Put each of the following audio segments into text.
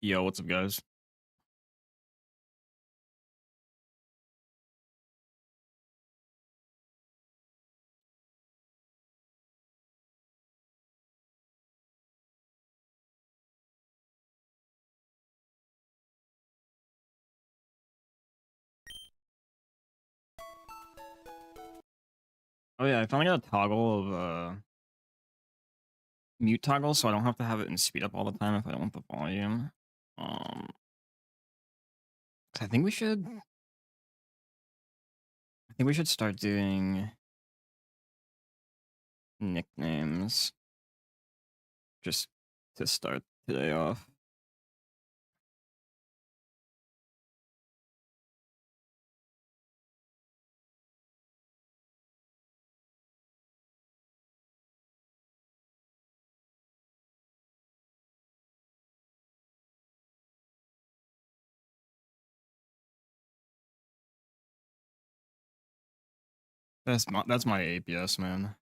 Yo, what's up, guys? Oh yeah, I finally got a toggle of mute toggle, so I don't have to have it in speed up all the time if I don't want the volume. Um, I think we should start doing nicknames just to start today off. That's my APS, man.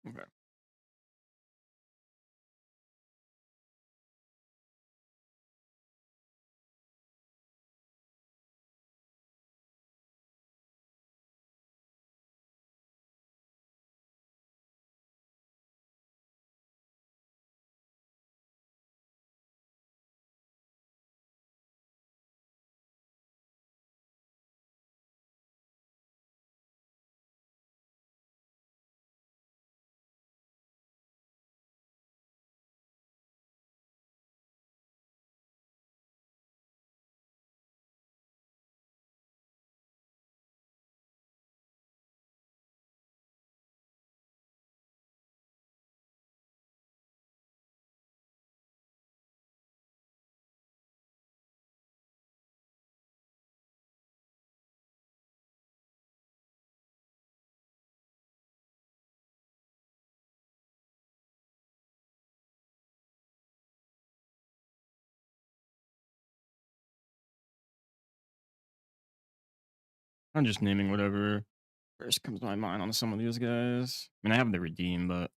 Okay. I'm just naming whatever first comes to my mind on some of these guys. I mean, I have the redeem, but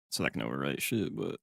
so I can overwrite shit. But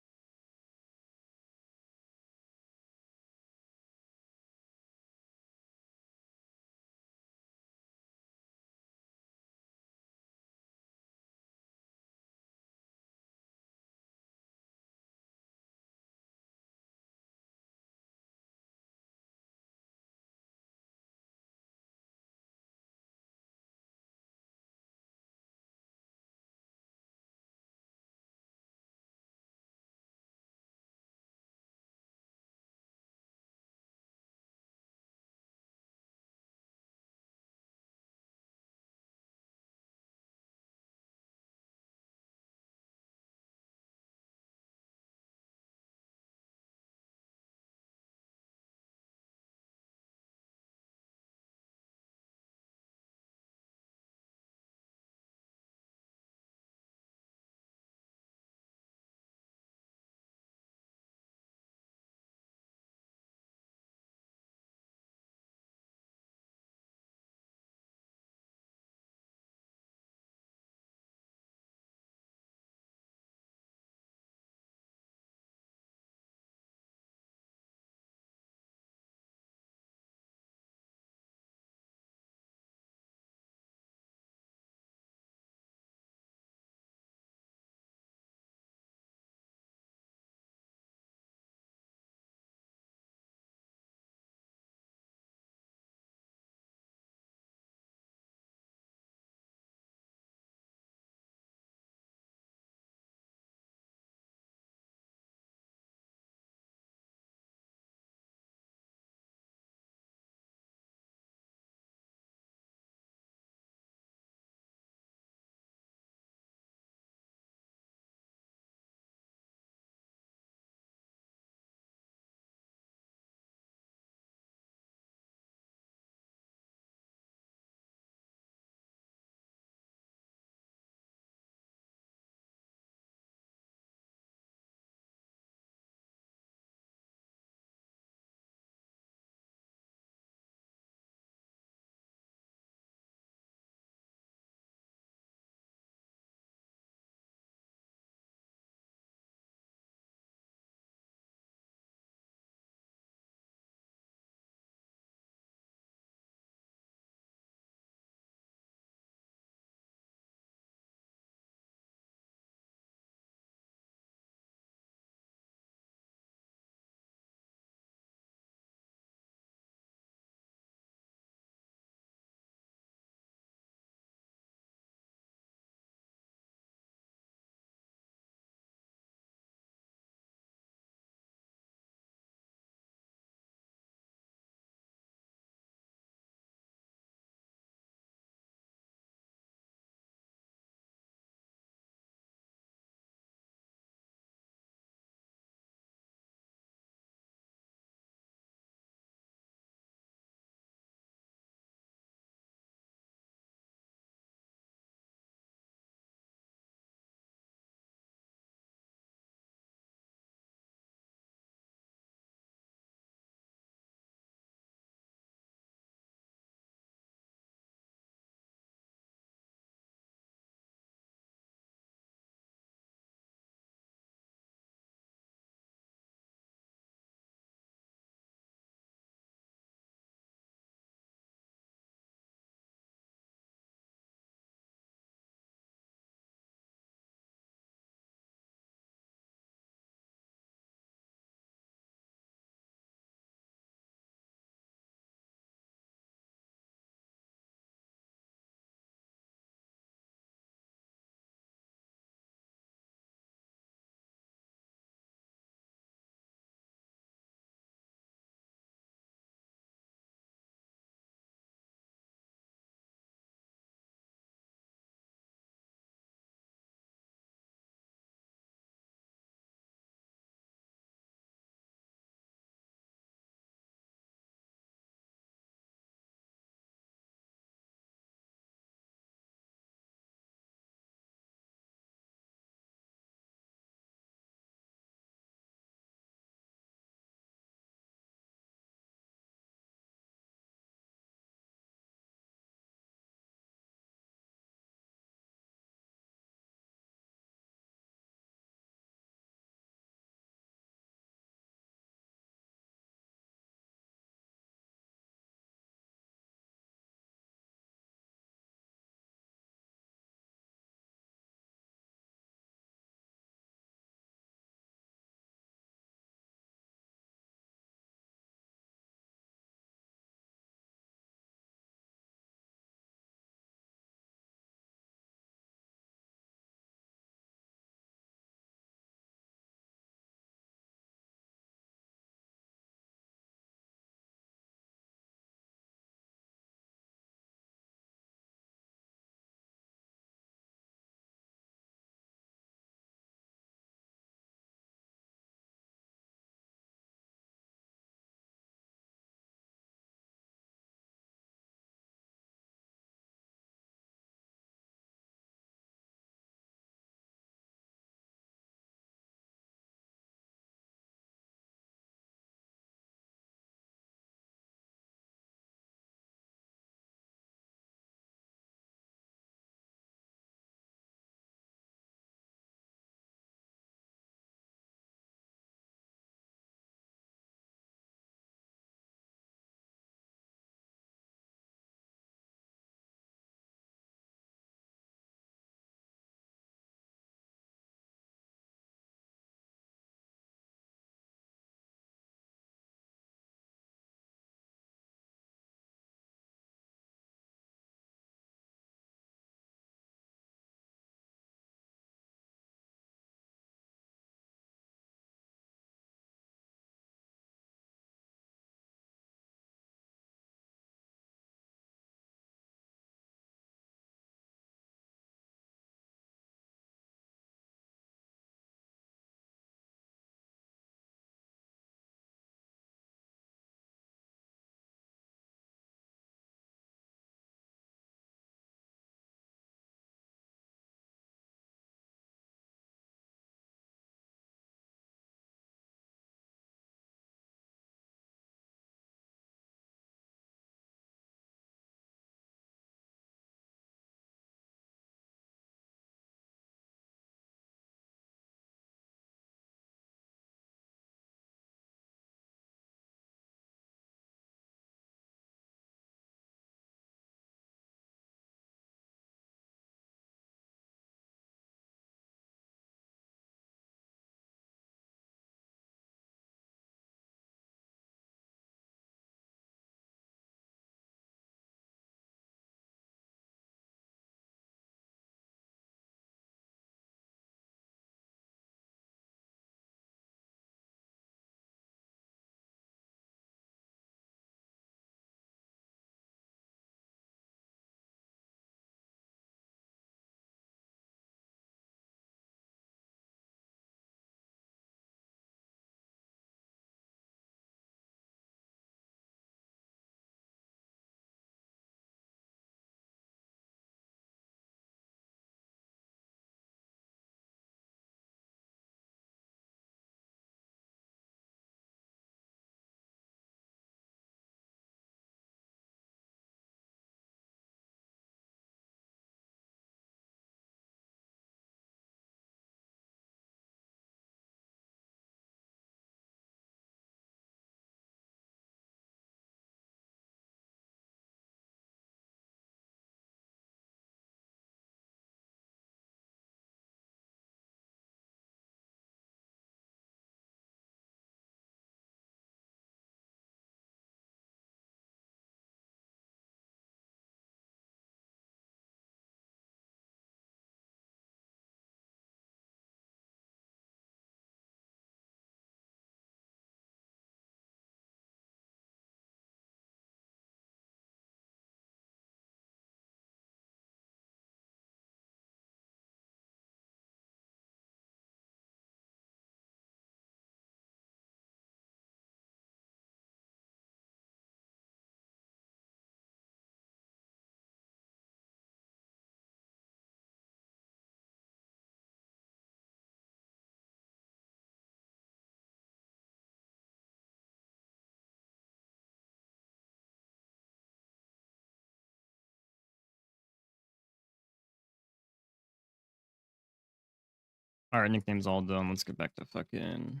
Alright, nickname's all done. Let's get back to fucking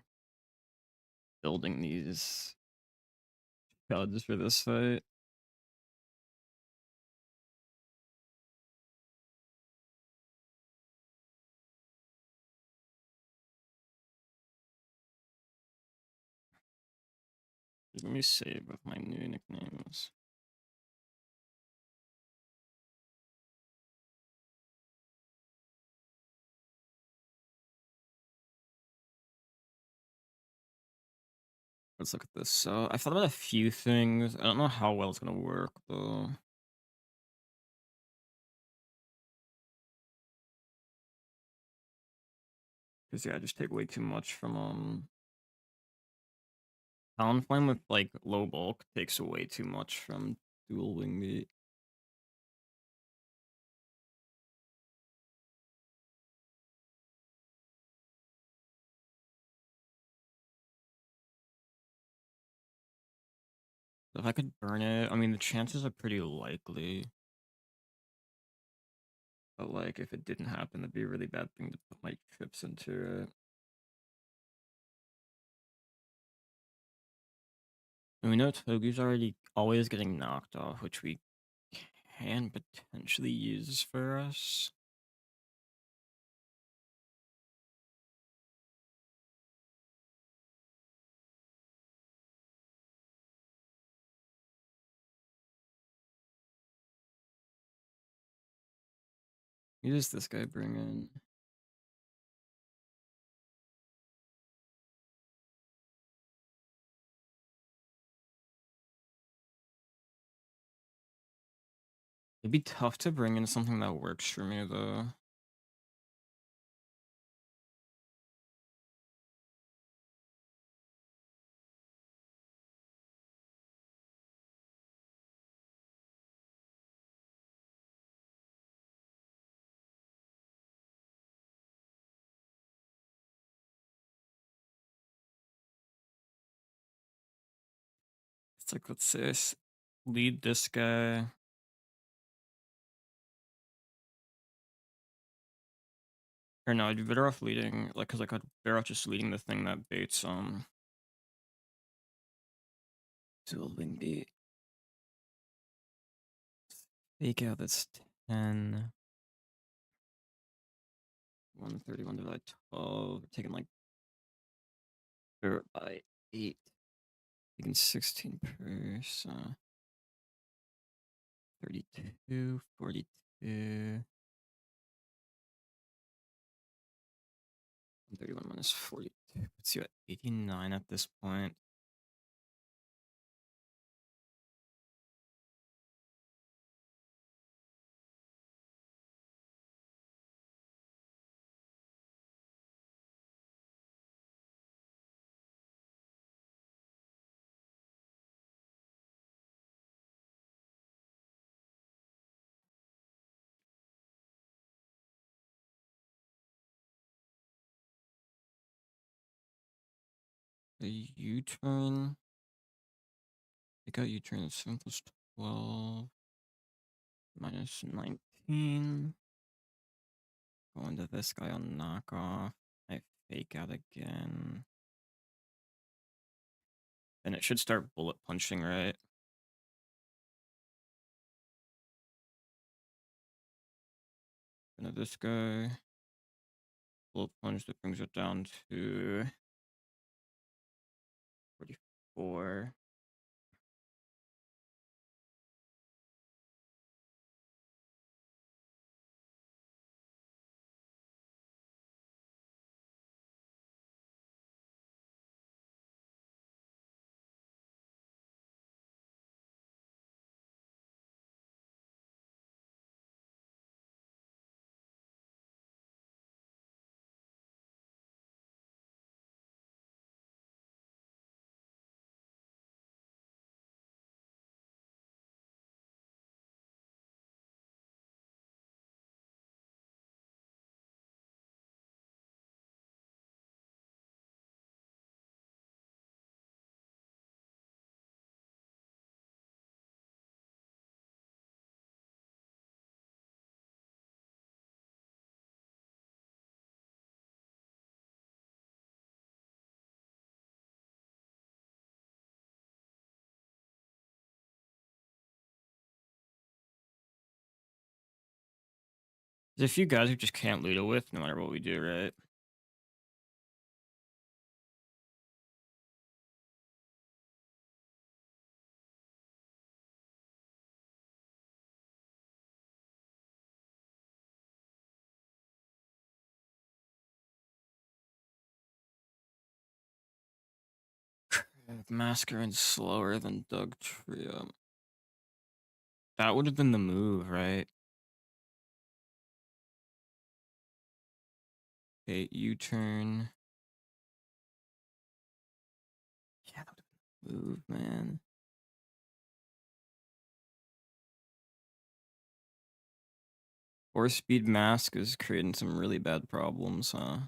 building these gods for this fight. Let me save with my new nicknames. Let's look at this. So I thought about a few things. I don't know how well it's gonna work though. Cause yeah, I just take way too much from Talon Flame with like low bulk takes away too much from dual wing meat. If I could burn it, I mean the chances are pretty likely. But like if it didn't happen, that'd be a really bad thing to put my trips into it. And we know Togi's already always getting knocked off, which we can potentially use for us. Who does this guy bring in? It'd be tough to bring in something that works for me though. It's like, let's say lead this guy. Or no, I'd be better off leading, like, cause like I'd better off just leading the thing that baits dual wing beat. Fake out that's 10. 131 divided by 12. We're taking like by 8. Taking 16 per, so 32, 42. 31 minus 42. Let's see, at 89 at this point. The U-turn. Take out U-turn at 7 plus 12. Minus 19. Go into this guy on knockoff. I fake out again. And it should start bullet punching, right? Into this guy. Bullet punch that brings it down to 44. There's a few guys who just can't lead it with no matter what we do, right? Masquerade slower than Doug Trio. That would have been the move, right? Okay, U-turn. Yeah, that would have been the move, man. Or speed mask is creating some really bad problems, huh?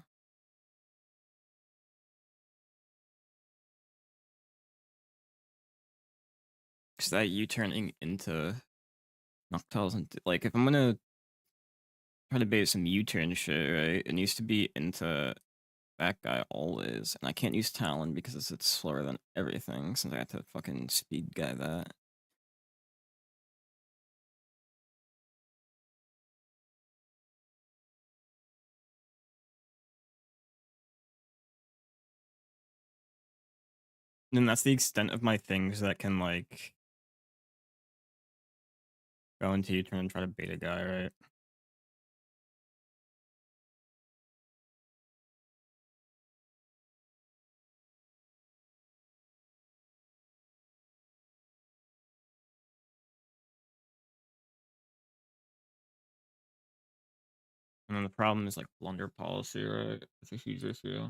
Because that U-turning into Noctiles and like if I'm gonna try to bait some U-turn shit, right? It needs to be into that guy always, and I can't use Talon because it's slower than everything since I have to fucking speed guy that. And that's the extent of my things that can like go into U-turn and try to bait a guy, right? And then the problem is like blunder policy, right? It's a huge issue.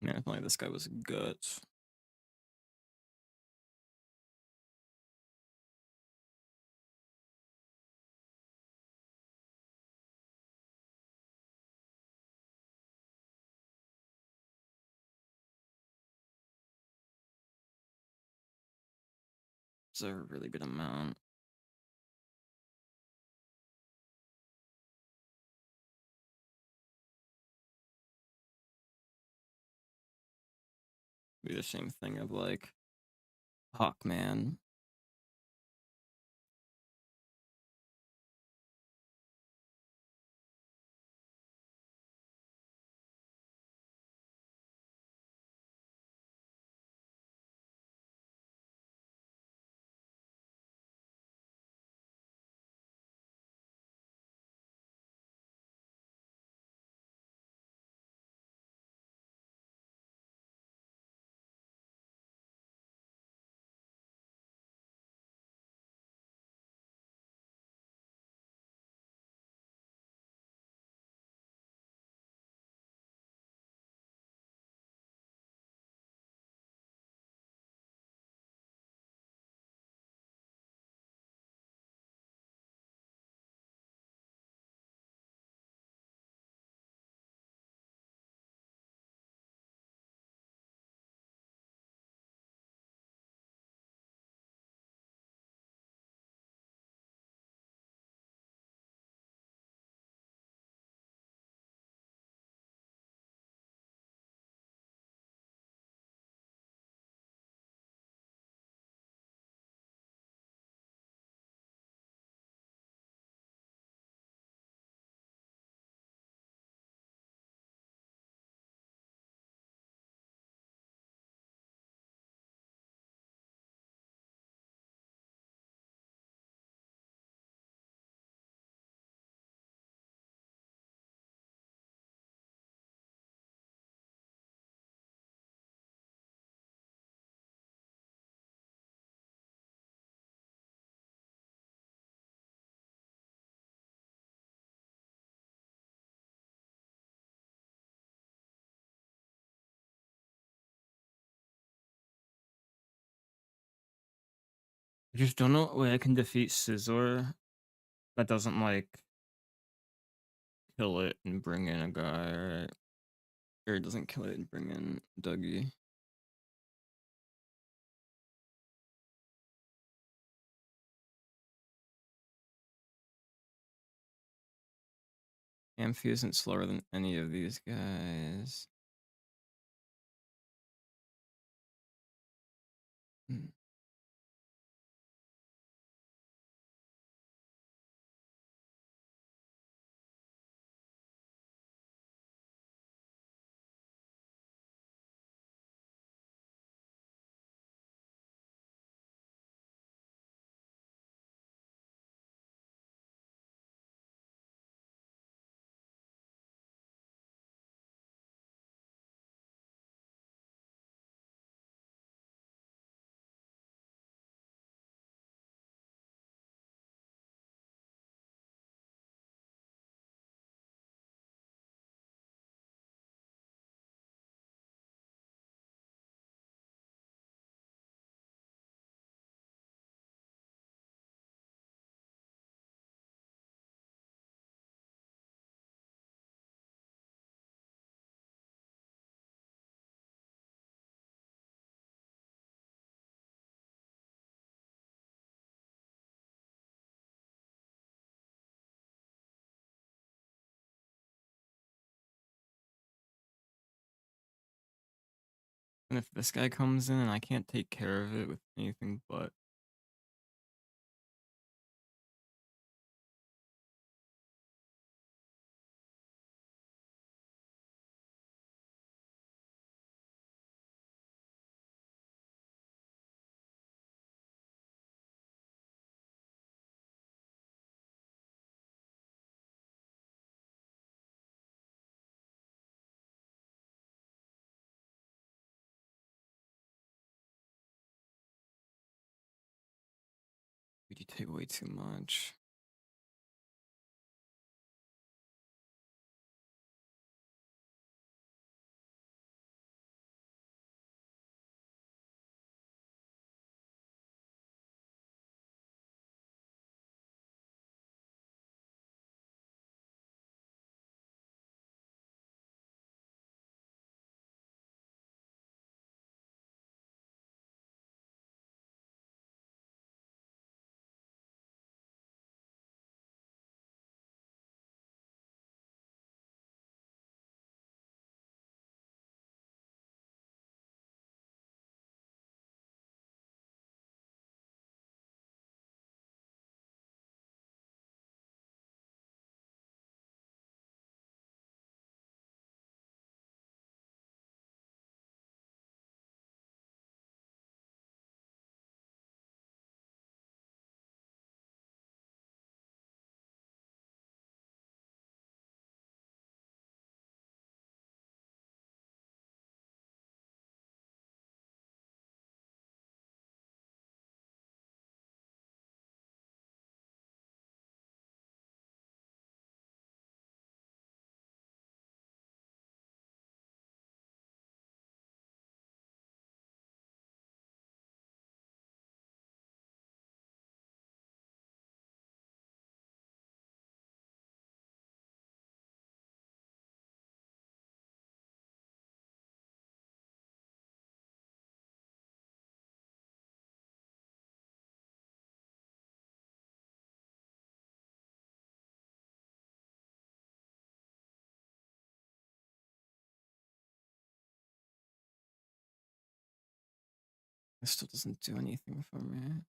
Man, if only this guy was guts. It's a really good amount. Be the same thing of like, fuck, man. I just don't know a way I can defeat Scizor that doesn't like kill it and bring in a guy, right? Or it doesn't kill it and bring in Dougie. Amphi isn't slower than any of these guys. Hmm. And if this guy comes in and I can't take care of it with anything but you take way too much. This still doesn't do anything for me.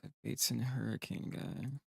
That Bates and Hurricane guy.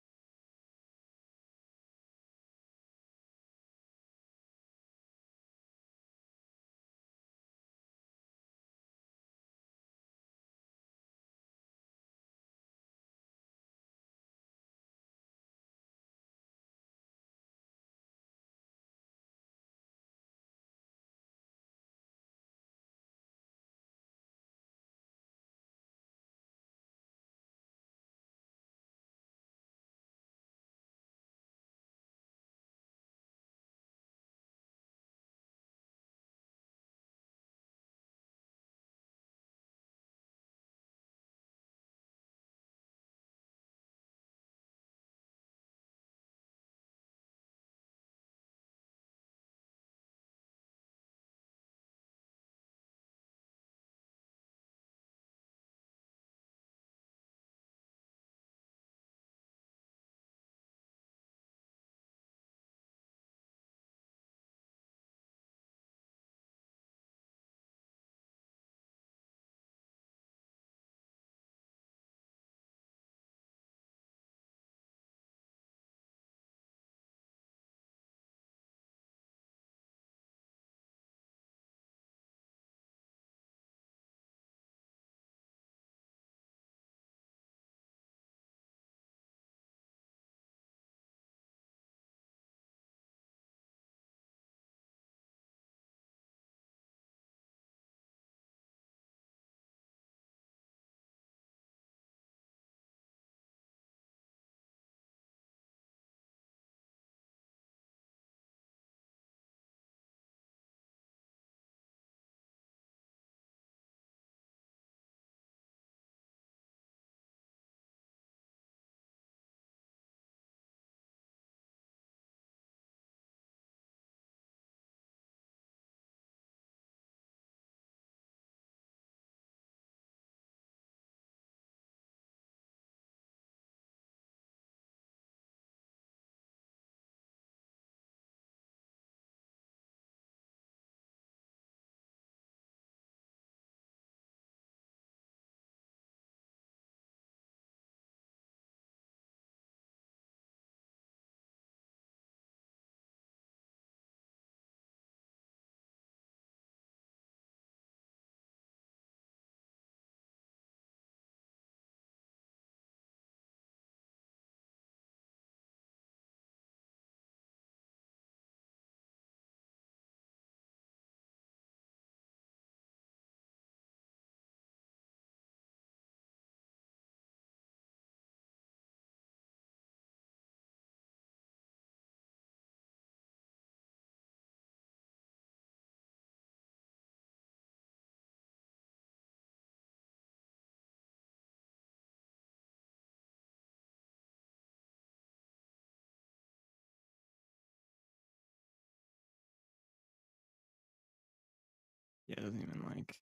Yeah, it doesn't even like.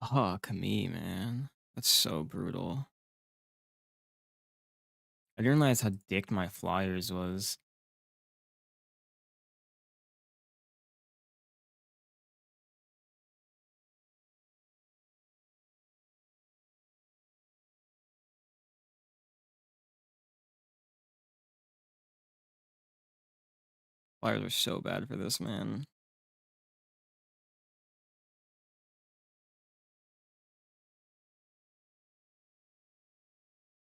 Fuck me, man. That's so brutal. I didn't realize how dicked my flyers was. Flyers are so bad for this, man.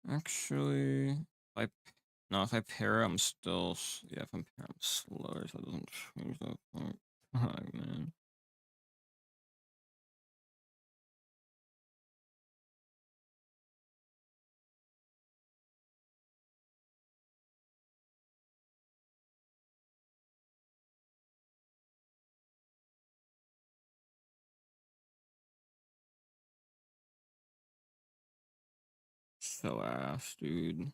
Actually, if I no, if I pair, I'm still yeah. If I'm pair, I'm slower, so it doesn't change that part. Fuck, man. So ass, dude.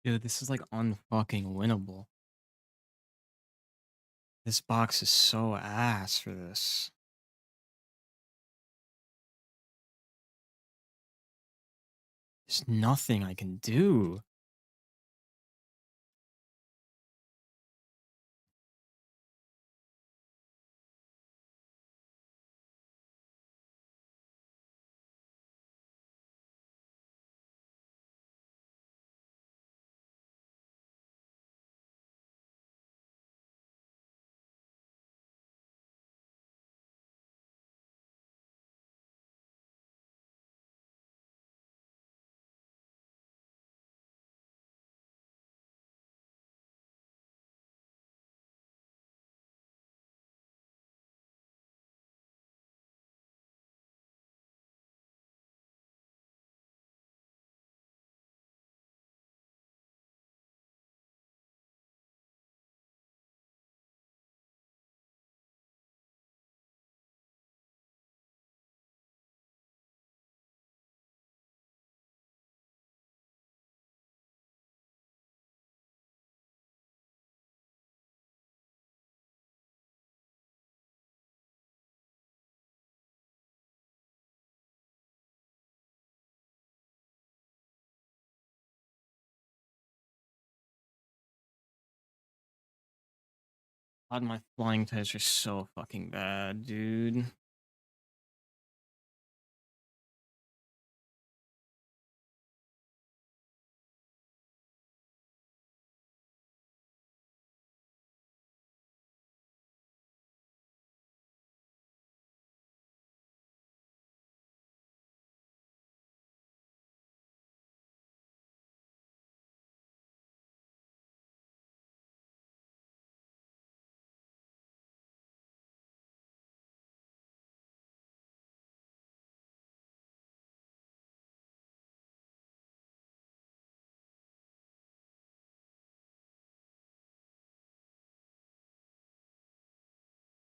Dude, this is like unfucking winnable. This box is so ass for this. There's nothing I can do. God, my flying types are so fucking bad, dude.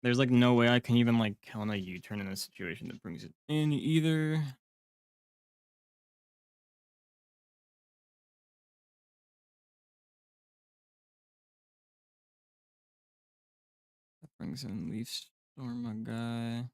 There's like no way I can even like count a U-turn in a situation that brings it in either. That brings in Leaf Storm, my guy.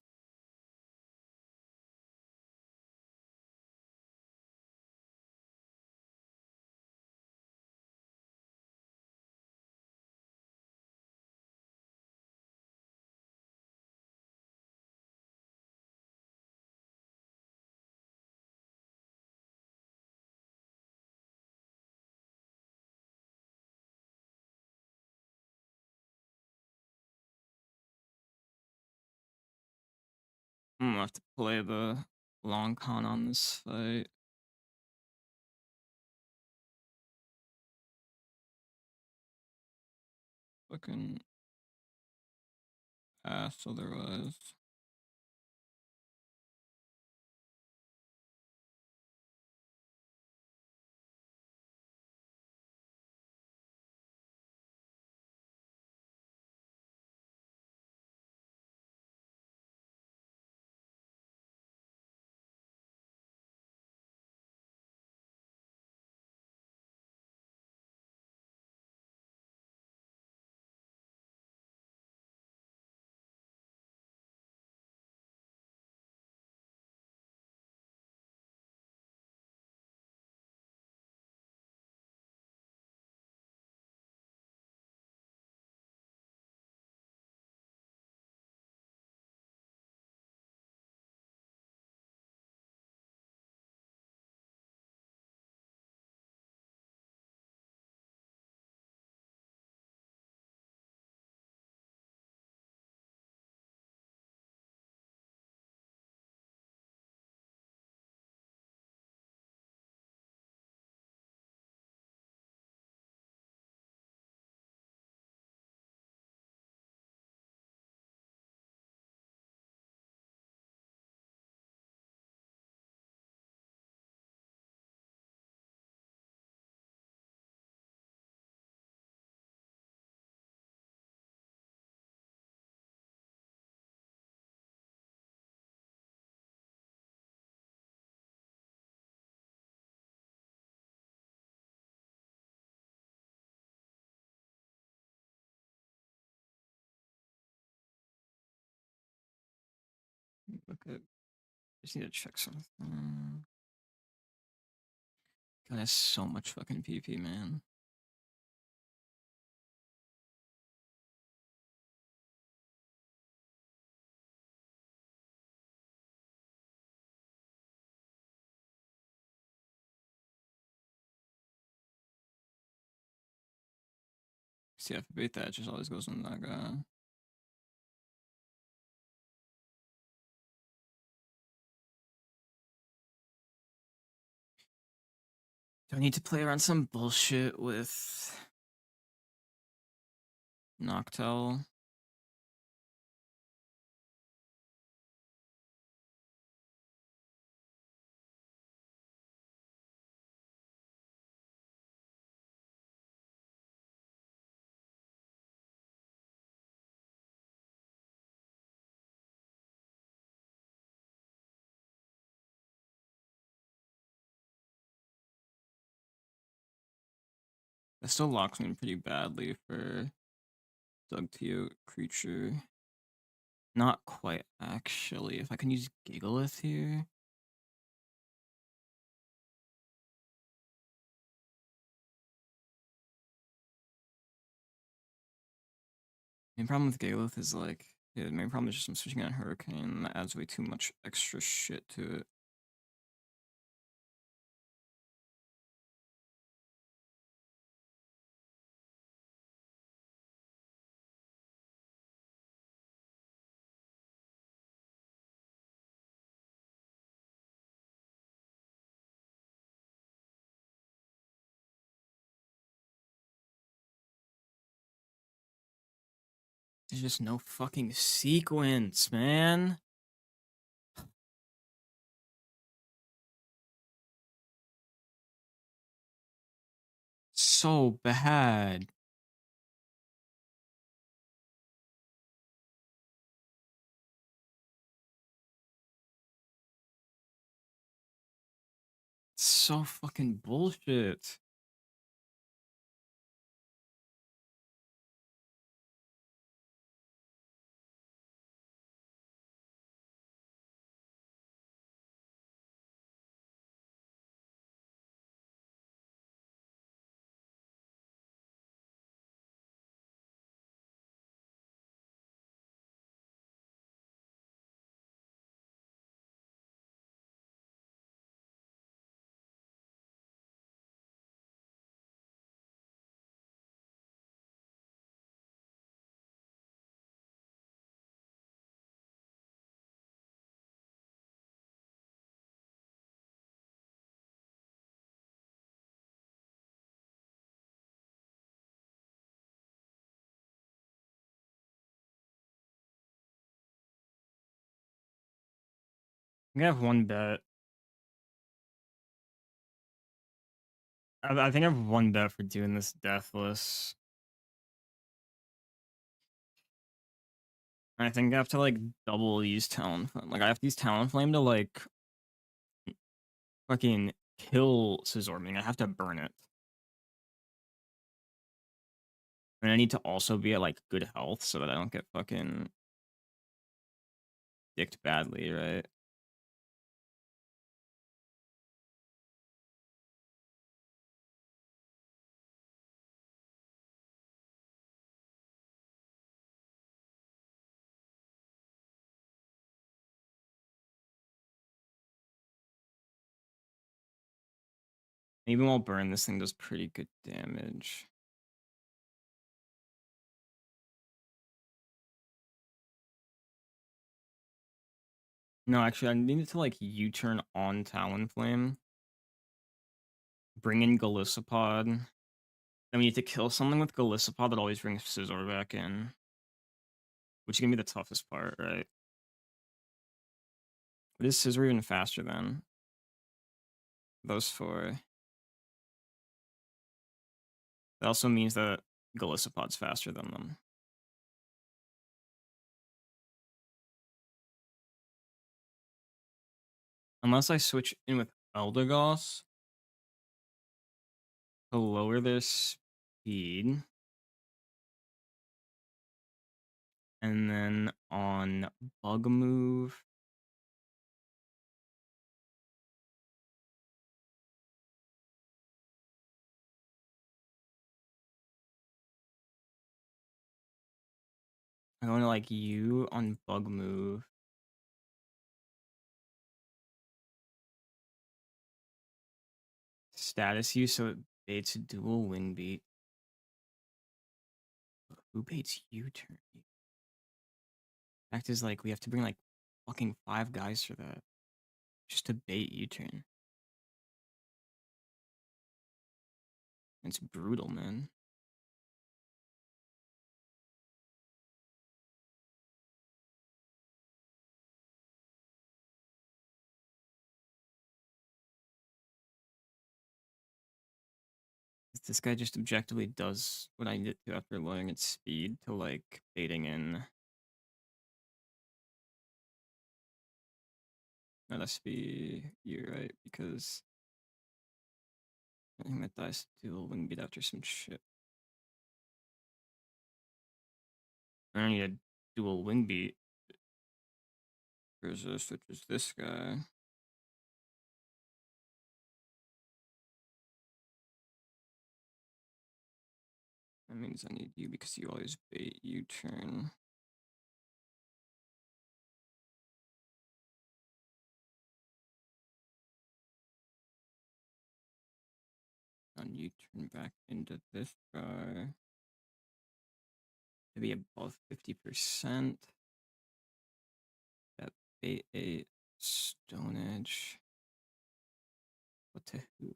I'm gonna have to play the long con on this fight. Fucking ass otherwise. Okay, just need to check something. God, that's so much fucking PP, man. See, if bait that just always goes on that guy. Do I need to play around some bullshit with Noctel? That still locks me in pretty badly for Dugteo creature. Not quite, actually. If I can use Gigalith here. Main problem with Galeth is like, yeah, the main problem is just I'm switching on Hurricane. That adds way too much extra shit to it. There's just no fucking sequence, man. So bad. So fucking bullshit. I'm gonna have one bet. I think I have one bet for doing this deathless. I think I have to like double use Talonflame. Like I have to use Talonflame to like fucking kill Scissorming. I have to burn it. And I need to also be at like good health so that I don't get fucking dicked badly, right? Even while burn, this thing does pretty good damage. No, actually, I needed to like U-turn on Talonflame, bring in Golisopod. Then we need to kill something with Golisopod that always brings Scizor back in, which is gonna be the toughest part, right? But is Scizor even faster than those four? That also means that Golisopod's faster than them. Unless I switch in with Eldegoss to lower their speed. And then on Bug Move, I'm going to like you on Bug Move. Status you so it baits dual wing beat. Who baits U-turn? Fact is, like, we have to bring like fucking 5 guys for that. Just to bait U-turn. It's brutal, man. This guy just objectively does what I need to after lowering its speed to like baiting in. Not SB, you're right, because I think that dies dual wing beat after some shit. I don't need a dual wing beat. Resist, which is this guy. That means I need you because you always bait U-turn. And U-turn back into this guy. Maybe above 50%. That bait a Stone Edge. What to who?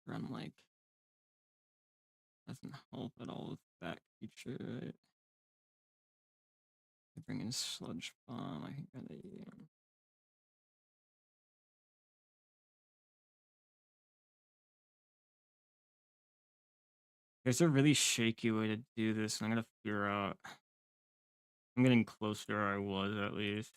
Run like doesn't help at all with that creature, right? I bring in Sludge Bomb, I think there's a really shaky way to do this, and I'm gonna figure out. I'm getting close to where I was at least.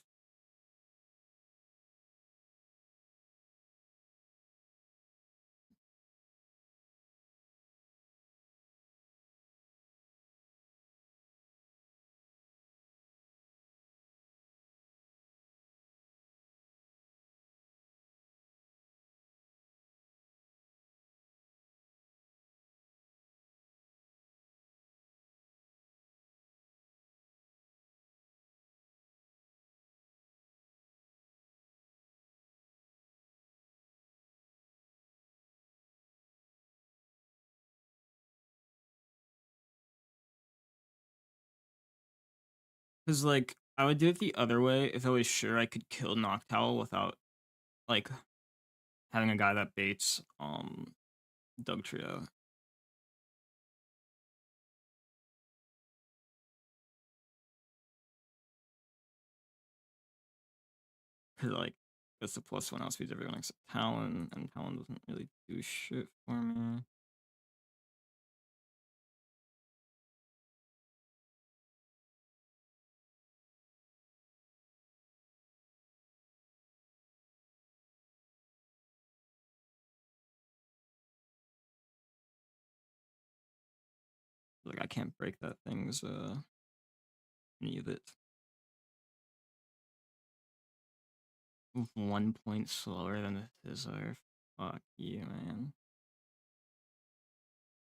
Cause like I would do it the other way if I was sure I could kill Noctowl without like having a guy that baits Dug Trio. Cause like it's a +1 outspeeds everyone except Talon, and Talon doesn't really do shit for me. Like I can't break that thing's any of it. 1 point slower than the Scizor. Fuck you, man.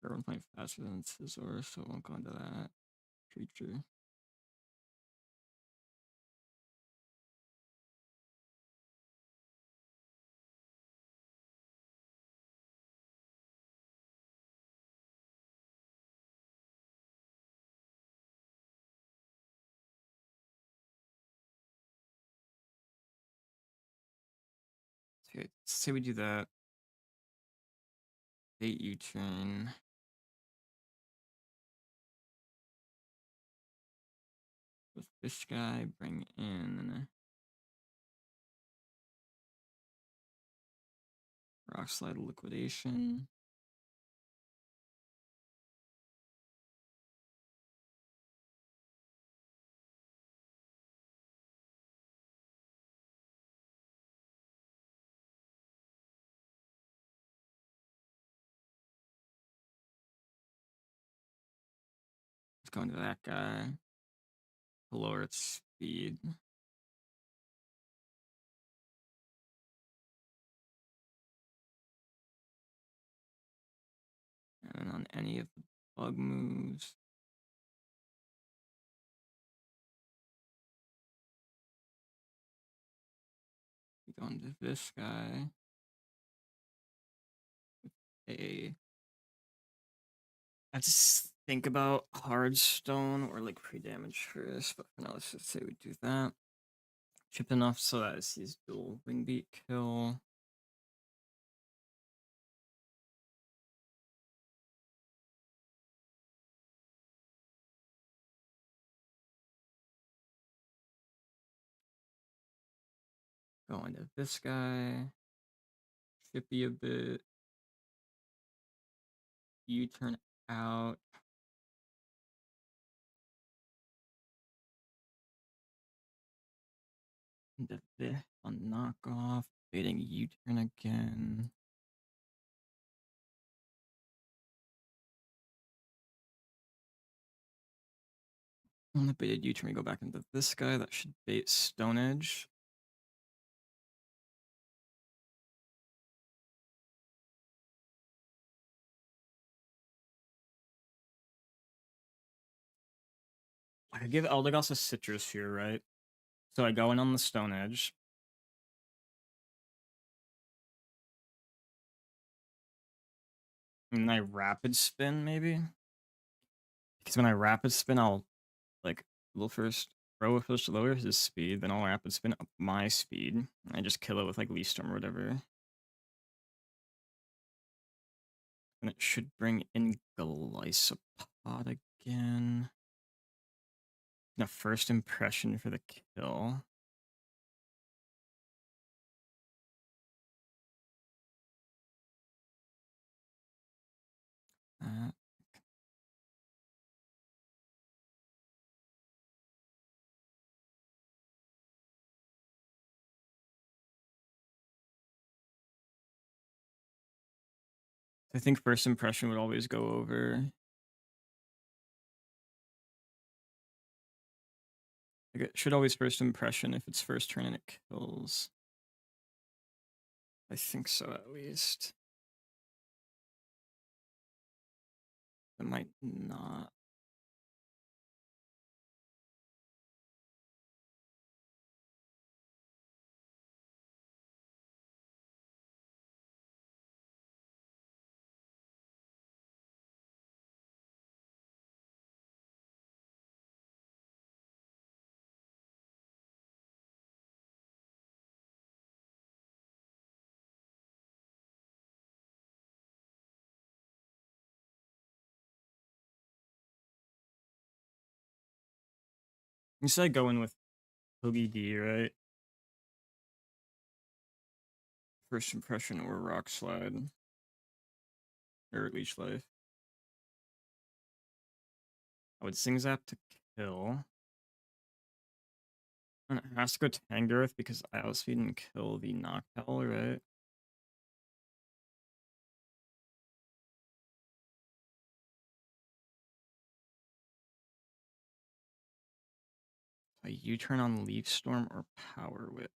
Or 1 point faster than Scizor, so it won't go into that creature. Okay, say we do that. Bait U-turn. With this guy, bring in Rock Slide Liquidation. Let's go into that guy. Lower its speed. And then on any of the bug moves, we go into this guy. I have to think about hard stone or like pre-damage first, but for now let's just say we do that. Chip enough so that it sees dual wing beat kill. Go into this guy. Chippy a bit. U-turn out. The fifth on knockoff. Baiting U-turn again. On the baited U-turn, we go back into this guy. That should bait Stone Edge. I could give Eldegoss a citrus here, right? So I go in on the Stone Edge. And then I rapid spin, maybe? Because when I rapid spin, I'll, like, will first throw a push to lower his speed, then I'll rapid spin up my speed. I just kill it with, like, Leaf Storm or whatever. And it should bring in Glycopod again. The first impression for the kill. Uh, I think first impression would always go over. Like it should always first impression if it's first turn and it kills. I think so, at least. It might not. You said I go in with Hoogie D, right? First impression or Rock Slide. Or Leech Life. I would Sing Zap to kill. And it has to go Tangrowth because I outspeed and kill the Noctowl, right? A U-turn on Leaf Storm or Power Whip.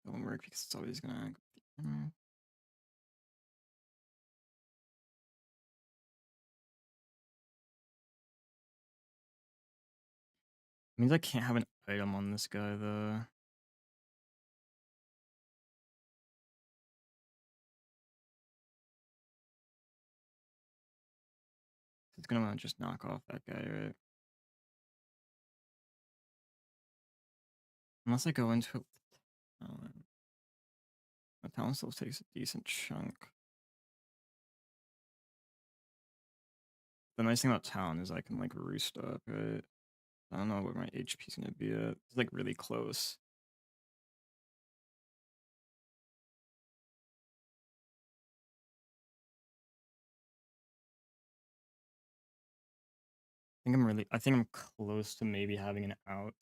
That won't work because it's always gonna go. Means I can't have an item on this guy though. It's gonna want to just knock off that guy, right? Unless I go into it with Talon. The Talon still takes a decent chunk. The nice thing about Talon is I can like roost up, right? I don't know where my HP's gonna be at. It's like really close. I think I'm close to maybe having an out.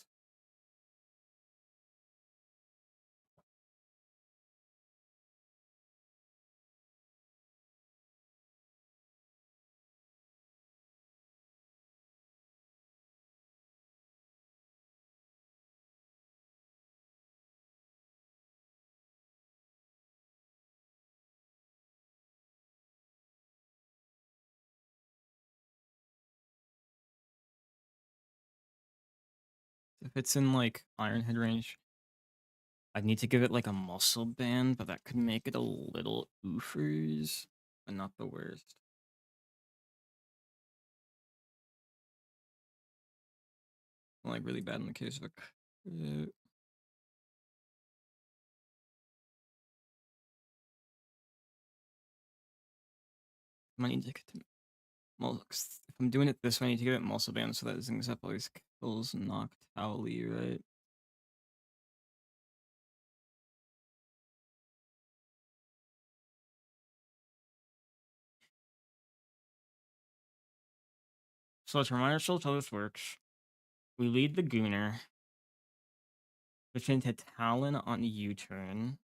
If it's in like Iron Head range, I'd need to give it like a muscle band, but that could make it a little oofers, but not the worst. Like really bad in the case of a crit. I might need to get to well, if I'm doing it this way, I need to get it muscle band so that Zingzap always kills Noctowl, right? So let's remind ourselves how this works. We lead the Gooner. Switch into Talon on U-turn.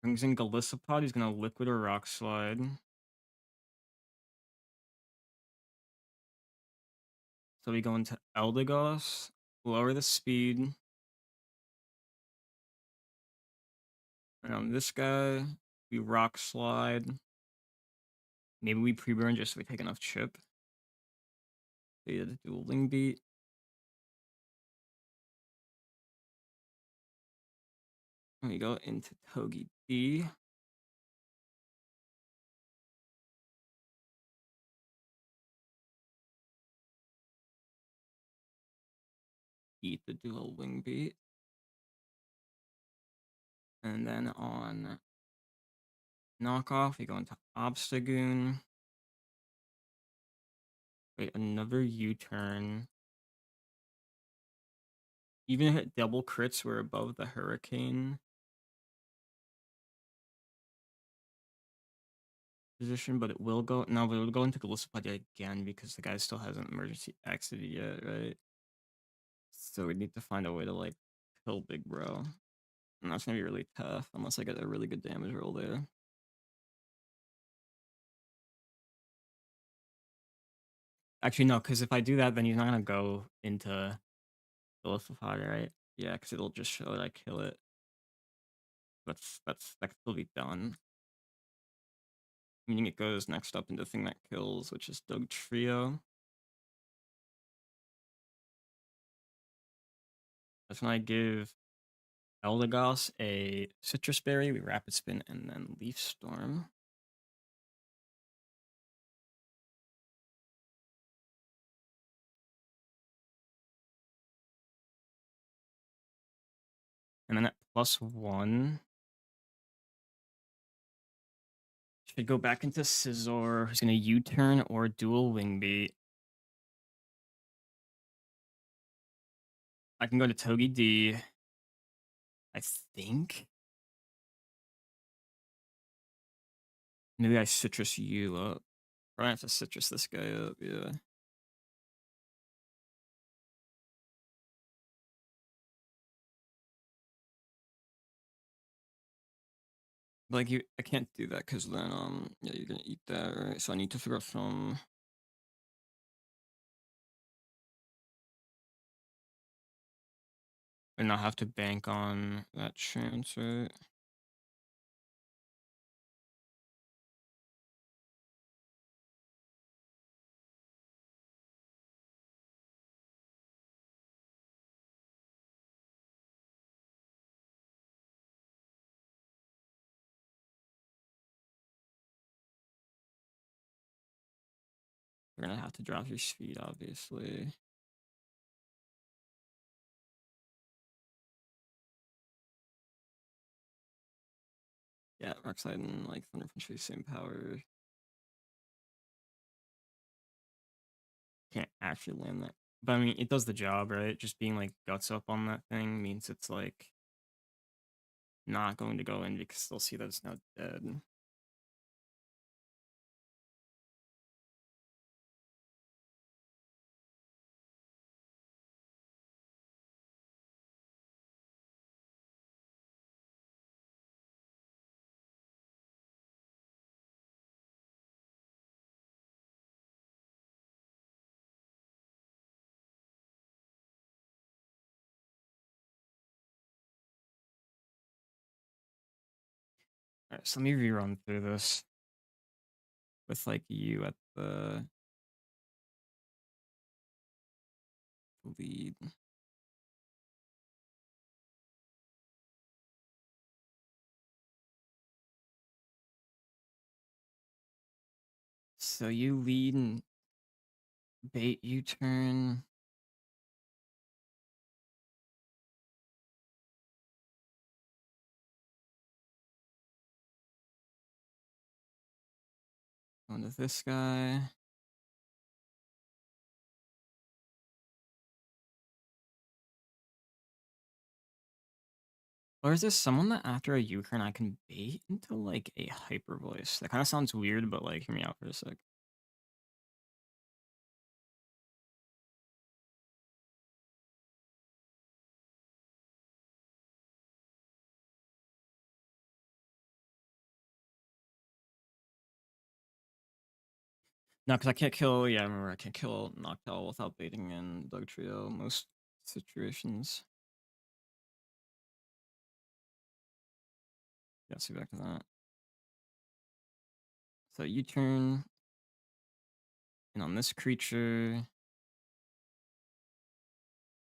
Brings in Golisopod, he's gonna Liquid or Rock Slide. So we go into Eldegoss, lower the speed. And on this guy, we Rock Slide. Maybe we pre-burn just so we take enough chip. They did a dueling beat. And we go into Togi D. Eat the dual wing beat. And then on knockoff, we go into Obstagoon. Wait, another U-turn. Even if it double crits, we're above the Hurricane position, but it will go. No, but it will go into Gallipodia again because the guy still hasn't emergency exited yet, right? So we need to find a way to like kill Big Bro. And that's gonna be really tough unless I get a really good damage roll there. Actually, no, because if I do that, then he's not gonna go into Gallipodia, right? Yeah, because it'll just show that I kill it. That can still be done. Meaning it goes next up into thing that kills, which is Doug Trio. That's when I give Eldegoss a Citrus Berry, we Rapid Spin, and then Leaf Storm. And then at +1, should go back into Scizor, who's going to U-turn or dual Wing Beat. I can go to Togi D, I think. Maybe I Citrus you up. Probably have to Citrus this guy up, yeah. Like I can't do that because then yeah, you're gonna eat that, right? So I need to figure out some. And I'll have to bank on that chance, right? You're gonna have to drop your speed, obviously. Yeah, Rockslide and like Thunder Punch face same power. Can't actually land that. But I mean, it does the job, right? Just being like guts up on that thing means it's like not going to go in because they'll see that it's now dead. Alright, so let me rerun through this with like you at the lead. So you lead and bait U-turn. Going to this guy. Or is this someone that after a U-turn I can bait into like a hyper voice? That kind of sounds weird, but like hear me out for a sec. No, because I can't kill. Yeah, I remember I can't kill Noctowl without baiting in Dug Trio most situations. Yeah, see back to that. So U-turn, and on this creature,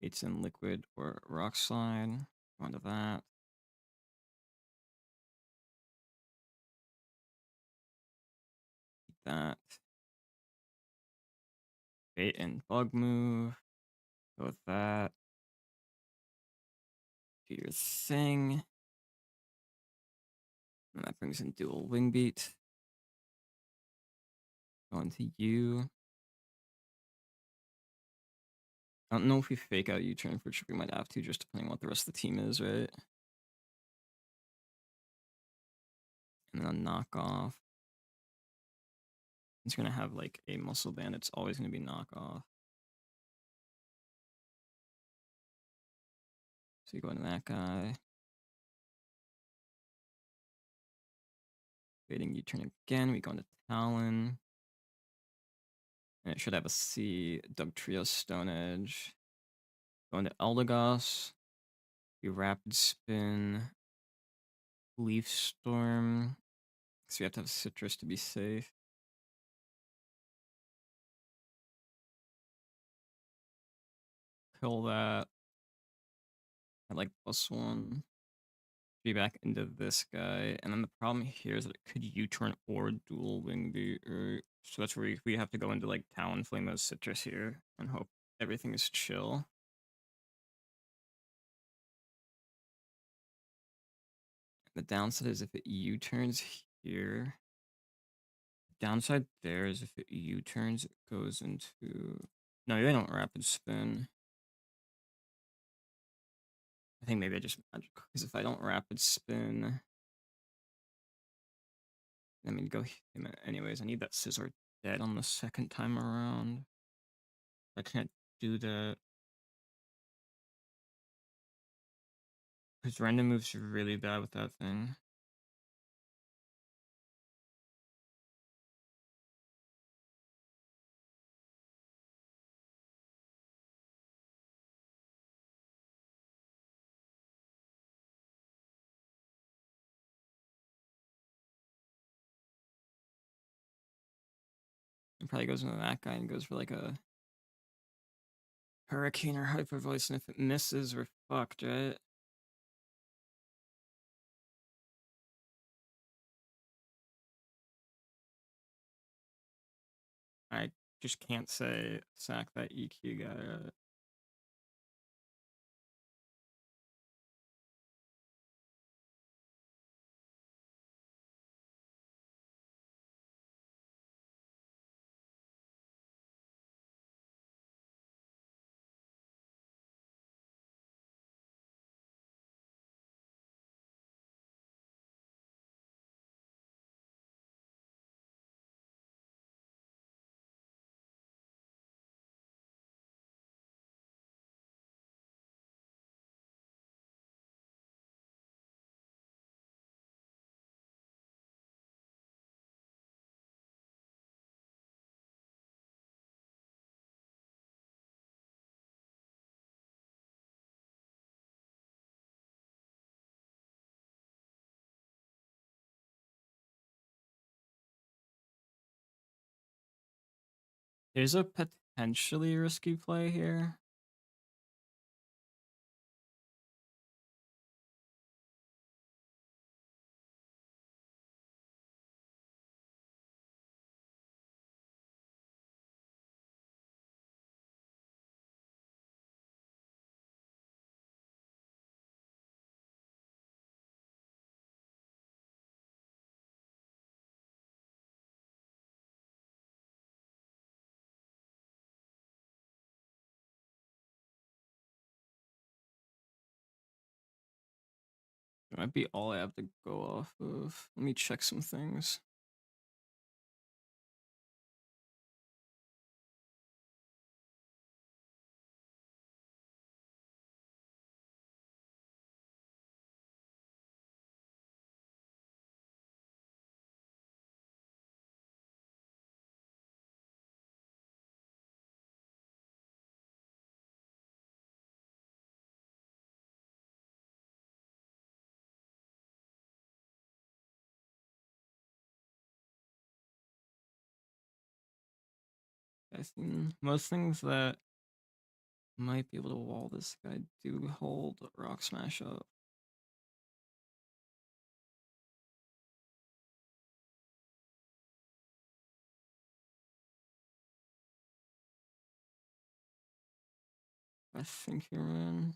it's in Liquid or Rock Slide. Go on to that. That. Bait and Bug move. Go with that. Do your thing. And that brings in dual wing beat. Go into you. I don't know if we fake out U-turn, which we might have to, just depending on what the rest of the team is, right? And then a knockoff. It's gonna have like a muscle band. It's always gonna be knockoff. So you go into that guy. Waiting U-turn again. We go into Talon. And it should have a C. Dug Trio Stone Edge. Go into Eldegoss. We Rapid Spin. Leaf Storm. So we have to have Citrus to be safe. Kill that. I like +1. Be back into this guy. And then the problem here is that it could U-turn or dual wing beat, right? So that's where we have to go into like Talon Flame as Citrus here and hope everything is chill. The downside is if it U-turns here. Downside there is if it U-turns, it goes into... No, they don't Rapid Spin. I think maybe I just magic, because if I don't Rapid Spin... I mean, go him anyways. I need that Scizor dead on the second time around. I can't do that. Because random moves are really bad with that thing. It probably goes into that guy and goes for like a Hurricane or Hyper Voice, and if it misses, we're fucked, right? I just can't say sack that EQ guy. There's a potentially risky play here. That might be all I have to go off of. Let me check some things. I think most things that might be able to wall this guy do hold rock smash up. I think you're in.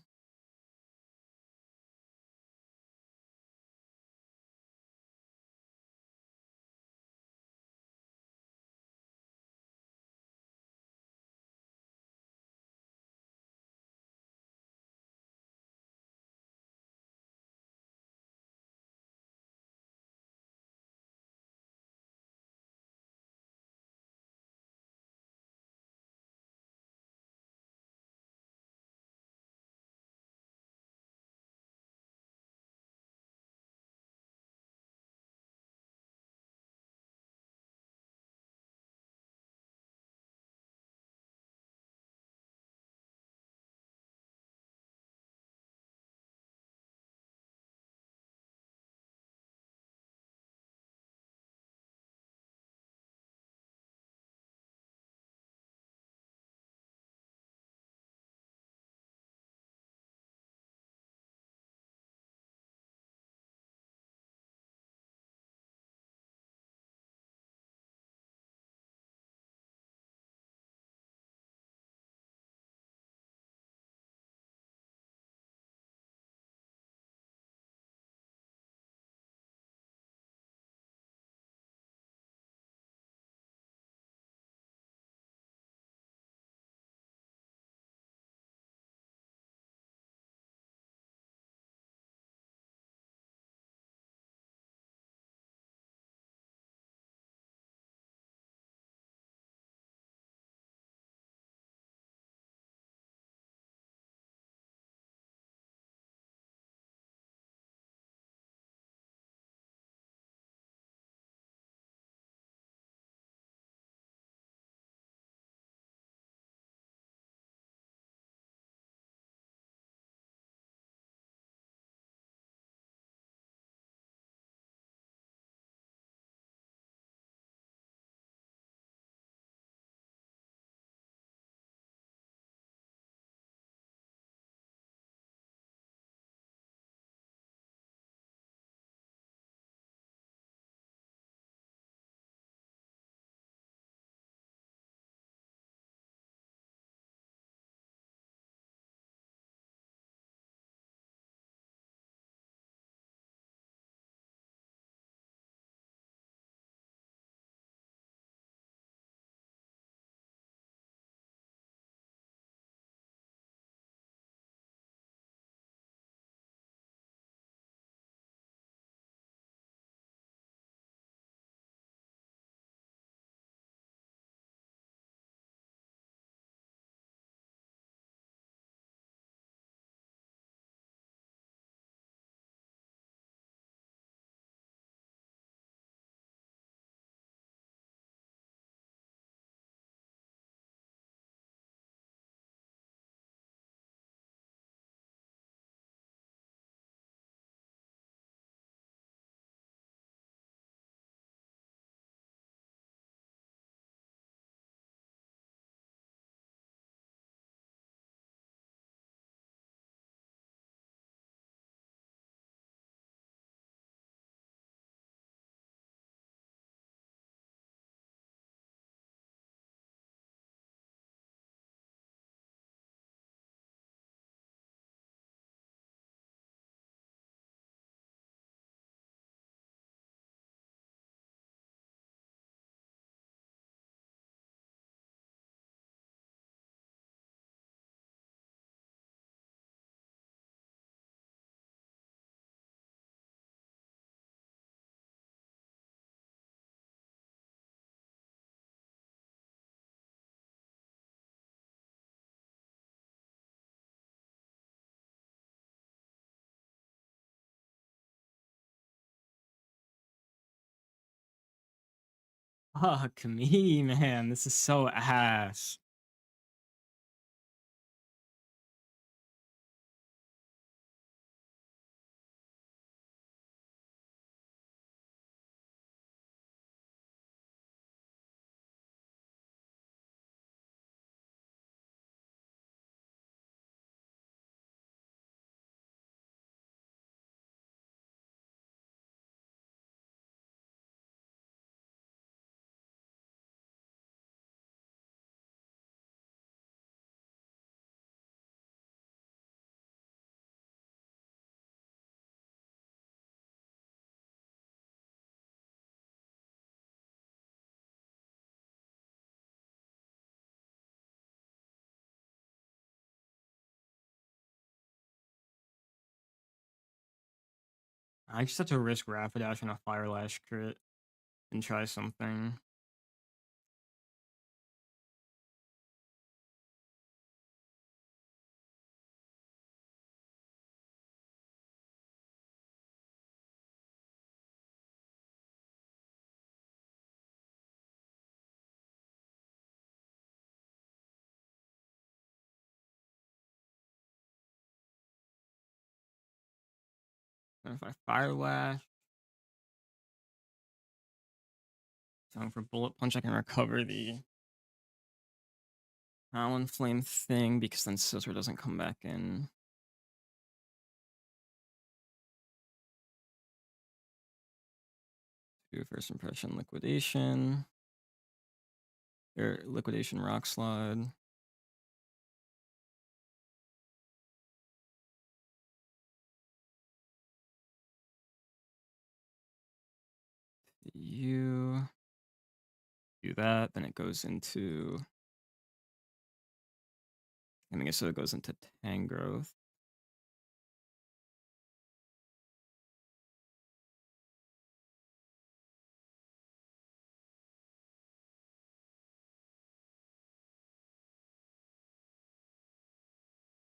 Fuck me, man. This is so ass. I just have to risk Rapidash and a Fire Lash crit and try something. And if I Fire Lash, going for Bullet Punch, I can recover the Talon Flame thing because then Scizor doesn't come back in. Do First Impression Liquidation. Or Liquidation Rock Slide. You do that, then it goes into. I guess so it goes into Tangrowth.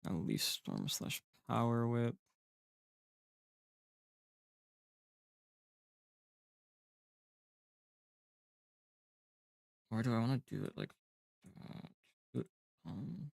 Leaf Storm slash Power Whip. Or do I want to do it like um,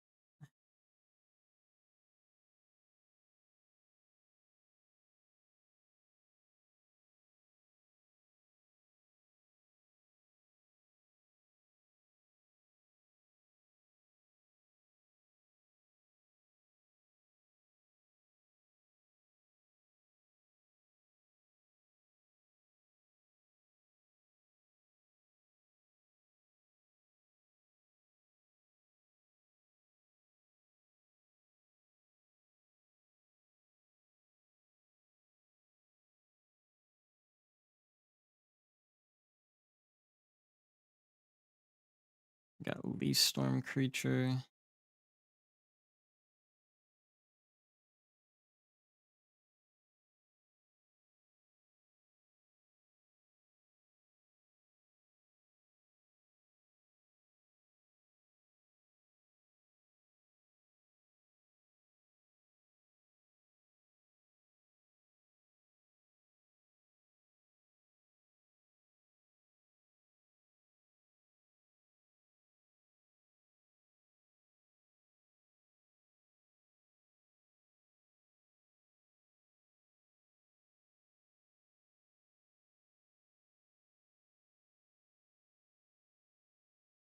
got Leaf Storm creature.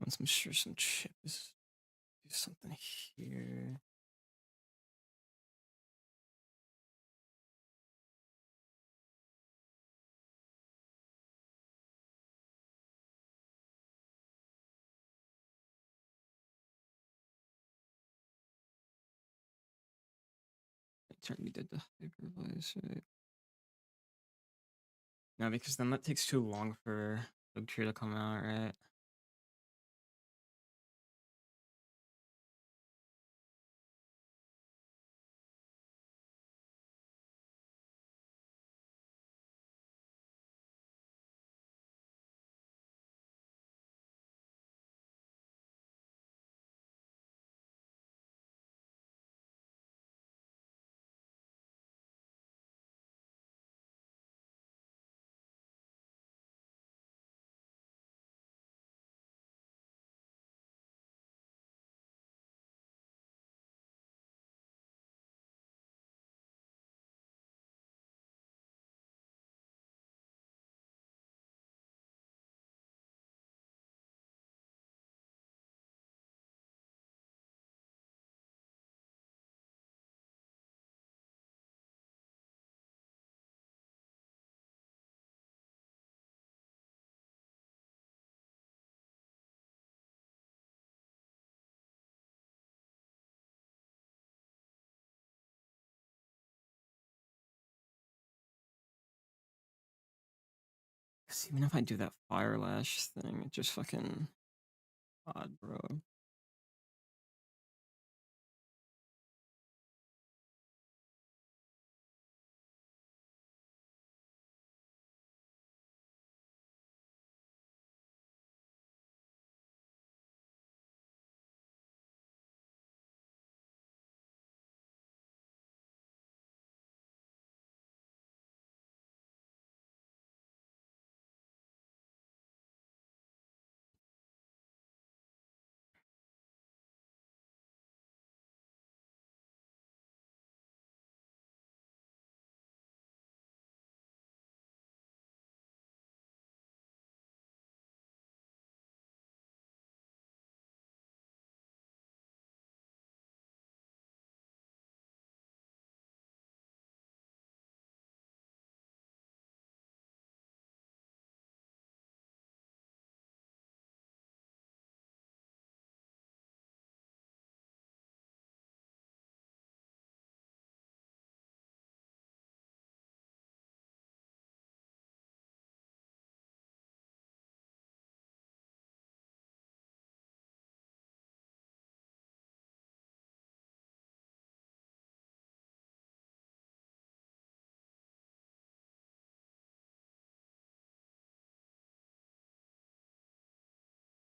Want some chips. Do something here. Turn me dead to Hypervise. No, because then that takes too long for Bug Tree to come out, right? 'Cause even if I do that fire lash thing, it just fucking odd, bro.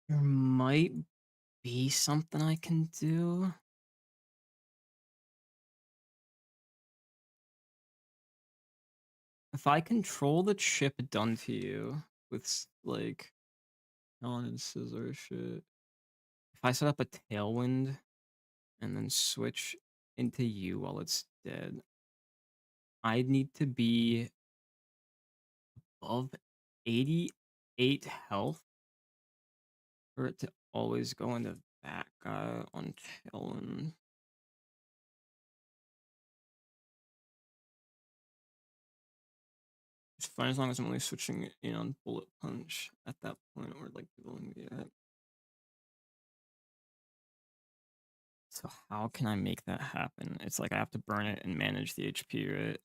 There might be something I can do. If I control the chip done to you with like Talon and Scissor shit. If I set up a Tailwind and then switch into you while it's dead, I need to be above 88 health for it to always go into that guy on Tailwind. It's fine as long as I'm only switching in on Bullet Punch at that point, or like doing the. So how can I make that happen? It's like I have to burn it and manage the HP, right?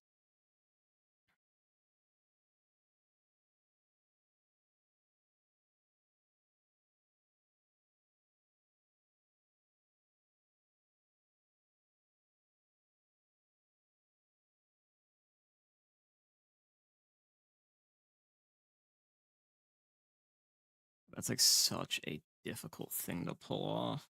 That's like such a difficult thing to pull off.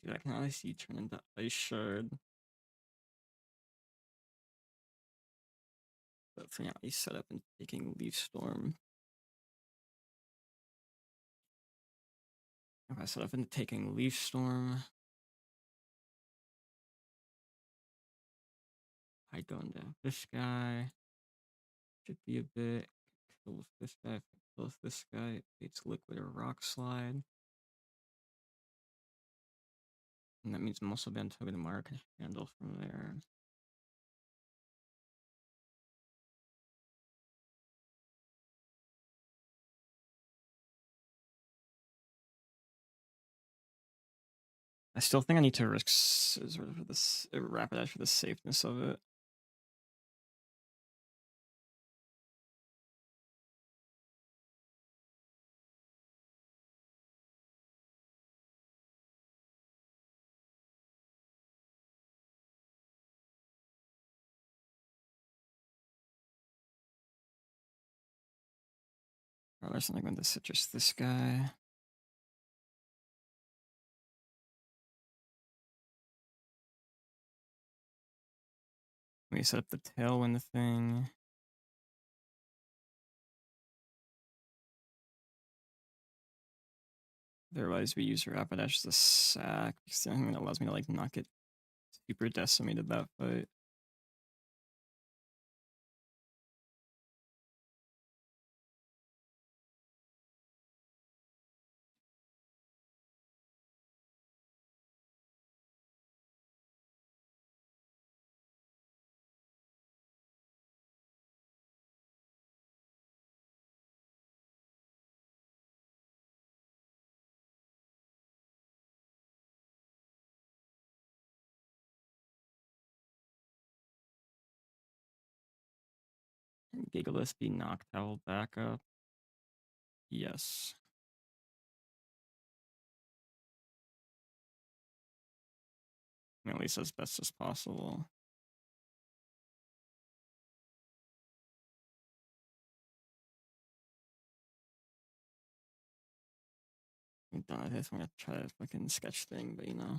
Dude, I can already see turn into Ice Shard. But for now, he's set up and taking Leaf Storm. If I set up into taking Leaf Storm, I go into this guy. Should be a bit. Kills this guy. Kills this guy. It's Liquid or Rock Slide. And that means Muscle Band Togedemaru can handle from there. I still think I need to risk Scissor for this Rapidash for the safeness of it. Or there's something with the Citrus this guy. We set up the Tailwind thing. Otherwise, we use Rapidash as a sack because the only thing that allows me to like not get super decimated that fight. Gigalith be Noctowl backup? Yes. At least as best as possible. I'm done with this. I'm gonna try a fucking sketch thing, but you know.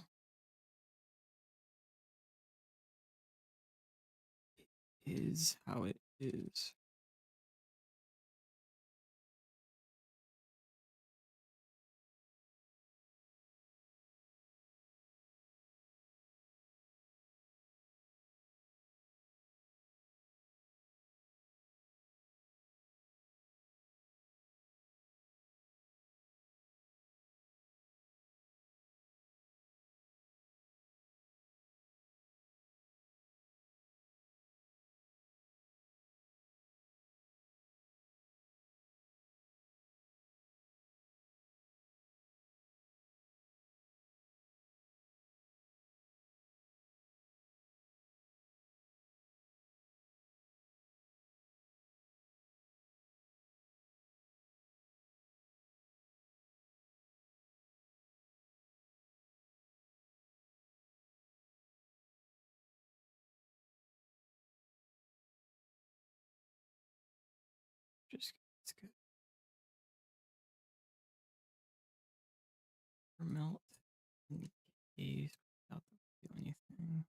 It is how it is. Just it's good. Melt in case without to do anything.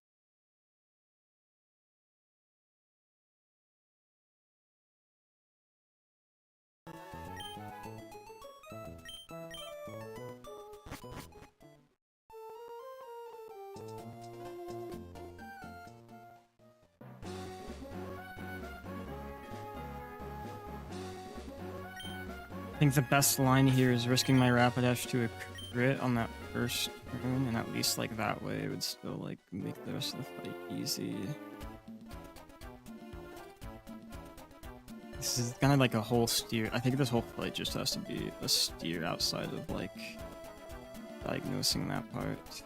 I think the best line here is risking my Rapidash to a crit on that first turn, and at least like that way it would still like make the rest of the fight easy. This is kind of like a whole steer. I think this whole fight just has to be a steer outside of like diagnosing that part.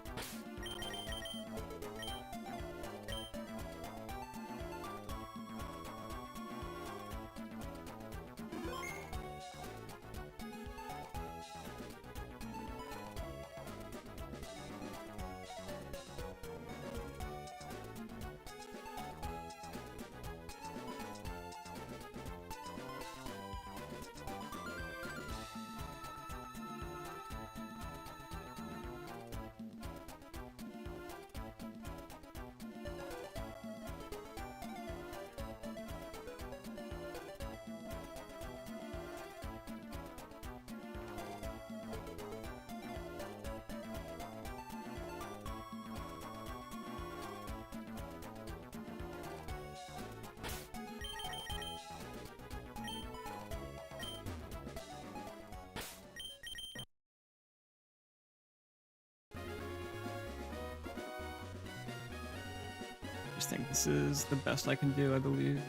I just think this is the best I can do, I believe.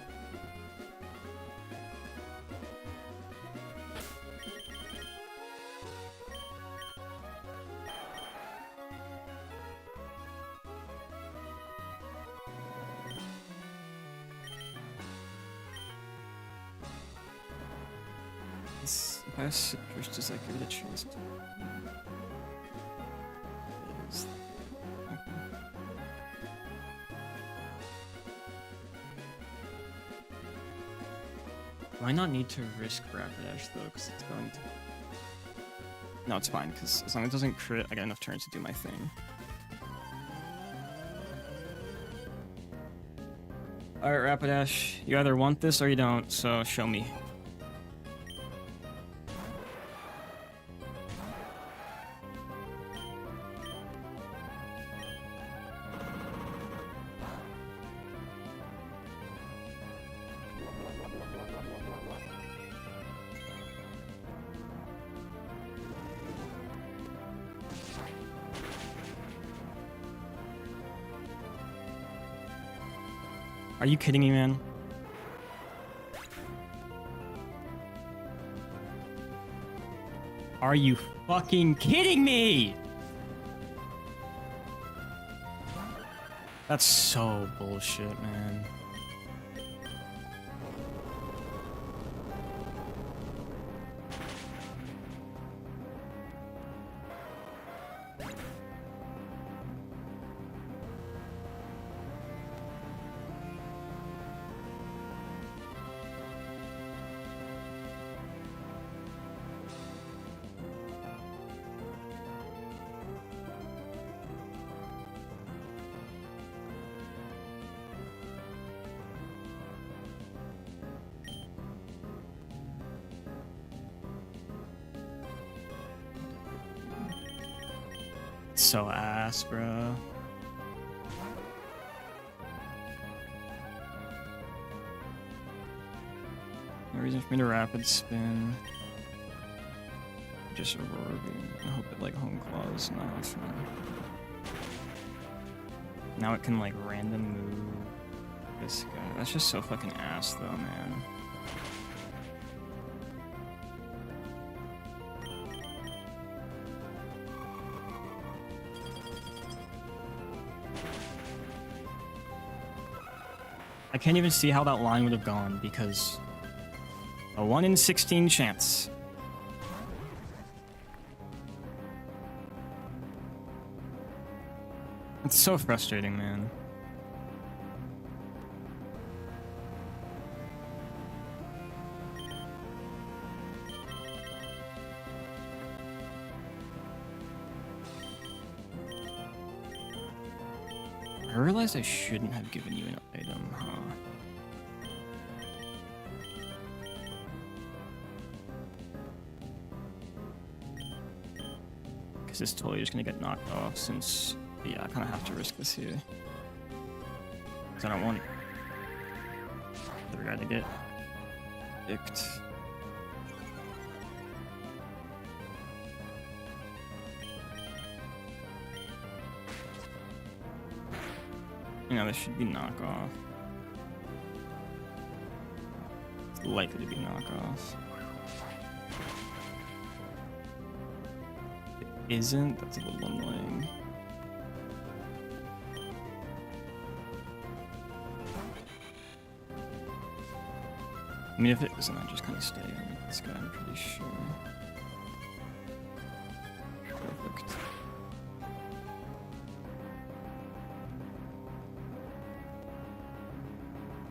If I have citrus, does that give it a chance to? Do I not need to risk Rapidash though, because it's going to... No, it's fine, because as long as it doesn't crit, I got enough turns to do my thing. Alright, Rapidash, you either want this or you don't, so show me. Are you kidding me, man? Are you fucking kidding me? That's so bullshit, man. So ass, bro. No reason for me to rapid spin. Just Aurora Beam. I hope it like home claws. No, it's fine. Now it can like random move this guy. That's just so fucking ass though, man. I can't even see how that line would have gone because a 1 in 16 chance. It's so frustrating, man. I realized I shouldn't have given you an item, huh? Because it's totally just gonna get knocked off since, yeah, I kind of have to risk this here. Because I don't want the other guy to get picked. You know, this should be knockoff. It's likely to be knockoff. If it isn't, that's a little annoying. I mean, if it isn't, I just kind of stay on this guy, I'm pretty sure. Perfect.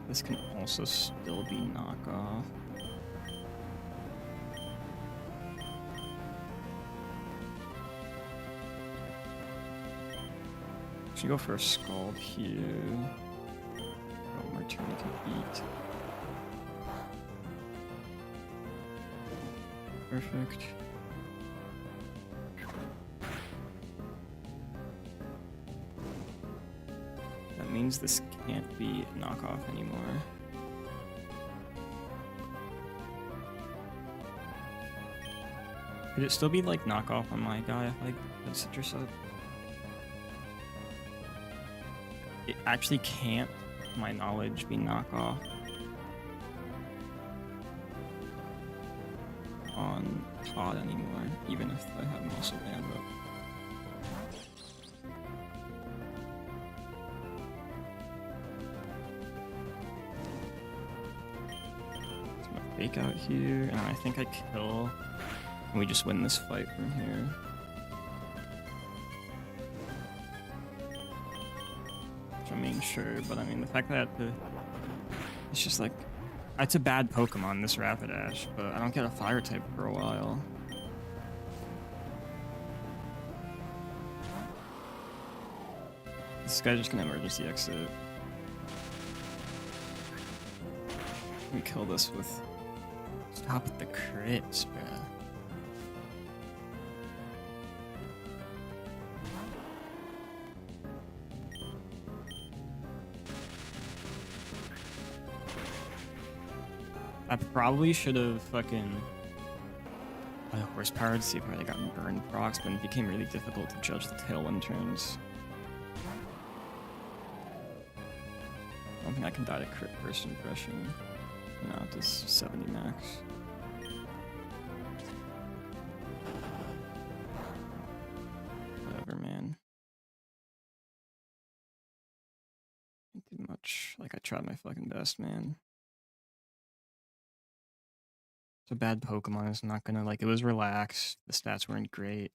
This can also still be knockoff. Should go for a Scald here. Oh, my turn to beat. Perfect. That means this can't be knockoff anymore. Could it still be like knockoff on my guy if I put Citrus up? It actually can't, to my knowledge, be knockoff on Todd anymore, even if I have Muscle Band up. So I'm gonna fake out here, and I think I kill, and we just win this fight from here. I mean, sure, but I mean, the fact that it's just like, it's a bad Pokemon, this Rapidash, but I don't get a fire type for a while. This guy's just gonna emergency exit. We kill this with, stop with the crits, bruh. I probably should have fucking horsepower to see if I got burned procs, but it became really difficult to judge the tailwind turns. I don't think I can die to crit first impression. No, it does 70 max. Whatever, man. Didn't do much. Like, I tried my fucking best, man. It's a bad Pokemon. It's not gonna, like, it was relaxed. The stats weren't great.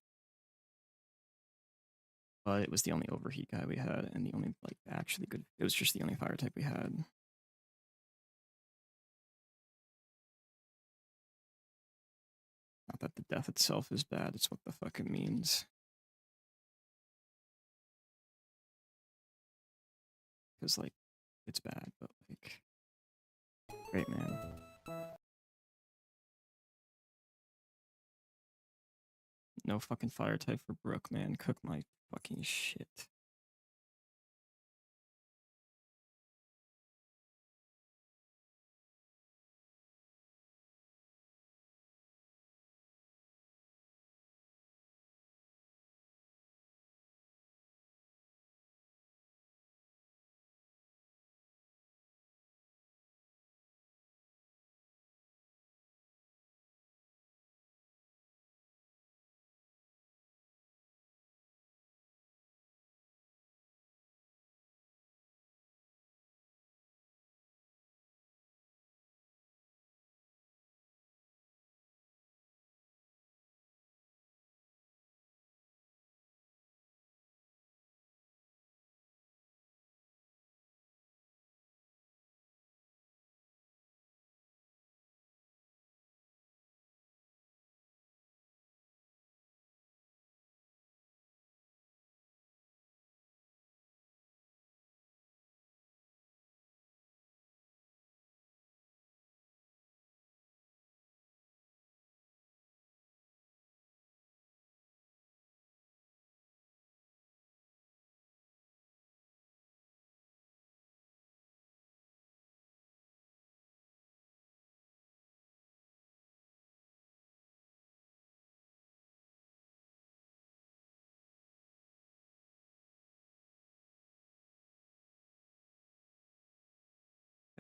But it was the only overheat guy we had, and the only, like, actually good, it was just the only fire type we had. Not that the death itself is bad, it's what the fuck it means. Because, like, it's bad, but, like, great, man. No fucking fire type for Brook, man. Cook my fucking shit.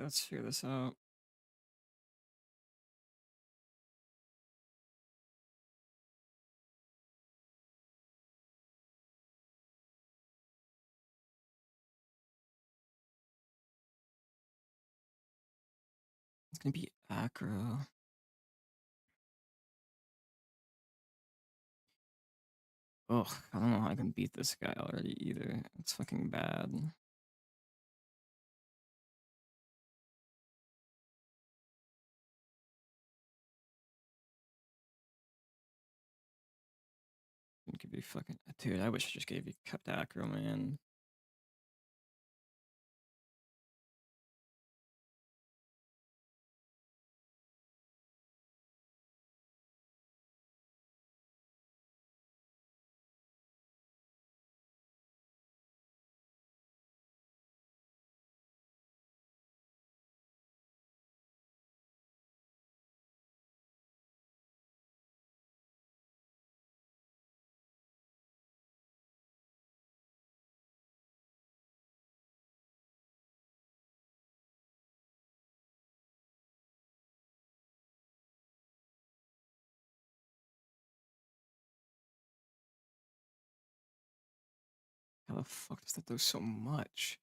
Let's figure this out. It's gonna be aggro. Ugh, I don't know how I can beat this guy already either. It's fucking bad. It could be fucking. Dude, I wish I just gave you kept aggro, man. How the fuck does that do so much?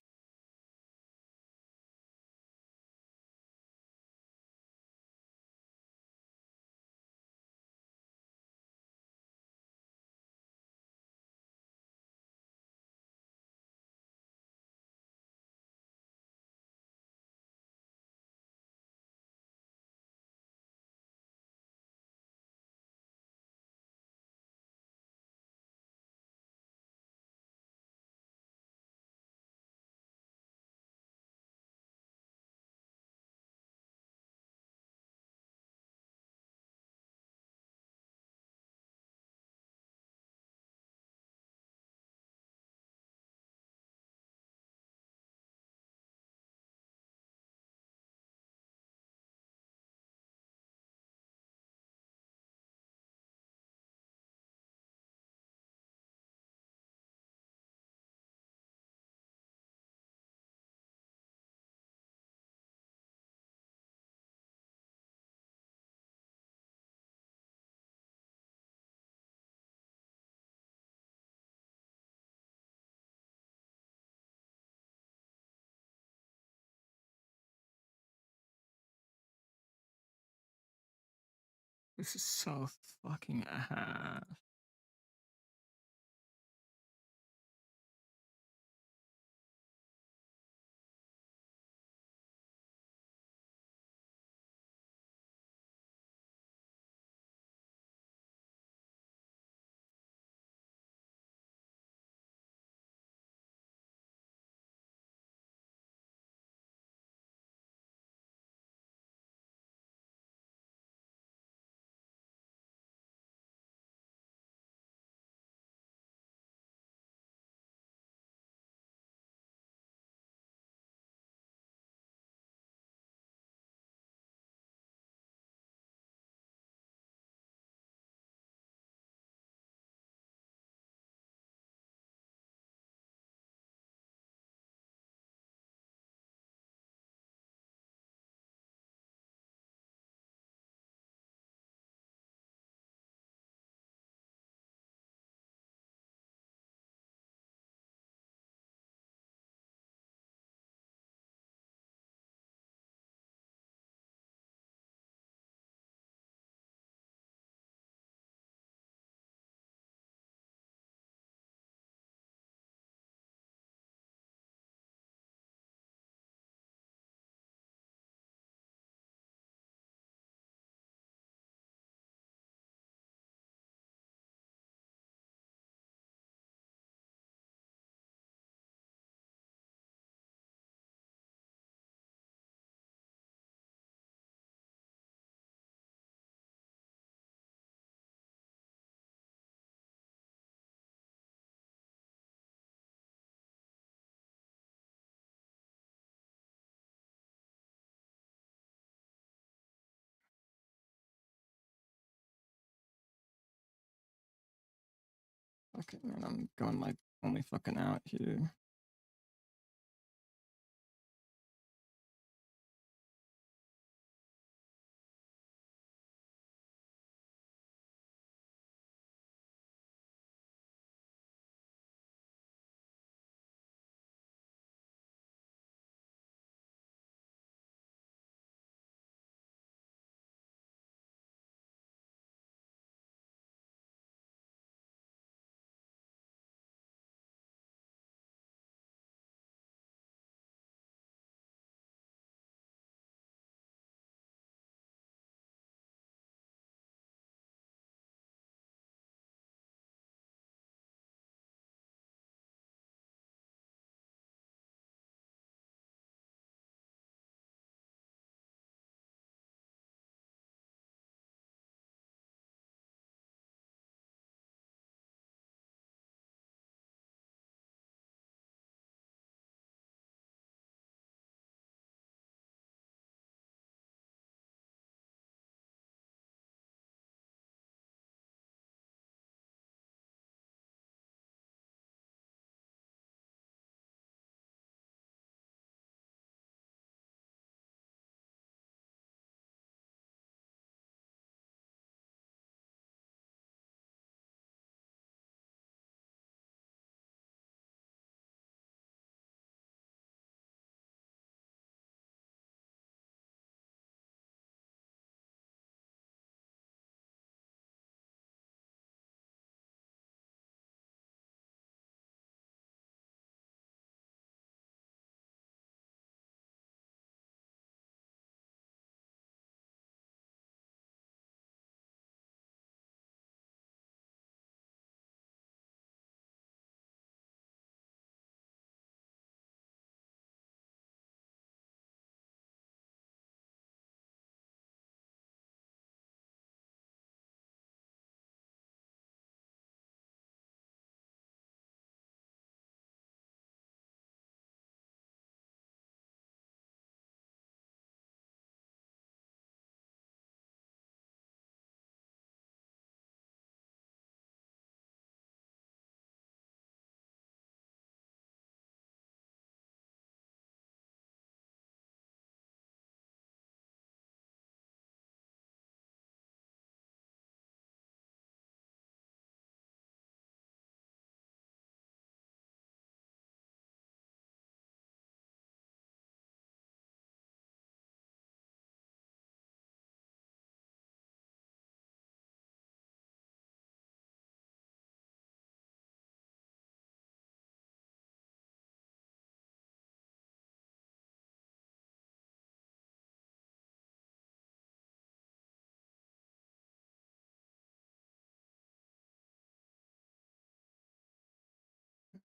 This is so fucking ass. Fucking man, I'm going my only fucking out here.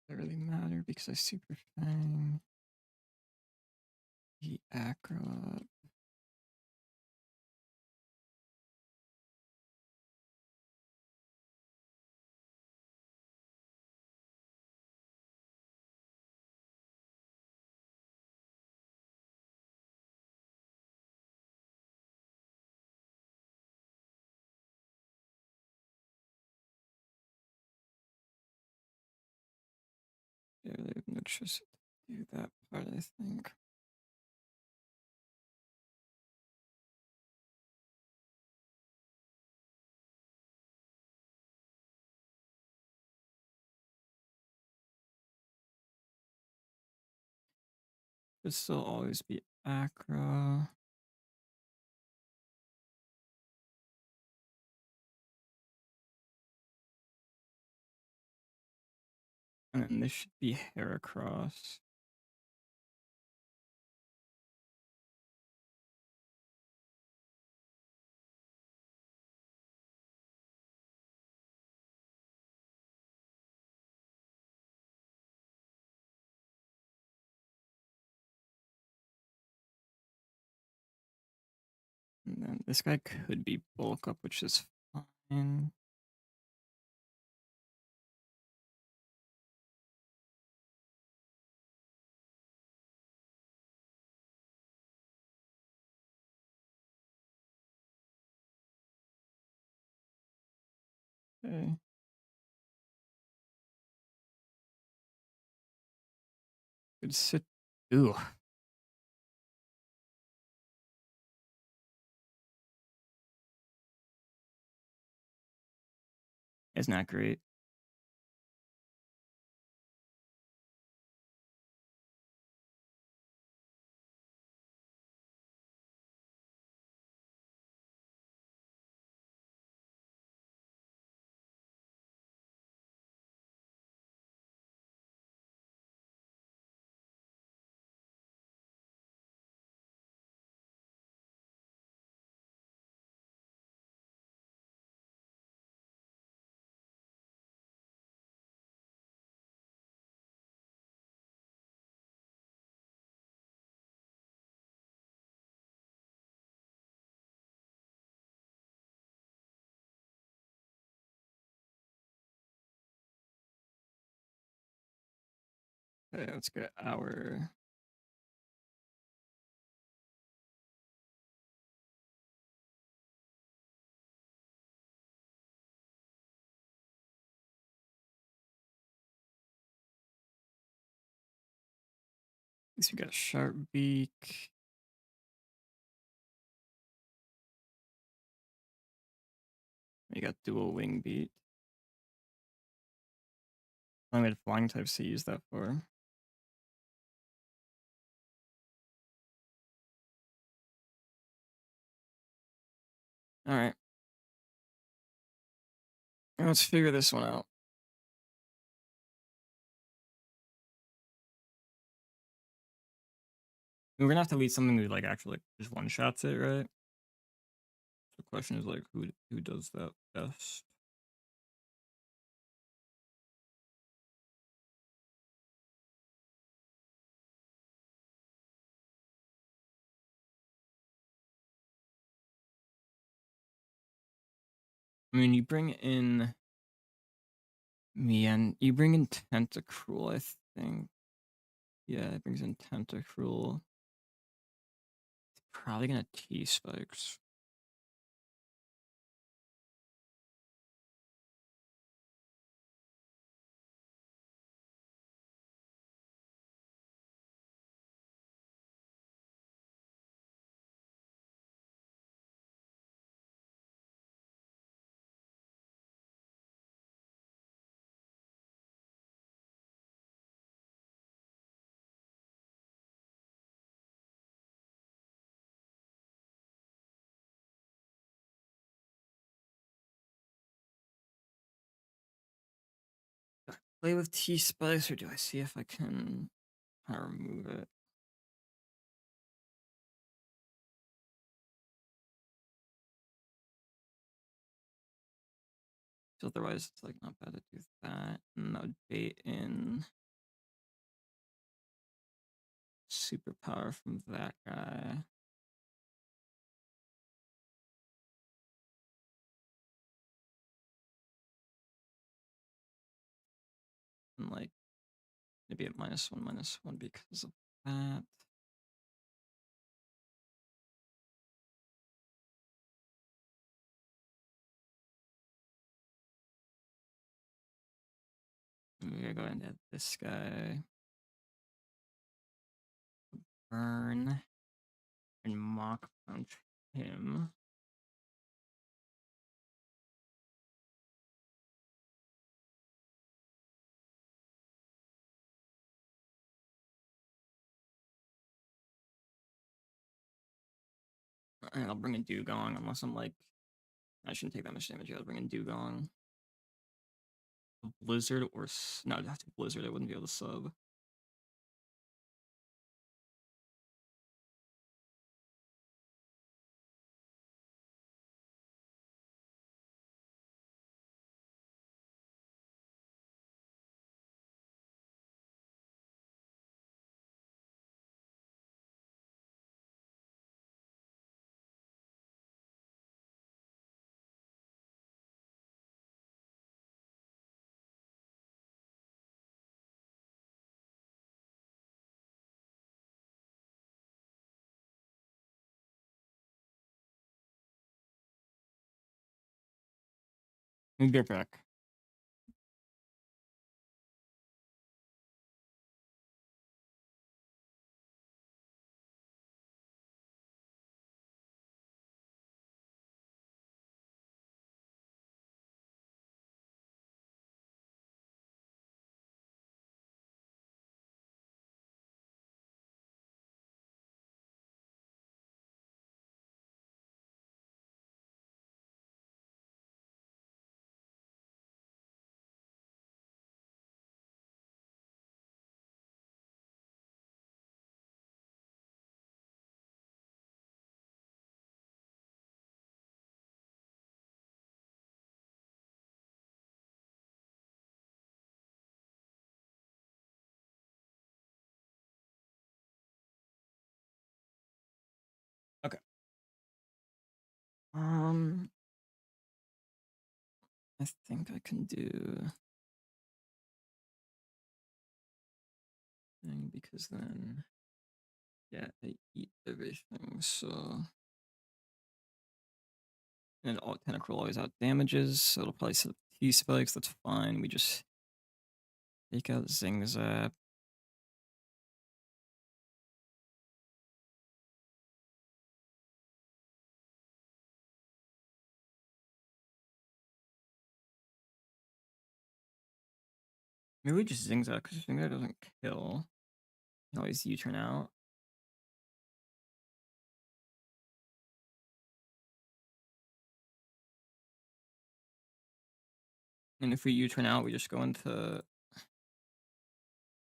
Doesn't really matter because I super fang the acro. Yeah, they have no choice to do that part, I think. Should still always be acro. And then this should be Heracross. And then this guy could be bulk up, which is fine. Okay. Good sit. Ooh. It's not great. Okay, let's get our. At least we got a sharp beak. We got dual wing beat. I had flying types to use that for. All right. Let's figure this one out. We're gonna have to lead something that like actually like, just one shots it, right? The question is like who does that best? I mean, you bring in me and you bring in Tentacruel, I think. Yeah, it brings in Tentacruel. Probably gonna T spikes. Play with T spikes, or do I see if I can remove it? So otherwise, it's like not bad to do that. And that would bait in superpower from that guy. And like maybe at -1/-1 because of that. We're gonna go ahead and add this guy. Burn and mock punch him. And I'll bring in Dugong unless I'm like I shouldn't take that much damage. I'll bring in Dugong. Blizzard or no, it'd have to be Blizzard. I wouldn't be able to sub. Get back. Um, I think I can do thing because then, yeah, I eat everything. So, and all tentacruel always out damages, so it'll probably set up T spikes. That's fine. We just take out Zing Zap. Maybe we just Zing Zap because Zing Zap doesn't kill. You can always U-turn out. And if we U-turn out, we just go into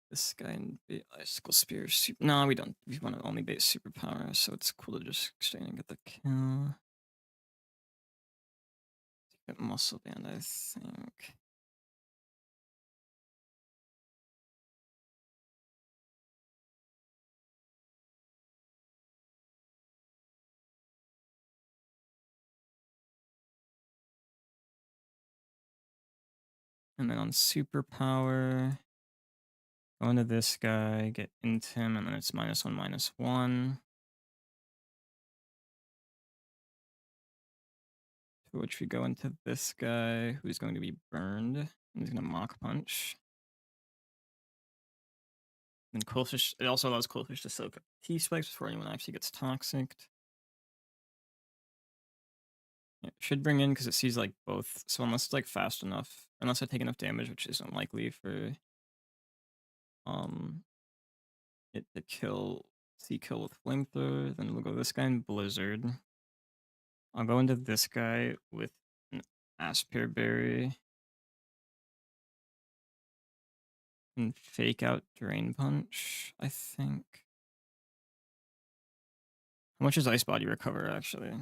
this guy and bait Icicle Spear. No, we don't. We want to only bait Superpower, so it's cool to just stay and get the kill. Get Muscle Band, I think. And then on Superpower, go into this guy, get into him, and then it's -1/-1. To which we go into this guy, who's going to be burned. And he's going to Mach Punch. And Coolfish, it also allows Coolfish to soak T-Spikes before anyone actually gets Toxic. It should bring in because it sees like both. So unless it's like fast enough, unless I take enough damage, which is unlikely for it to kill kill with Flamethrower, then we'll go this guy in Blizzard. I'll go into this guy with an Aspear Berry and fake out Drain Punch, I think. How much does Ice Body recover actually?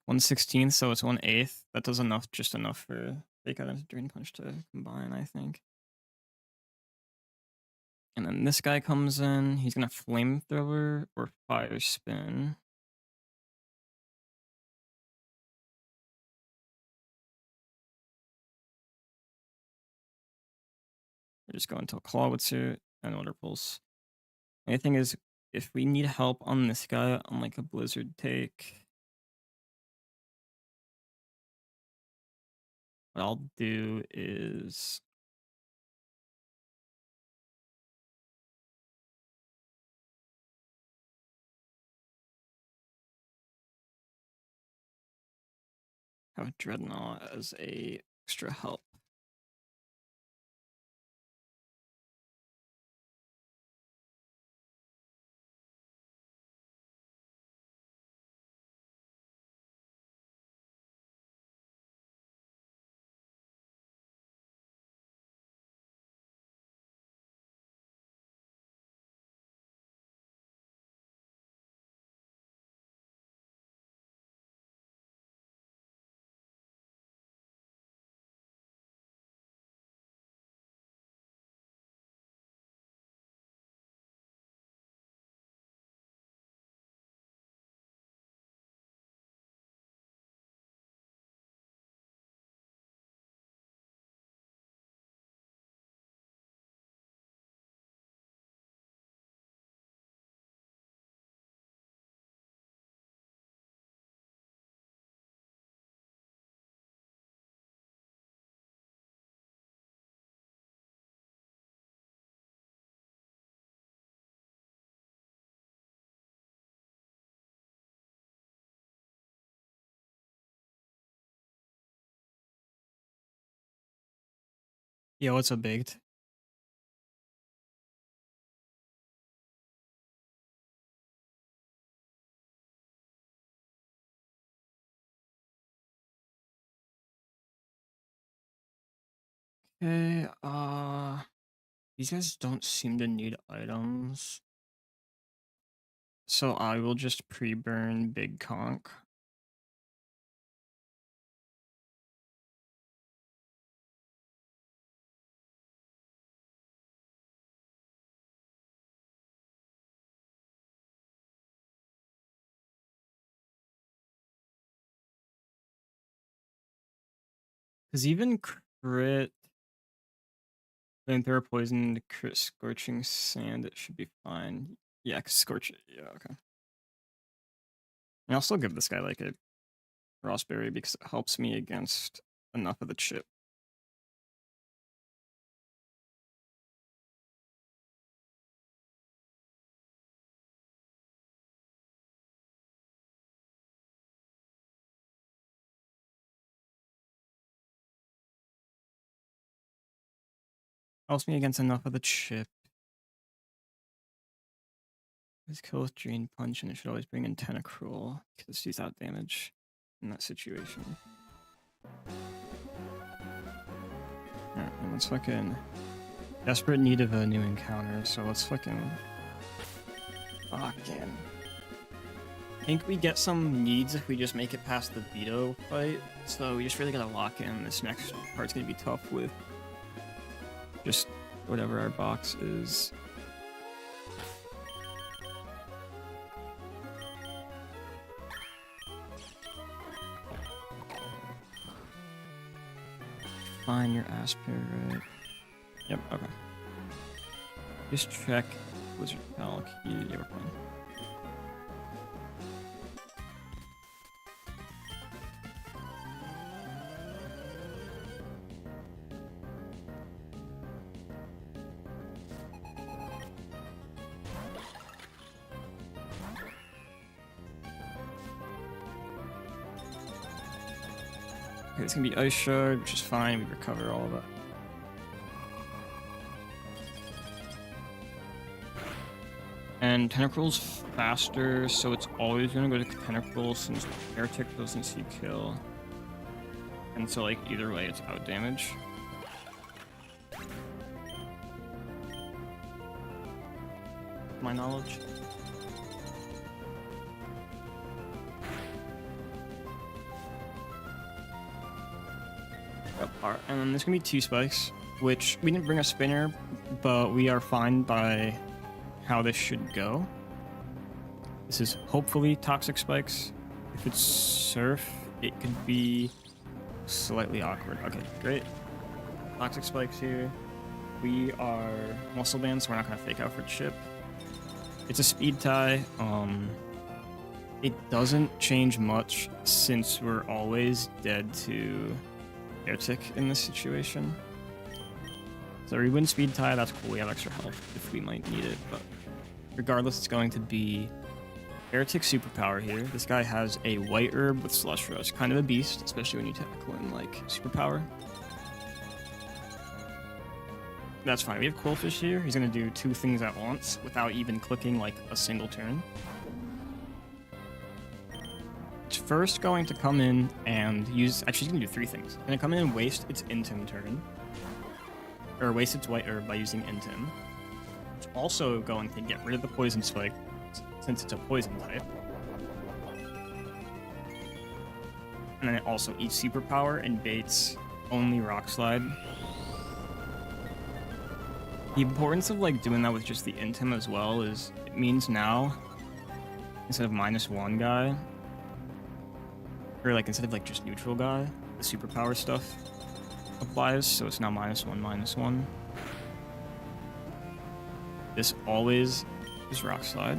1/16, so it's 1/8. That does enough, just enough for fake out and Drain Punch to combine, I think. And then this guy comes in. He's gonna Flamethrower or Fire Spin. We're just going to a Clawitzer and Water Pulse. The thing is, if we need help on this guy on like a Blizzard take, what I'll do is have Dreadnought as a extra help. Yeah, what's up, Baked? Okay, these guys don't seem to need items. So I will just pre-burn Big Conk. Because even crit, then throw poison, crit scorching sand, it should be fine. Yeah, scorch it. Yeah, okay. And I'll still give this guy like a raspberry because it helps me against enough of the chip. Helps me against enough of the chip. This kill with Drain Punch, and it should always bring in Tentacruel because she's out damage in that situation. Alright, and let's fucking desperate need of a new encounter, so let's fucking I think we get some needs if we just make it past the Vito fight, so we just really gotta lock in. This next part's gonna be tough with just whatever our box is. Fine, your Aspirate. Yep, okay. Just check Wizard Palk. Yeah, we're fine. Okay, it's gonna be Ice Shard, which is fine. We recover all of it. And Tentacruel's faster, so it's always gonna go to Tentacruel since Heretic doesn't see kill. And so, like, either way, it's out damage. My knowledge. Yep, and then there's gonna be 2 spikes, which we didn't bring a spinner, but we are fine by how this should go. This is hopefully Toxic Spikes. If it's Surf, it could be slightly awkward. Okay, great. Toxic Spikes here. We are Muscle Band, so we're not gonna fake out for chip. It's a speed tie. It doesn't change much since we're always dead to Heretic in this situation. So we win speed tie, that's cool, we have extra health if we might need it, but regardless, it's going to be Heretic superpower here. This guy has a white herb with Slush Rush, kind of a beast, especially when you tackle in like superpower. That's fine, we have Quillfish here, he's gonna do 2 things at once without even clicking like a single turn. It's first going to come in and use, actually he's gonna do 3 things. It's gonna come in and waste its Intim turn, or waste its white herb by using Intim. It's also going to get rid of the Poison Spike, since it's a poison type. And then it also eats superpower and baits only Rock Slide. The importance of like doing that with just the Intim as well is it means now, instead of -1 guy, or like instead of like just neutral guy, the superpower stuff applies, so it's now -1/-1. This always is Rock Slide.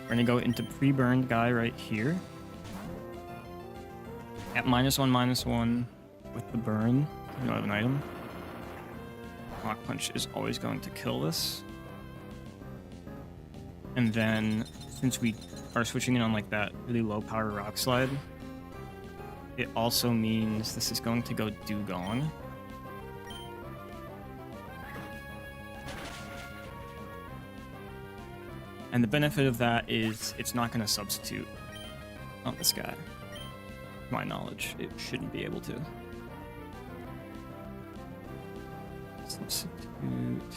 We're gonna go into pre-burned guy right here. At -1/-1 with the burn, you don't have an item. Rock Punch is always going to kill this. And then, since we are switching in on like that really low power Rock Slide, it also means this is going to go Dugong. And the benefit of that is it's not going to substitute on this guy. To my knowledge, it shouldn't be able to. Substitute.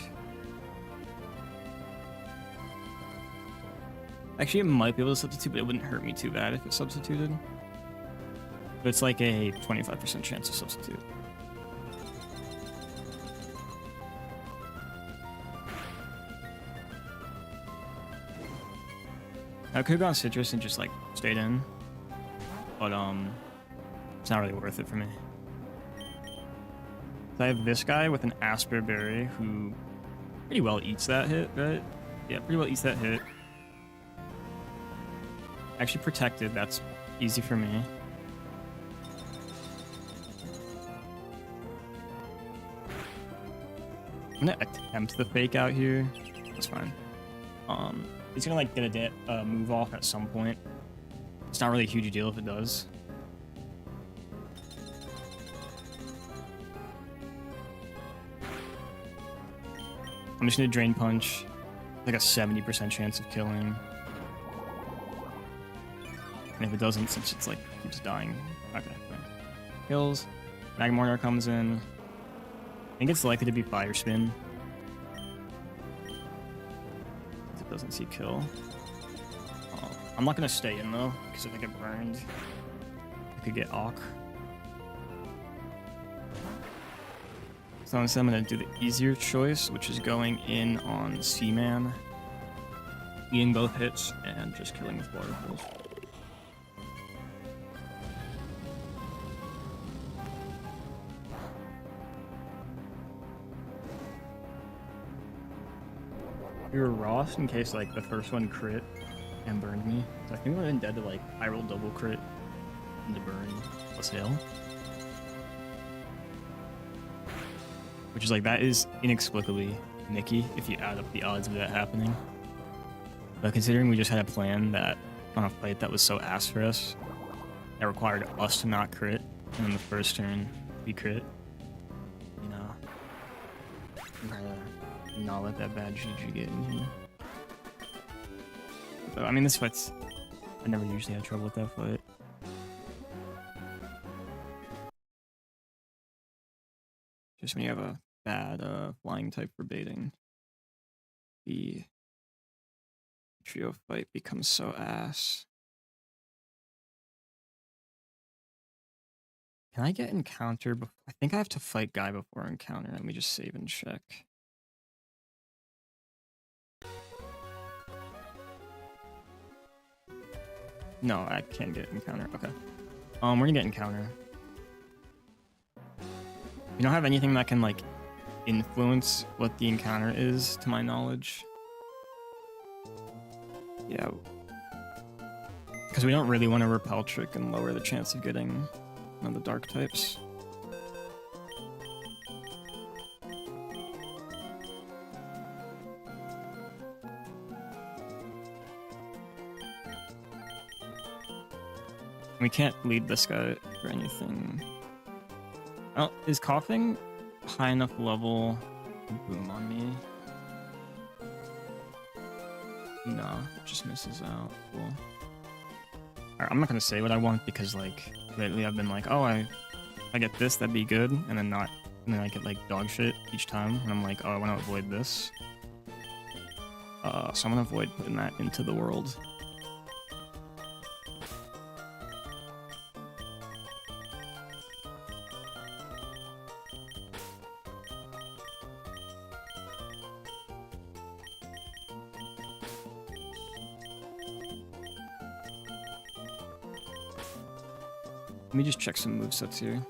Actually, it might be able to substitute, but it wouldn't hurt me too bad if it substituted. But it's like a 25% chance to substitute. I could have gone Citrus and just like stayed in, but it's not really worth it for me. So I have this guy with an Asper Berry who pretty well eats that hit, right? Yeah, pretty well eats that hit. Actually protected, that's easy for me. I'm gonna attempt the fake out here. That's fine. He's gonna like get a move off at some point. It's not really a huge deal if it does. I'm just gonna Drain Punch. Like a 70% chance of killing. And if it doesn't, since it's like keeps dying. Okay, fine. Kills. Magmortar comes in. I think it's likely to be Fire Spin. It doesn't see kill. I'm not gonna stay in though, because if I get burned, I could get Awk. So instead I'm gonna do the easier choice, which is going in on Seaman, eating both hits, and just killing with Waterfalls. You're Ross in case like the first one crit and burned me. So I think I'm dead to like I roll double crit into burn plus hail. Which is like that is inexplicably Nicky if you add up the odds of that happening. But considering we just had a plan that on a fight that was so ass for us, that required us to not crit, and then the first turn we crit, you know, I'm trying to not let that bad GG get in here. But, I mean, this fight's... I never usually had trouble with that fight. Just when you have a bad flying type for baiting, the trio fight becomes so ass. Can I get encounter before? I think I have to fight guy before encounter. Let me just save and check. No, I can't get encounter. Okay. We're gonna get encounter. You don't have anything that can like influence what the encounter is, to my knowledge. Yeah. Because we don't really want to repel trick and lower the chance of getting one of the dark types. We can't lead this guy for anything. Oh, is coughing high enough level to boom on me? No, it just misses out. Cool. Alright, I'm not gonna say what I want because like lately I've been like, oh, I get this, that'd be good, and then not, and then I get like dog shit each time, and I'm like, oh, I want to avoid this. So I'm gonna avoid putting that into the world. Let me just check some movesets here.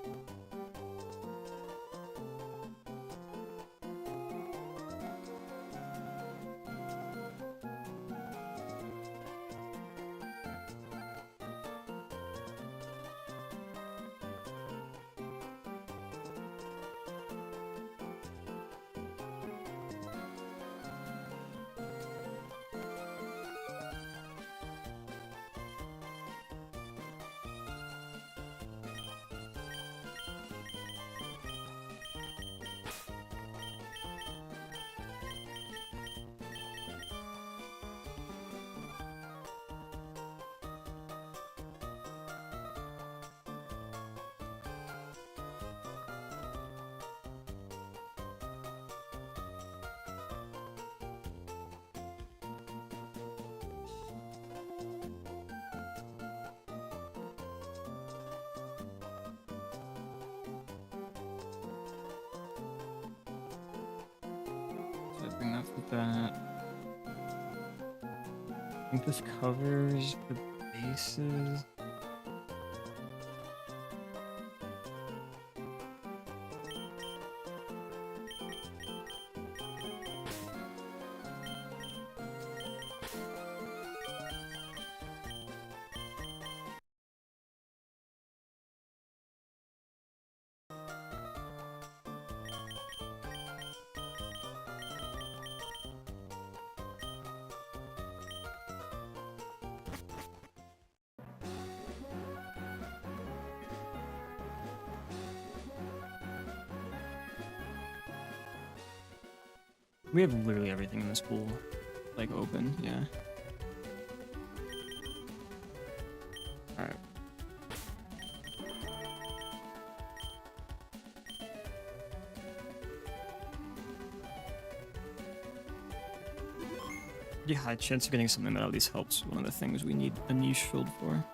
Enough with that. I think this covers the bases. We have literally everything in this pool, like, open, yeah. Alright. Yeah, high chance of getting something that at least helps one of the things we need a niche filled for.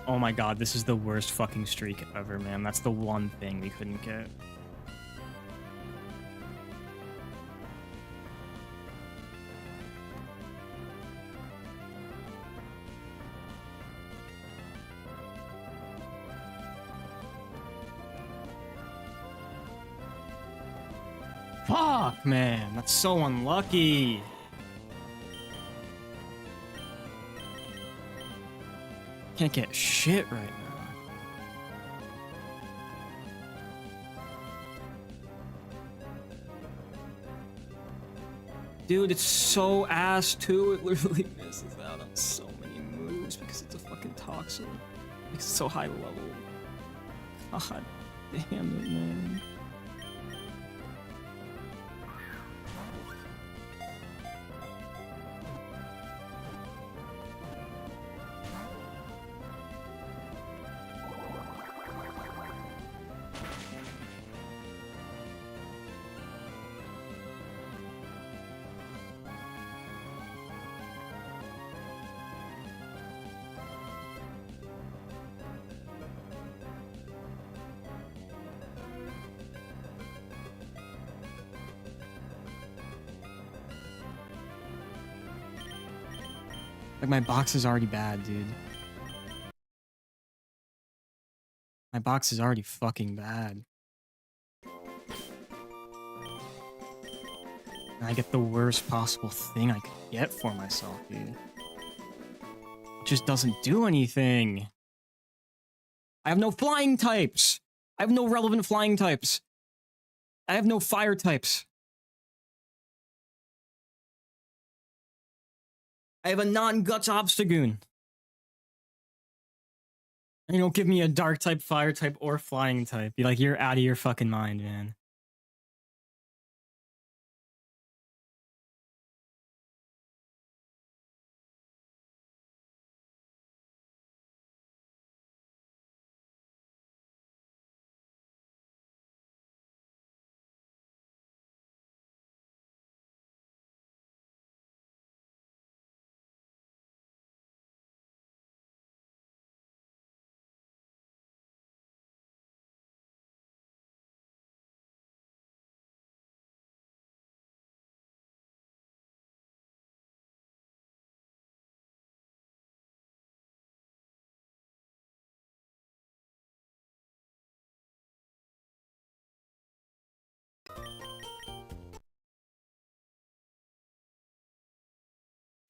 Oh my god, this is the worst fucking streak ever, man. That's the one thing we couldn't get. Fuck, man. That's so unlucky. Can't get shit right now. Dude, it's so ass too. It literally misses out on so many moves because it's a fucking toxin. It's so high level. God damn it, man. Like, my box is already bad, dude. My box is already fucking bad. And I get the worst possible thing I could get for myself, dude. It just doesn't do anything. I have no flying types. I have no relevant flying types. I have no fire types. I have a non-guts obstagoon. And you don't give me a dark type, fire type, or flying type. You're out of your fucking mind, man.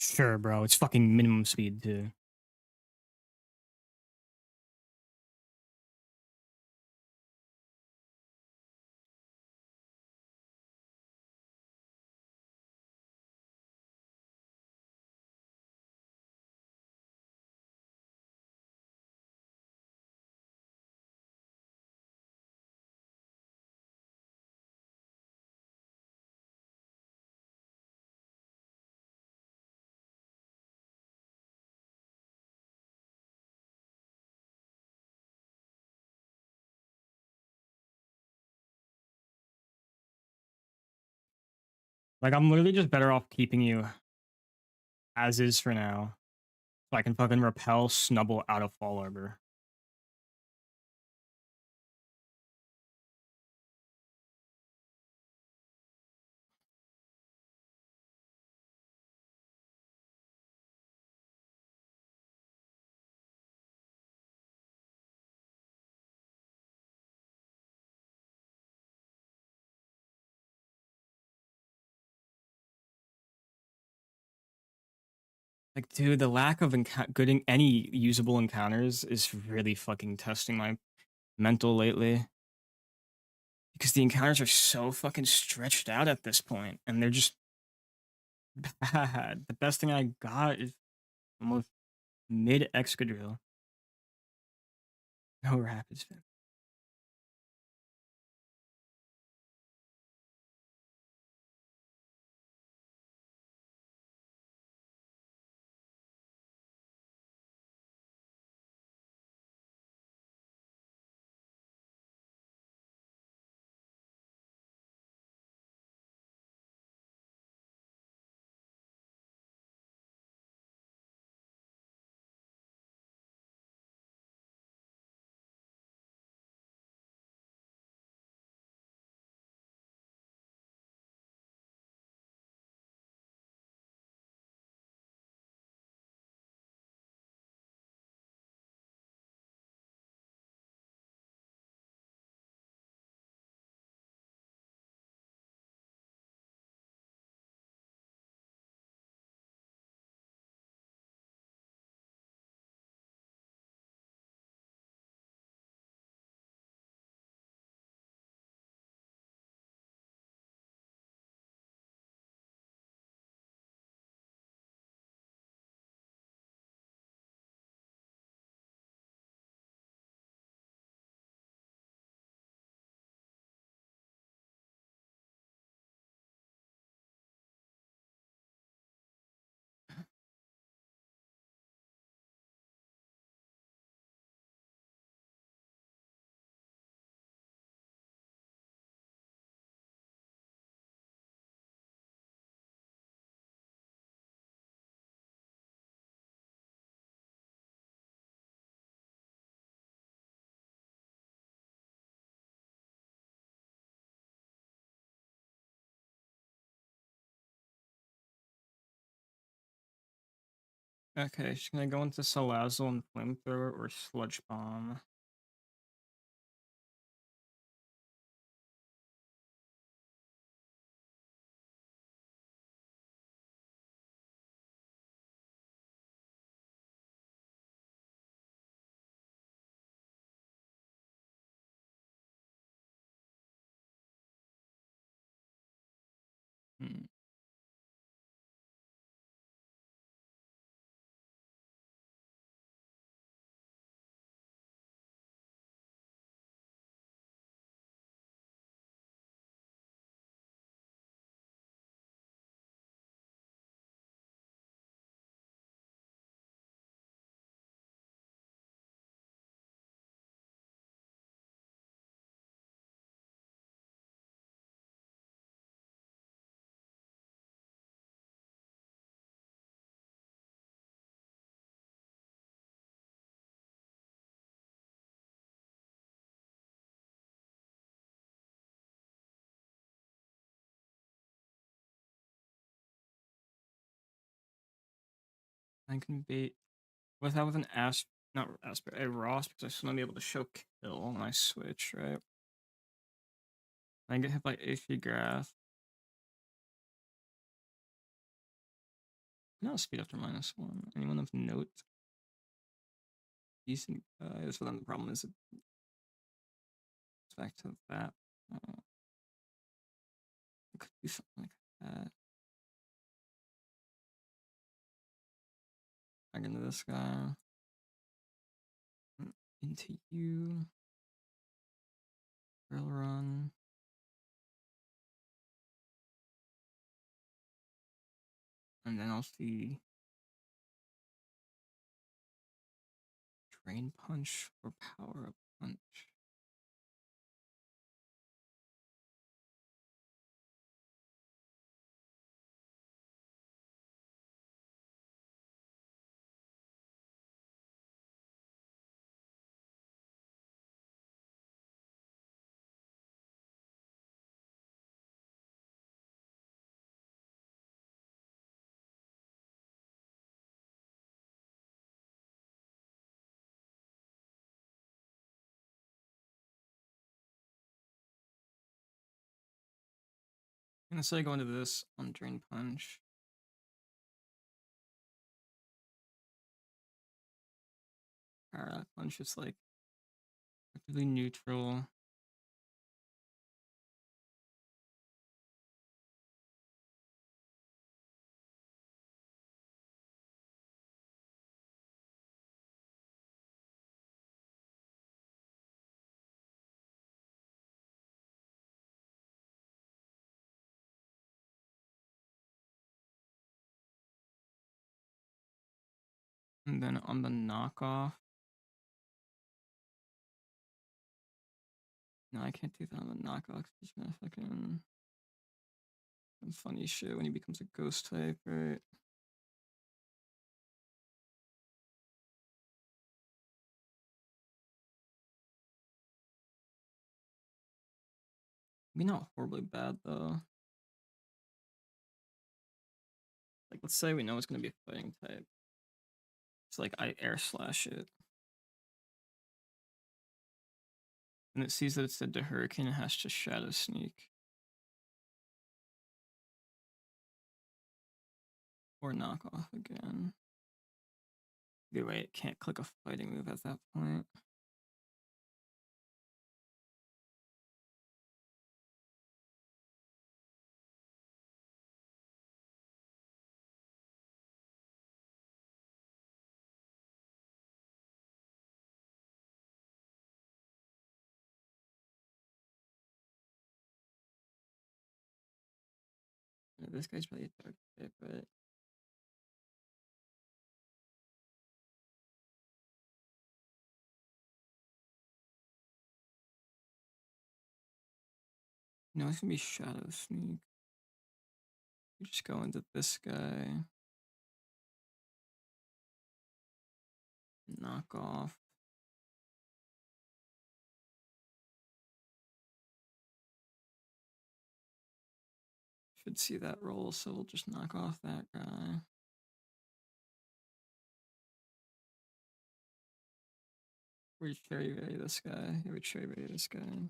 Sure, bro. It's fucking minimum speed, too. Like, I'm literally just better off keeping you as is for now. So I can fucking repel Snubble out of Fall Arbor. Like, dude, the lack of any usable encounters is really fucking testing my mental lately. Because the encounters are so fucking stretched out at this point, and they're just bad. The best thing I got is almost mid Excadrill. No rapid spin. Okay, she's gonna go into Salazzle and Flamethrower or Sludge Bomb. Hmm. I can bait with an not Asper, a Ross because I still want to be able to show kill on my switch, right? I get hit by Aphid Grath. No speed after -1. Anyone of note? Decent guys, but then the problem is it's back to that. It could do something like that. Back into this guy. Into you. Drill run. And then I'll see Drain Punch or Power Up Punch. I'm gonna say go into this on Drain Punch. Power Up Punch is like effectively neutral. And then on the knockoff, no, I can't do that on the knockoff. He's gonna fucking some funny shit when he becomes a ghost type, right? Maybe not horribly bad though. Like, let's say we know it's gonna be a fighting type. So like I air slash it, and it sees that it's dead to hurricane and has to shadow sneak or knock off again. Either way, it can't click a fighting move at that point. Yeah, this guy's probably a dark type, right? No, it's gonna be shadow sneak. You just go into this guy, knock off. Should see that roll, so we'll just knock off that guy. We cherry berry this guy. Yeah, we cherry berry this guy.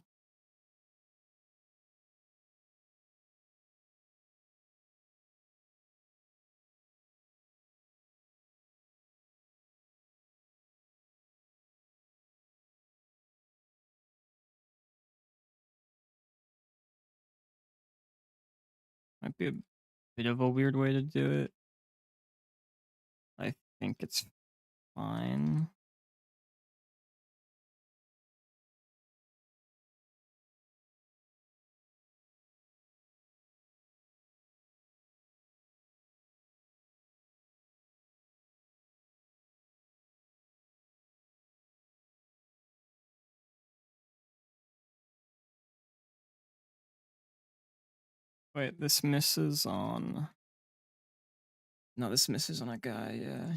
Might be a bit of a weird way to do it. I think it's fine. Wait, this misses on. No, this misses on a guy, yeah.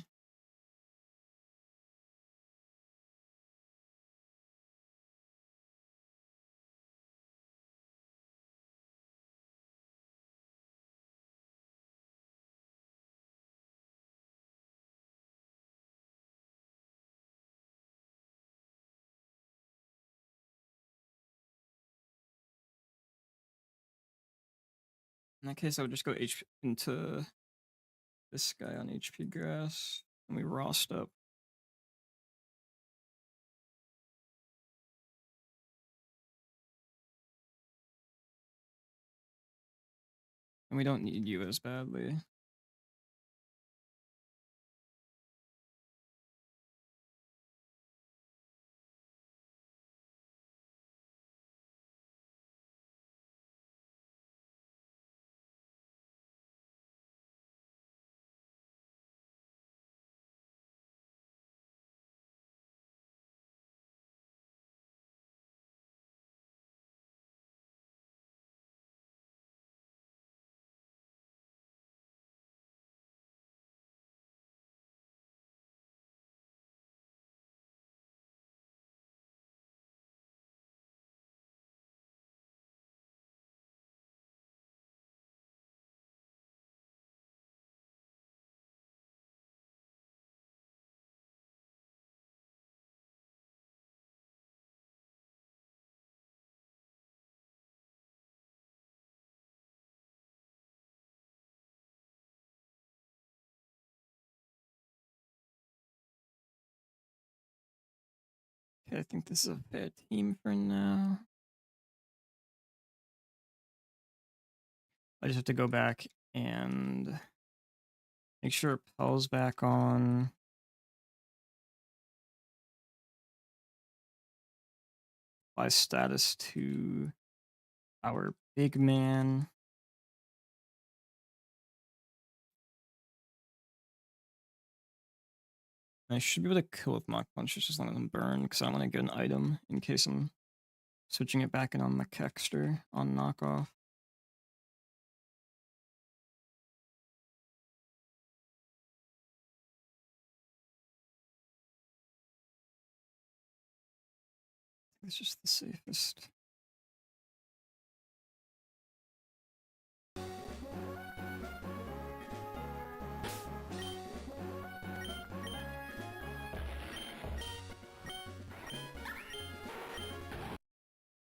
In that case, I would just go HP into this guy on HP grass, and we rost up. And we don't need you as badly. Okay, I think this is a fair team for now. I just have to go back and make sure Pel's back on. Apply status to our big man. I should be able to kill with Mach Punch just as long as I'm burned, because I want to get an item in case I'm switching it back in on the Kexter on knockoff. It's just the safest.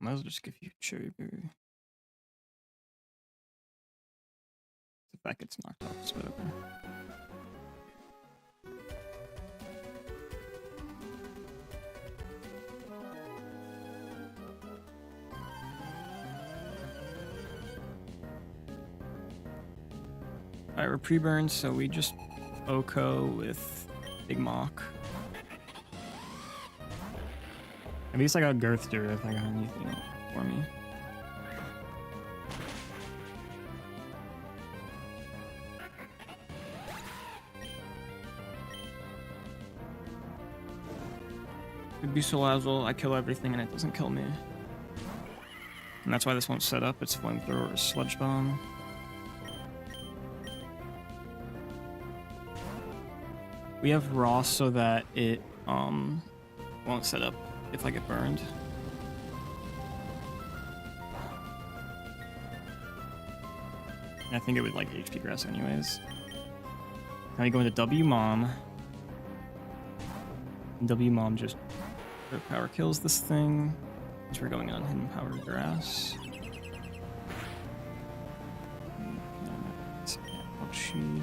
Might as well just give you Cherry Berry. If that gets knocked off, it's whatever. Alright, we're pre-burned, so we just Oko with Big Mach. At least I got Girthster if I got anything for me. Could be Salazzle, I kill everything and it doesn't kill me. And that's why this won't set up, it's Flamethrower or Sludge Bomb. We have Ross so that it won't set up if I get burned. And I think it would like HP Grass anyways. Now we go into W Mom. And W Mom just power kills this thing. So we're going on Hidden Power Grass. Ouchie.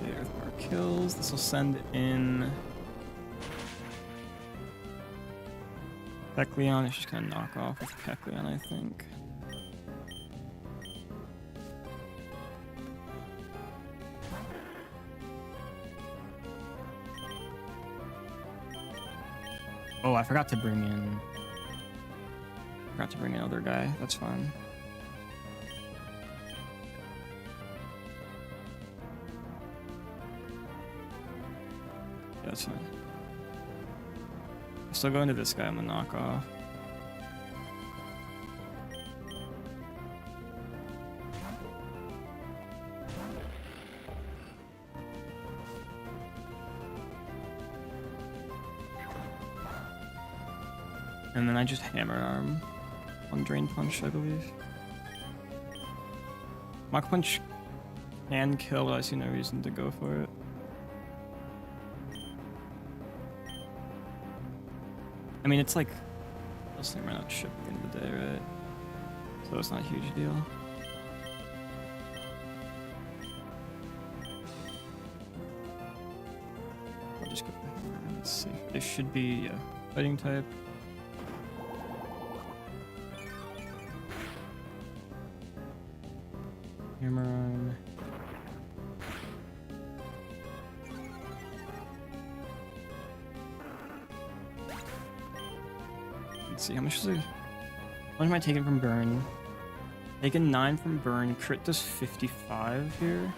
Earthbar kills. This will send in Kecleon. It's just gonna knock off with Kecleon, I think. Oh, I forgot to bring in. Forgot to bring in other guy. That's fine. That's fine. Still going to this guy on the knockoff. And then I just Hammer Arm on Drain Punch, I believe. Mach Punch can kill, but I see no reason to go for it. I mean, it's like, this thing ran out of ship at the end of the day, right? So it's not a huge deal. I'll just go for Hammer Arm, let's see. This should be a fighting type. Hammer Arm. Let's see, how much am I taking from burn? Taking 9 from burn, crit does 55 here.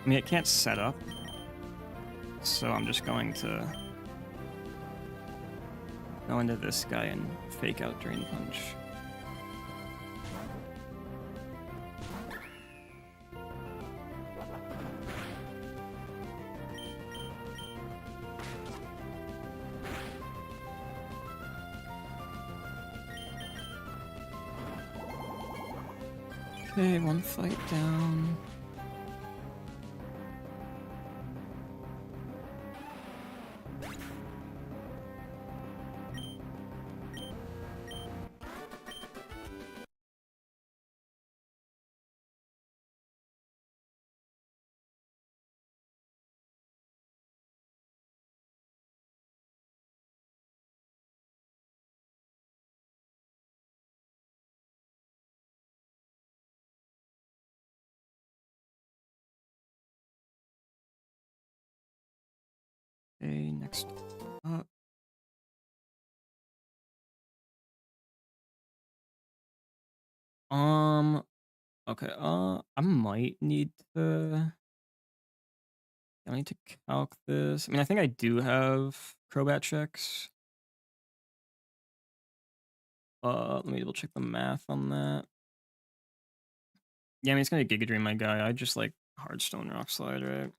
I mean, it can't set up, so I'm just going to go into this guy and fake out Drain Punch. Okay, one fight down. Okay, next up. Okay, I might need to calc this. I mean, I think I do have Crobat checks. Let me double check the math on that. Yeah, I mean, it's gonna Giga Drain my guy. I just like Hardstone Rock Slide, right?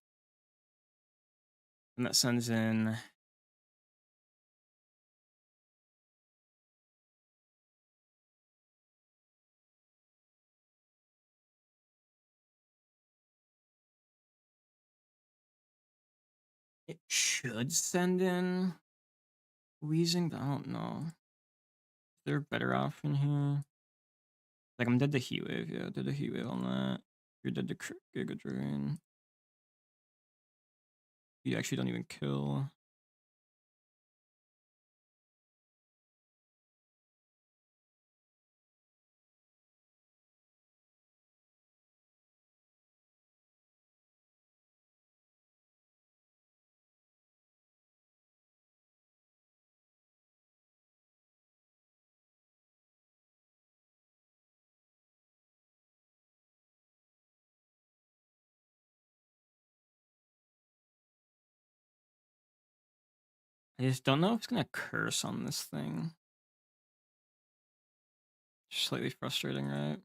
And that sends in. It should send in Wheezing, but I don't know. Is there a better option here? Like, I'm dead to Heat Wave. Yeah, dead to Heat Wave on that. You're dead to Giga Drain. You actually don't even kill. I just don't know if it's gonna curse on this thing. Slightly frustrating, right?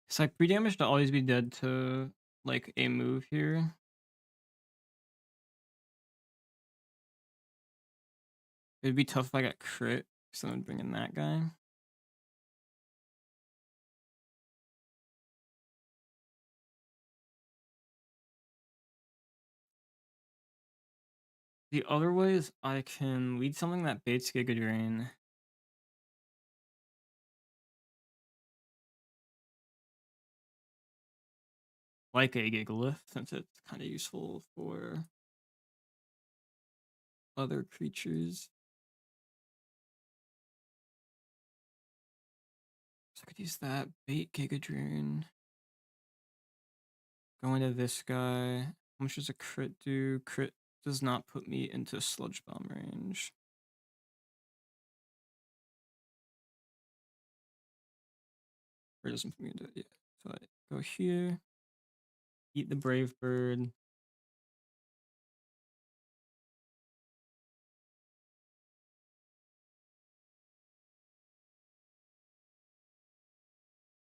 It's like pre-damage to always be dead to like a move here. It'd be tough if I got crit, so I'm bringing that guy. The other way is I can lead something that baits Giga Drain. Like a Gigalith, since it's kind of useful for other creatures. So I could use that, bait Giga Drain. Go into this guy. How much does a crit do? Crit does not put me into Sludge Bomb range. Or it doesn't put me into it, yeah. So I go here, eat the Brave Bird. And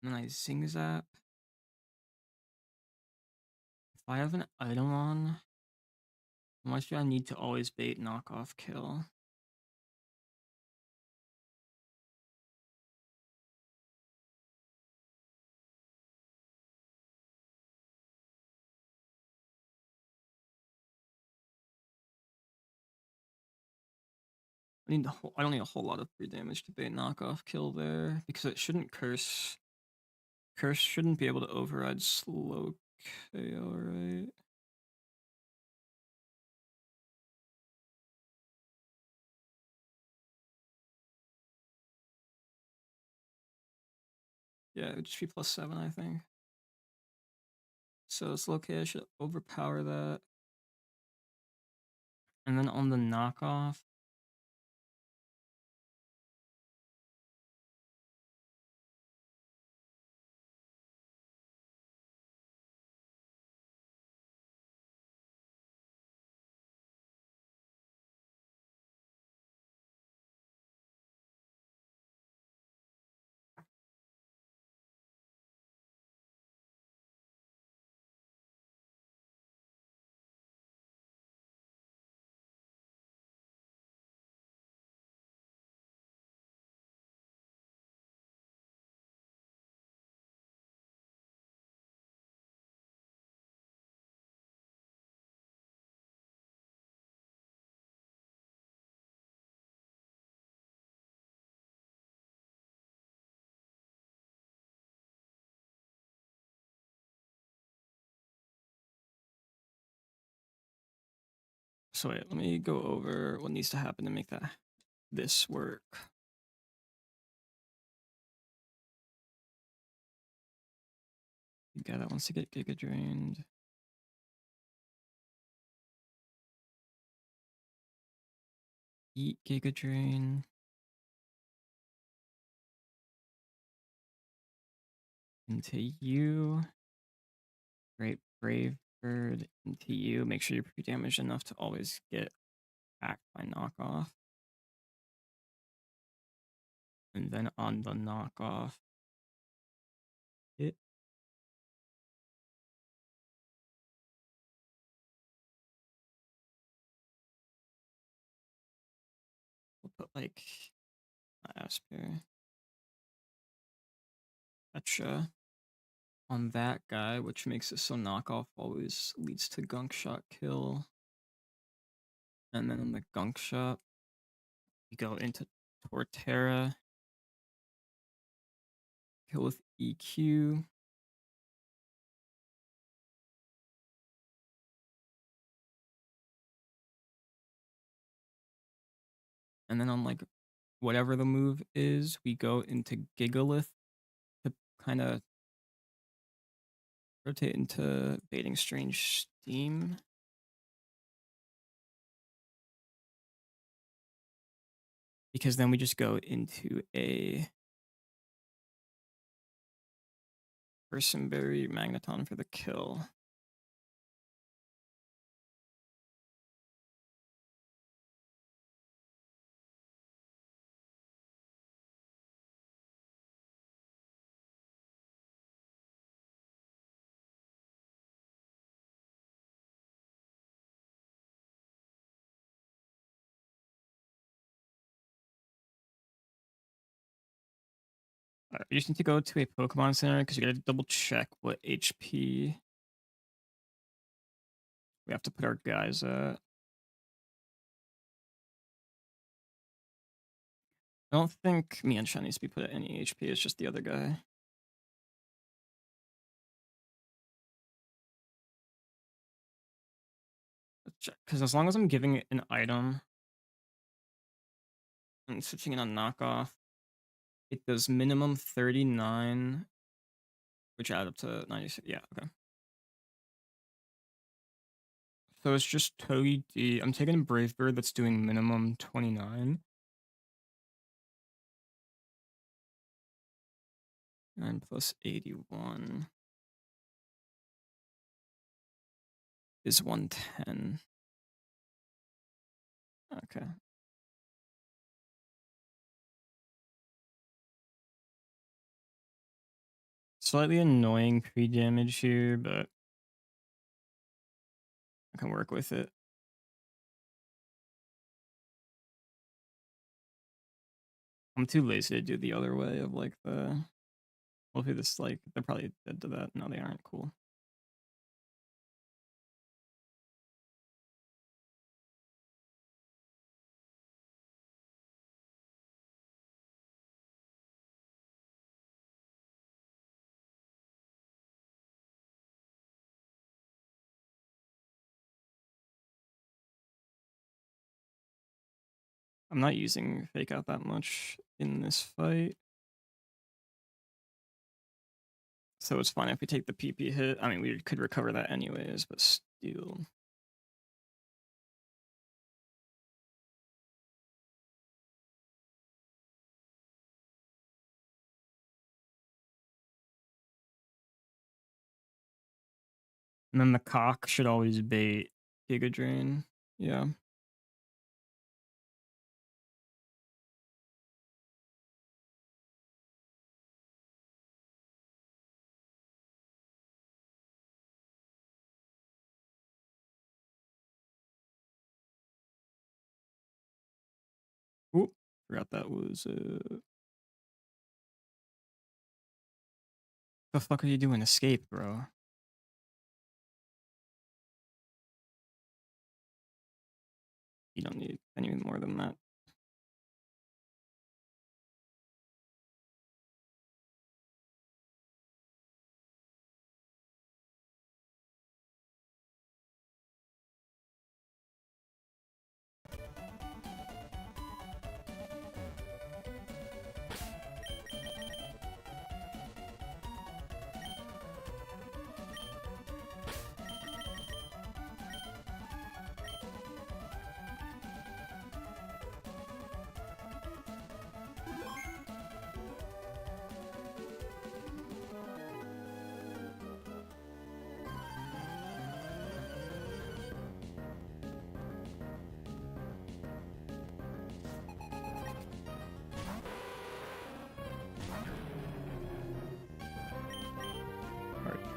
then I Zing Zap. If I have an item on, how much do I need to always bait knockoff kill? I don't need a whole lot of free damage to bait knockoff kill there because it shouldn't curse. Curse shouldn't be able to override slow KO, right? Yeah, it would just be +7, I think. So slow KO should overpower that. And then on the knockoff, So wait, let me go over what needs to happen to make this work. Yeah, that wants to get Giga Drained. Eat Giga Drain. Into you. Great Brave Bird into you. Make sure you're pre-damaged enough to always get hacked by knockoff. And then on the knockoff, hit. We'll put like Asper. Gotcha. On that guy, which makes it so knockoff always leads to gunk shot kill. And then on the gunk shot, you go into Torterra, kill with EQ. And then on like whatever the move is, we go into Gigalith to kind of rotate into Baiting Strange Steam. Because then we just go into a Personberry Magneton for the kill. You just need to go to a Pokemon Center because you gotta double check what HP we have to put our guys at. I don't think me and Shen needs to be put at any HP, it's just the other guy. Let's check, because as long as I'm giving it an item and switching it on knockoff, it does minimum 39, which add up to 96. Yeah, okay. So it's just Togi D. I'm taking a Brave Bird that's doing minimum 29. 9 plus 81 is 110. Okay. Slightly annoying pre-damage here, but I can work with it. I'm too lazy to do the other way of like the... Hopefully this, like, they're probably dead to that. No, they aren't. Cool. I'm not using Fake Out that much in this fight. So it's fine if we take the PP hit. I mean, we could recover that anyways, but still. And then the cock should always bait Giga Drain. Yeah. Oop. Forgot that was... The fuck are you doing? Escape, bro. You don't need any more than that.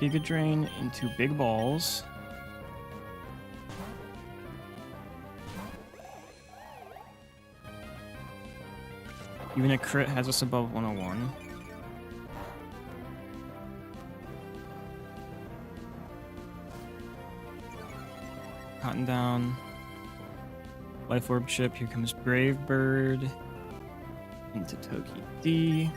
Giga Drain into big balls. Even a crit has us above 101. Cotton down. Life Orb chip. Here comes Brave Bird. Into Toki D.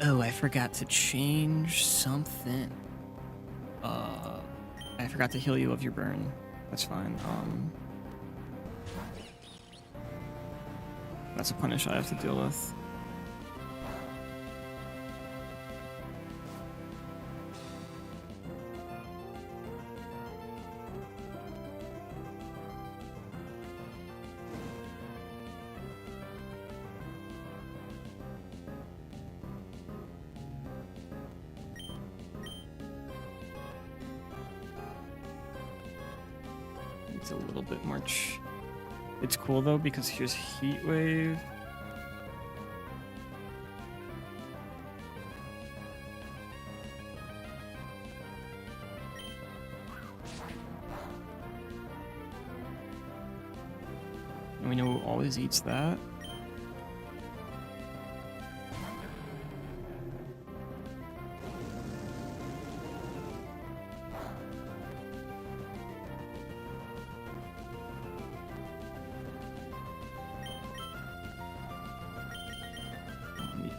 Oh, I forgot to change something. I forgot to heal you of your burn. That's fine. That's a punish I have to deal with. It's a little bit more. It's cool though because here's Heat Wave. And we know who always eats that.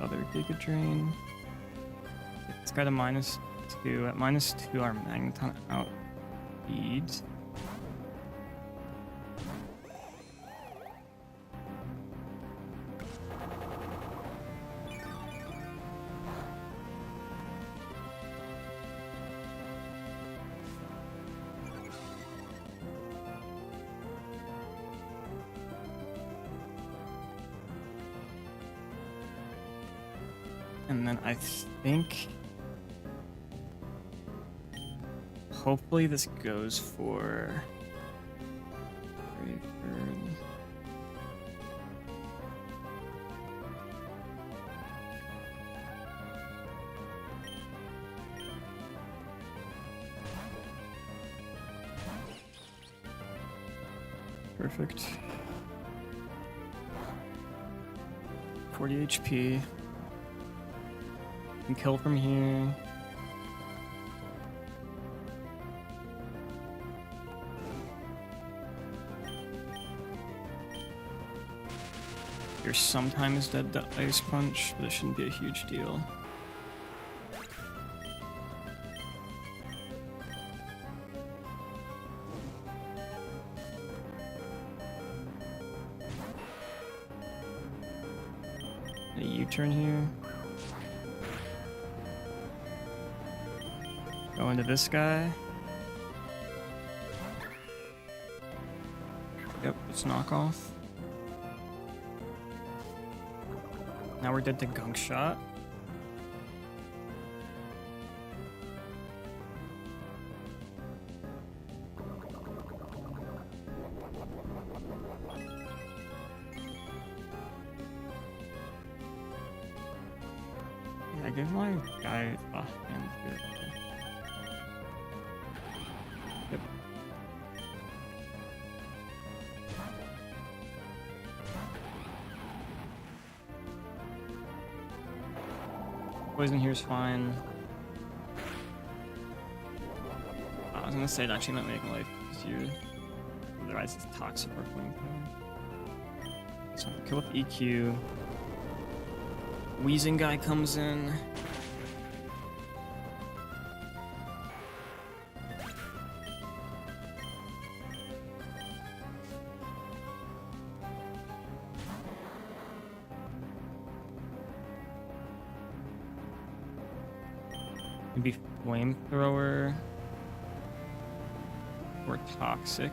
Other Giga Drain. It's got a -2. At -2, our Magneton out speeds. And then I think, hopefully this goes for Brave Bird. Perfect. 40 HP. Can kill from here. You're sometimes dead to Ice Punch, but it shouldn't be a huge deal. A U-turn here. Go into this guy. Yep, it's knockoff. Now we're dead to Gunk Shot. Yeah, I give my guy a hand here. Yep. Poison here's fine. I was gonna say it actually might make life easier. Otherwise it's toxic or flamethrower. So kill with EQ. Wheezing guy comes in. Maybe flamethrower or toxic.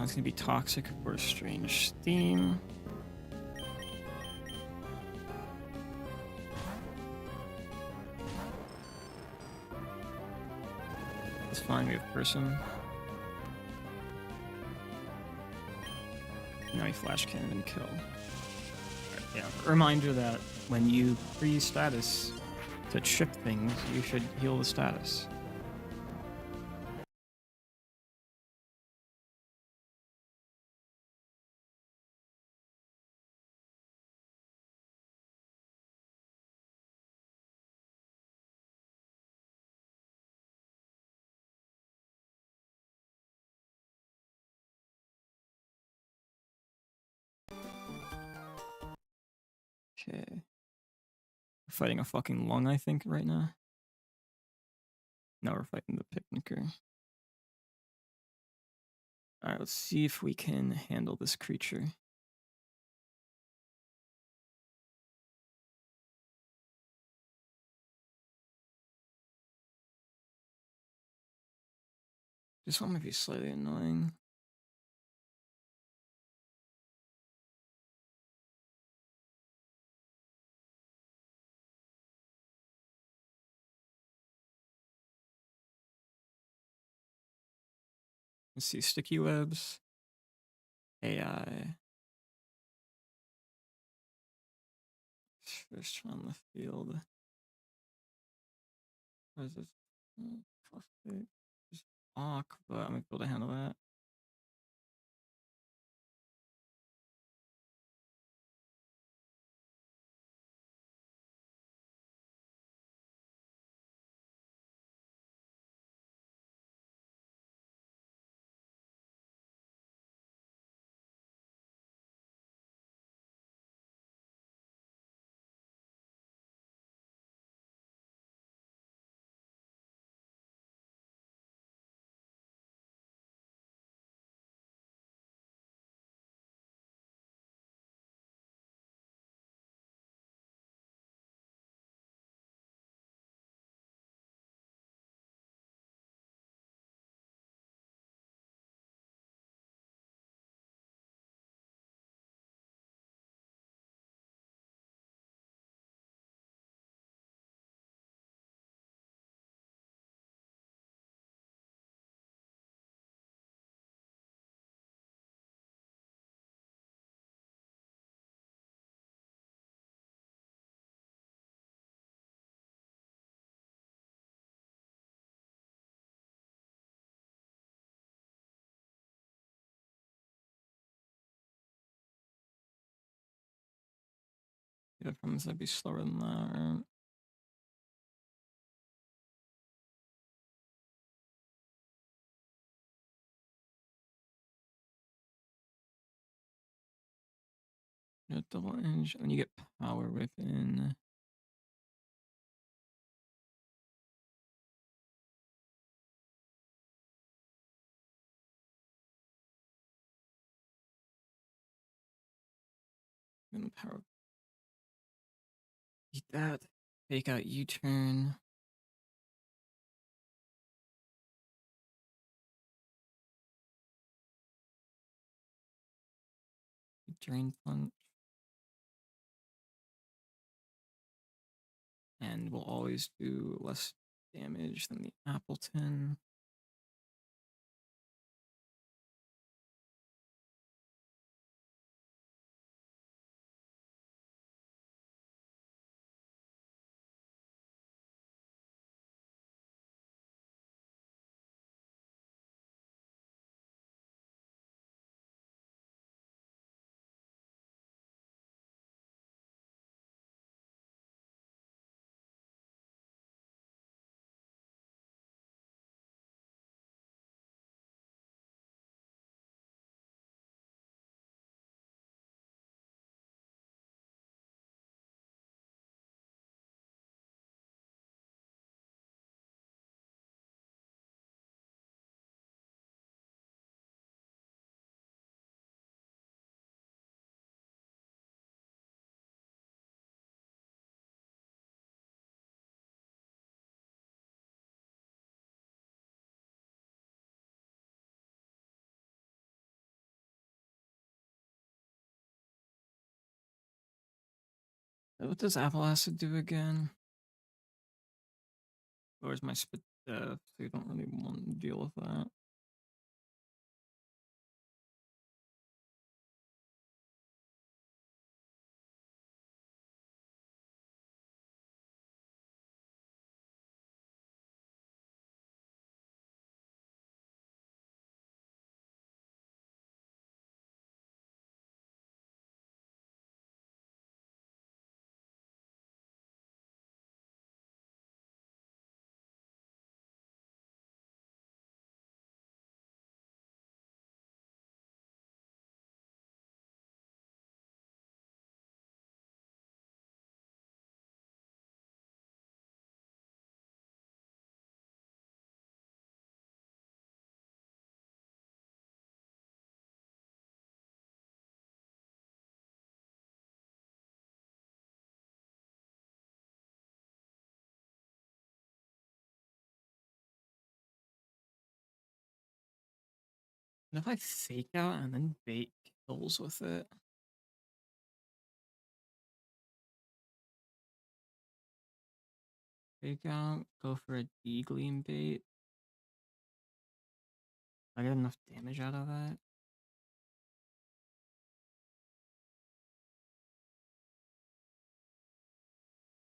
It's gonna be toxic or strange steam. It's fine, we have person. Now we flash cannon and kill. Yeah, reminder that when you pre-status to chip things, you should heal the status. Okay. We're fighting a fucking lung, I think, right now. Now we're fighting the picnicker. Alright, let's see if we can handle this creature. This one might be slightly annoying. Let's see, sticky webs, AI. First on the field. What is this? Phosphate. Just awk, but I'm gonna be able to handle that. Yeah, I promise I'd be slower than that, right? Yeah, double edge. When you get power weapon. Then power. Eat that. Take out U-turn. Drain punch. And we'll always do less damage than the Appleton. What does Apple Acid do again? Lowers my spit depth, so you don't really want to deal with that. And if I fake out and then bait kills with it, fake out, go for a D-Gleam bait. I get enough damage out of that.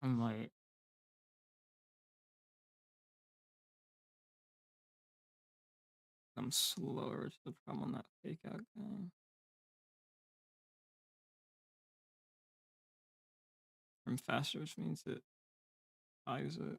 I'm like, I'm slower to the problem on that fake out guy. I'm faster, which means it buys it.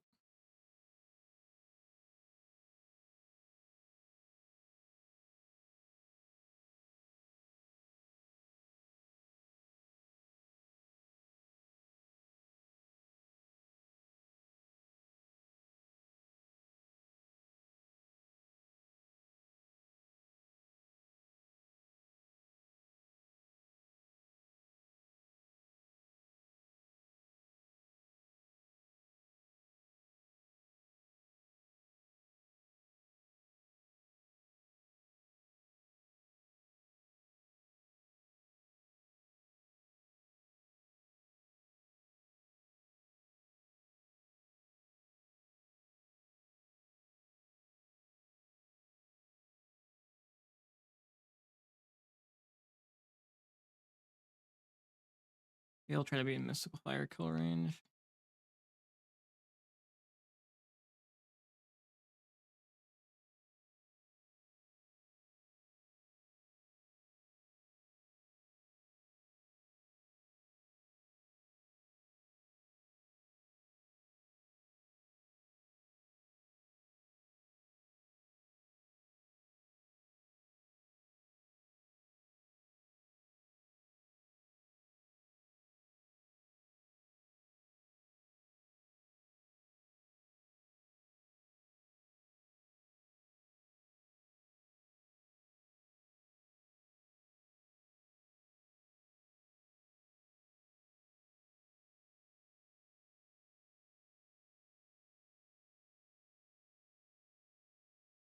He'll try to be in Mystical Fire kill range.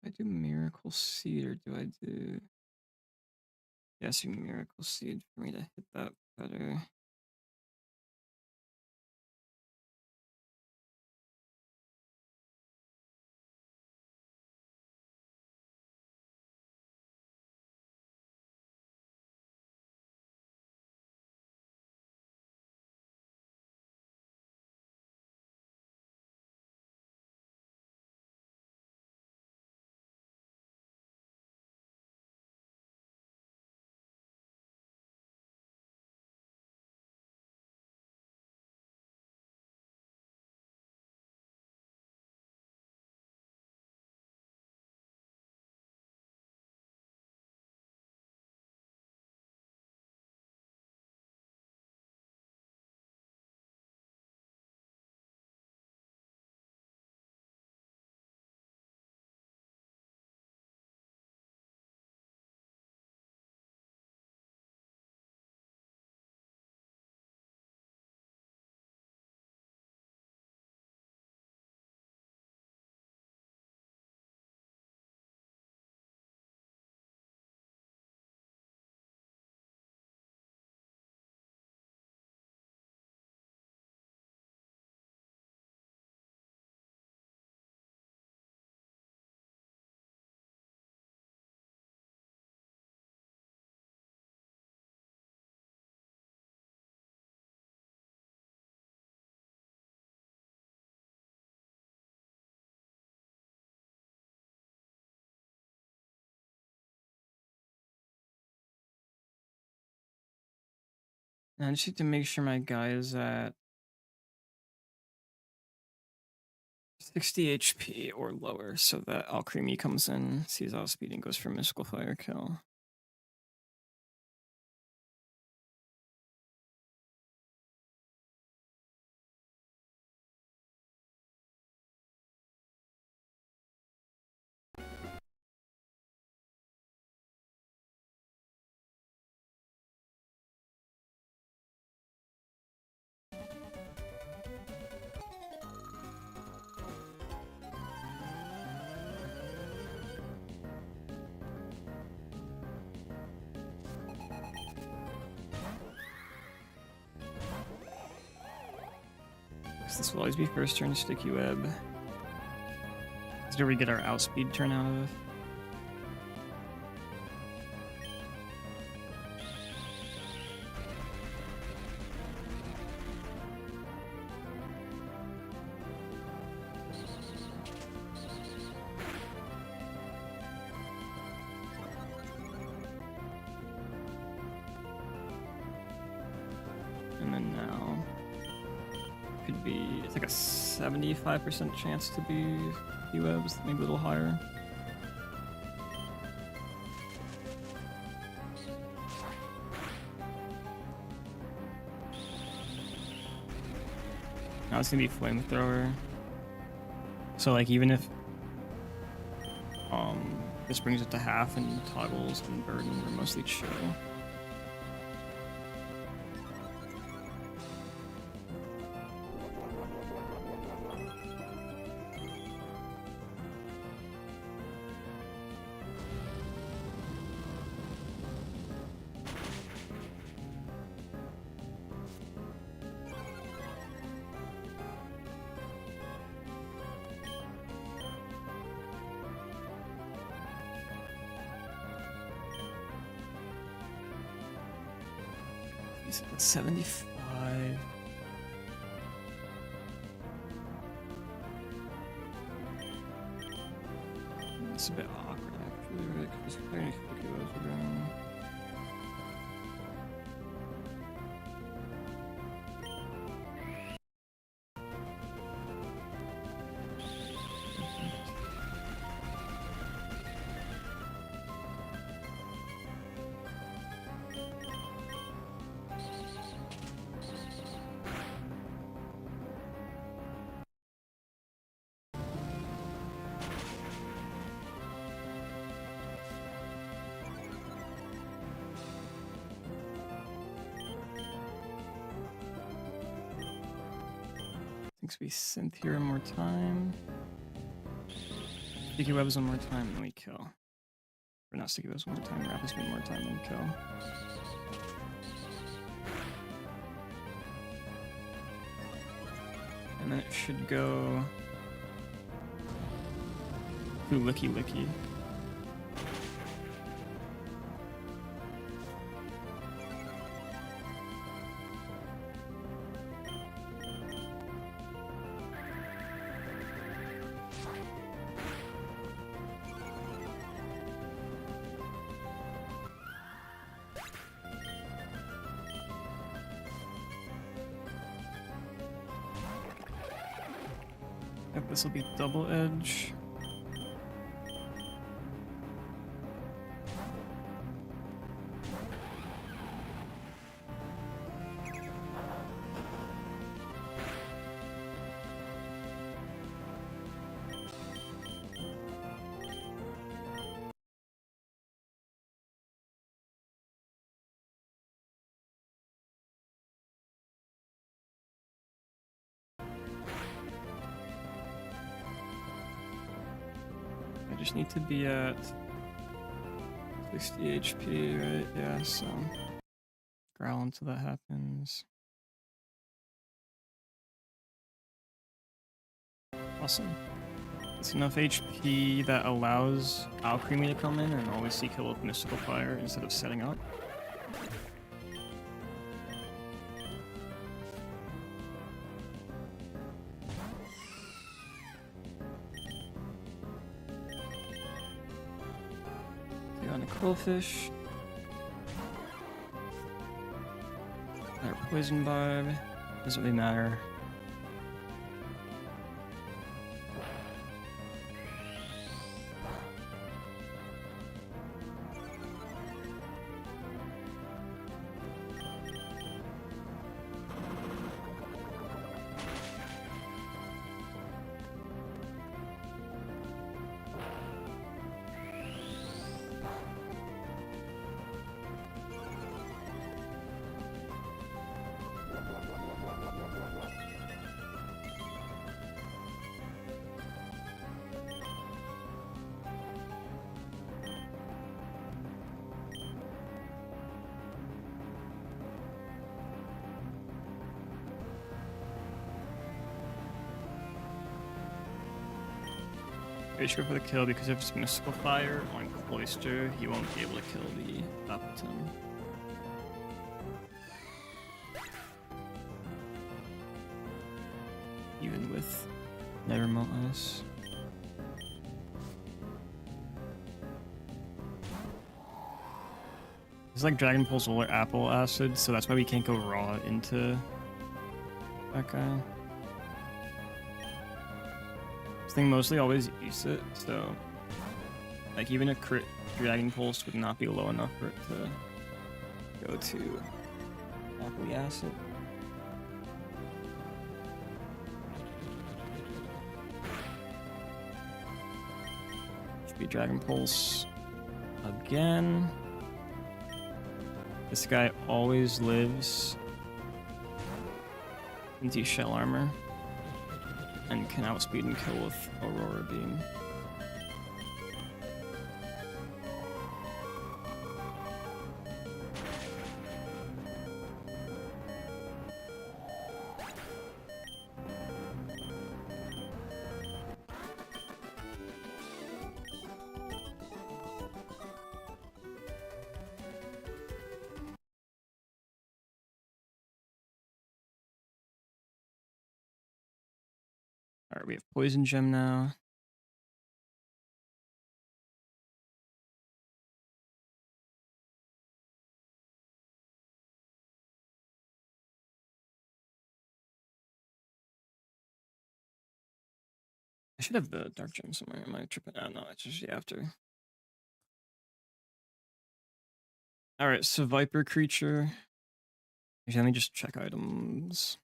Do I do Miracle Seed or do I do... Yes, you Miracle Seed for me to hit that better. And I just need to make sure my guy is at 60 HP or lower so that Alcremie comes in, sees outspeed, and goes for Mystical Fire kill. This will always be first turn Sticky Web. This is where we get our outspeed turn out of. And then now could be, it's like a 75% chance to be Webs, maybe a little higher. Now it's gonna be Flamethrower. So like even if this brings it to half and toggles and burden are mostly chill. He's at 75. It's a bit awkward actually, right? Because clearing Sticky Webs around. Thinks we synth here one more time. Sticky Webs one more time, and then we kill. Or not Sticky Webs one more time, Rapid Spin one more time, then kill. And then it should go to Licky Licky. Yep, this will be Double Edge. I just need to be at 60 HP, right? Yeah, so growl until that happens. Awesome. It's enough HP that allows Alcremie to come in and always see kill with Mystical Fire instead of setting up. On a Quillfish. Our Poison Barb. Doesn't really matter. Pretty sure for the kill because if it's Mystical Fire on Cloister, he won't be able to kill the Appleton. Even with Nevermelt Ice. It's like Dragon Pulse or Apple Acid, so that's why we can't go raw into that guy. This thing mostly always eats it, so like even a crit Dragon Pulse would not be low enough for it to go to Apple Acid. Should be Dragon Pulse again. This guy always lives into shell armor and can outspeed and kill with Aurora Beam. Alright, we have Poison Gem now. I should have the Dark Gem somewhere. Am I tripping out? No, it's just after. Alright, so Viper Creature. Actually, let me just check items.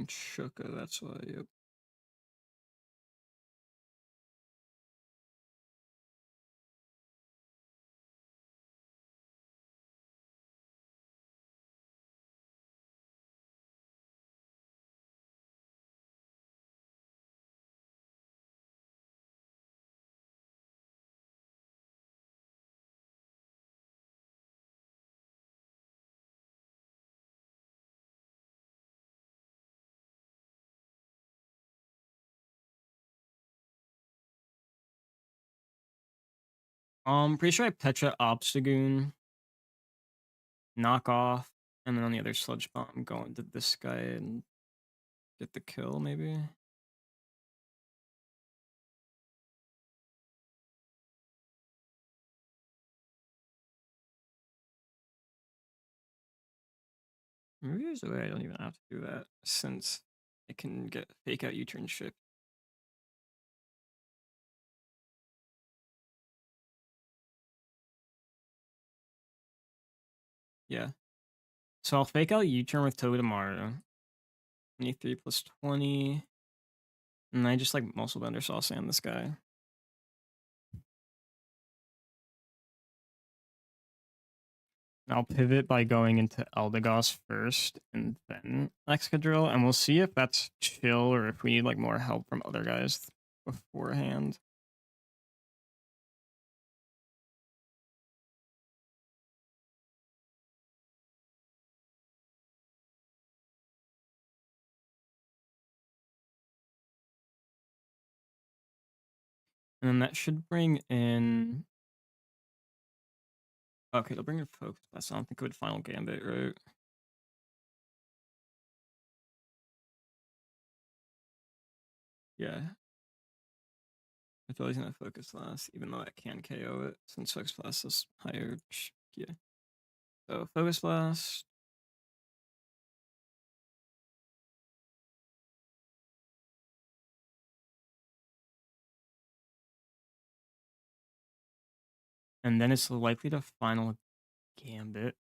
Shuka, that's why, yep. Pretty sure I Petra Obstagoon, knock off, and then on the other Sludge Bomb, go into this guy and get the kill, maybe? Maybe there's a way I don't even have to do that, since I can get Fake Out U-Turn ship. Yeah. So I'll Fake Out U-Turn with Togedemaru. 23 plus 20. And I just like Muscle Bender Sauce on this guy. I'll pivot by going into Eldegoss first and then Excadrill, and we'll see if that's chill or if we need like more help from other guys beforehand. And then that should bring in... Okay, it'll bring in Focus Blast. I don't think it would Final Gambit, right? Yeah. I feel he's gonna focus last, even though I can KO it since focus blast is higher. Yeah. So focus blast. And then it's likely to final gambit.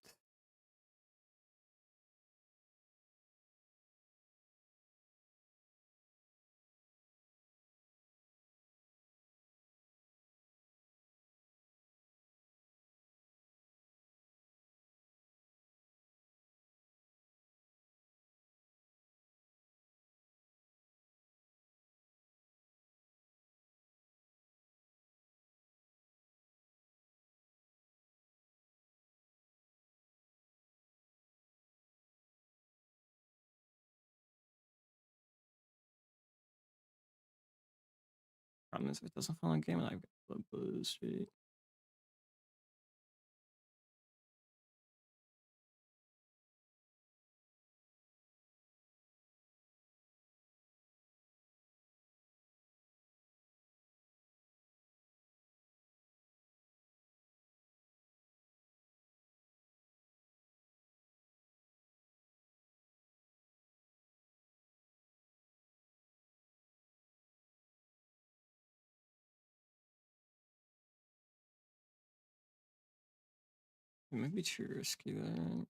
Problem is, if it doesn't final gambit, I've got the buzz straight. It might be too risky there.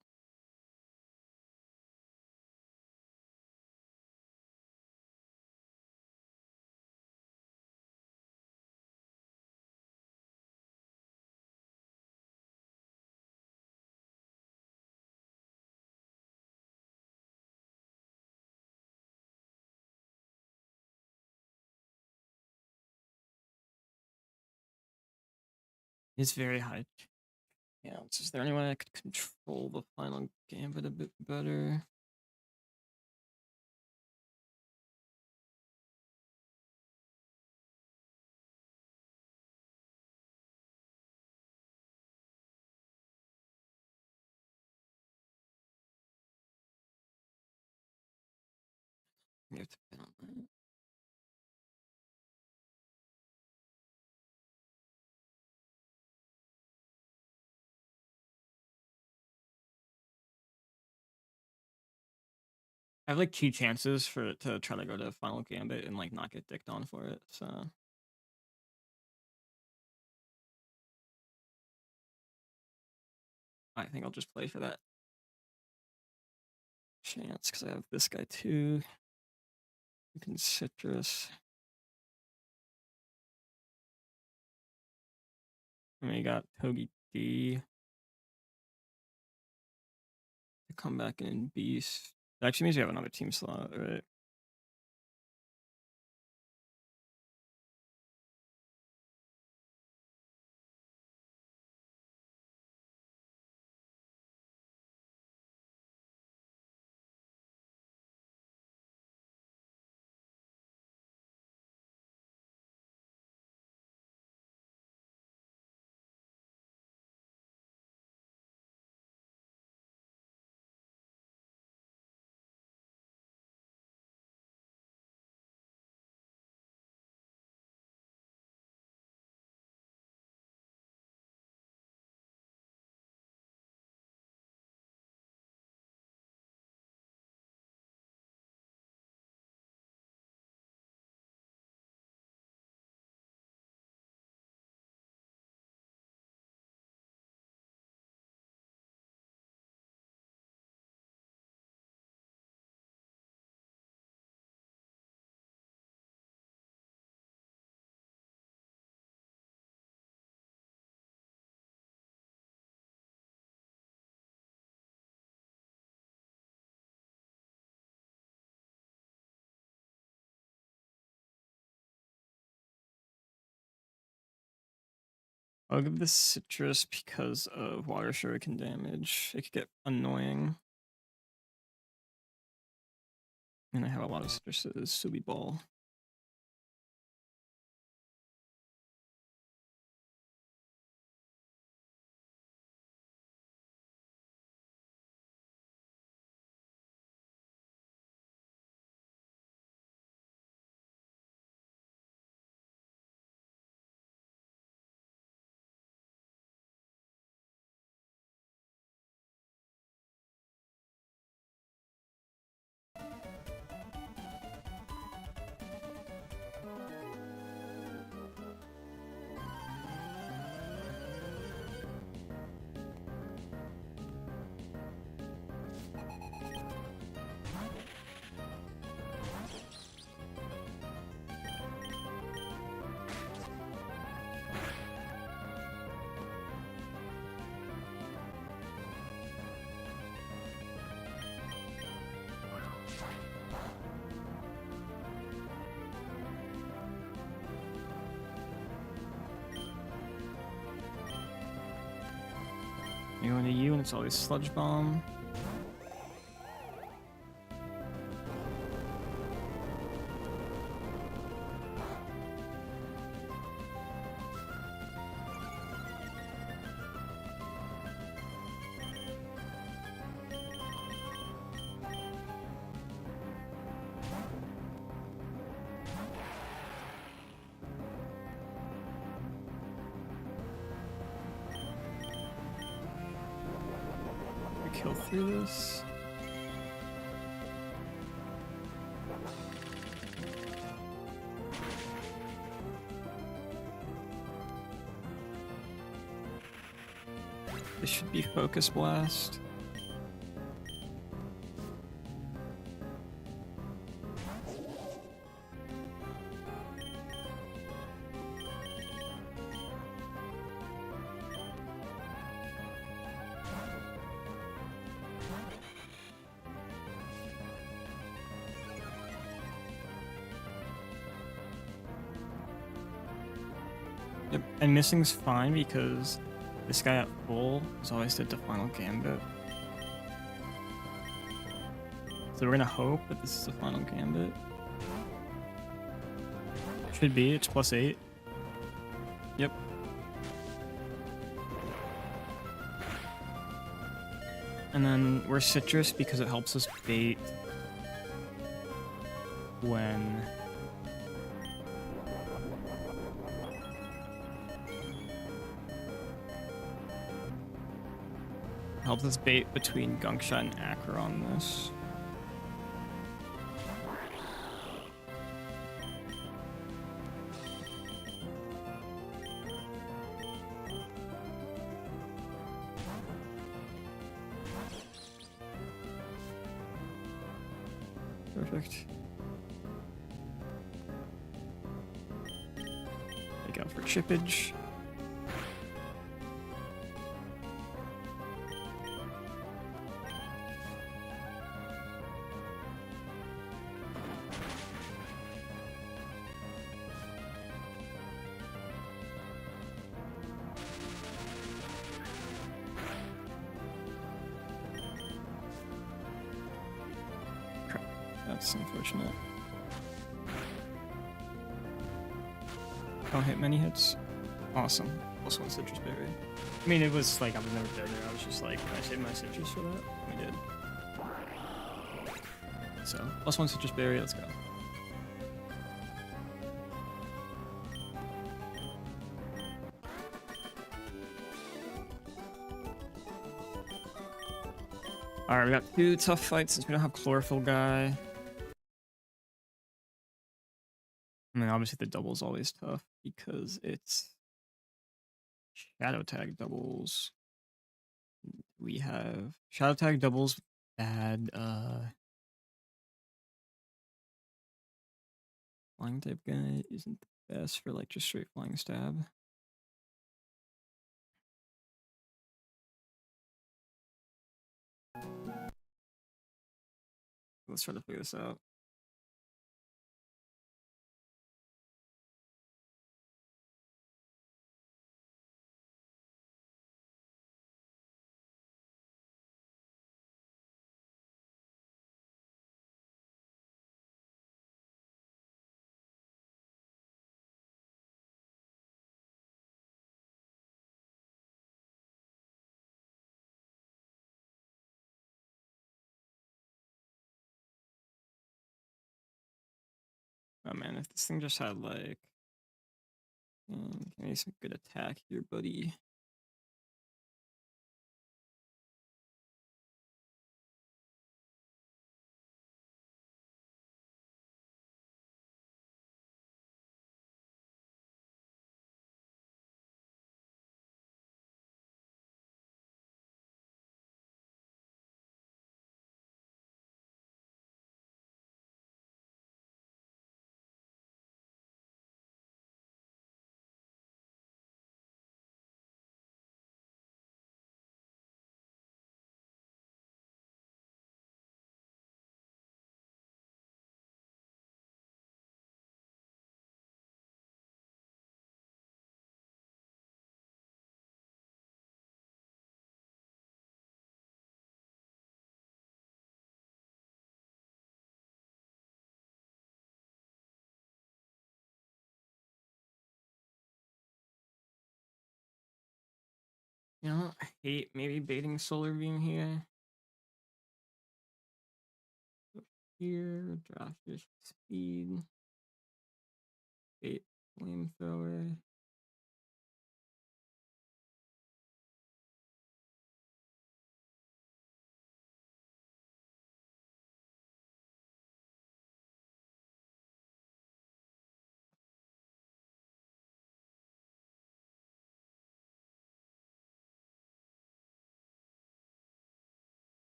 It's very high. Yeah, is there any way I could control the final gambit a bit better? You have to bet on that. I have like 2 chances for it to try to go to final gambit and like not get dicked on for it. So I think I'll just play for that chance because I have this guy too. You can citrus. And then you got Togi D to come back in Beast. That actually means you have another team slot, right? I'll give this citrus because of water shuriken damage. It could get annoying. And I have a lot of citruses, Subi Ball. You go into you, and it's always Sludge Bomb. Kill through this. This should be Focus Blast. Yep, and missing's fine because this guy at full is always the final gambit. So we're gonna hope that this is the final gambit. Should be, it's +8. Yep. And then we're citrus because it helps us bait when helps us bait between Gunkshot and Acro on this. Perfect. Take out for chippage. That's unfortunate. Don't hit many hits. Awesome. Also one citrus berry. I mean, it was like I was never dead there. I was just like, can I save my citrus for that? We did. So, +1 citrus berry, let's go. Alright, we got 2 tough fights since we don't have Chlorophyll guy. I mean, obviously the double is always tough because it's shadow tag doubles. We have shadow tag doubles bad flying type guy isn't the best for like just straight flying stab. Let's try to figure this out. Oh man, if this thing just had like, give me some good attack here, buddy. You know, I hate maybe baiting solar beam here. Here, draft your speed. Bait flamethrower.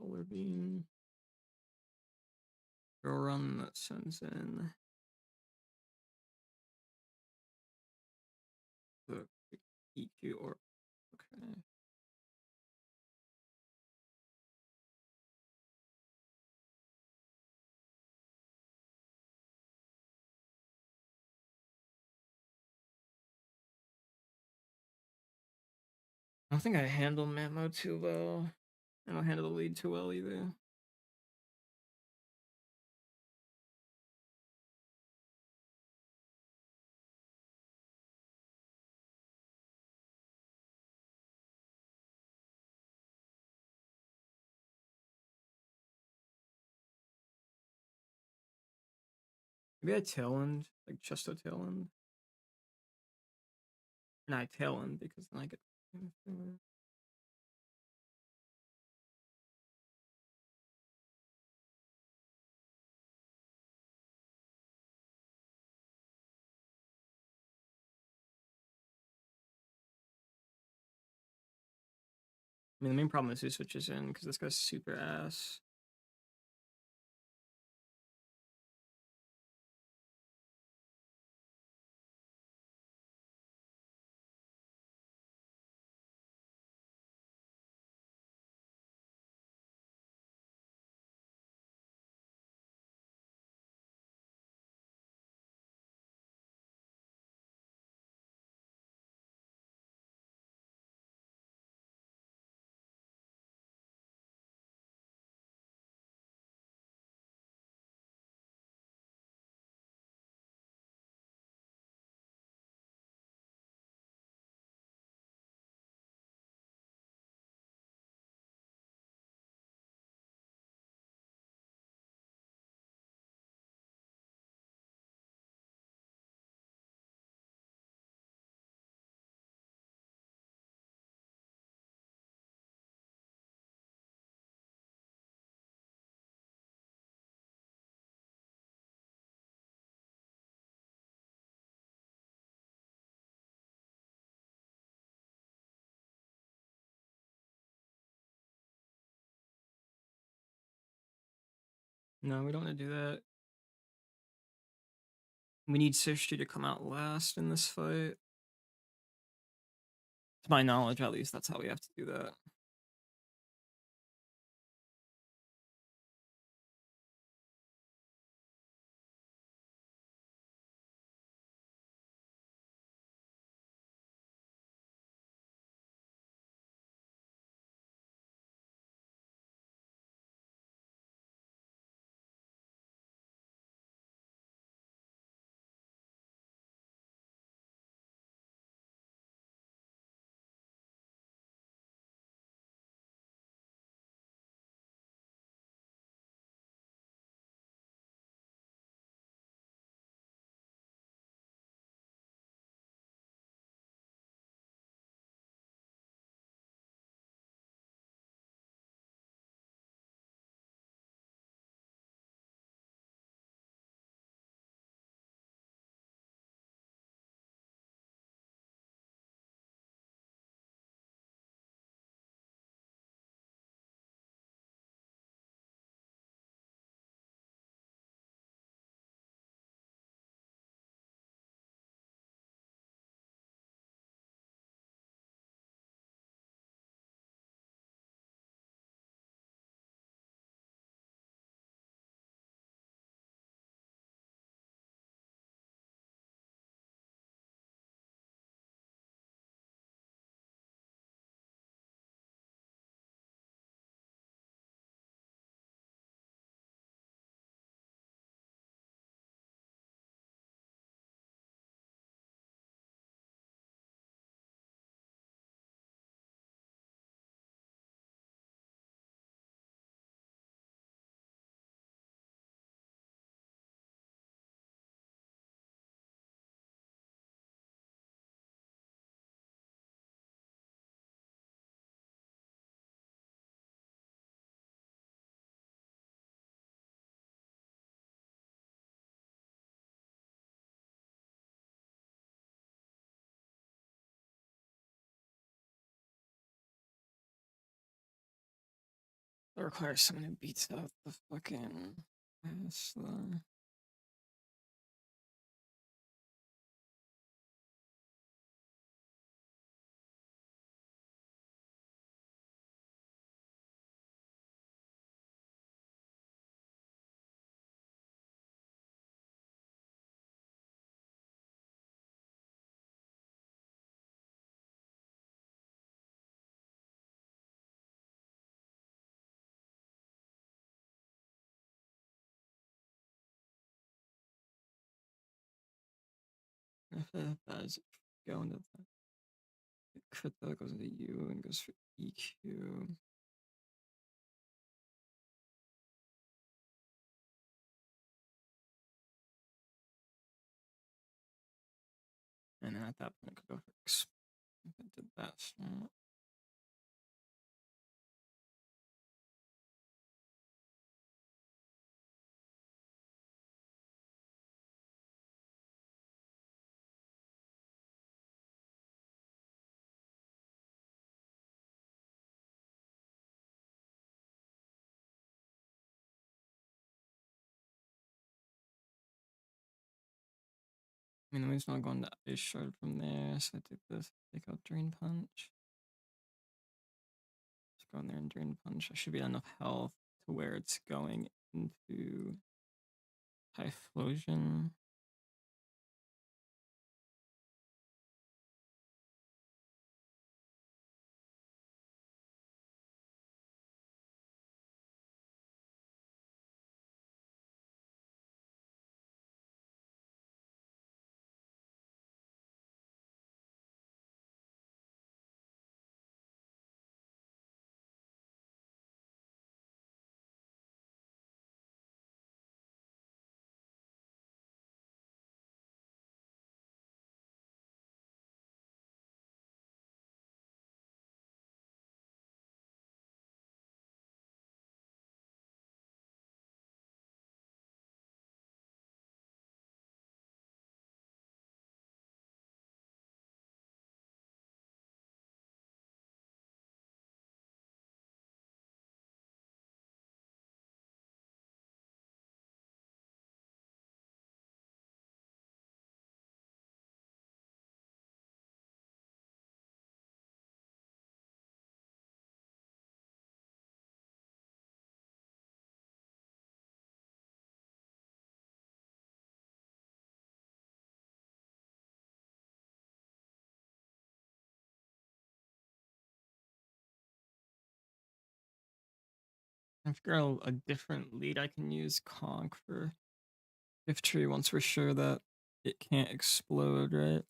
Solar beam. Girl run that sends in the EQ or okay. I don't think I handle Mamo too well. I don't handle the lead too well either. Maybe I tail end, like Chesto tail end. And I tail end because then I get. I mean, the main problem is who switches in because this guy's super ass. No, we don't want to do that. We need Sishti to come out last in this fight. To my knowledge, at least, that's how we have to do that. That requires someone who beats out the fucking wrestler. If that does go into the crit that goes into you and goes for EQ. And then at that point, I could go for if I did that. I mean, the move's not going to Ice Shard from there, so I take this, take out Drain Punch. Just go in there and Drain Punch. I should be enough health to where it's going into Typhlosion. I figure out a different lead I can use Conk for Gift Tree once we're sure that it can't explode, right?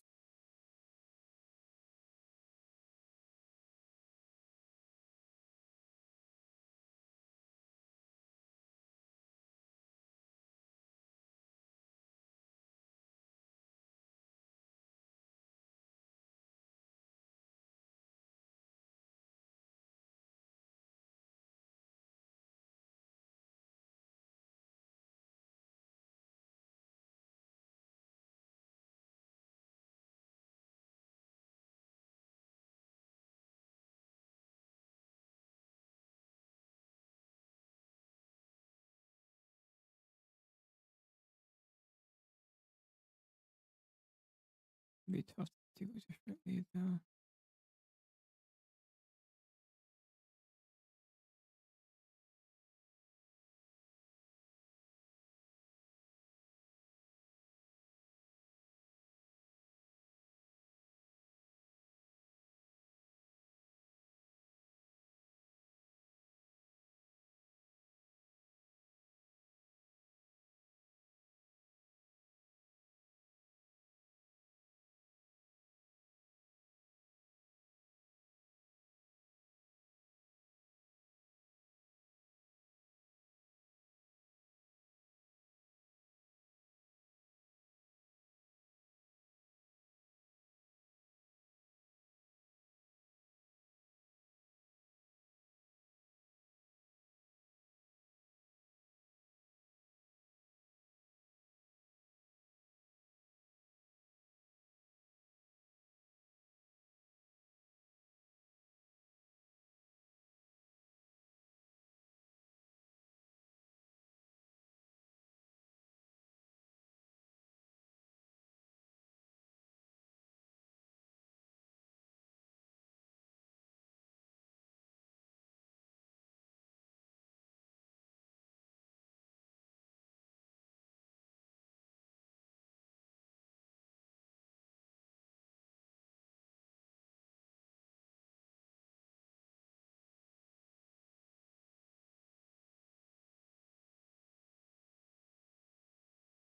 It'd be tough to do it differently though.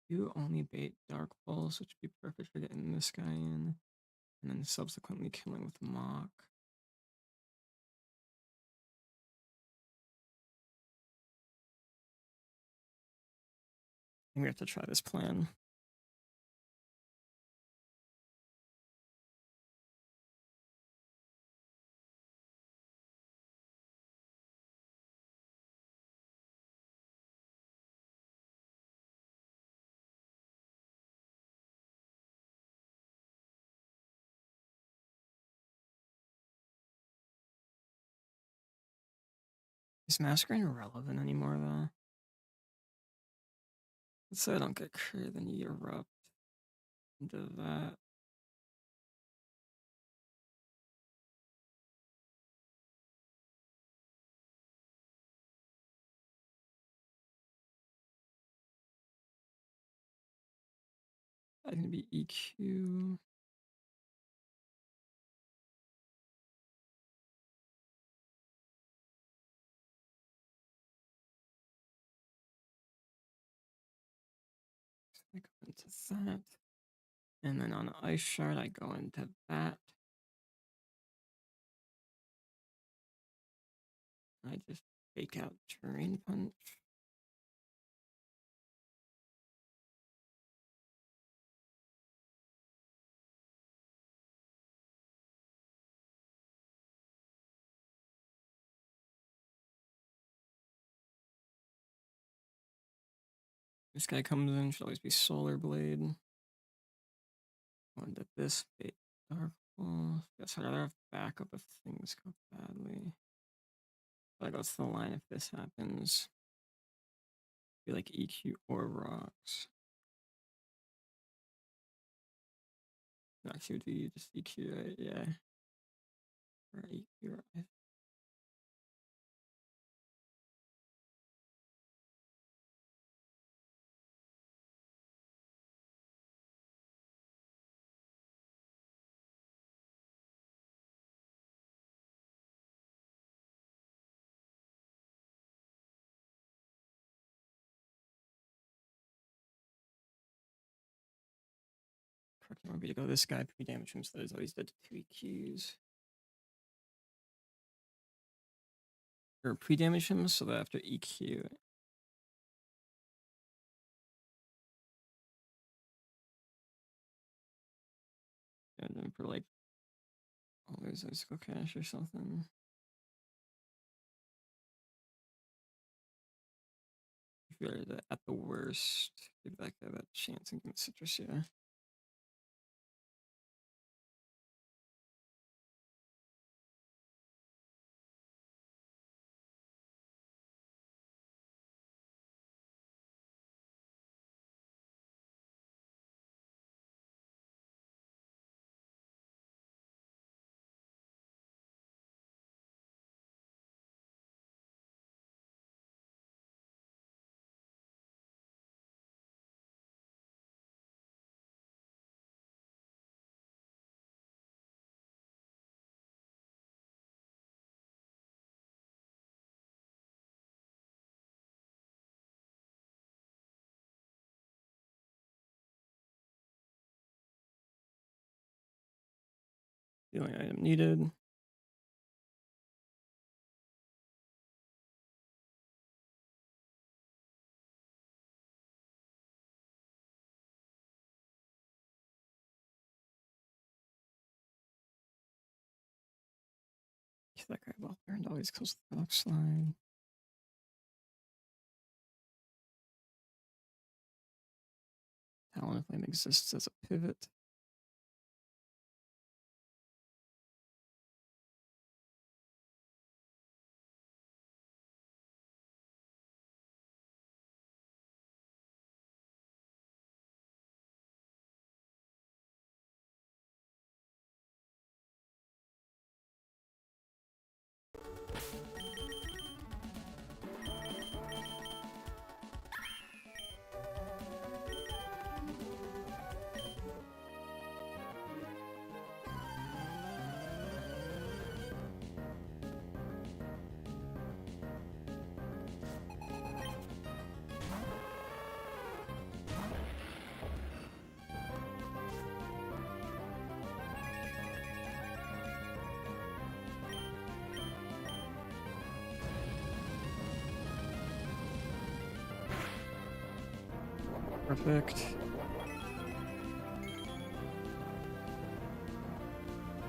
You only bait Dark Pulse, which would be perfect for getting this guy in, and then subsequently killing with Mock. I think we have to try this plan. Is Masquerade irrelevant anymore, though? Let's say I don't get crit, then you erupt into that. That's gonna be EQ. I go into that. And then on Ice Shard, I go into that. I just fake out Terrain Punch. This guy comes in, should always be Solar Blade. Go into this, bait Dark Pulse. Guess I'd rather have backup if things go badly. But I go to the line if this happens. Be like EQ or rocks. Actually, do you just EQ, right? Yeah. Or EQ, right? Correct would be to go this guy, pre-damage him, so that he's always dead to 2 EQs. Or pre-damage him, so that after EQ. And then for like, always Icicle Cash or something. If you're at the worst, give that guy that chance and give him citrus, yeah. The only item needed. That guy well learned always kills the rock slide. Talon Flame exists as a pivot. Perfect.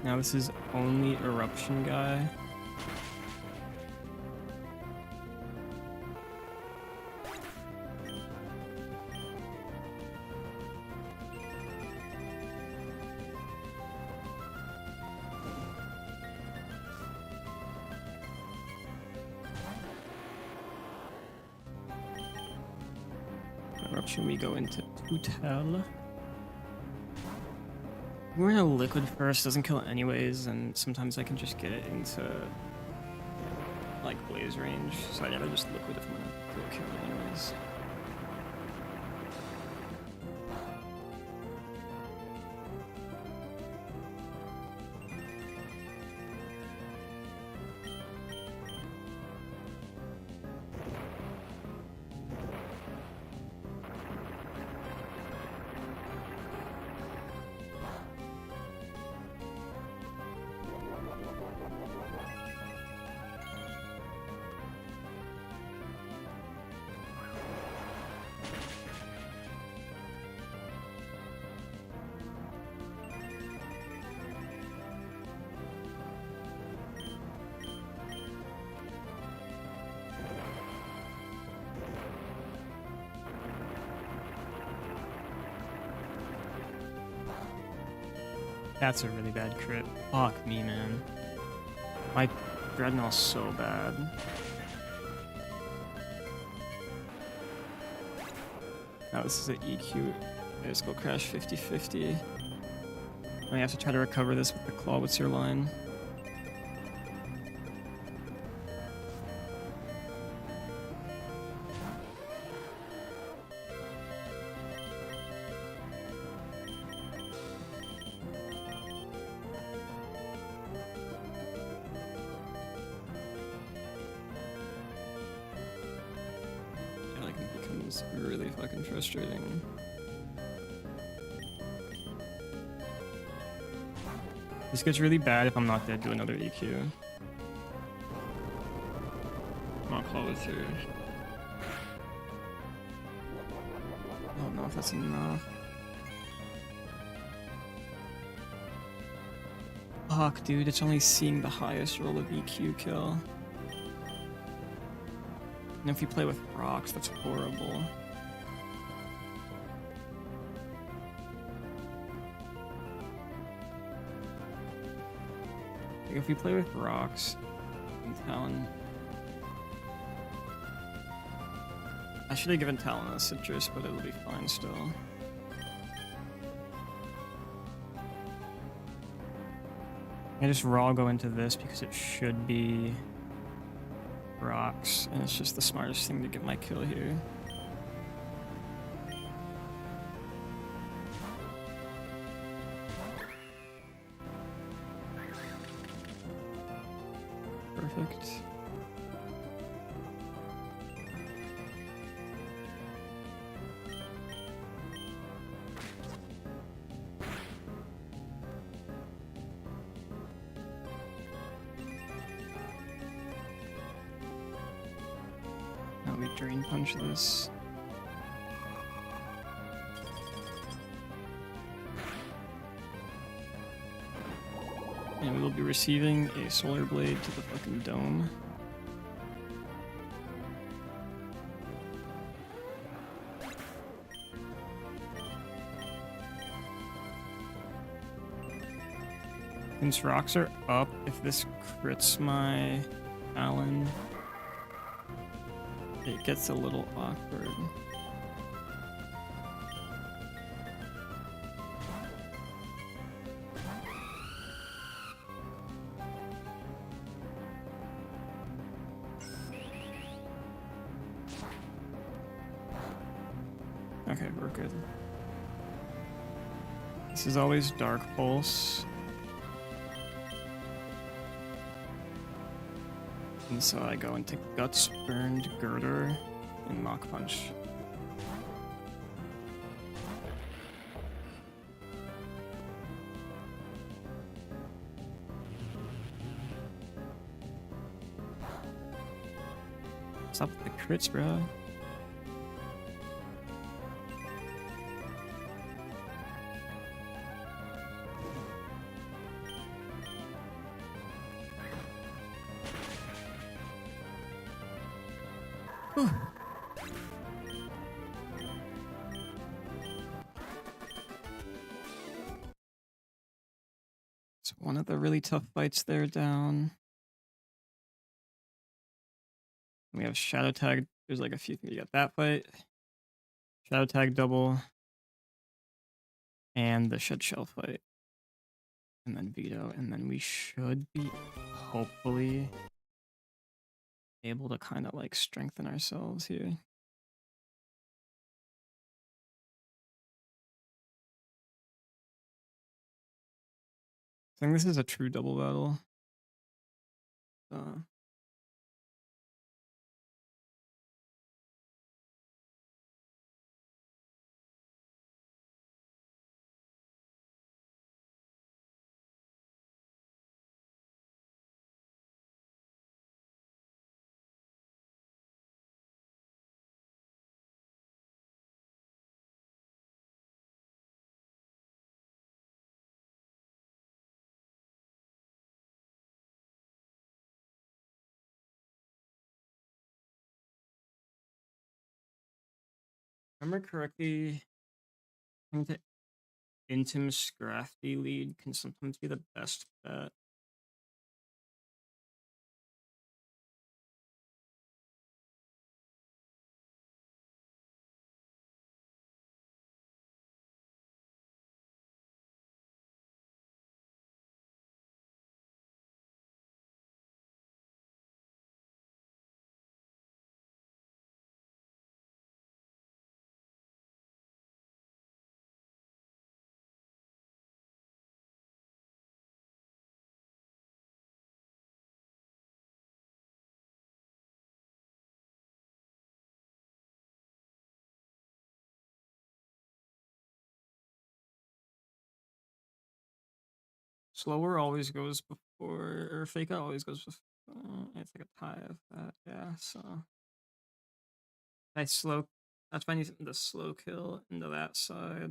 Now this is only Eruption guy. Eruption, we go into Tutel. We're in a liquid first, doesn't kill anyways, and sometimes I can just get it into like blaze range, so I never just liquid if I'm gonna go kill it anyways. That's a really bad crit. Fuck me, man. My Dreadnought's so bad. Now this is an EQ. I just go crash 50-50. I have to try to recover this with the Claw. What's your line? It's really fucking frustrating. This gets really bad if I'm not dead to another EQ. Not call it through. I don't know if that's enough. Fuck, dude, it's only seeing the highest roll of EQ kill. And if you play with rocks, that's horrible. Like if we play with rocks and Talon, I should have given Talon a citrus, but it'll be fine still. I just raw go into this because it should be rocks, and it's just the smartest thing to get my kill here. Perfect. Now we drain punch this. And we will be receiving a solar blade to the fucking dome. Since rocks are up, if this crits my Talon, it gets a little awkward. Okay, we're good. This is always Dark Pulse. And so I go into Guts, Burned, Girder, and Mach Punch. Stop with the crits, bro. It's one of the really tough fights there down. We have Shadow Tag. There's like a few things. You got that fight, Shadow Tag double, and the Shed Shell fight. And then Veto. And then we should be, hopefully, able to kind of like strengthen ourselves here. I think this is a true double battle. Remember correctly, I think the Intim Scrafty lead can sometimes be the best bet. Slower always goes before, or Fake Out always goes before. It's like a tie of that, yeah. So I slow. That's why I need the slow kill into that side.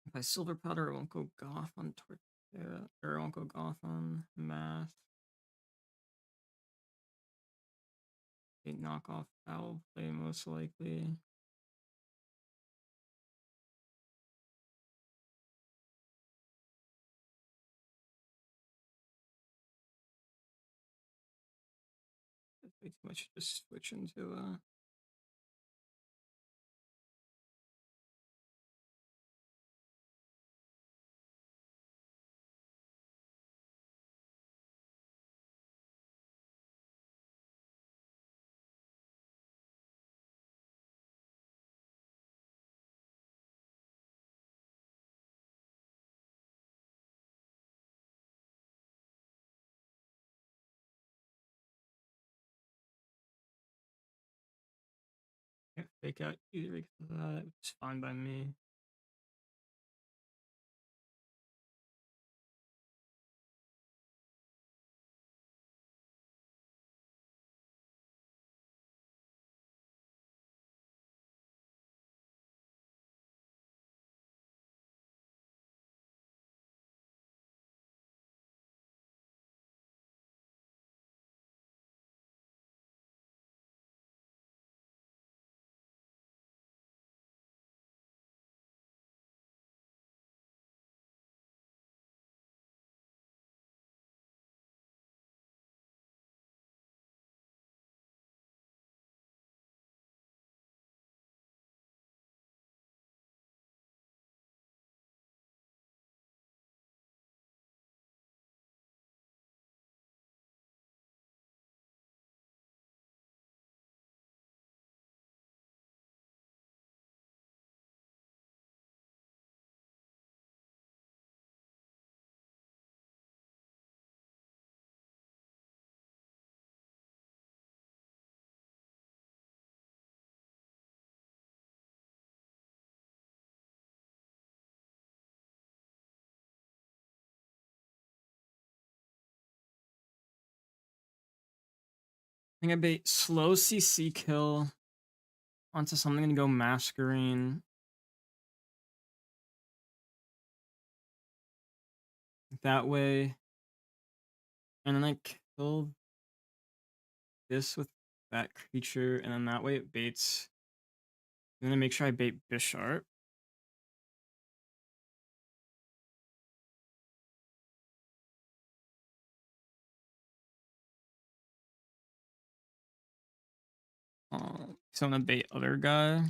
If I silver powder, it won't go goth on Tortilla, or it won't go goth on Math. A knockoff foul play most likely. That's way too much to switch into Fake Out either because of that. It's fine by me. think I bait slow CC kill onto something and go masquerade that way. And then I kill this with that creature, and then that way it baits. And then I make sure I bait Bisharp. So I'm gonna bait other guy.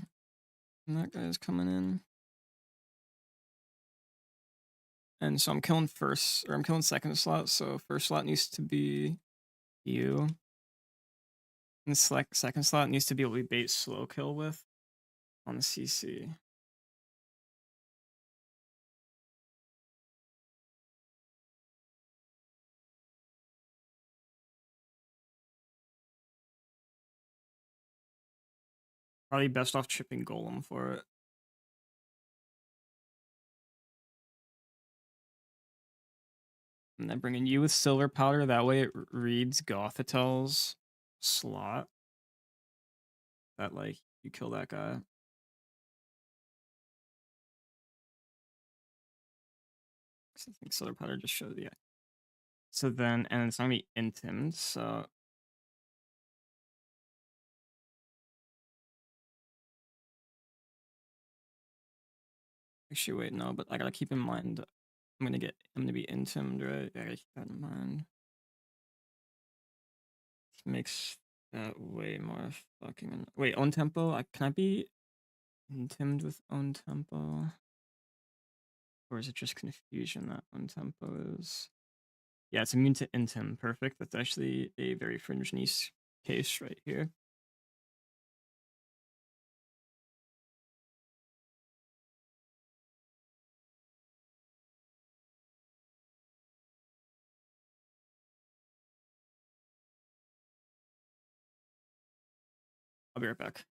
And that guy's coming in. And so I'm killing first, or I'm killing second slot, so first slot needs to be you. And second slot needs to be able to bait slow kill with on the CC. Probably best off chipping Golem for it. And then bringing you with Silver Powder, that way it reads Gothitel's slot. That, like, you kill that guy. I think Silver Powder just showed, yeah. So then, and it's not gonna be intimed, so. Actually, wait, no, but I gotta keep in mind, I'm gonna be intimed, right? I gotta keep that in mind. Makes that way more fucking. Wait, own tempo? Can I be intimed with own tempo? Or is it just confusion that own tempo is? Yeah, it's immune to intim. Perfect. That's actually a very fringe niche case right here. I'll be right back.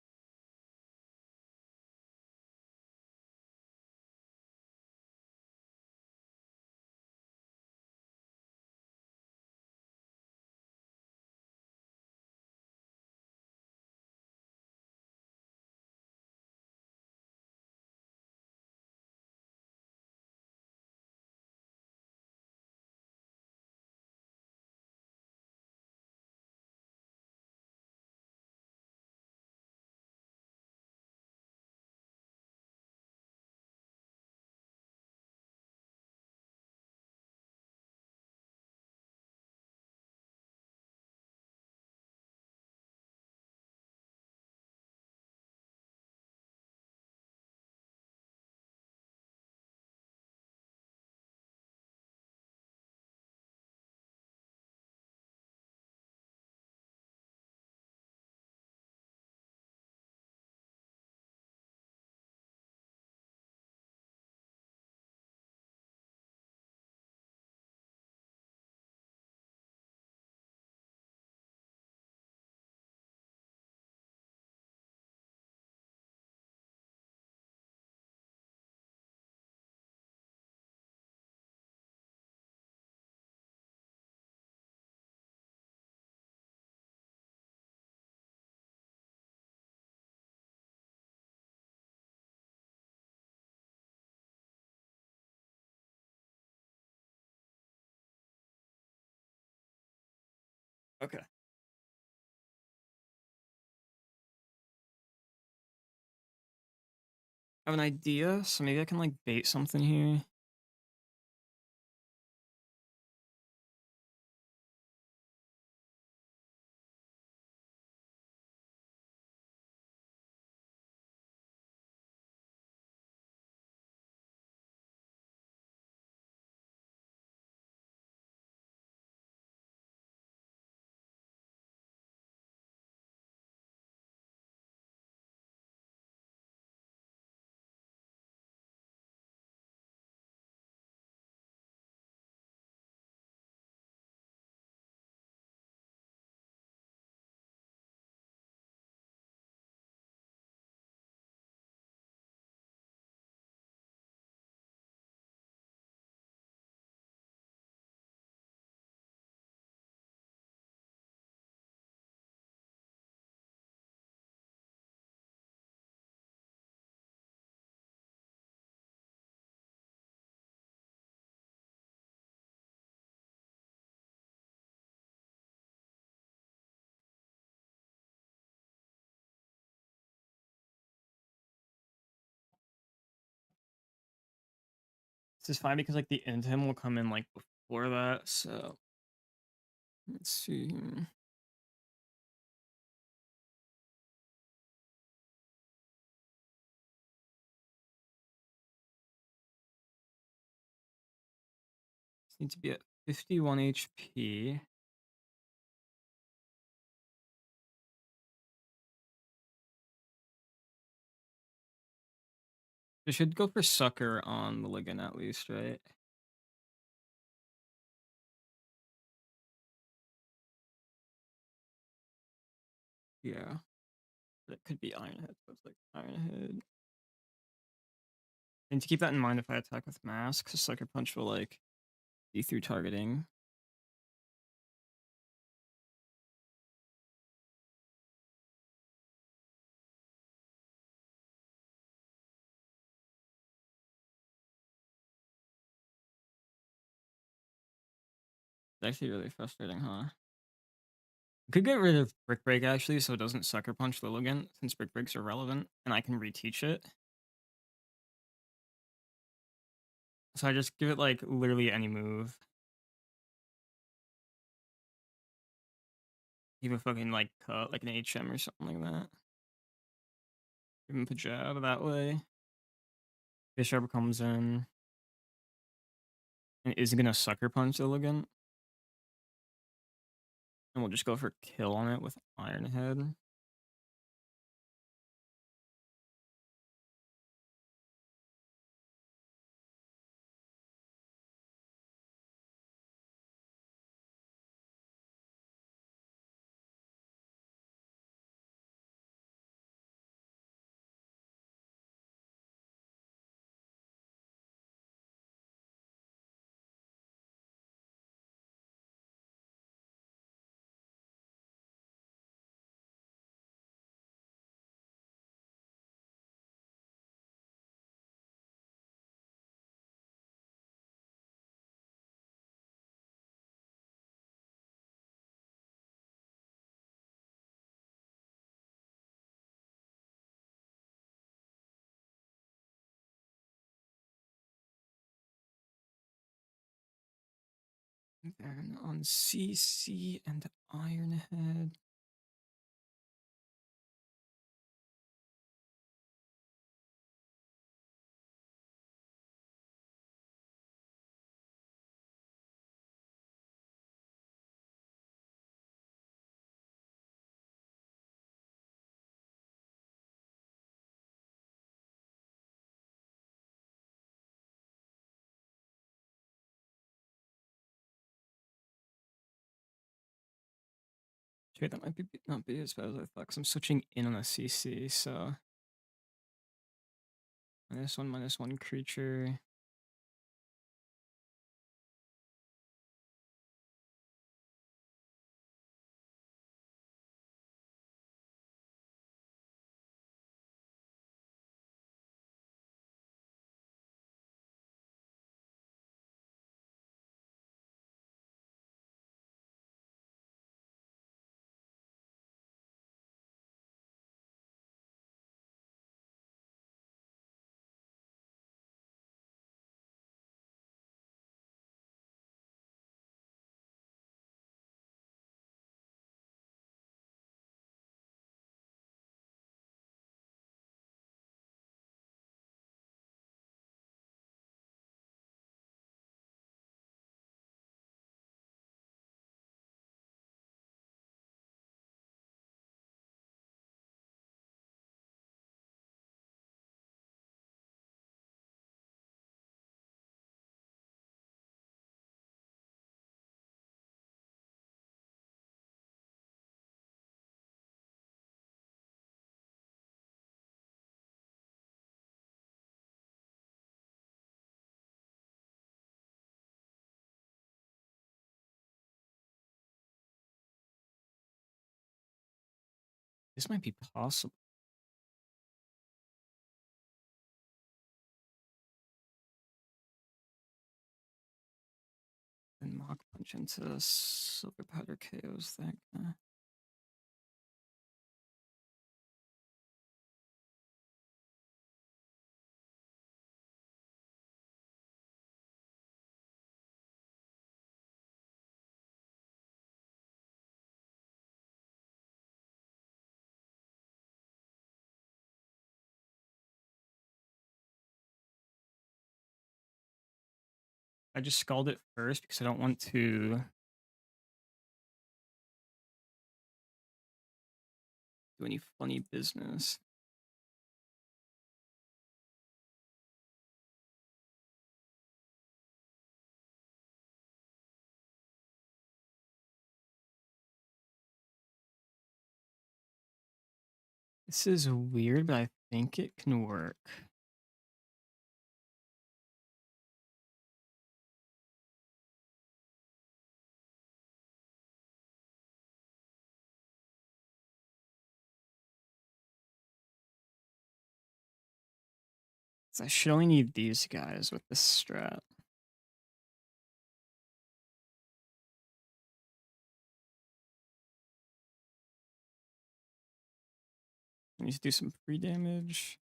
Okay. I have an idea, so maybe I can like bait something here. is fine because like the into him will come in like before that. So let's see here. Need to be at 51 HP. We should go for Sucker on Mulligan at least, right? Yeah. That could be Ironhead, so it's like Ironhead. I need to keep that in mind if I attack with Mask, because Sucker Punch will like be through targeting. It's actually really frustrating, huh? Could get rid of Brick Break actually, so it doesn't Sucker Punch Lilligant, since Brick Break's irrelevant, and I can reteach it. So I just give it like literally any move. Even fucking like cut like an HM or something like that. Give him Pajab that way. Bishop comes in and is gonna Sucker Punch Lilligant. And we'll just go for kill on it with Ironhead. And then on CC and Ironhead. Okay, that might be not be as bad as I thought, because I'm switching in on a CC, so -1/-1 creature. This might be possible. And Mach Punch into Silver Powder KOs that guy. I just scald it first because I don't want to do any funny business. This is weird, but I think it can work. So I should only need these guys with this strat. I need to do some free damage.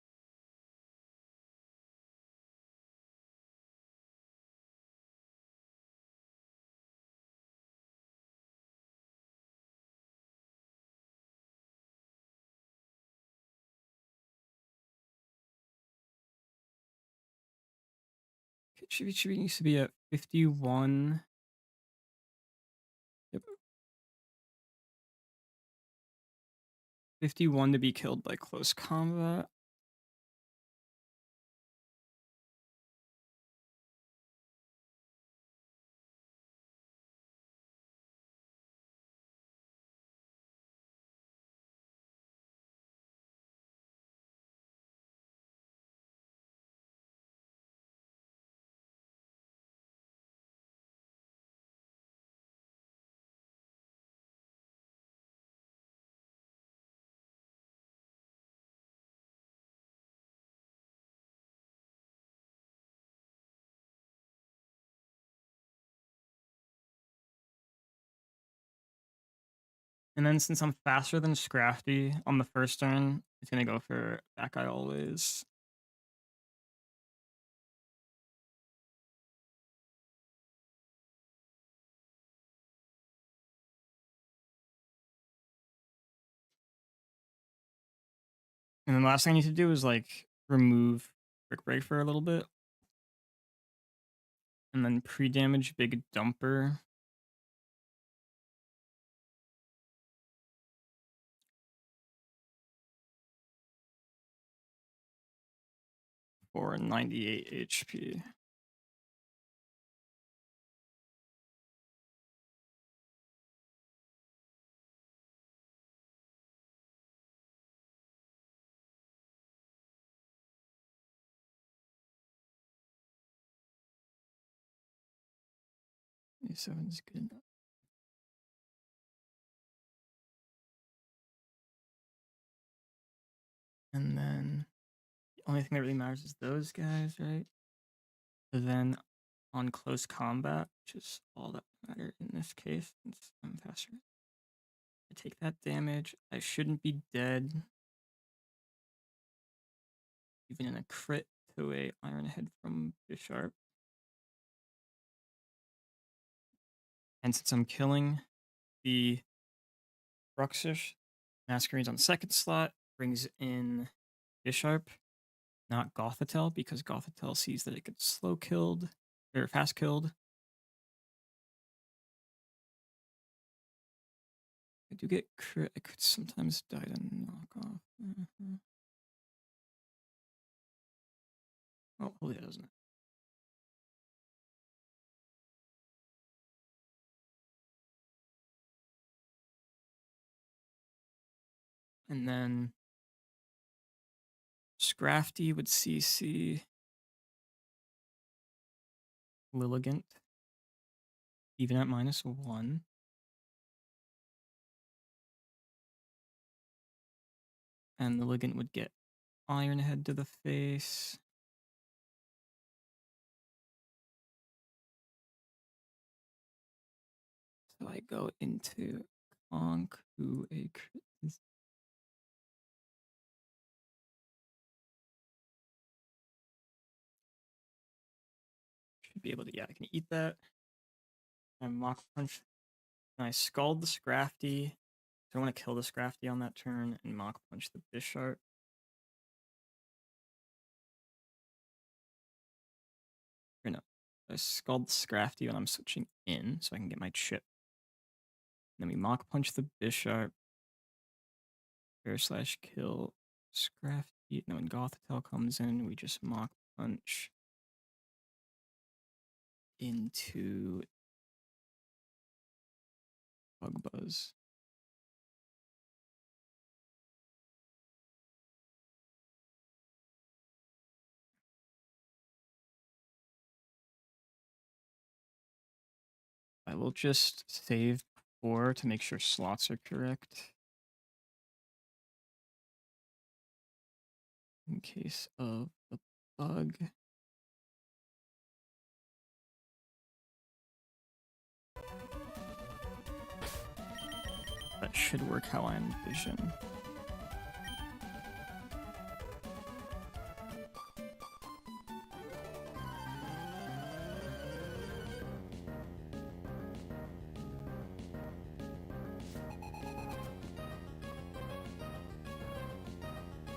Chibi needs to be at 51. Yep. 51 to be killed by close combat. And then since I'm faster than Scrafty on the first turn, it's gonna go for that guy always. And then the last thing I need to do is like remove Brick Break for a little bit. And then pre-damage Big Dumper. For 98 HP. A7 is good enough. And then the only thing that really matters is those guys, right? So then on close combat, which is all that matters in this case, since I'm faster. I take that damage. I shouldn't be dead. Even in a crit to a Iron Head from Bisharp. And since I'm killing the Bruxish, Masquerade's on the second slot, brings in Bisharp, not Gothitelle, because Gothitelle sees that it gets slow killed, or fast killed. I do get crit. I could sometimes die to knock off. Oh, hopefully that doesn't. And then Scrafty would CC Lilligant, even at -1. And Lilligant would get Iron Head to the face. So I go into Conk, who a crit is. Should be able to, yeah, I can eat that. I Mach Punch. And I Scald the Scrafty. So I want to kill the Scrafty on that turn and Mach Punch the Bisharp. Or no. I scald Scrafty when I'm switching in so I can get my chip. Then we Mach Punch the Bishop. Fair slash kill Scrafty. And then when Gothitelle comes in, we just Mach Punch into Bug Buzz. I will just save 4 to make sure slots are correct. In case of the bug. That should work how I envision.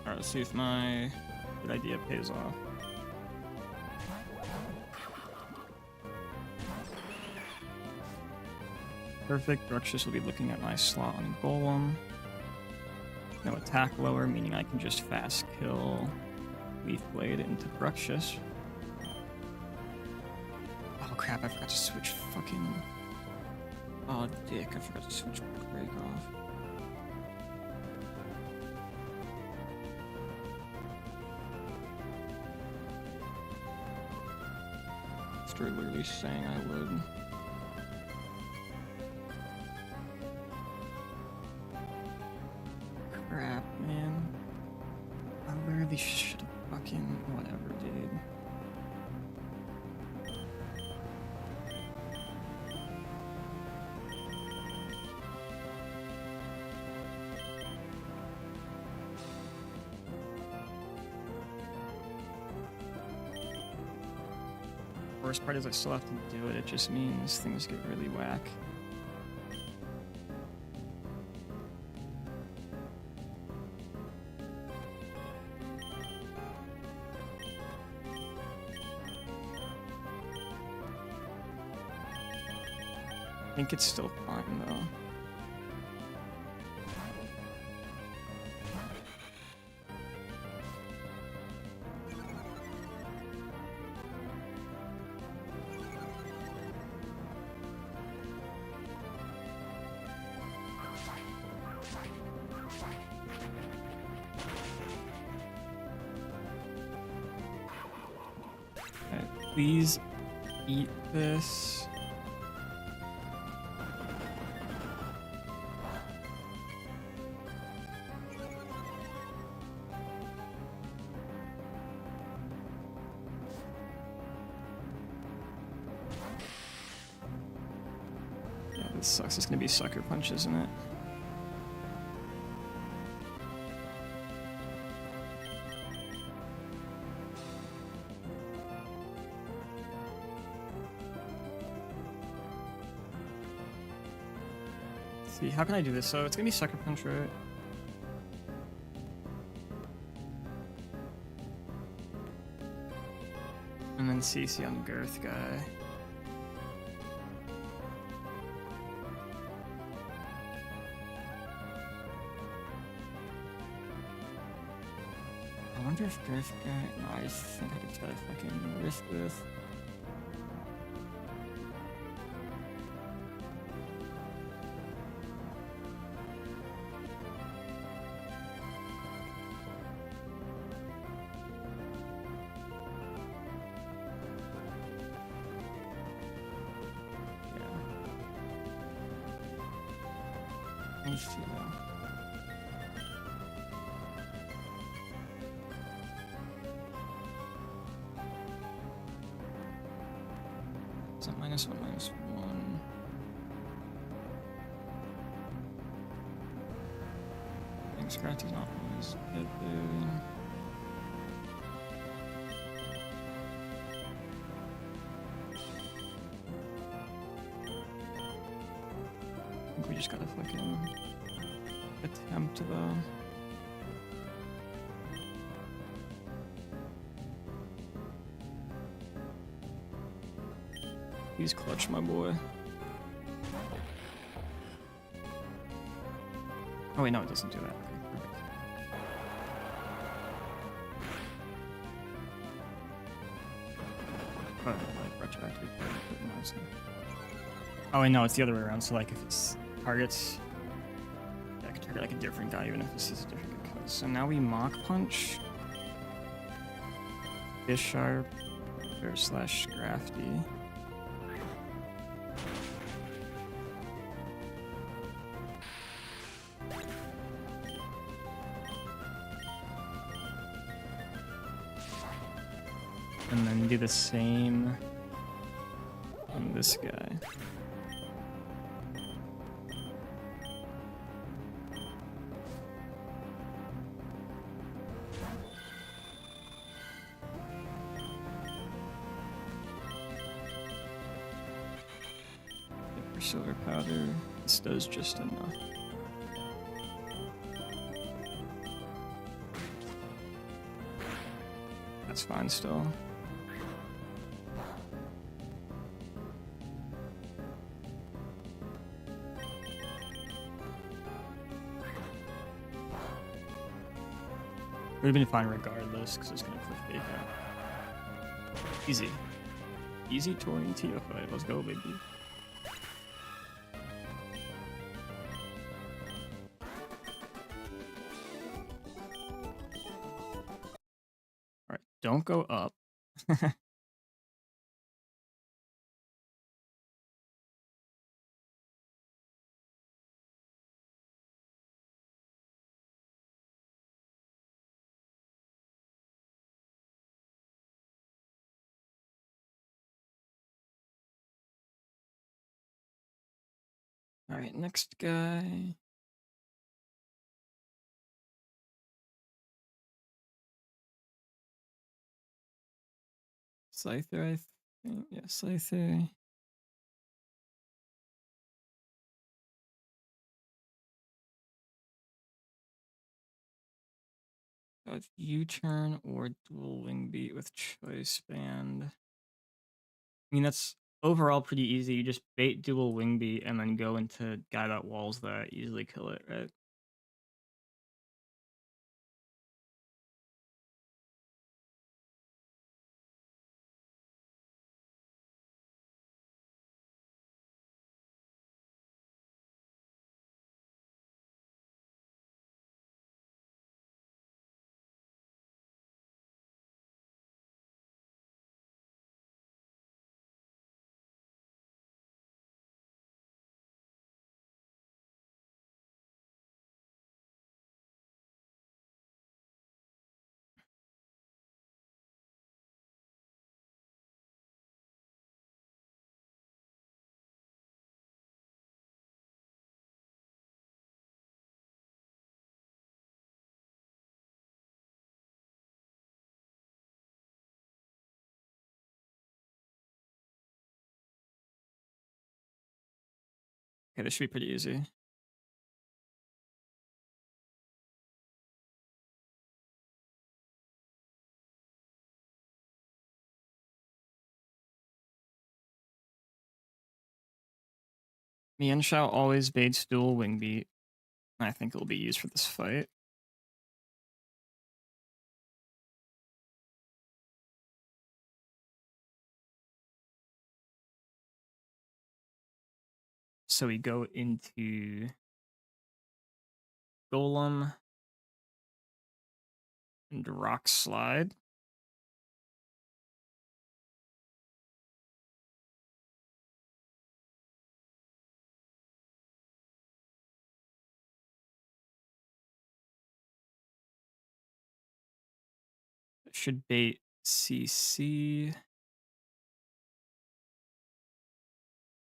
Alright, let's see if my good idea pays off. Perfect. Bruxish will be looking at my slot on Golem. No attack lower, meaning I can just fast kill Leaf Blade into Bruxish. Oh crap, I forgot to switch fucking... Oh dick, I forgot to switch Break off. After literally saying I would. Crap, man. I literally should have fucking... Whatever, dude. Worst part is I still have to do it, it just means things get really whack. I think it's still fine though. Alright, please eat this. This sucks. It's gonna be Sucker Punch, isn't it? Let's see, how can I do this? So it's gonna be Sucker Punch, right? And then CC on Girth guy. I wonder if Girth guy... No, I think I just gotta fucking risk this. Let me see though. Is that -1, -1? I think Scratchy's not always good, dude. I think we just gotta fucking attempt though. Please clutch, my boy. Oh wait, no, it doesn't do that. Okay, perfect. Oh, like retroactive. Oh wait, no, it's the other way around. So like if it's targets, yeah, I can target like a different guy even if this is a different guy. So now we mock punch. Fish sharp or / Scrafty. And then do the same on this guy. For silver powder, this does just enough. That's fine still. Would have been fine regardless, because it's gonna click bait out. Easy. Easy touring TFI. Let's go, baby. Alright, don't go up. Alright, next guy. Scyther, I think. Yeah, Scyther. U-turn or dual wing beat with choice band. I mean, that's overall pretty easy. You just bait dual wing beat and then go into guy that walls that easily kill it, right? Okay, this should be pretty easy. Mian always baits dual wing beat. I think it'll be used for this fight. So we go into Golem and Rock Slide. It should bait CC.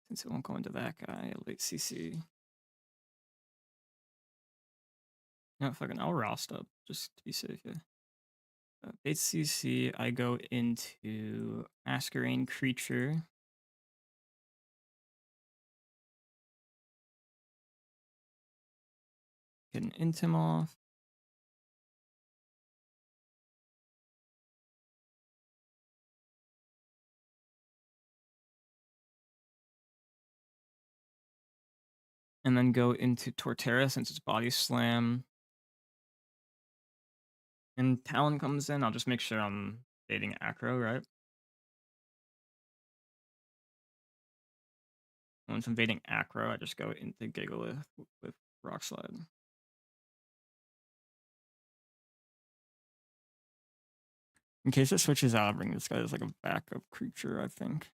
Since it won't go into that guy, it'll bait CC. No, fucking, I'll Rost up just to be safe. Yeah. Bait CC, I go into Masquerade Creature. Get an Intim off. and then go into Torterra since it's body slam. And Talon comes in, I'll just make sure I'm baiting Acro, right? Once I'm baiting Acro, I just go into Gigalith with Rock Slide. In case it switches out, I'll bring this guy as like a backup creature, I think.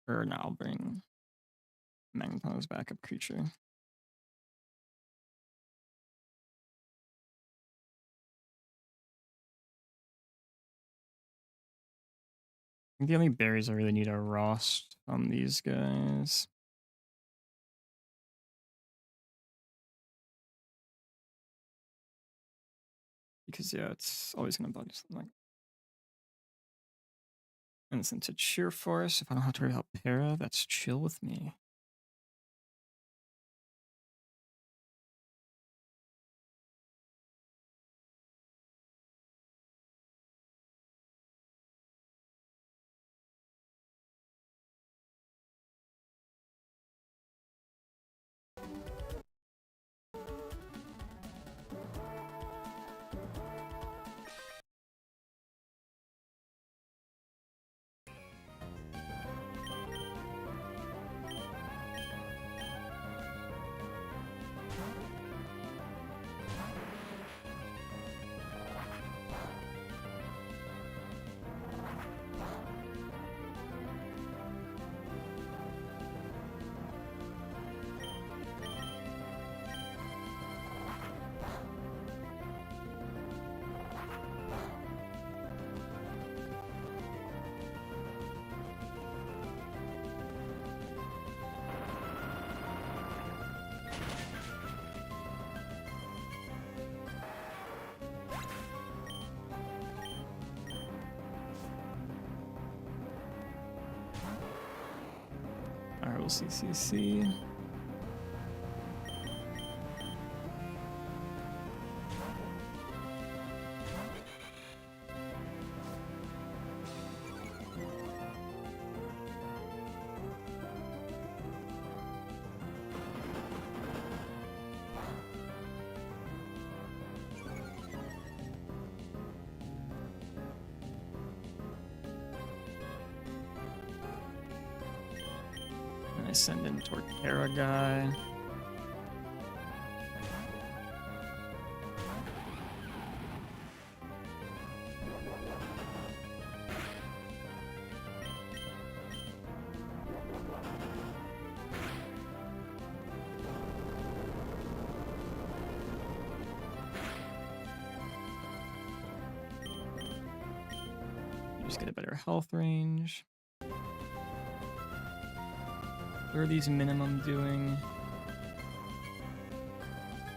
Or now I'll bring Magneton as backup creature. I think the only berries I really need are Rost on these guys. Because yeah, it's always gonna body something. And since it's Sheer Force, if I don't have to worry about Para, that's chill with me. Alright, we'll see CC. And I send in Torterra guy. Just get a better health range. 30's minimum doing.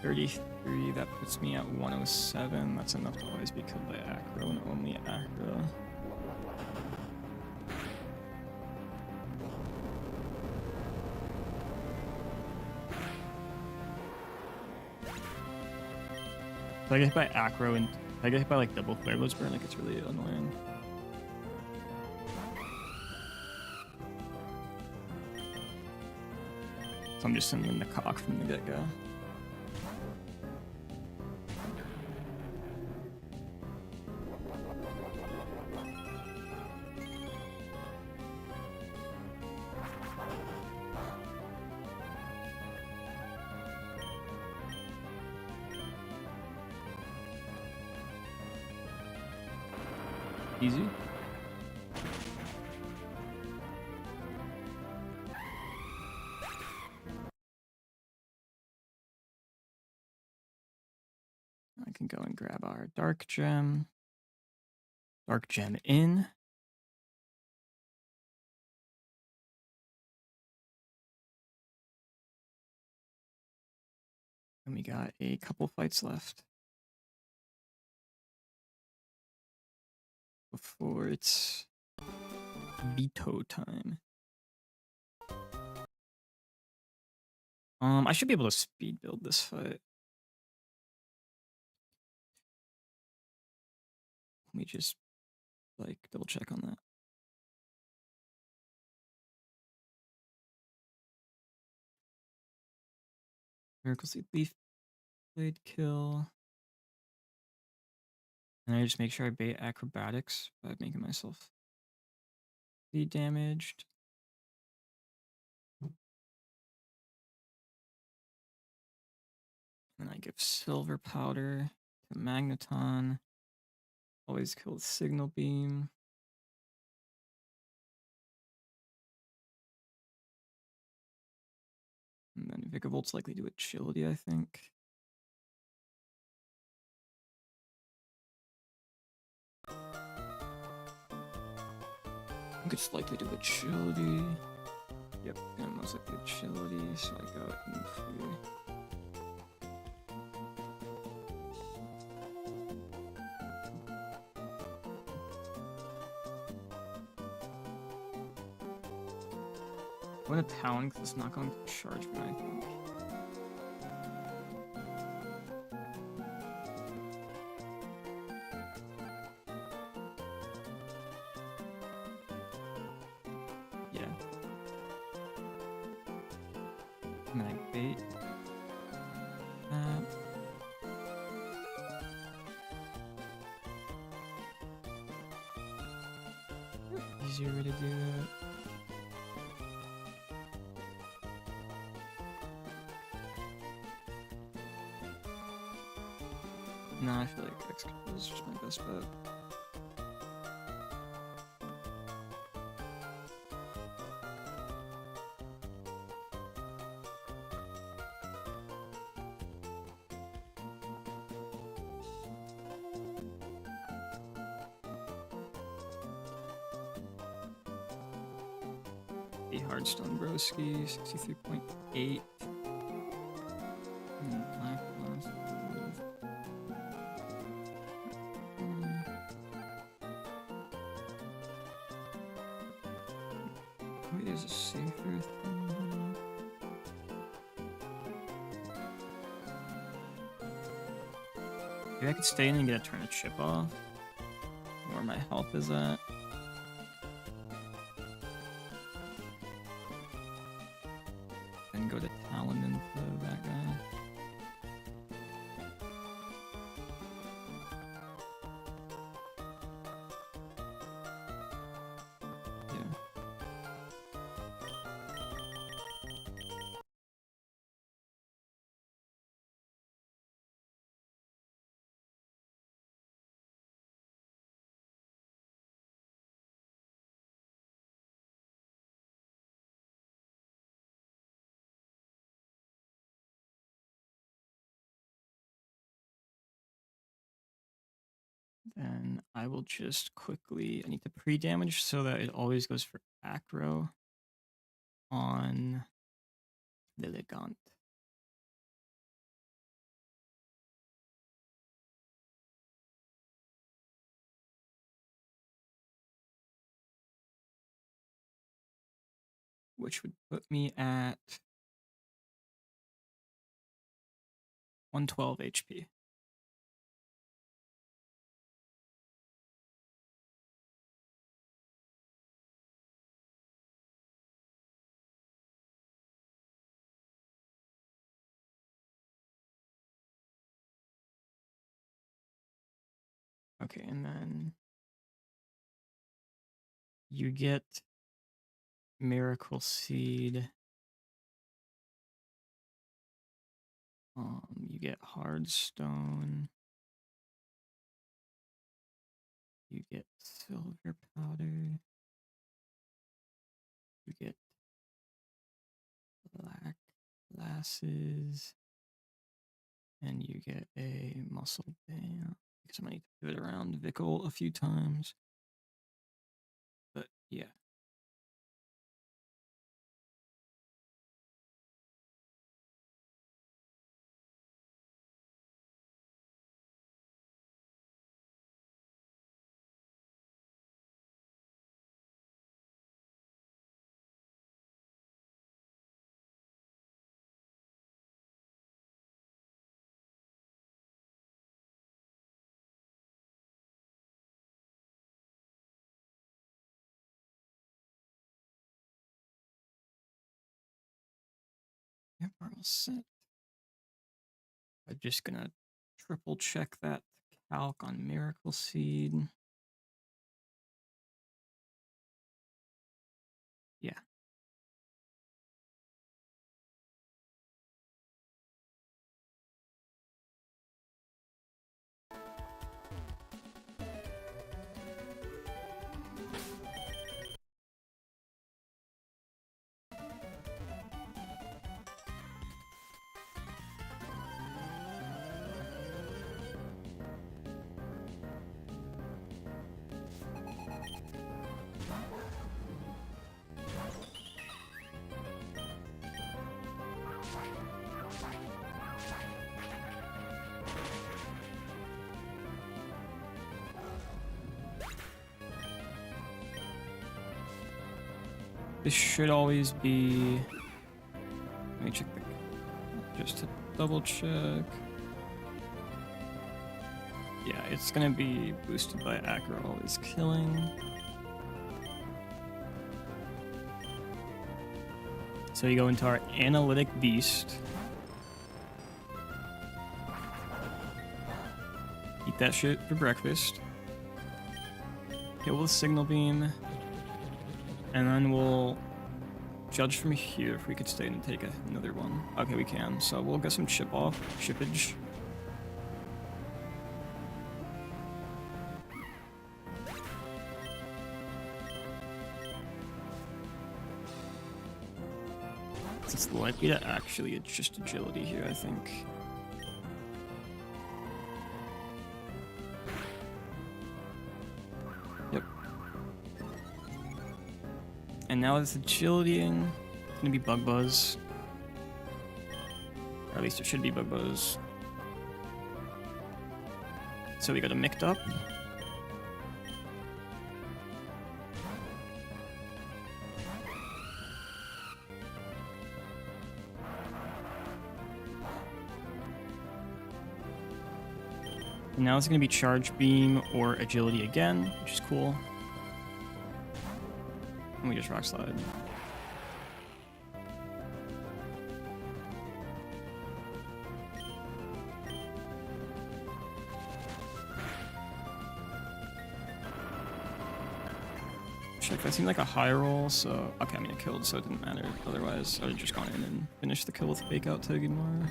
33, that puts me at 107. That's enough to always be killed by Acro and only Acro. If I get hit by Acro and if I get hit by like double Flare Blitz Burn, like it's really annoying. So I'm just sending in the cock from the get-go. Easy. I can go and grab our Dark Gem. Dark Gem in. And we got a couple fights left before it's veto time. I should be able to speed build this fight. Let me just like double check on that. Miracle Seed Leaf Blade kill. And I just make sure I bait acrobatics by making myself be damaged. And I give silver powder to Magneton. Always kill with signal beam. And then Vicavolt's likely to agility, I think. I think it's likely to agility. Yep, gonna most likely agility, so I go into. I'm gonna pound because it's not going to charge me, I think. Yeah. I'm gonna bait that. Easier way to do that. Nah, I feel like Excalibur is just my best bet. A Hardstone Broski, 63.8. Black Blast. Wait, there's a safer thing. Maybe I could stay in and get a turn of chip off. Where my health is at. Then go to Talon into that guy. Yeah. Then I will just quickly, I need to pre-damage so that it always goes for acro on Villigant. Which would put me at 112 HP. Okay, and then you get Miracle Seed. You get Hardstone. You get Silver Powder. You get Black Glasses. And you get a Muscle Band. Because I'm going to need to pivot around Vickle a few times. But yeah. Yep, we're all set. I'm just gonna triple check that calc on Miracle Seed. Yeah. This should always be. Let me check just to double check. Yeah, it's gonna be boosted by Acro always killing. So you go into our Analytic Beast. Eat that shit for breakfast. Kill with Signal Beam. And then we'll judge from here if we could stay and take another one. Okay, we can. So we'll get some shippage. It's likely to actually it's just agility here, I think. Yep. And now it's agilitying. It's gonna be Bug Buzz. Or at least it should be Bug Buzz. So we got a Mixed Up. And now it's going to be Charge Beam or Agility again, which is cool. And we just Rock Slide. Check, that seemed like a high roll, so... Okay, I mean it killed, so it didn't matter. Otherwise, I would have just gone in and finished the kill with Fake Out Togedemaru.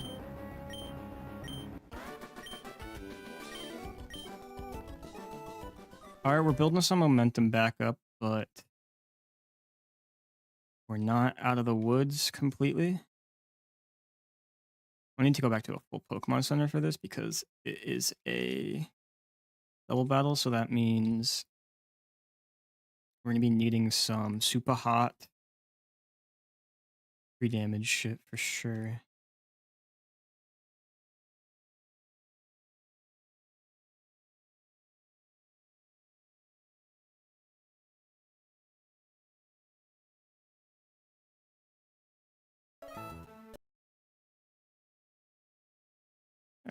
Alright, we're building some momentum back up, but we're not out of the woods completely. I need to go back to a full Pokemon Center for this because it is a double battle, so that means we're going to be needing some super hot 3 damage shit for sure.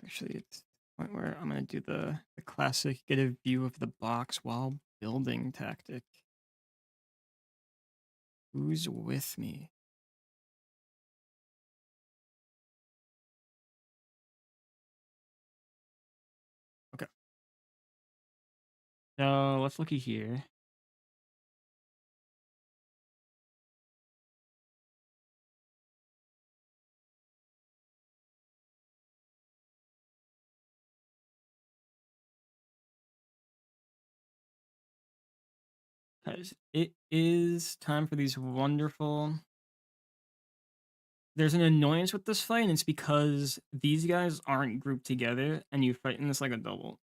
Actually, it's the point where I'm going to do the classic get a view of the box while building tactic. Who's with me? Okay. So let's looky here. Guys, it is time for these wonderful... There's an annoyance with this fight, and it's because these guys aren't grouped together, and you fight in this like a double.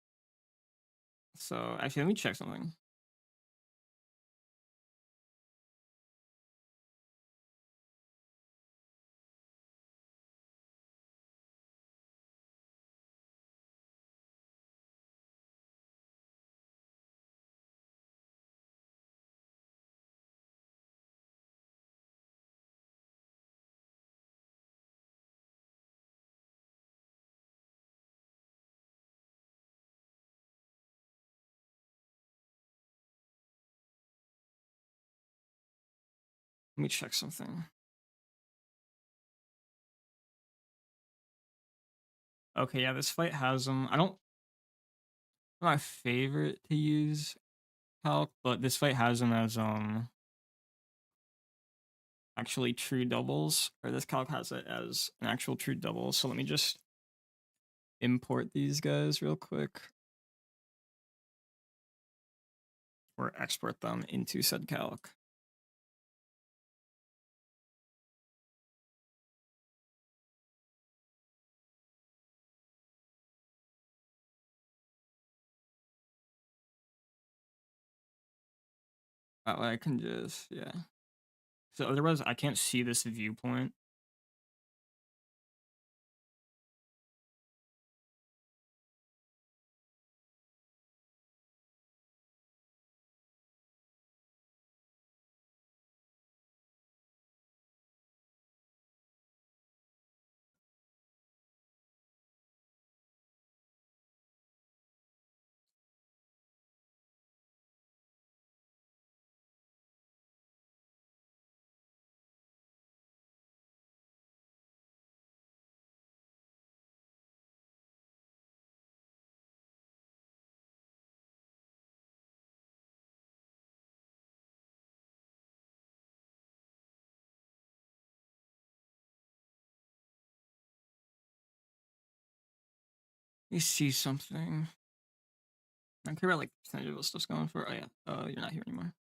So, actually, let me check something. Let me check something. Okay, yeah, this fight has I don't not my favorite to use calc, but this fight has them as actually true doubles, or this calc has it as an actual true double. So let me just import these guys real quick, or export them into said calc. That way I can just, yeah. So otherwise I can't see this viewpoint. Let me see something. I don't care about like percentage of what stuff's going for. Oh yeah, you're not here anymore.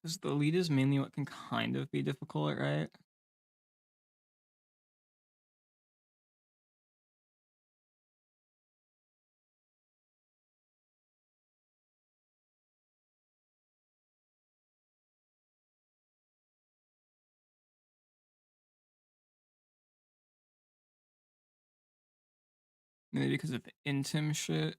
Because the lead is mainly what can kind of be difficult, right? Maybe because of intim shit.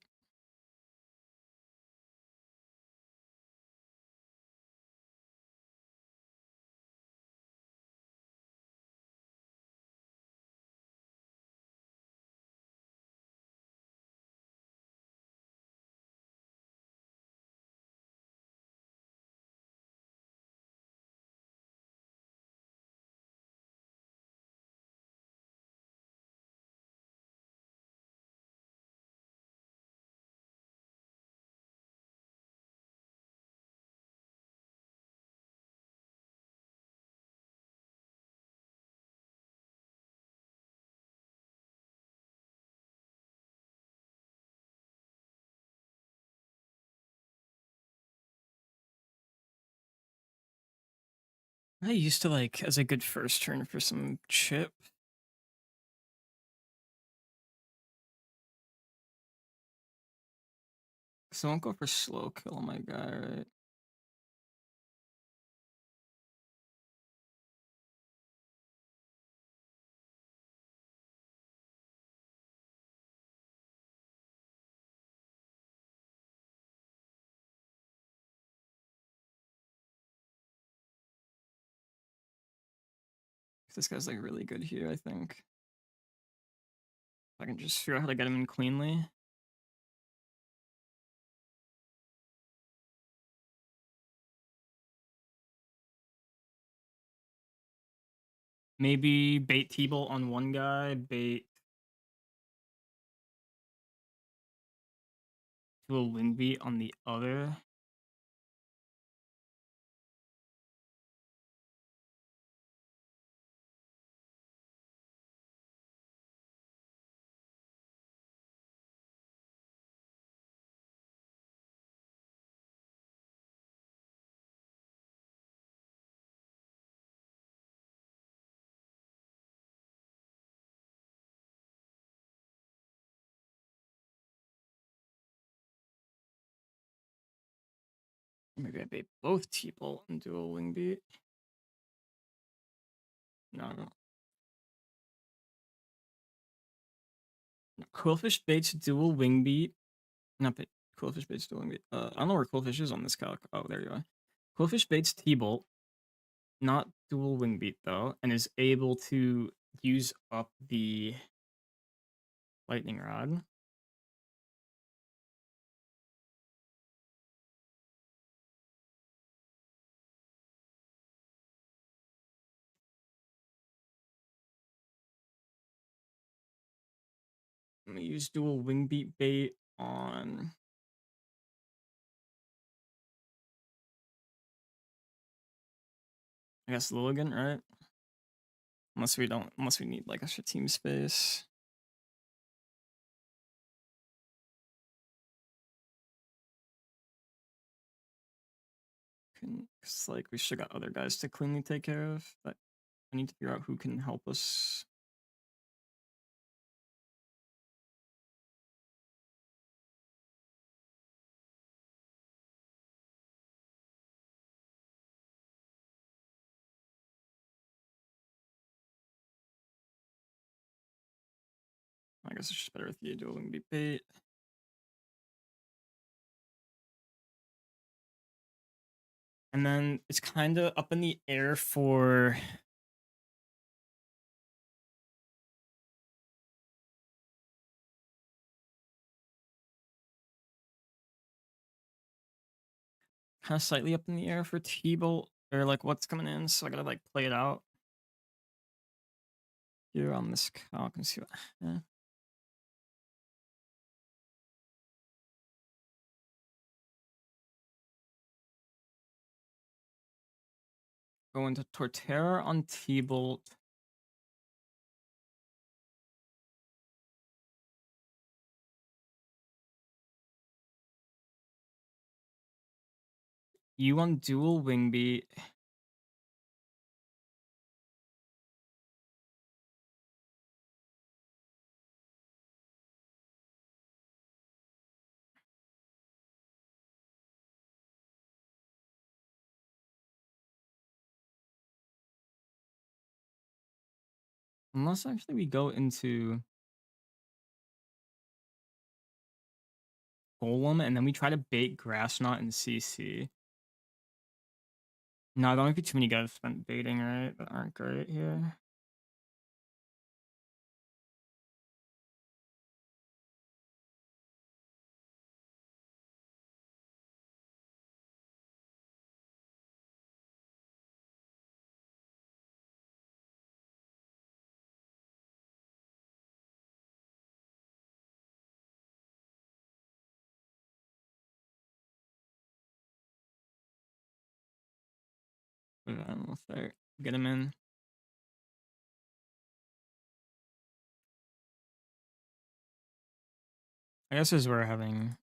I used to like as a good first turn for some chip. So I won't go for slow kill on my guy, right? This guy's like really good here, I think. I can just figure out how to get him in cleanly. Maybe bait T-bolt on one guy, bait to a wing beat on the other. Maybe I bait both T-bolt and do a wing beat. No. Quillfish baits dual wing beat. Not bait. Quillfish baits dual wing beat. I don't know where Quillfish is on this calc. Oh, there you are. Quillfish baits T-bolt, not dual wing beat though, and is able to use up the lightning rod. Let me use dual wing beat bait on. I guess Lilligan, right? Unless we need like extra team space. Cause like we should got other guys to cleanly take care of. But I need to figure out who can help us. I guess it's just better with you dual wing beat bait. And then it's kind of up in the air for kind of slightly up in the air for T-Bolt or like what's coming in. So I gotta like play it out here on this calc and see what. Yeah. Go into Torterra on T-Bolt. You on dual wing beat. Unless actually we go into Golem and then we try to bait Grass Knot and CC. No, there don't be too many guys spent baiting, right? That aren't great here. Let's start. Get him in. I guess this is where having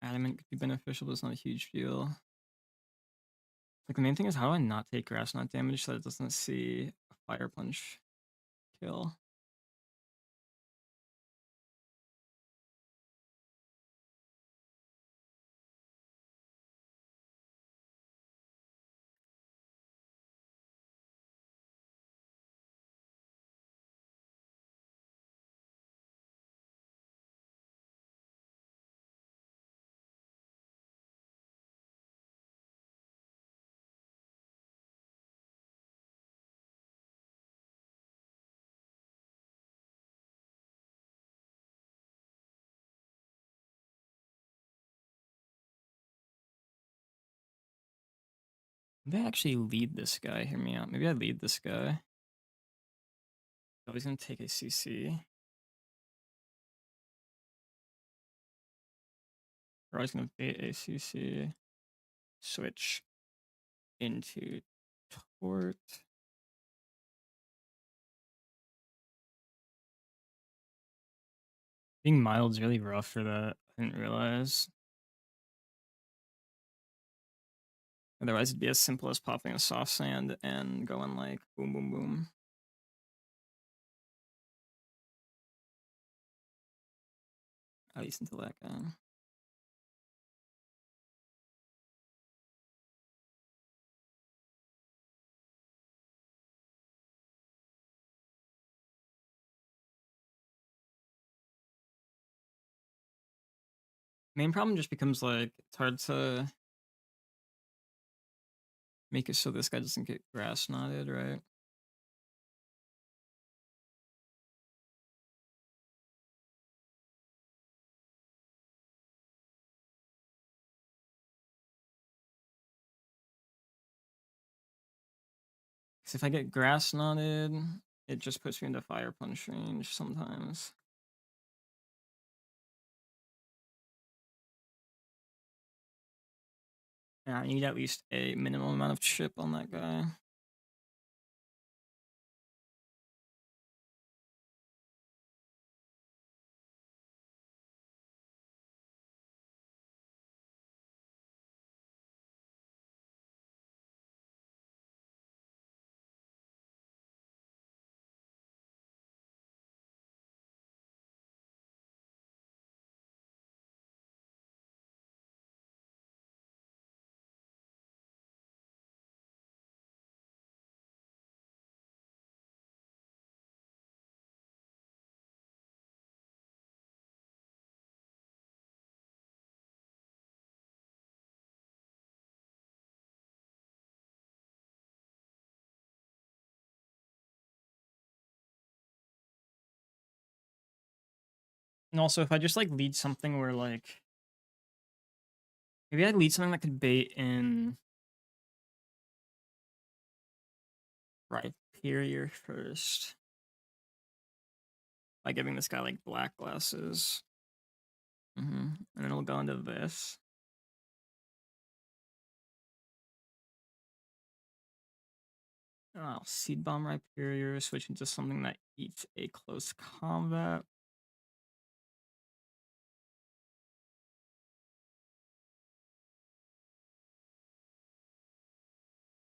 Adamant could be beneficial, but it's not a huge deal. Like the main thing is how do I not take Grass Knot damage so that it doesn't see a Fire Punch kill? Maybe I actually lead this guy. Hear me out. Maybe I lead this guy. Oh, he's gonna take a CC. Or he's gonna bait a CC. Switch into Tort. Being mild is really rough for that. I didn't realize. Otherwise, it'd be as simple as popping a soft sand and going like boom, boom, boom. At least until that guy. Main problem just becomes like it's hard to make it so this guy doesn't get grass knotted, right? Because if I get grass knotted, it just puts me into fire punch range sometimes. Yeah, I need at least a minimum amount of chip on that guy. And also, if I just like lead something where like maybe I'd lead something that could bait in Rhyperior first by giving this guy like black glasses. And then it'll go into this. I'll Seed Bomb Rhyperior, switch into something that eats a close combat.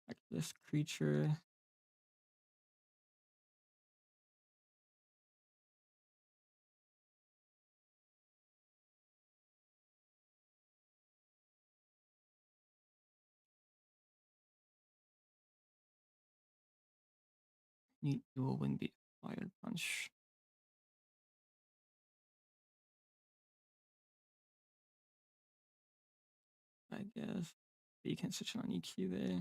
Like this creature. Need dual wind beat fire punch. I guess. But you can't switch it on EQ there.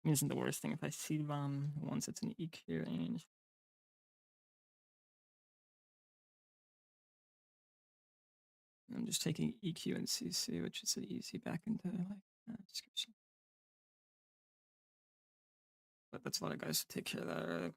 It isn't the worst thing if I Seed Bomb once it's in EQ range. I'm just taking EQ and CC, which is an easy back into like description. But that's a lot of guys to take care of that, right?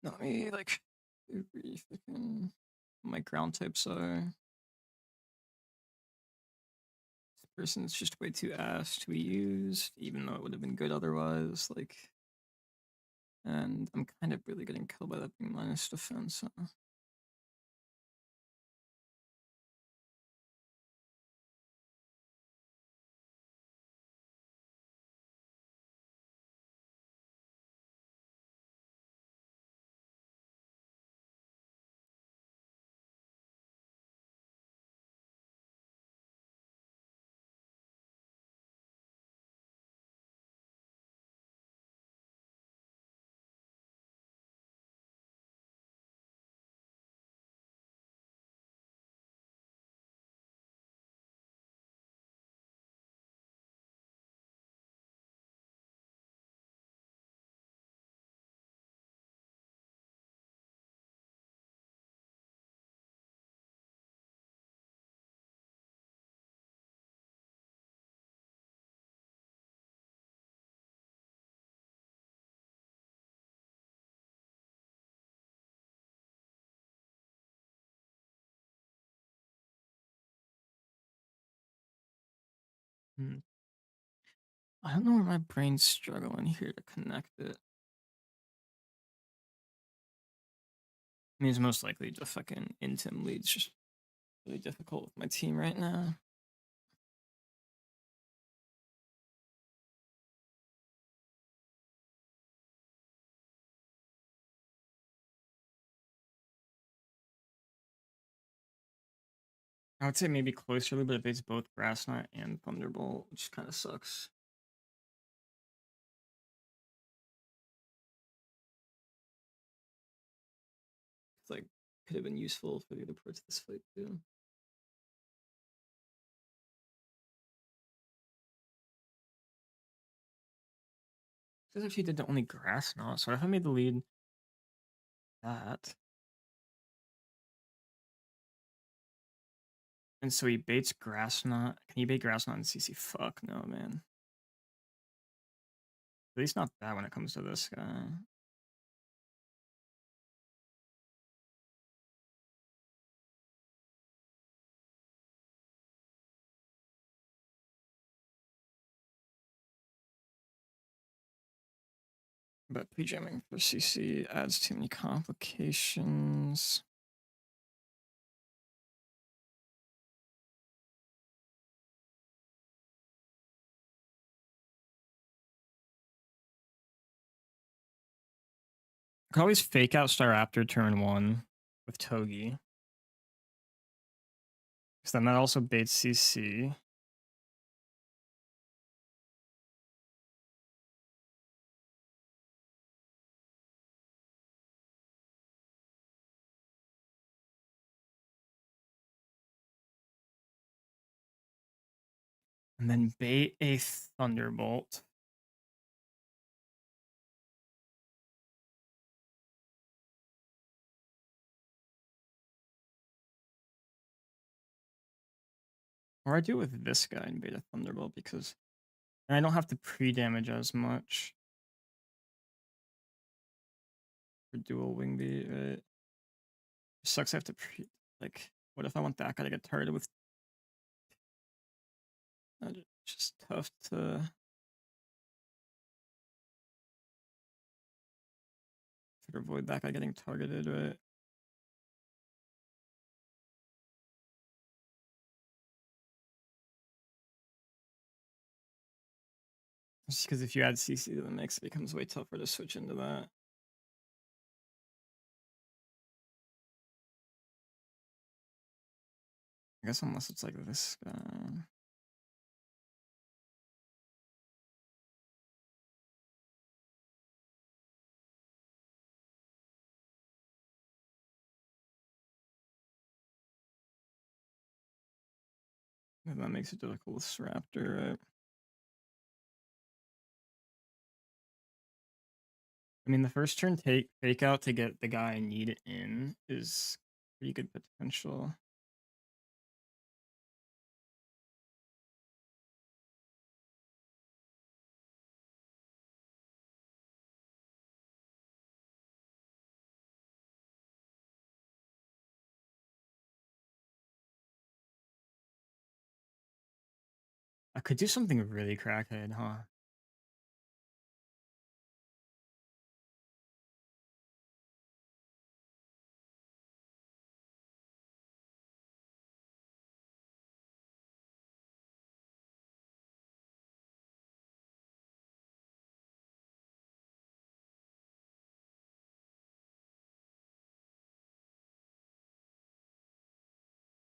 Not me, like, super fucking. My ground types are. This person's just way too ass to be used, even though it would have been good otherwise. Like, and I'm kind of really getting killed by that being minus defense. Hmm. I don't know where my brain's struggling here to connect it. I mean, it's most likely just fucking Intim leads just really difficult with my team right now. I would say maybe closerly, but if it's both Grass Knot and Thunderbolt, which kind of sucks. It's like could have been useful for the other parts of this fight too. Because if he did the only Grass Knot, so if I made the lead that. And so he baits Grass Knot. Can he bait Grass Knot and CC? Fuck no, man. At least not that when it comes to this guy. But pre-jamming for CC adds too many complications. I could always fake out Star after turn 1 with Togi. Because then that also baits CC. And then bait a Thunderbolt. Or I do it with this guy and bait a Thunderbolt because and I don't have to pre-damage as much for dual wing beat, right? It sucks I have to pre like what if I want that guy to get targeted with it's just tough to avoid that guy getting targeted, right? Just because if you add CC to the mix, it becomes way tougher to switch into that. I guess unless it's like this guy. And that makes it difficult with Raptor, right? I mean, the first turn fake out to get the guy I need in is pretty good potential. I could do something really crackhead, huh?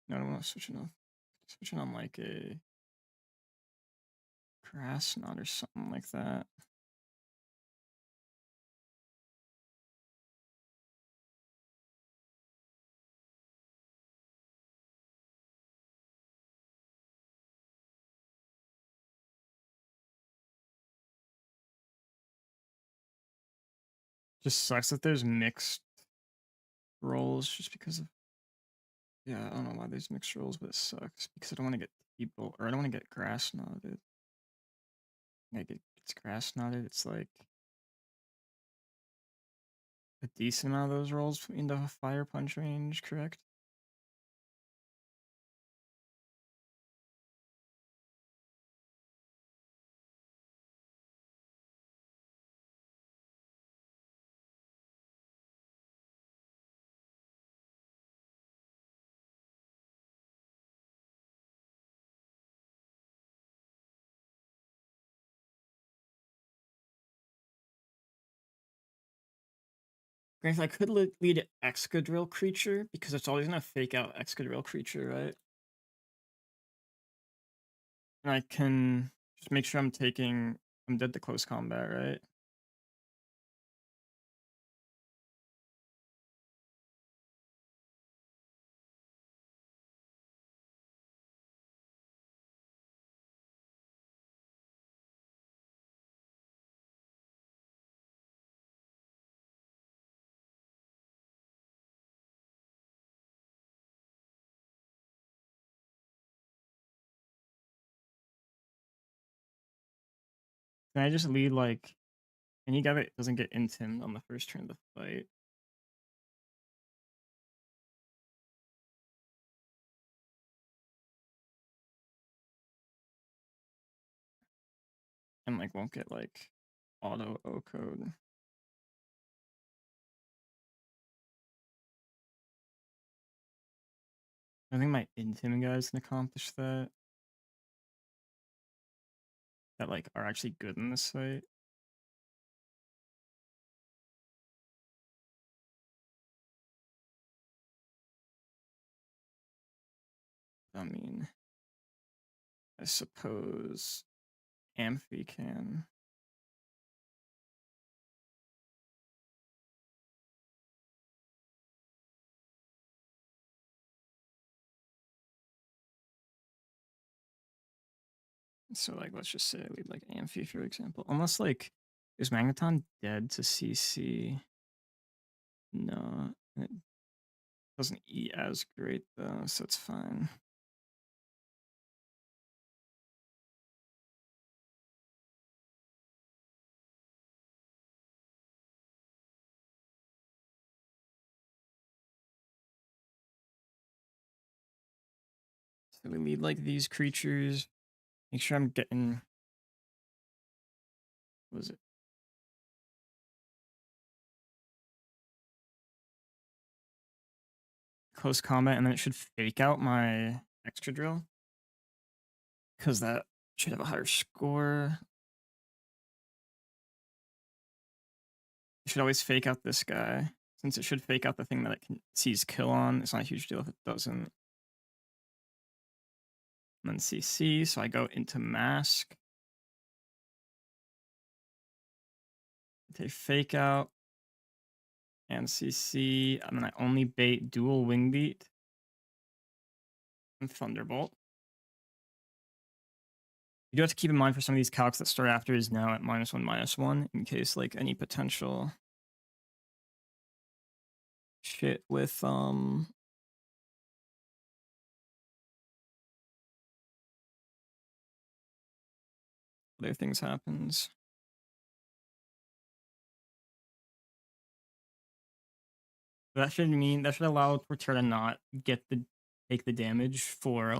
No, I don't want to switching on like a Grass Knot or something like that. Just sucks that there's mixed rolls just because of yeah, I don't know why there's mixed rolls, but it sucks because I don't want to get people or I don't want to get Grass Knotted. Like it's Grass Knotted, it's like a decent amount of those rolls into Fire Punch range, correct? Granted, I could lead Excadrill creature because it's always gonna fake out Excadrill creature, right? And I can just make sure I'm dead to close combat, right? Can I just lead like any guy that doesn't get intimed on the first turn of the fight? And like won't get like auto O code. I think my intim guys can accomplish that. That like are actually good in this fight. I mean, I suppose Amphi can. So like let's just say I lead like Amphi for example. Unless like is Magneton dead to CC? No, it doesn't eat as great though, so it's fine. So we lead like these creatures. Make sure I'm getting, what was it? Close combat, and then it should fake out my extra drill. Because that should have a higher score. It should always fake out this guy. Since it should fake out the thing that it can sees kill on, it's not a huge deal if it doesn't. And then CC, so I go into mask. Take fake out and CC, and then I only bait dual wing beat and Thunderbolt. You do have to keep in mind for some of these calcs that start after is now at -1/-1 in case like any potential shit with other things happens. That should allow Torterra to not take the damage for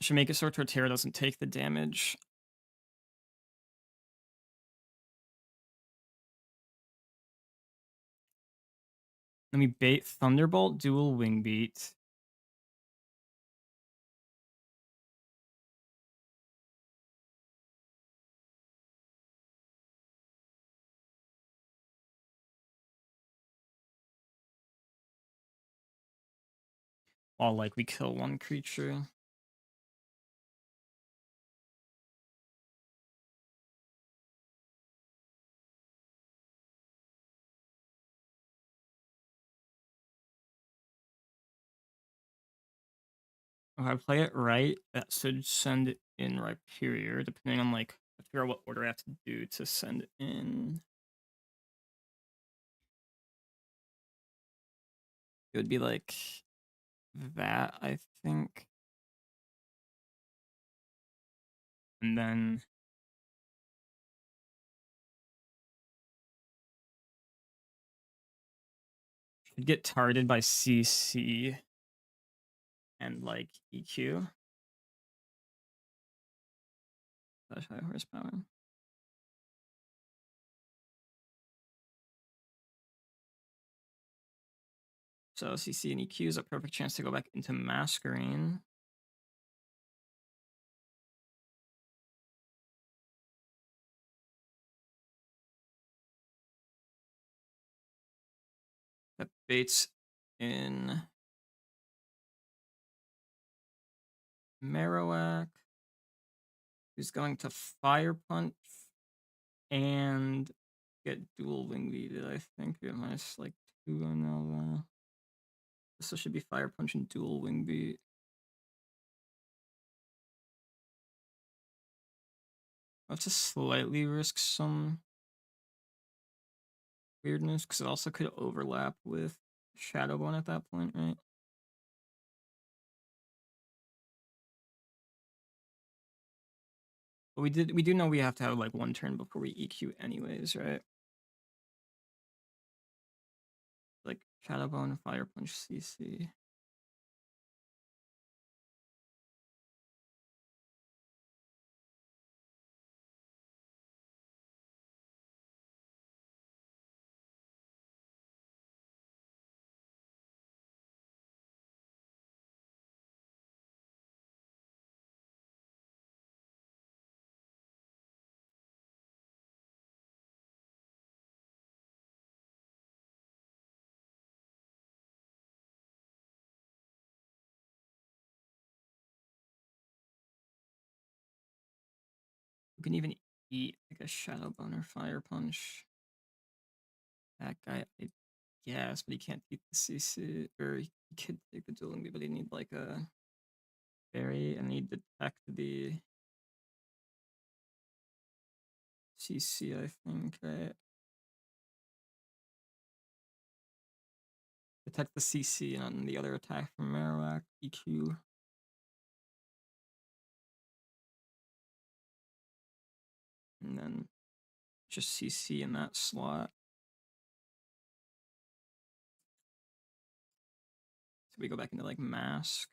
should make it so Torterra doesn't take the damage. Let me bait Thunderbolt, dual wing beat. While like we kill one creature. If I play it right, that should send it in Rhyperior, depending on like I figure out what order I have to do to send it in. It would be like that, I think. And then should get targeted by CC and like EQ. That's high horsepower. So CC and EQ is a perfect chance to go back into Masquerade. That baits in Marowak, who's going to Fire Punch and get dual wing beated, I think. It minus like 2 on Nova. So should be Fire Punch and dual wing beat. I'll have to slightly risk some weirdness because it also could overlap with Shadow Bone at that point, right? But we do know we have to have like one turn before we EQ anyways, right? Like Shadow Bone, Fire Punch, CC. You can even eat like a Shadow Bone or Fire Punch. That guy, I guess, but he can't eat the CC, or he could take the dueling beat, but he need like a berry and he detect the CC, I think, right? Detect the CC and on the other attack from Marowak, EQ. And then just CC in that slot. So we go back into like Mask.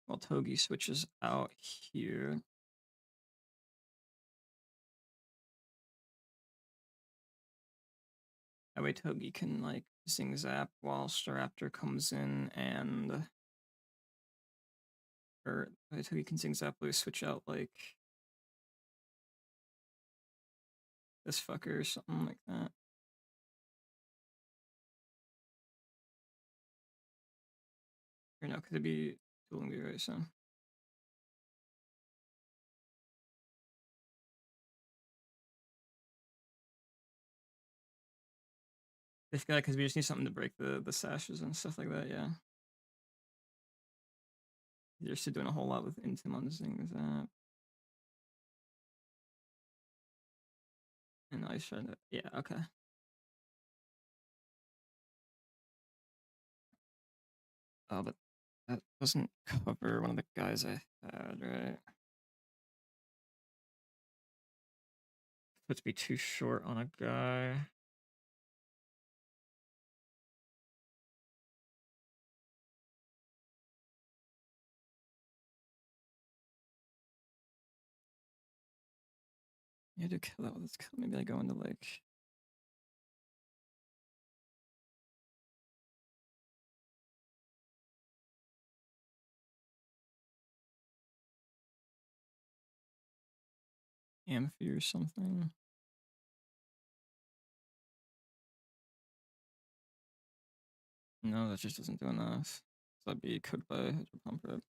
While Togi switches out here. That way Togi can like Zing Zap while Staraptor comes in and or Togi can Zing Zap or switch out like this fucker or something like that. Or no, could it be dueling me right so? This guy, because we just need something to break the sashes and stuff like that, yeah. They're still doing a whole lot with Intim on Zing Zap. And I trying to, yeah, okay. Oh, but that doesn't cover one of the guys I had, right? Puts me too short on a guy. Yeah, to kill that with this kill. Maybe I go into like Amphi or something. No, that just doesn't do enough. So that'd be cooked by Hydro Pump Rip.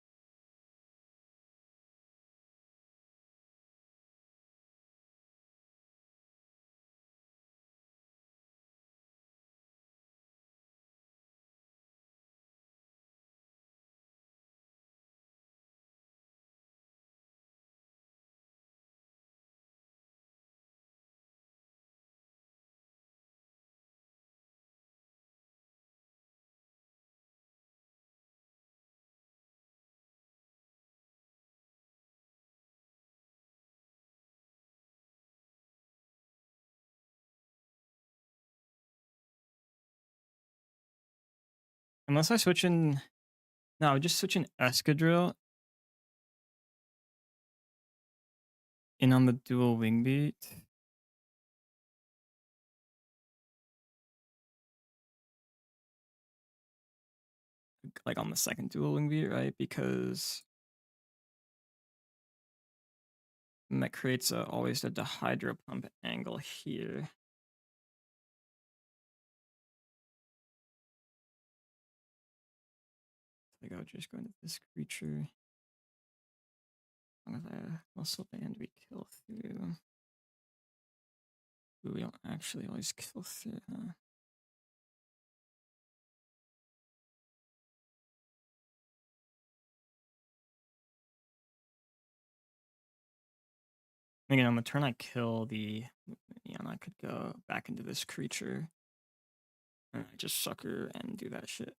Unless I switch in. No, I would just switch in Escadrille in on the dual wing beat. Like on the second dual wing beat, right? Because that creates always a Hydro Pump angle here. Like I would just go into this creature. As long as I muscle band, we kill through. Ooh, we don't actually always kill through, huh? Again, on the turn I kill the Minion, I could go back into this creature. And I just sucker and do that shit.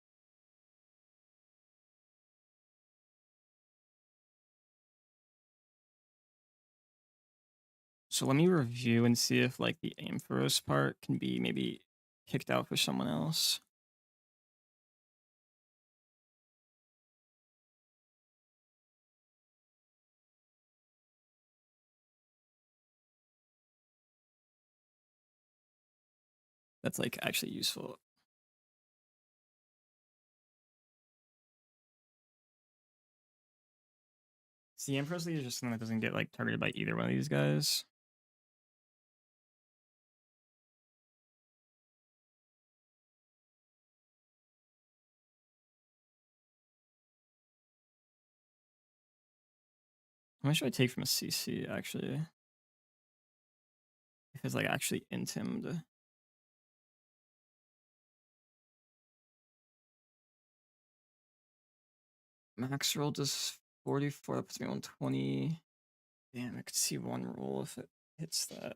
So let me review and see if like the Ampharos part can be maybe kicked out for someone else. That's like actually useful. See, Empress League is just something that doesn't get like targeted by either one of these guys. How much should I take from a CC actually? If it's like actually intimed. Max roll does 44, that puts me on 20. Damn, I could see one roll if it hits that.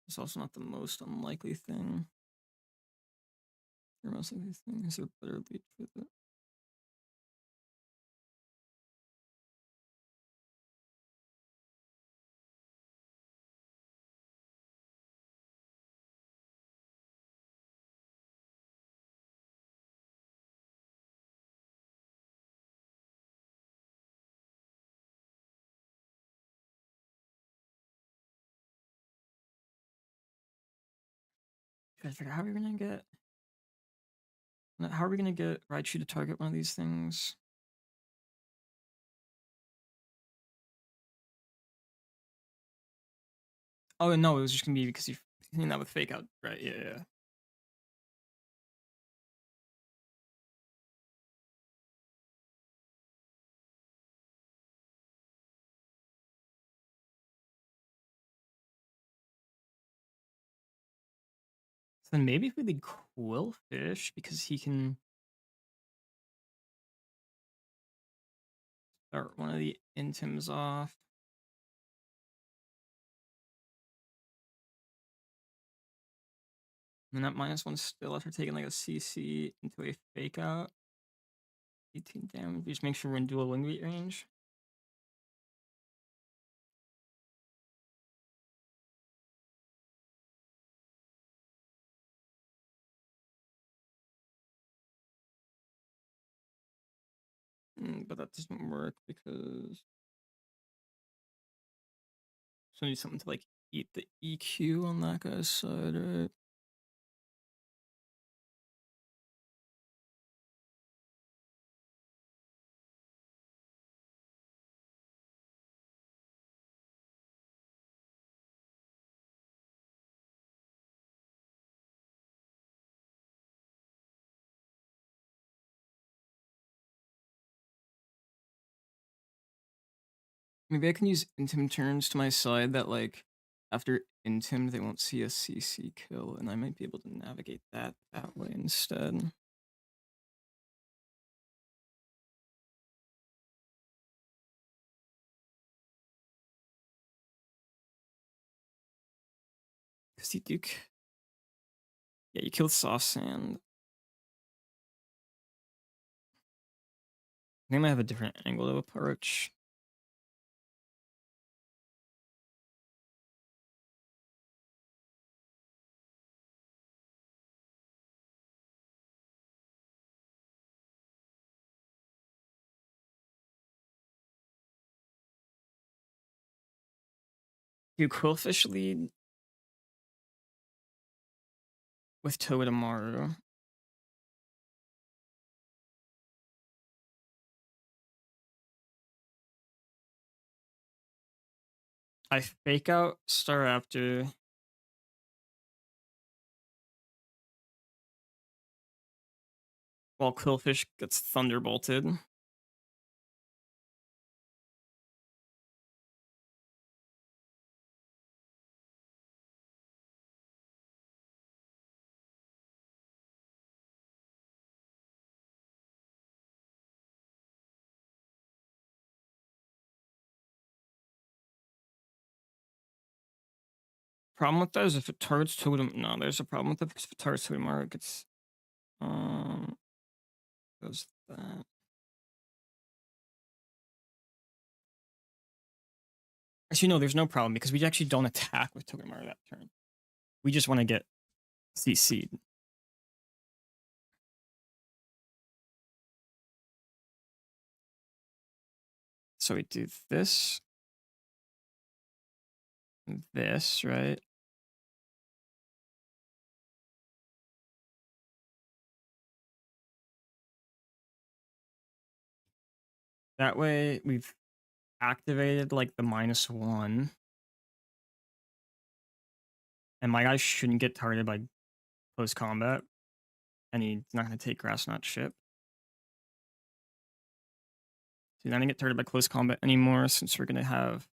It's also not the most unlikely thing. Or most likely thing. Is there a better lead for that? Trying to figure out how we're gonna get. How are we gonna get Raichu to target one of these things? Oh no, it was just gonna be because you're hitting that with fake out, right? Yeah, yeah. So then maybe if we lead Quillfish because he can start one of the intims off. And that -1 still after taking like a CC into a fake out. 18 damage. Just make sure we're in dual wing beat range. But that doesn't work because so I need something to like eat the EQ on that guy's side, right? Maybe I can use intim turns to my side that like after intim they won't see a CC kill, and I might be able to navigate that way instead. Because you do, yeah, you kill soft sand. They might have a different angle to approach. Do Quillfish lead with Togedemaru? I fake out Star Raptor. While Quillfish gets Thunderbolted. Problem with that is if it targets Totem. No, there's a problem with it because if it targets Totem, it gets goes that. Actually, no, there's no problem because we actually don't attack with Togedemaru that turn. We just want to get CC'd. So we do this, right? That way we've activated like the -1. And my guy shouldn't get targeted by close combat. And he's not going to take Grass Knot Ship. So he's not going to get targeted by close combat anymore since we're going to have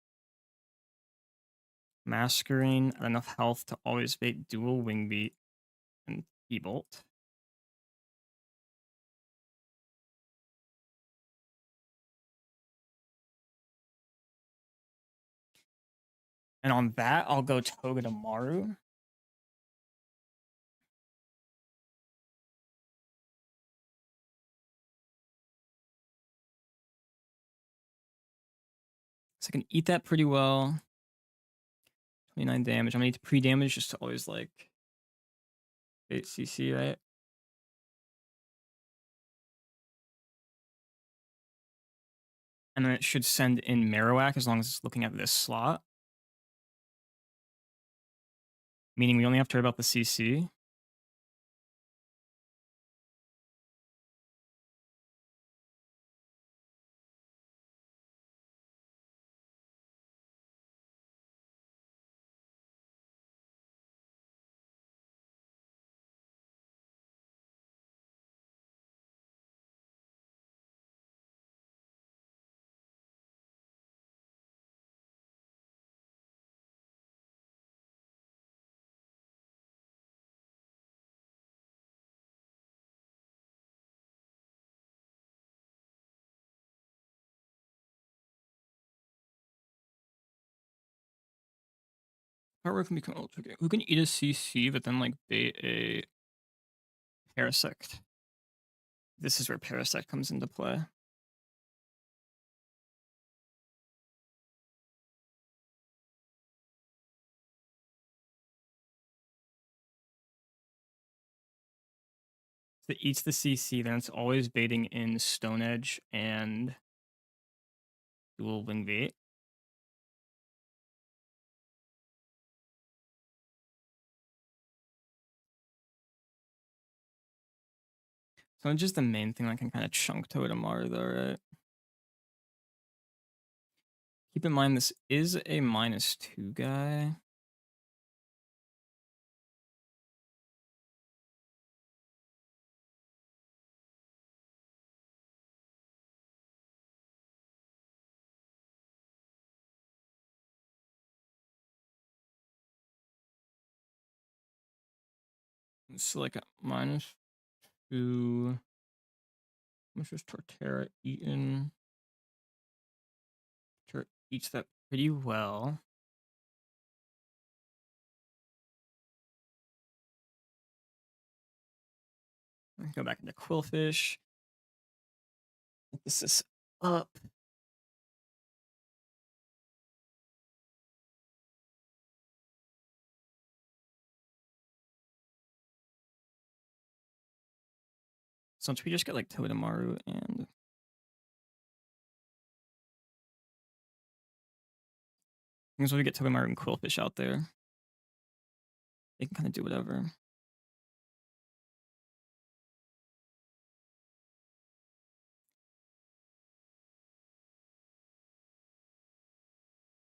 Masquerade at enough health to always bait dual Wing Beat and E-Bolt. And on that, I'll go Togedemaru. So I can eat that pretty well. 29 damage. I'm gonna need to pre-damage just to always like 8 CC, right? And then it should send in Marowak as long as it's looking at this slot. Meaning we only have to worry about the CC. Power can become ultra game. Who can eat a CC but then like bait a Parasect? This is where Parasect comes into play. So it eats the CC, then it's always baiting in Stone Edge and dual Wing Bait. So just the main thing that can kind of chunk Togedemaru though, right? Keep in mind this is a -2 guy. It's like a -2. How much is Torterra eaten? Torterra eats that pretty well. Go back into Quillfish. This is up. So once we just get like Togedemaru and as we get Togedemaru and Quillfish out there, they can kind of do whatever.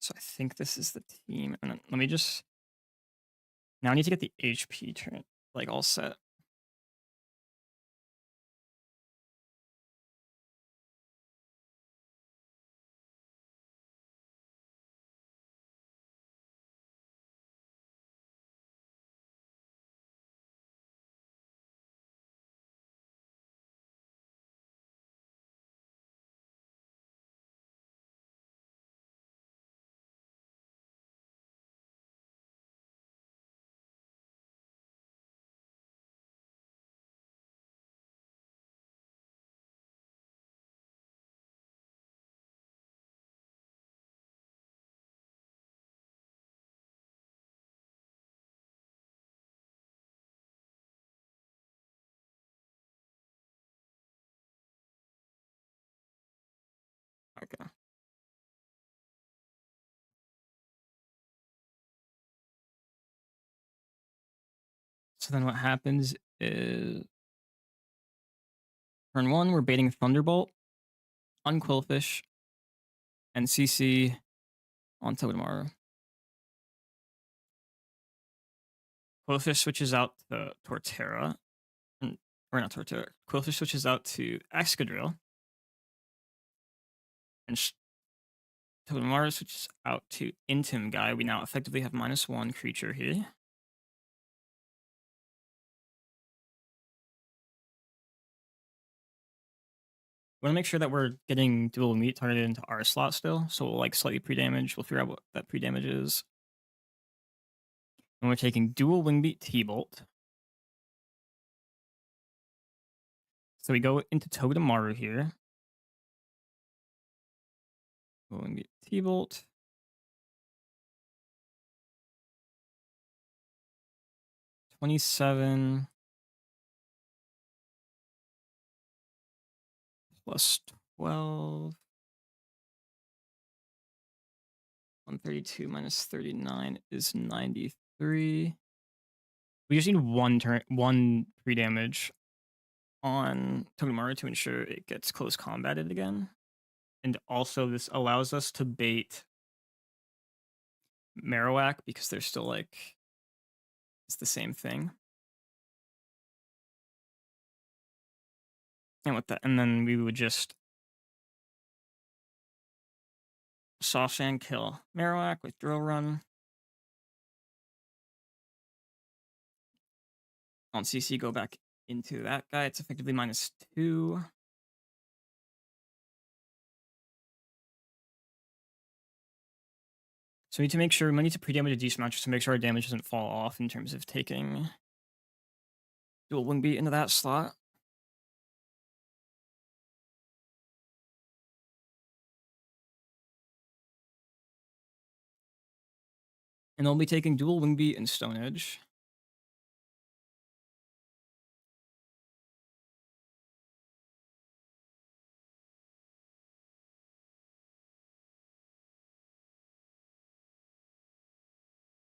So I think this is the team. And then let me just... Now I need to get the HP turn, like, all set. Okay. So then what happens is turn 1, we're baiting Thunderbolt on Quillfish and CC on Togedemaru. Quillfish switches out to Torterra. Or not Torterra. Quillfish switches out to Excadrill. And Togedemaru switches out to Intim Guy. We now effectively have -1 creature here. We want to make sure that we're getting dual meat targeted into our slot still. So we'll like slightly pre-damage. We'll figure out what that pre-damage is. And we're taking dual Wingbeat T-Bolt. So we go into Togedemaru here. Wingbeat T-Bolt. 27 plus 12. 132 minus 39 is 93. We just need one pre-damage on Togedemaru to ensure it gets close combated again. And also this allows us to bait Marowak because they're still like, it's the same thing. And with that, and then we would just Soft Sand kill Marowak with Drill Run. On CC, go back into that guy. It's effectively -2. So we need to make sure, we might need to pre-damage a decent amount just to make sure our damage doesn't fall off in terms of taking dual Wingbeat into that slot. And they'll be taking dual Wingbeat and Stone Edge.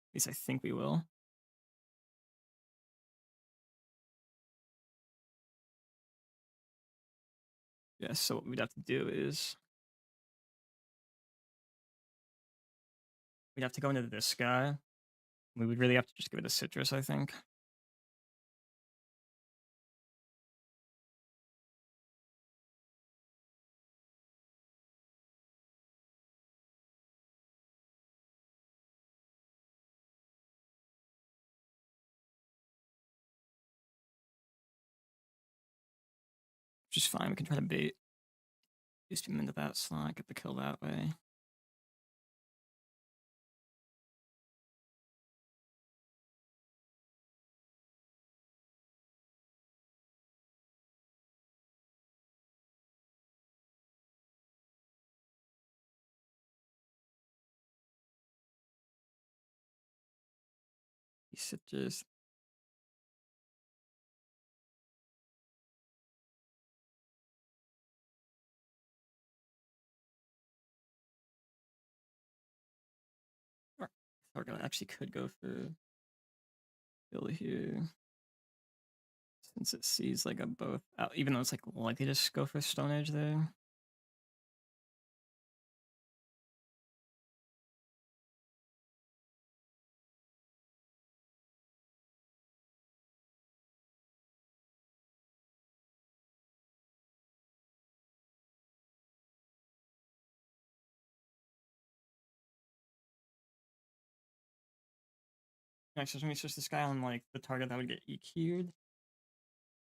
At least I think we will. Yes, so what we'd have to do is we'd have to go into this guy. We would really have to just give it a Citrus, I think. Which is fine. We can try to bait these two into that slot, get the kill that way. These Citrus. Target actually could go for Bill here. Since it sees like a both out, even though it's like likely to just go for Stone Edge there. Next, let me switch this guy on like the target that would get EQ'd.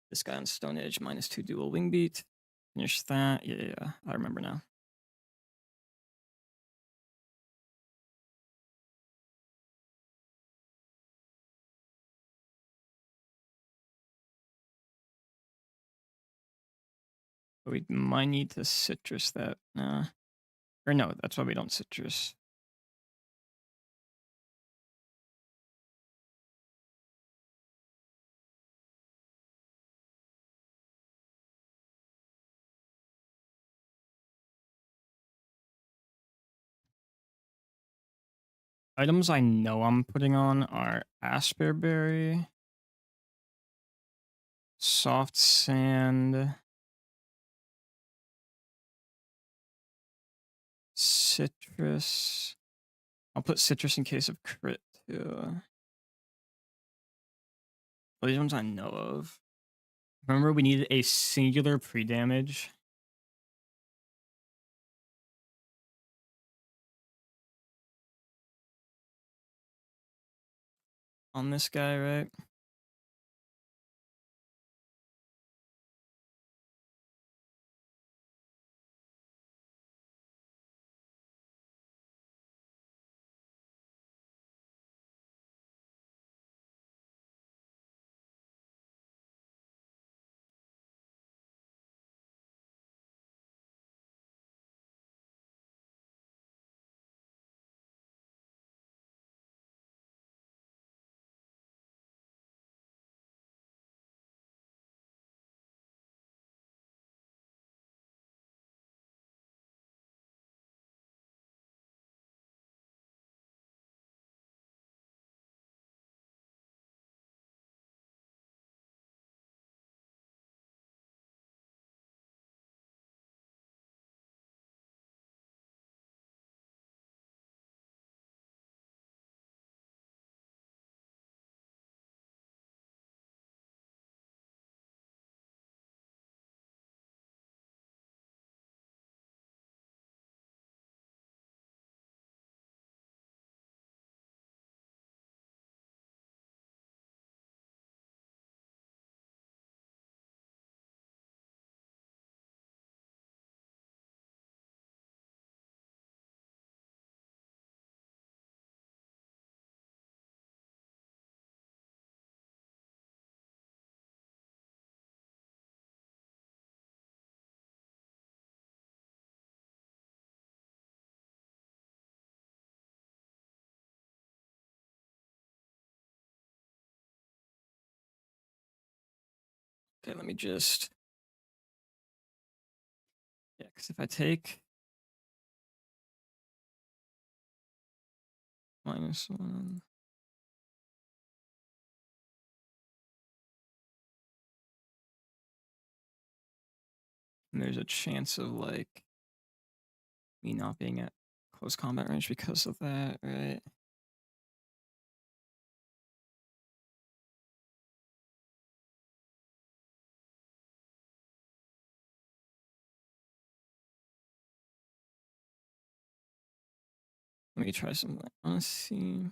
This guy on Stone Edge, -2 dual wing beat. Finish that. Yeah, I remember now. But we might need to citrus that. Or no, that's why we don't citrus. Items I know I'm putting on are Asperberry, Soft Sand, Citrus. I'll put Citrus in case of crit too. Well, these ones I know of. Remember, we needed a singular pre-damage. On this guy, right? Okay, let me just. Yeah, because if I take -1, and there's a chance of like me not being at close combat range because of that, right? Let me try something. Let's see.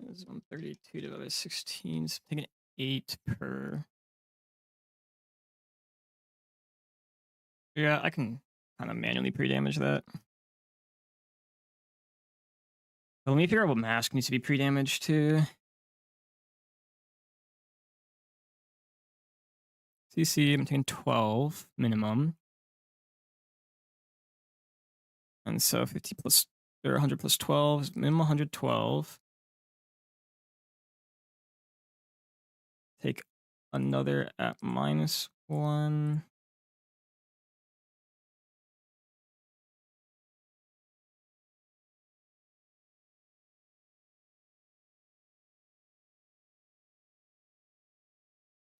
It's 132 divided by 16. So I'm taking 8 per. Yeah, I can kind of manually pre-damage that. But let me figure out what mask needs to be pre-damaged to. CC, I'm taking 12 minimum. And so 50 plus, or 100 plus 12 is minimum 112. Take another at -1.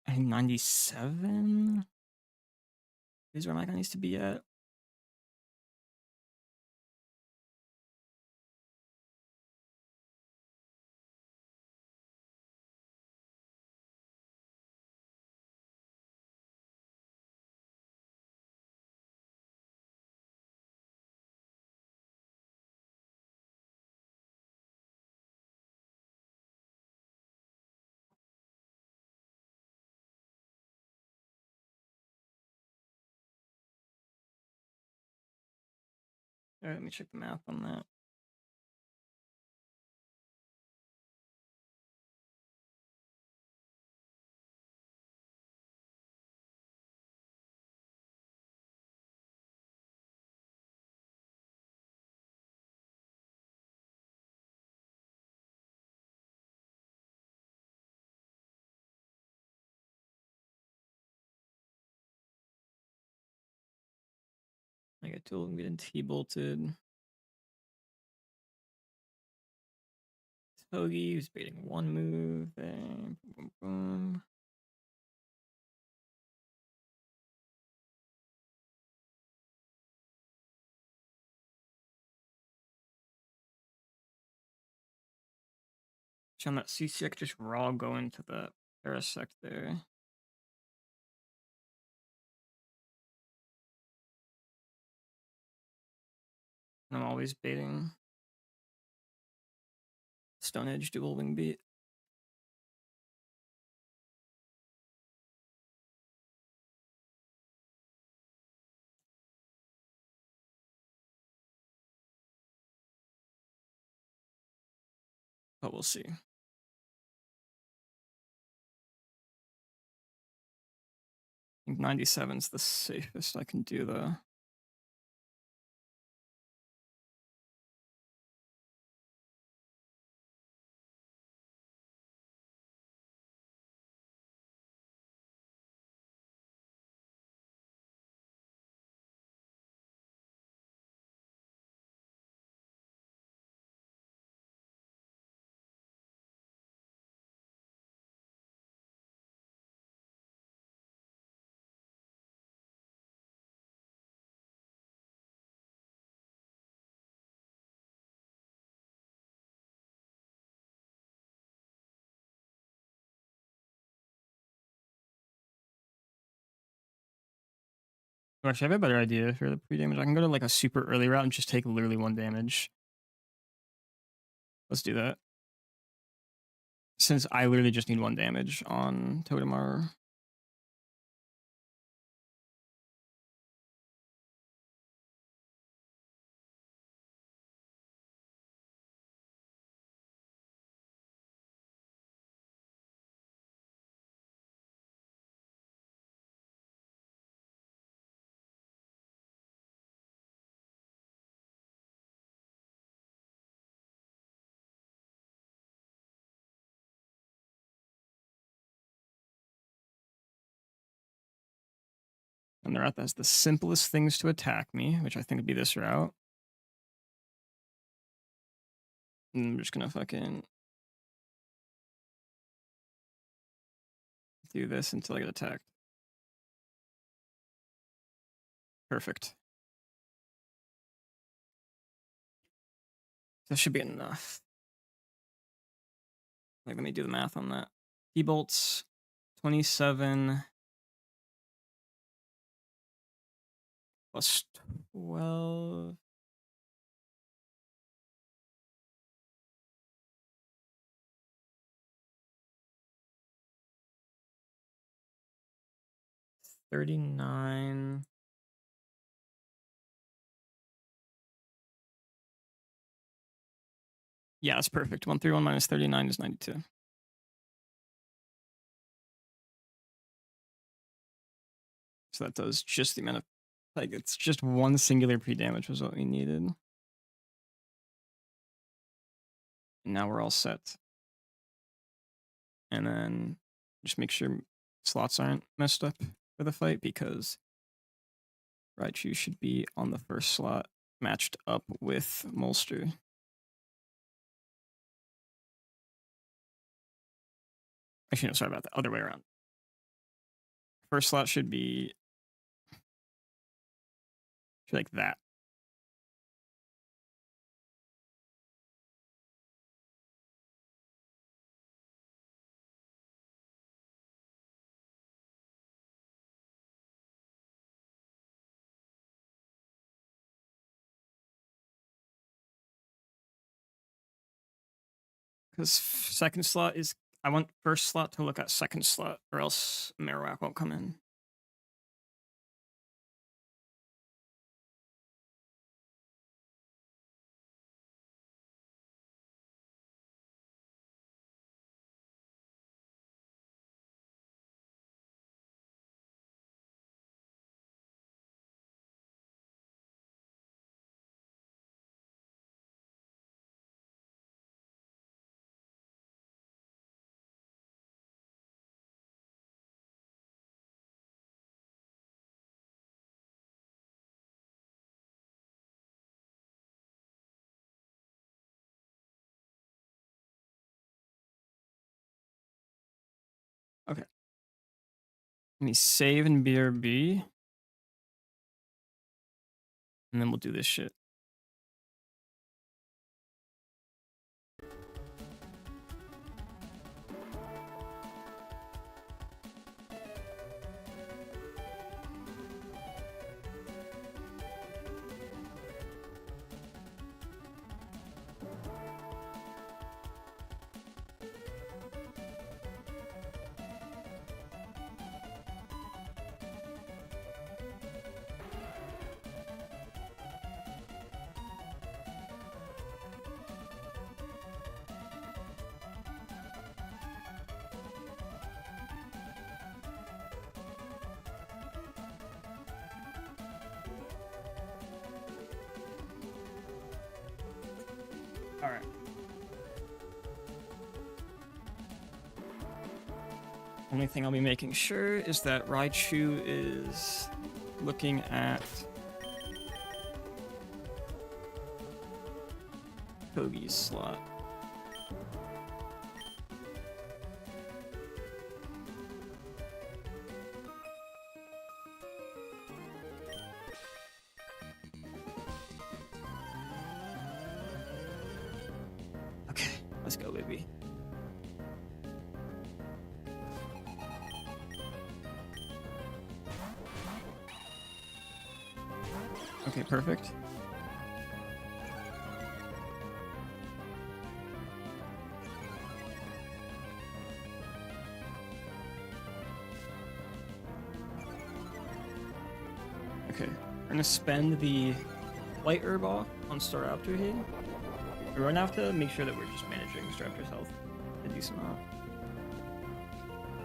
And 97? Is where my guy needs to be at. All right, let me check the math on that. I got tool getting T-bolted. Togi was baiting one move. Bang, boom, boom. On that CC, just raw go into the Parasect there. I'm always baiting Stone Edge dual wing beat. But we'll see. I think 97's the safest I can do though. Actually, I have a better idea for the pre-damage. I can go to like a super early route and just take literally 1 damage. Let's do that. Since I literally just need 1 damage on Totemaru. And the route that has the simplest things to attack me, which I think would be this route. And I'm just gonna fucking do this until I get attacked. Perfect. That should be enough. Like, let me do the math on that. T-bolts, 27 plus 12. $39. Yeah, that's perfect. 131 minus 39 is 92. So that does just the amount of, like, it's just 1 singular pre-damage was what we needed. And now we're all set. And then just make sure slots aren't messed up for the fight, because Raichu should be on the first slot matched up with Molster. Actually, no, sorry about that. Other way around. First slot should be like that. Because second slot is, I want first slot to look at second slot, or else Marowak won't come in. Let me save in BRB. And then we'll do this shit. All right. Only thing I'll be making sure is that Raichu is looking at Kogi's slot. Okay, let's go, baby. Okay, perfect. Okay, we're gonna spend the Light Herb off on Staraptor here. We're gonna have to make sure that we're just managing Staraptor's health a decent amount.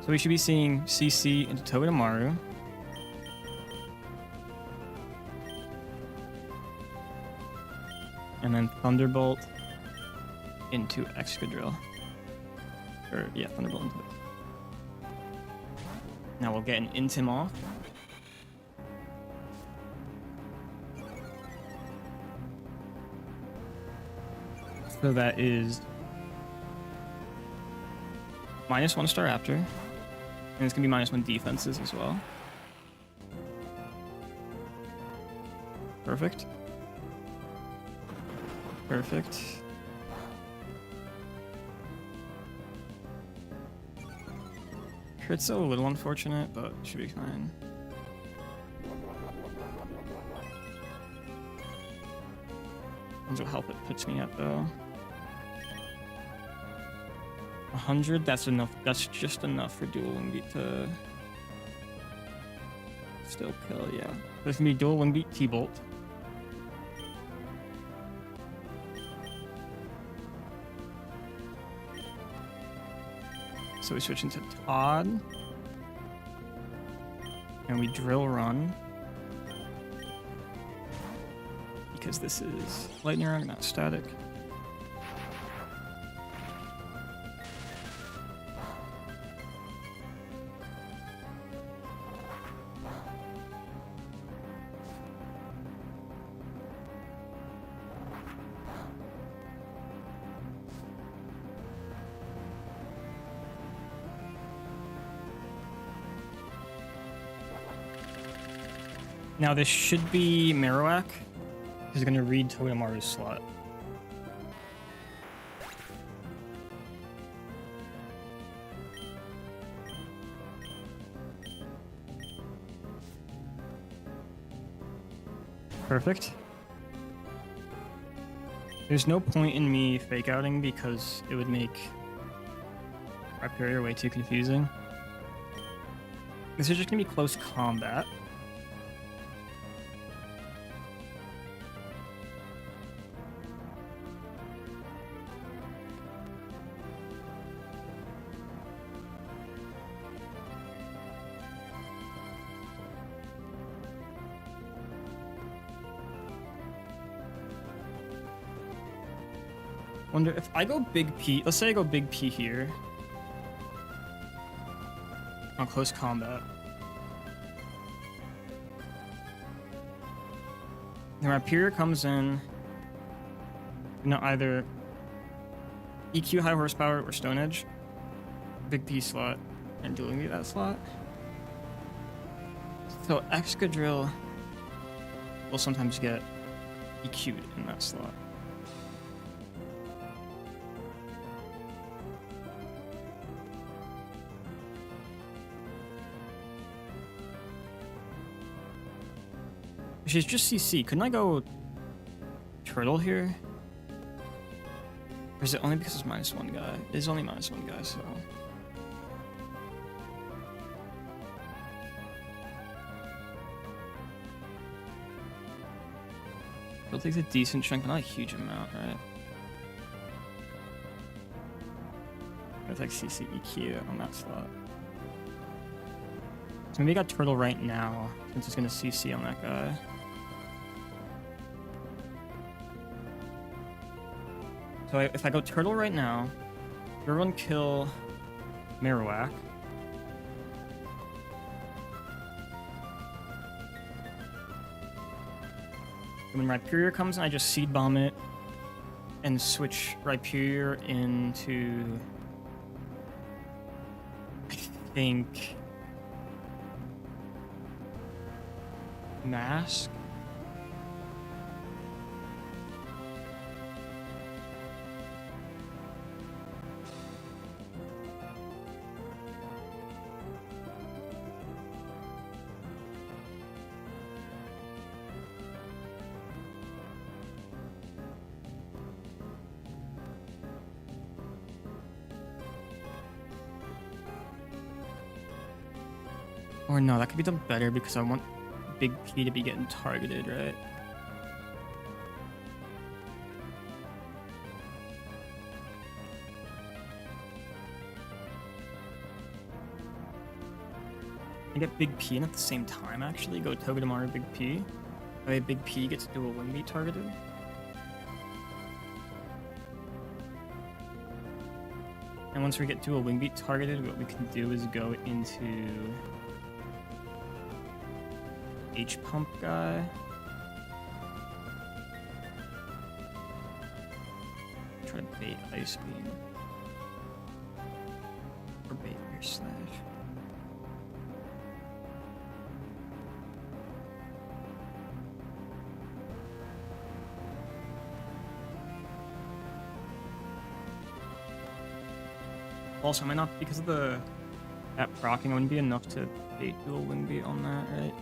So we should be seeing CC into Togedemaru. And then Thunderbolt into Excadrill. Or, yeah, Thunderbolt into it. Now we'll get an Intim off. So that is -1 Staraptor. And it's going to be -1 defenses as well. Perfect. Perfect. Crit's a little unfortunate, but should be fine. This will help it puts me up though. 100, that's enough. That's just enough for dual wing beat to still kill, yeah. There's gonna be dual wing beat T-Bolt. So we switch into Todd. And we drill run. Because this is lightning round, not static. Now this should be Marowak. He's gonna read Togedemaru's slot. Perfect. There's no point in me fake outing because it would make Rhyperior way too confusing. This is just gonna be close combat. Wonder if I go big P, let's say I go big P here on close combat. Then Rhyperior comes in, you know, either EQ high horsepower or Stone Edge, big P slot, and dueling me that slot. So Excadrill will sometimes get EQ'd in that slot. She's just CC. Couldn't I go Turtle here? Or is it only because it's -1 guy? It is only -1 guy, so... It'll take a decent chunk, but not a huge amount, right? It's like CC EQ on that slot. So maybe I got Turtle right now, since it's gonna CC on that guy. So if I go Turtle right now, everyone kill Marowak. And when Rhyperior comes in, I just Seed Bomb it and switch Rhyperior into, I think, Mask. Or no, that could be done better because I want Big P to be getting targeted, right? I get Big P in at the same time, actually. Go Togedemaru, Big P. That way Big P gets dual wing beat targeted. And once we get dual wing beat targeted, what we can do is go into H-Pump guy. Try to bait Ice Beam. Or bait your Slash. Also, might not, because of that proccing, it wouldn't be enough to bait dual wing beat on that, right?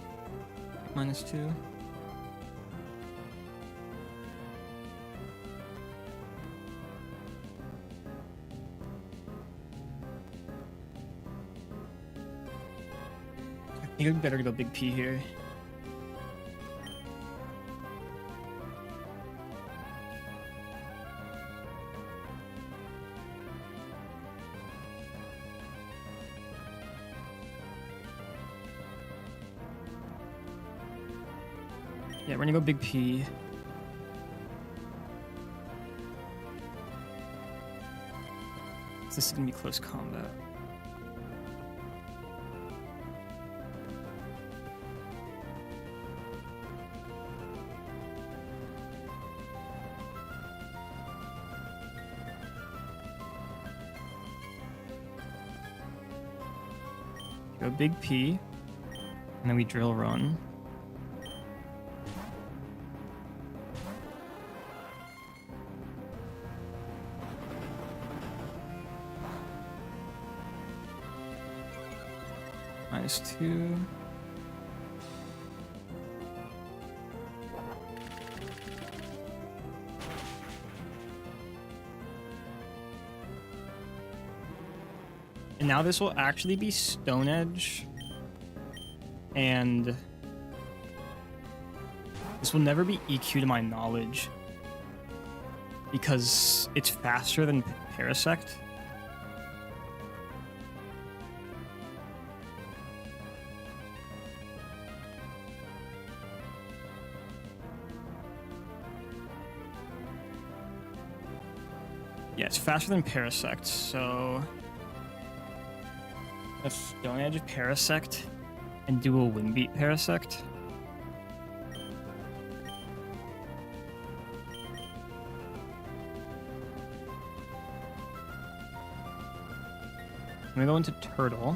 -2. I think it'd be better to go Big P here. Yeah, we're gonna go Big P. This is gonna be close combat. Go Big P, and then we drill run. -2. And now this will actually be Stone Edge. And this will never be EQ to my knowledge. Because it's faster than Parasect. Yeah, it's faster than Parasect, so if Stone Edge Parasect and do a Wing Beat Parasect. I'm gonna go into Turtle.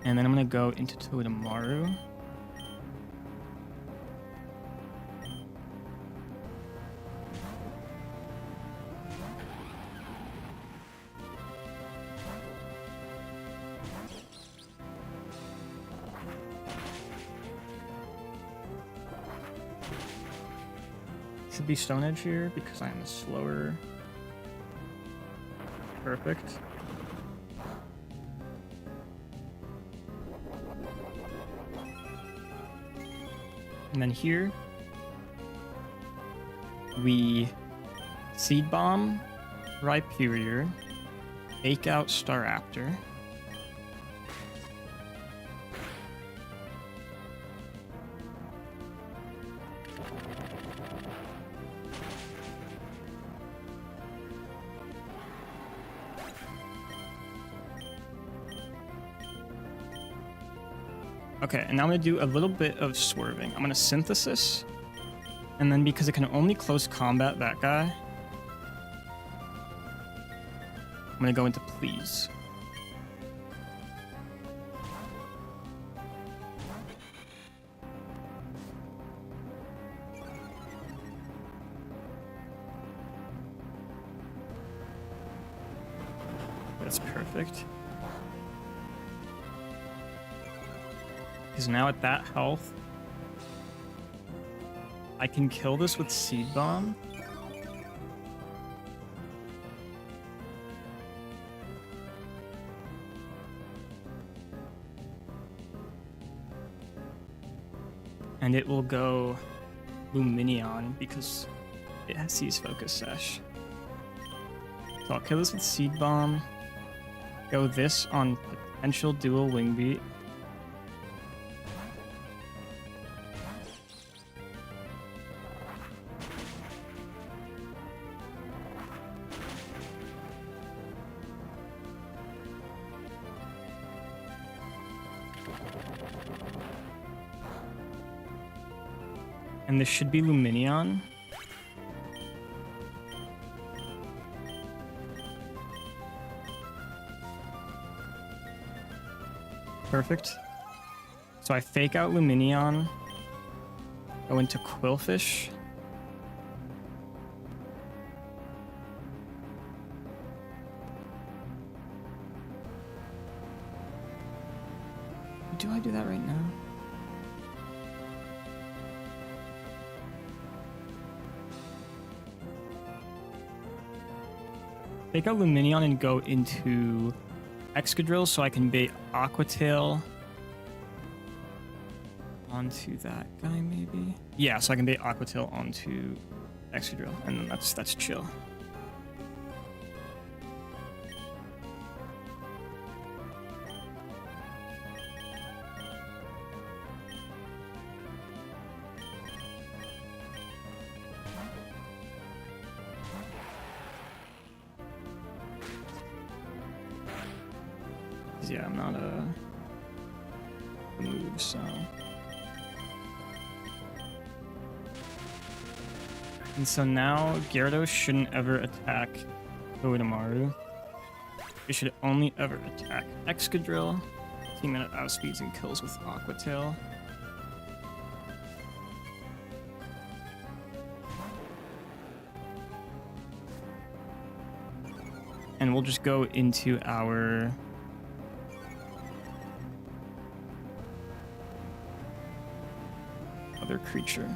And then I'm gonna go into Totemaru. Should be Stone Edge here because I'm slower. Perfect. And then here, we Seed Bomb, Rhyperior, Fake Out Staraptor. Okay, and now I'm going to do a little bit of swerving. I'm going to Synthesis, and then because it can only close combat that guy, I'm going to go into Please. That's perfect. Because now at that health, I can kill this with Seed Bomb. And it will go Luminion because it sees Focus Sash. So I'll kill this with Seed Bomb. Go this on potential dual Wing Beat. And this should be Luminion. Perfect. So I fake out Luminion, go into Quillfish. Do I do that right now? Take out Luminion and go into Excadrill so I can bait Aqua Tail onto that guy maybe. Yeah, so I can bait Aqua Tail onto Excadrill, and then that's chill. Yeah, I'm not a move, so. And so now Gyarados shouldn't ever attack Totemaru. It should only ever attack Excadrill. Team it outspeeds and kills with Aqua Tail. And we'll just go into our other creature.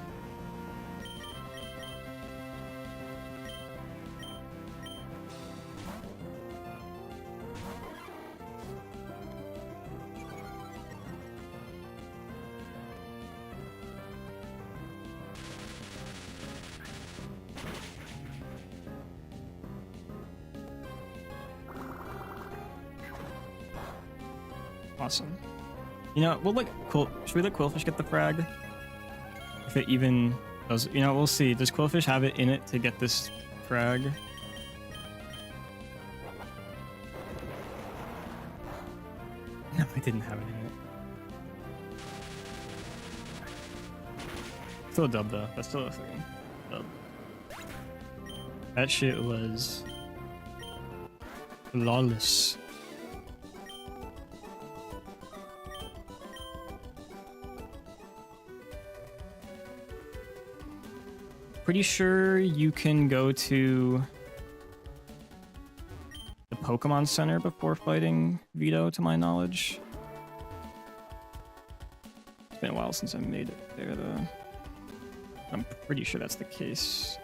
Awesome. You know, we'll let should we let Quillfish get the frag? If it even does, you know, we'll see. Does Quillfish have it in it to get this frag? No, I didn't have it in it. Still a dub though. That's still a thing. Dub. That shit was flawless. pretty sure you can go to the Pokemon Center before fighting Vito, to my knowledge. It's been a while since I made it there, though. I'm pretty sure that's the case.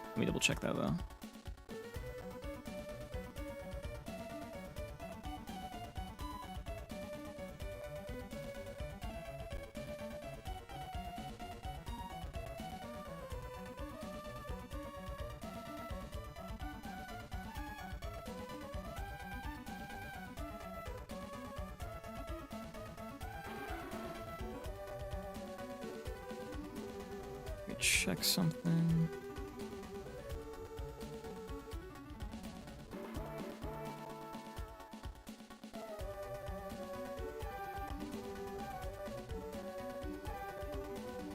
Let me double check that, though. Check something.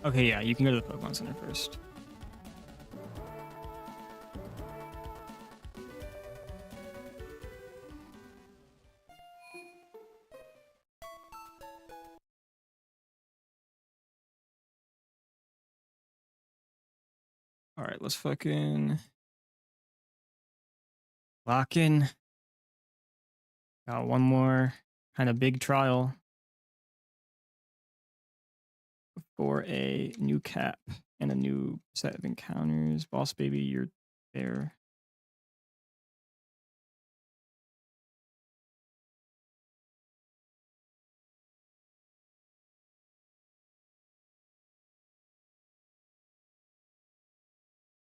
Okay, yeah, you can go to the Pokemon Center first. All right, let's fucking lock in. Got one more kind of big trial for a new cap and a new set of encounters. Boss baby, you're there.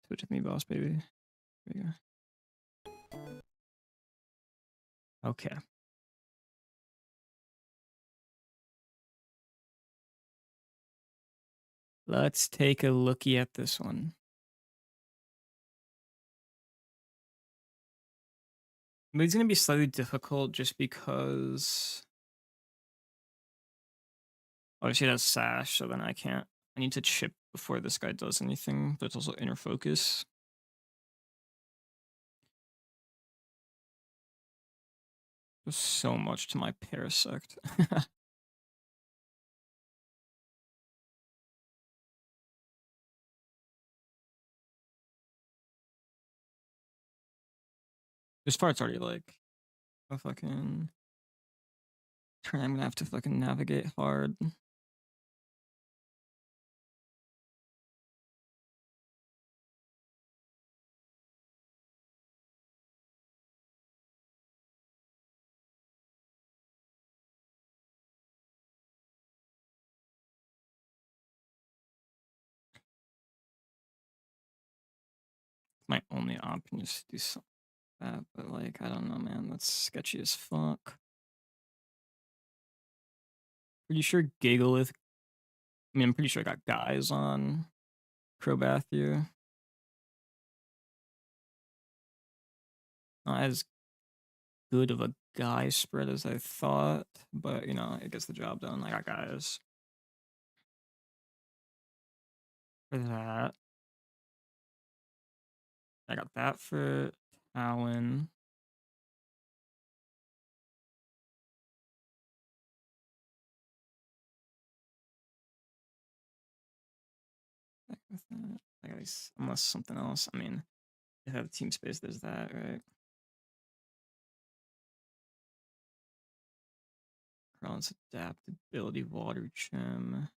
Switch with me, boss baby. There we go. Okay. Let's take a looky at this one. But it's going to be slightly difficult just because... Obviously, that's Sash, so then I can't. I need to chip before this guy does anything. There's also inner focus. There's so much to my Parasect. This part's already like a fucking turn. I'm gonna have to fucking navigate hard. My only option is to do something like that, but like I don't know, man. That's sketchy as fuck. Pretty sure Gigalith. I mean, I'm pretty sure I got guys on Crobathia. Not as good of a guy spread as I thought, but you know, it gets the job done. I got guys for that. I got that for Talon. Back with that. I got these, unless something else. I mean, if I have team space, there's that, right? Kral's adaptability, water gem.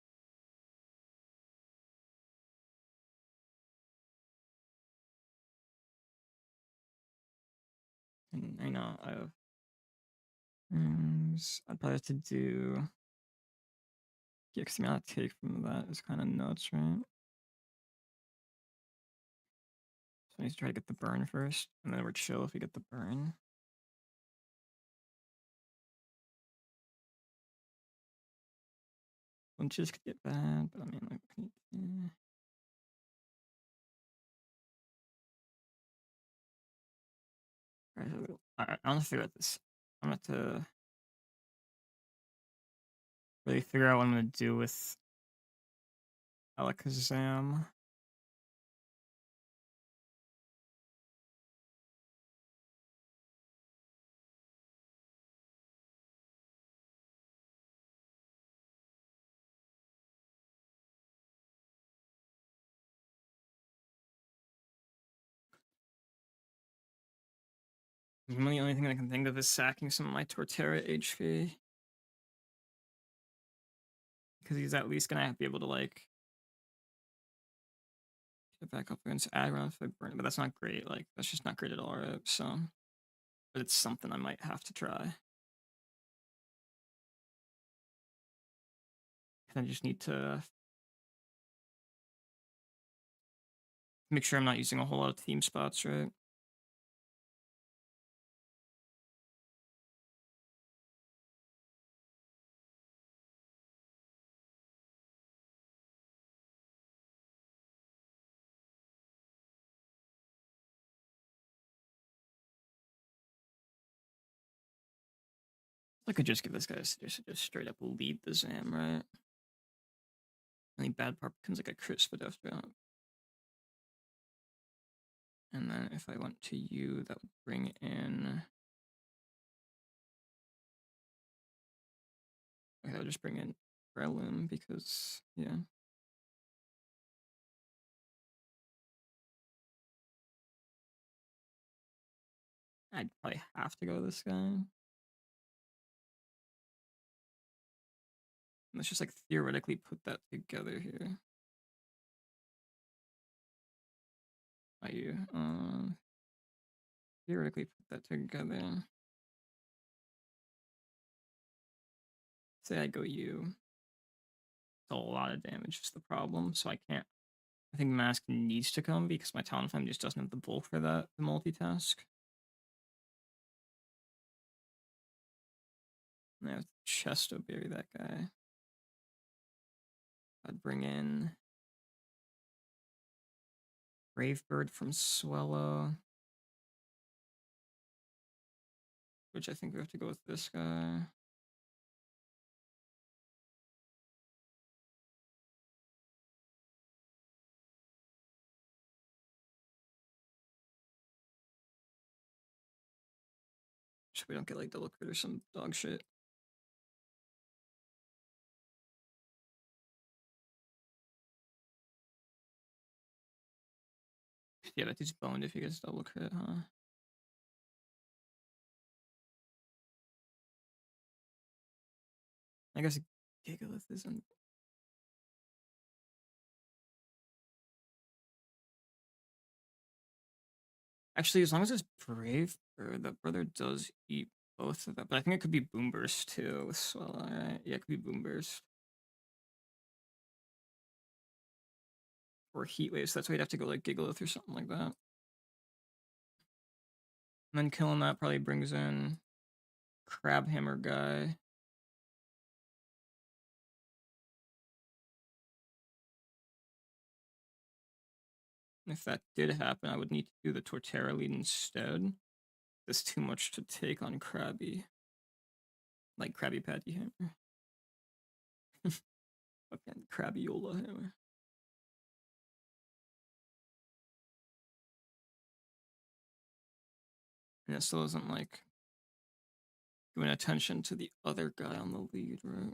And I know I have. I'd probably have to do. Yeah, because the amount I take from that is kind of nuts, right? So I need to try to get the burn first, and then we're chill if we get the burn. Lunches could get bad, but I mean, like, yeah. Alright, I want to figure out this. I'm going to really figure out what I'm going to do with Alakazam. Really the only thing I can think of is sacking some of my Torterra HP. Because he's at least gonna be able to like get back up against aggro if I burn it, but that's not great. Like that's just not great at all, right? So, but it's something I might have to try. I just need to make sure I'm not using a whole lot of team spots, right? I could just give this guy just straight up lead the Zam, right? Only bad part becomes like a crisp after that. And then if I went to you, that would bring in. Okay, that would just bring in Brelim because, yeah. I'd probably have to go this guy. Let's just like theoretically put that together here. I theoretically put that together. Say I go you. It's a lot of damage is the problem, so I can't. I think Mask needs to come because my Talonflame just doesn't have the bulk for that the multitask. And I have Chesto bury that guy. I'd bring in Brave Bird from Swellow, which I think we have to go with this guy. So we don't get like double crit or some dog shit. Yeah, that dude's boned if he gets double crit, huh? I guess Gigalith isn't. Actually, as long as it's Brave Bird, that brother does eat both of them. But I think it could be Boom Burst too with Swellow, right? Yeah, it could be Boom Burst. Or Heat Wave, so that's why you'd have to go like Gigalith or something like that. And then killing that probably brings in Crab Hammer guy. If that did happen, I would need to do the Torterra lead instead. There's too much to take on Krabby. Like Krabby Patty Hammer. Fucking Krabbiola Hammer. And it still isn't like giving attention to the other guy on the lead, right?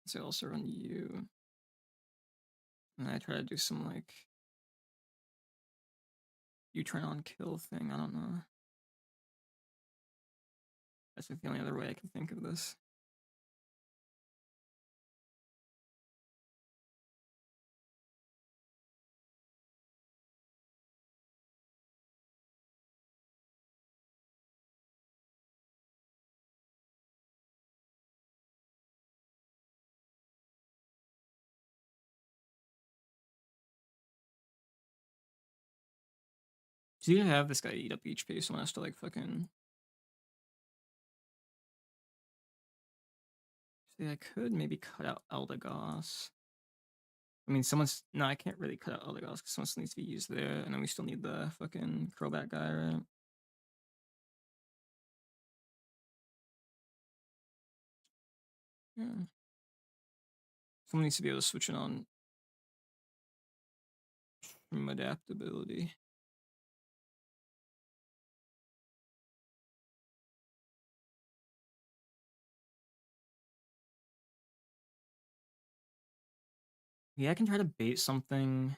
So I also run you. And I try to do some like you turn on kill thing. I don't know. That's like the only other way I can think of this. Do you have this guy eat up HP? Someone has to like fucking. See, I could maybe cut out Eldegoss. I mean, someone's. No, I can't really cut out Eldegoss because someone still needs to be used there. And then we still need the fucking Crobat guy, right? Yeah. Someone needs to be able to switch it on from adaptability. Yeah, I can try to bait something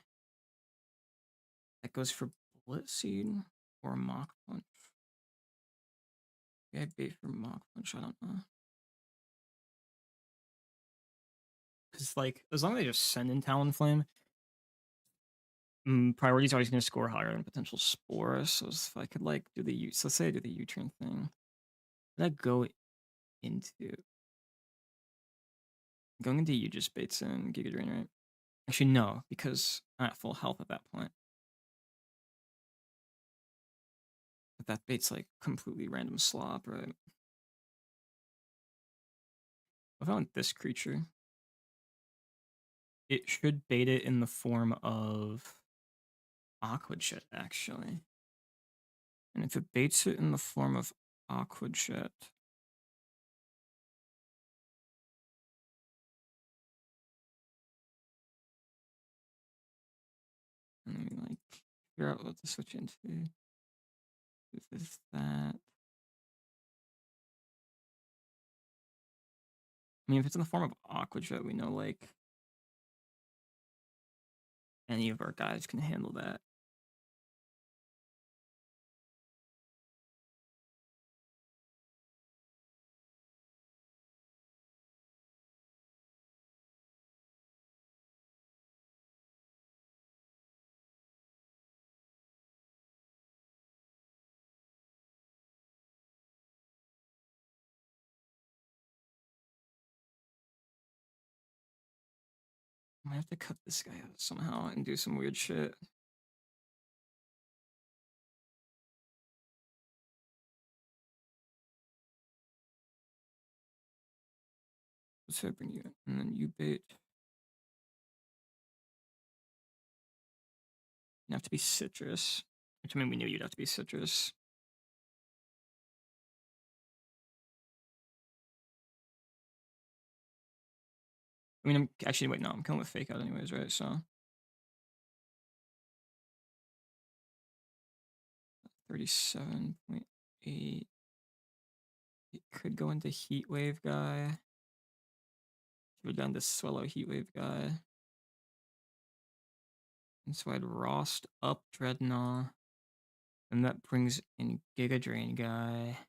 that goes for Bullet Seed or Mock Punch. Yeah, bait for Mock Punch, I don't know. Because, like, as long as they just send in Talonflame, priority's always going to score higher than potential Spore. So if I could, like, do the U, so let's say I do the U-turn thing. Would I go into. Going into U just baits in Giga Drain, right? Actually, no, because I'm at full health at that point. But that bait's like completely random slop, right? If I want this creature, it should bait it in the form of Aqua Jet, actually. And if it baits it in the form of Aqua Jet, and then we like figure out what to switch into. This, that. I mean, if it's in the form of Aqua Jet, we know like any of our guys can handle that. I might have to cut this guy out somehow and do some weird shit. Let's bring you in, and then you bait. You have to be citrus. Which I mean, we knew you'd have to be citrus. I mean, I'm actually wait. No, I'm killing with fake out anyways, right? So 37.8. It could go into heat wave guy. Should have gone to swallow heat wave guy. And so I'd Rost up Dreadnought. And that brings in Giga Drain guy.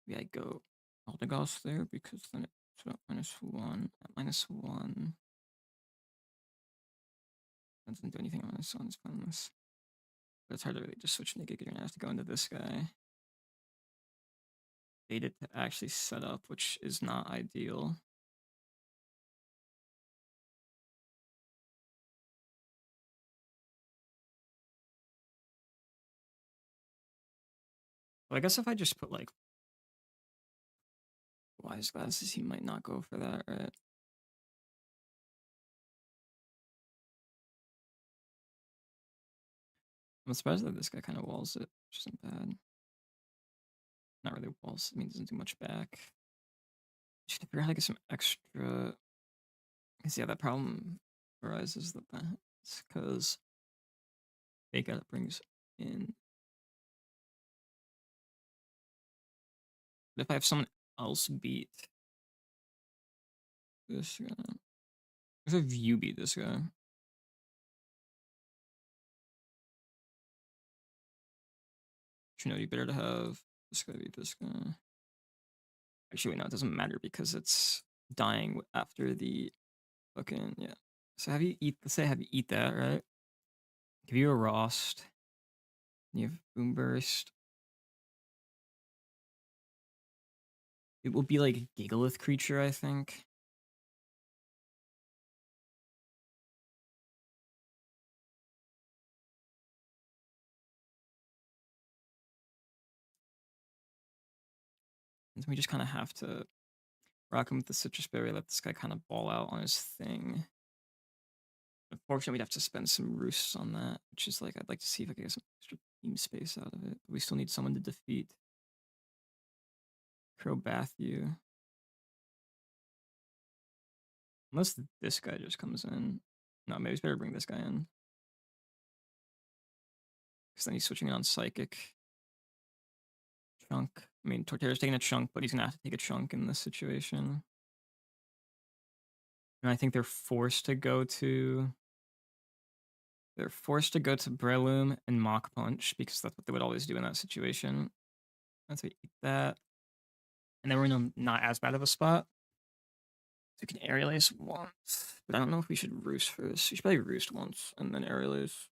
Maybe I go Eldegoss there because then it's about -1. At -1. That doesn't do anything on -1. It's pointless. But it's hard to really just switch into Giga Drain. I have to go into this guy. Data to actually set up, which is not ideal. Well, I guess if I just put like wise glasses, he might not go for that, right? I'm surprised that this guy kind of walls it, which isn't bad. Not really walls, I mean, doesn't do much back. Should figure out how to get some extra. Because, yeah, that problem arises that that's because fake out brings in. But if I have someone else beat this guy, if you beat this guy, you know, you better to have this guy beat this guy. Actually, wait, no, it doesn't matter because it's dying after the fucking, yeah. So have you eat, let's say have you eat that, right? Give you a Rost. You have Boom Burst. It will be like a Gigalith creature, I think. And we just kind of have to rock him with the Citrus Berry, let this guy kind of ball out on his thing. Unfortunately, we'd have to spend some roosts on that, which is like, I'd like to see if I can get some extra team space out of it. But we still need someone to defeat Crobathu. Unless this guy just comes in. No, maybe it's better to bring this guy in. Because then he's switching it on Psychic. Chunk. I mean, Torterra's taking a chunk, but he's gonna have to take a chunk in this situation. And I think they're forced to go to. They're forced to go to Breloom and Mach Punch because that's what they would always do in that situation. That's why you eat that. And then we're in a not as bad of a spot. So we can Aerial Ace once. But I don't know if we should Roost first. We should probably Roost once and then Aerial Ace.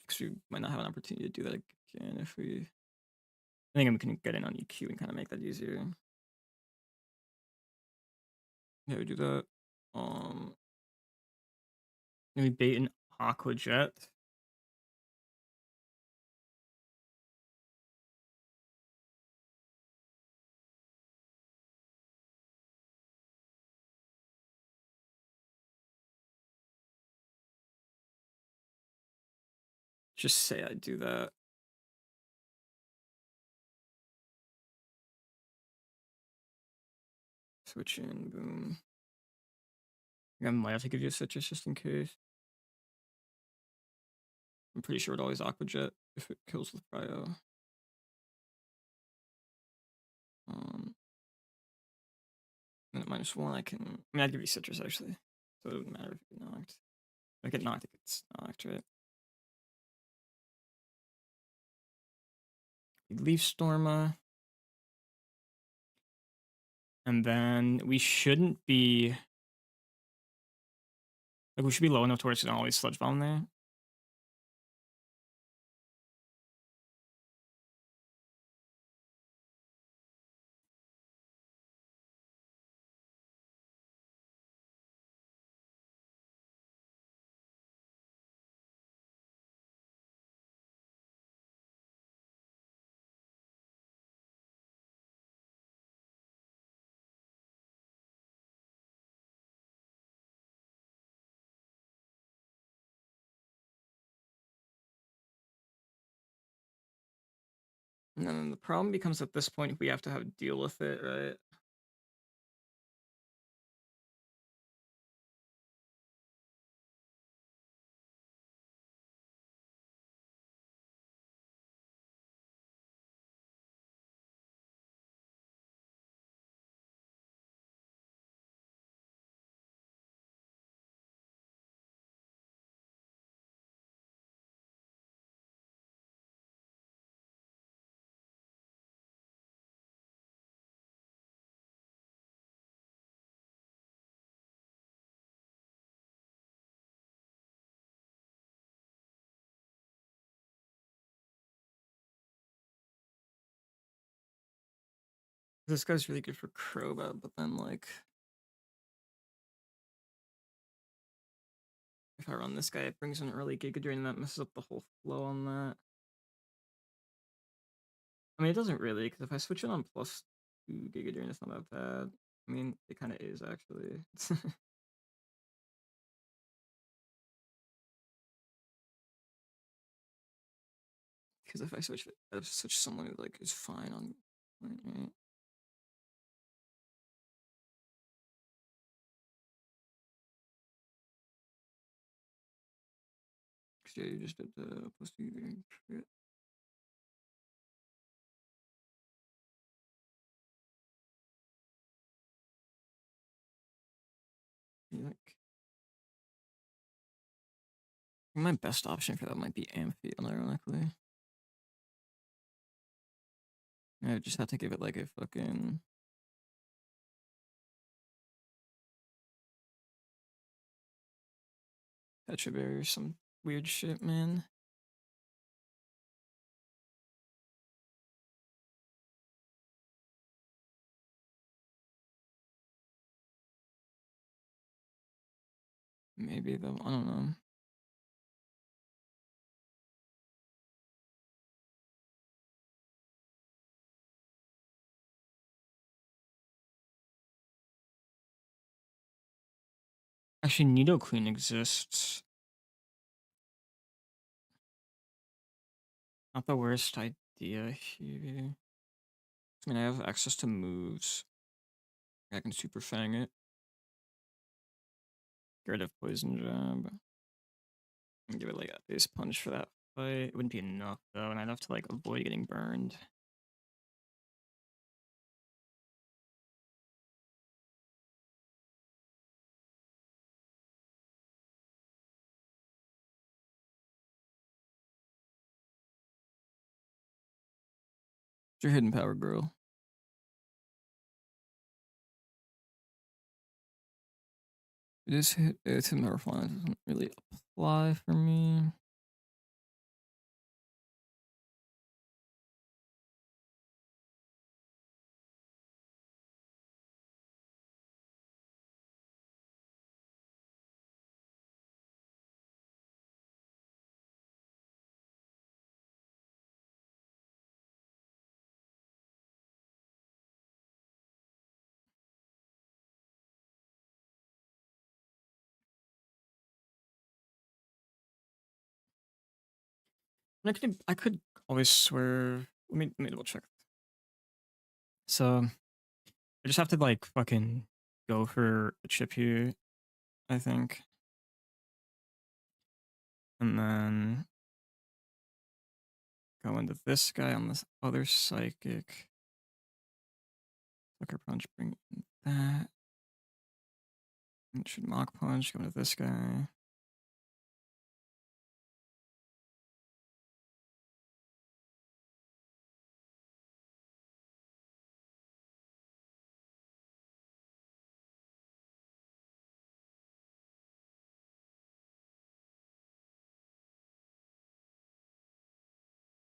Because we might not have an opportunity to do that again if we. I think we can get in on EQ and kind of make that easier. Yeah, we do that. Then we bait an Aqua Jet. Just say I do that. Switch in, boom. I might have to give you a citrus just in case. I'm pretty sure it always Aqua Jet if it kills with Cryo. And at -1, I can. I mean, I'd give you citrus actually, so it wouldn't matter if you get knocked. If I get knocked, it gets knocked, right? We leave Storma. And then we shouldn't be. Like, we should be low enough to where it's not always Sludge Bomb there. And then the problem becomes at this point we have to have deal with it, right? This guy's really good for Crobat, but then like if I run this guy, it brings an early Giga Drain and that messes up the whole flow on that. I mean, it doesn't really, because if I switch it on +2 Giga Drain, it's not that bad. I mean, it kind of is actually. Because if I switch someone who like is fine on, right? Because yeah, you just did the +2 crit. Like, my best option for that might be Amphi, unironically. I just have to give it like a fucking. Petra Berry or some weird shit, man. Maybe though, I don't know. Actually, Nidoqueen exists. Not the worst idea here. I mean, I have access to moves. I can Super Fang it. Get rid of Poison Jab. And give it like a base punch for that fight. It wouldn't be enough though, and I'd have to like avoid getting burned. What's your hidden power, girl? It is hit. It's hidden power flying. It doesn't really apply for me. I could always swerve. Let me double check. So I just have to like fucking go for a chip here, I think. And then go into this guy on this other psychic. Sucker punch, bring in that. And should mock punch, go into this guy.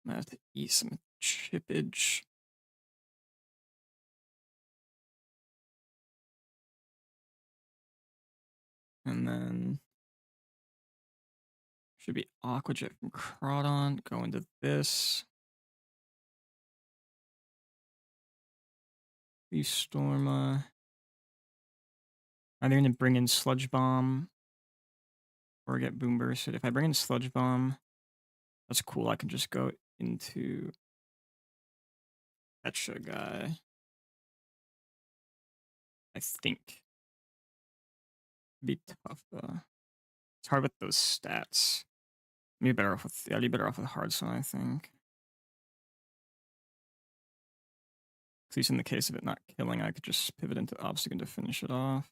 I have to eat some chippage. And then should be Aqua Jet from Crawdon. Go into this. Storma. Either gonna bring in Sludge Bomb or get Boom Bursted. If I bring in Sludge Bomb, that's cool. I can just go into Etcha guy. I think. Be tough though. It's hard with those stats. Maybe better off with I'd be better off with Hard Sun, I think. At least in the case of it not killing, I could just pivot into Obstacle to finish it off.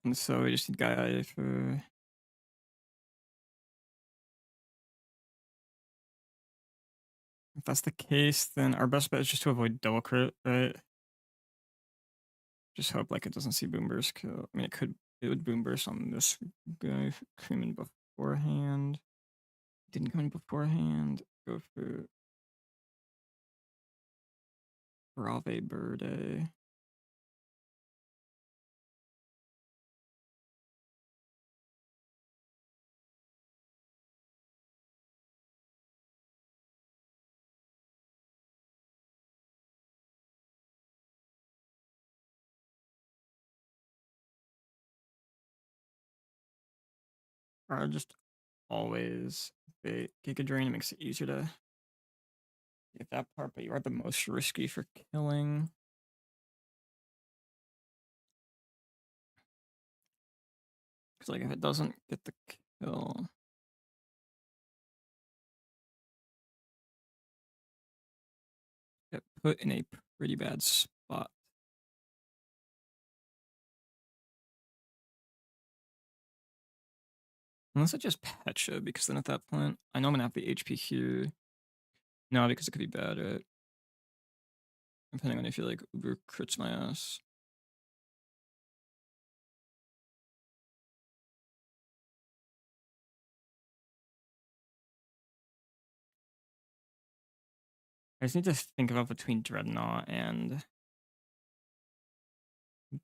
And so we just need Gaia for. If that's the case, then our best bet is just to avoid double crit, right? Just hope like it doesn't see Boom Burst kill. I mean, it would Boom Burst on this guy if it came in beforehand. Didn't come in beforehand. Go for Brave Bird. Or just always bait Giga Drain. It makes it easier to get that part, but you are the most risky for killing. Because like if it doesn't get the kill, get put in a pretty bad spot. Unless I just Pecha, because then at that point, I know I'm gonna have the HP here. No, because it could be bad, right? Depending on if you like Uber crits my ass. I just need to think about between Dreadnought and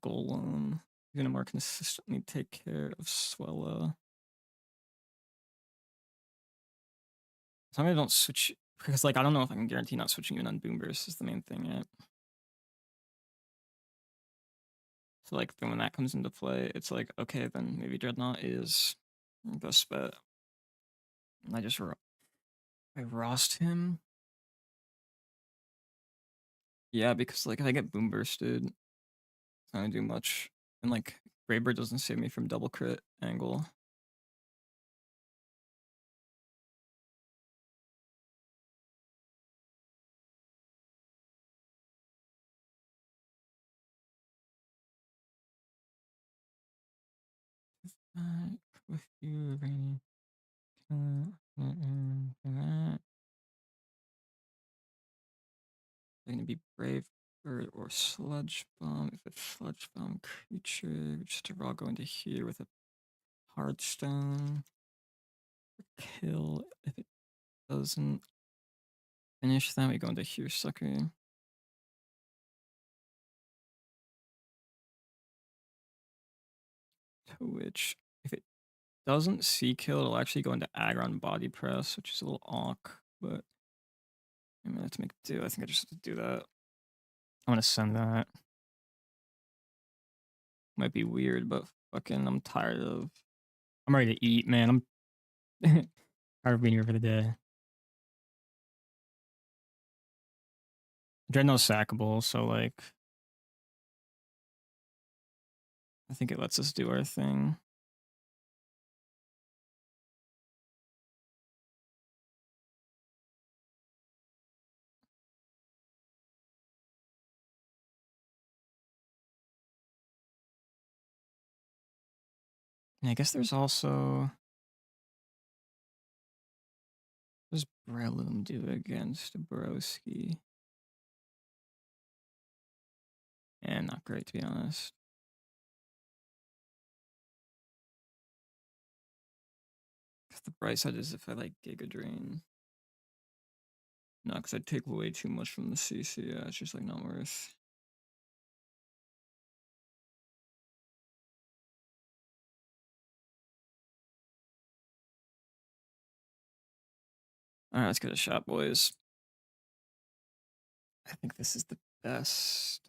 Golem. Who's gonna more consistently take care of Swella. As long as I don't switch, because like I don't know if I can guarantee not switching even on Boom Burst is the main thing, right? So like then when that comes into play, it's like okay, then maybe Dreadnought is the best bet. I rost him. Yeah, because like if I get Boom Bursted, it's not gonna do much. And like Graybird doesn't save me from double crit angle. With you, Rainy. That. They're gonna be Brave Bird or Sludge Bomb. If it's Sludge Bomb creature, just to raw go into here with a Hardstone. Kill. If it doesn't finish that, we go into here, sucker. To which, if it doesn't see kill, it'll actually go into aggron body press, which is a little awk, but I'm gonna have to make do. I think I just have to do that. I'm gonna send that. Might be weird, but fucking I'm tired of. I'm ready to eat, man. I'm tired of being here for the day. Dreadnought's sackable, so like I think it lets us do our thing. And I guess there's also what does Breloom do against Broski? And not great, to be honest. The bright side is if I like Giga Drain. No, because I'd take way too much from the CC. Yeah, it's just like not worth. Alright, let's get a shot, boys. I think this is the best,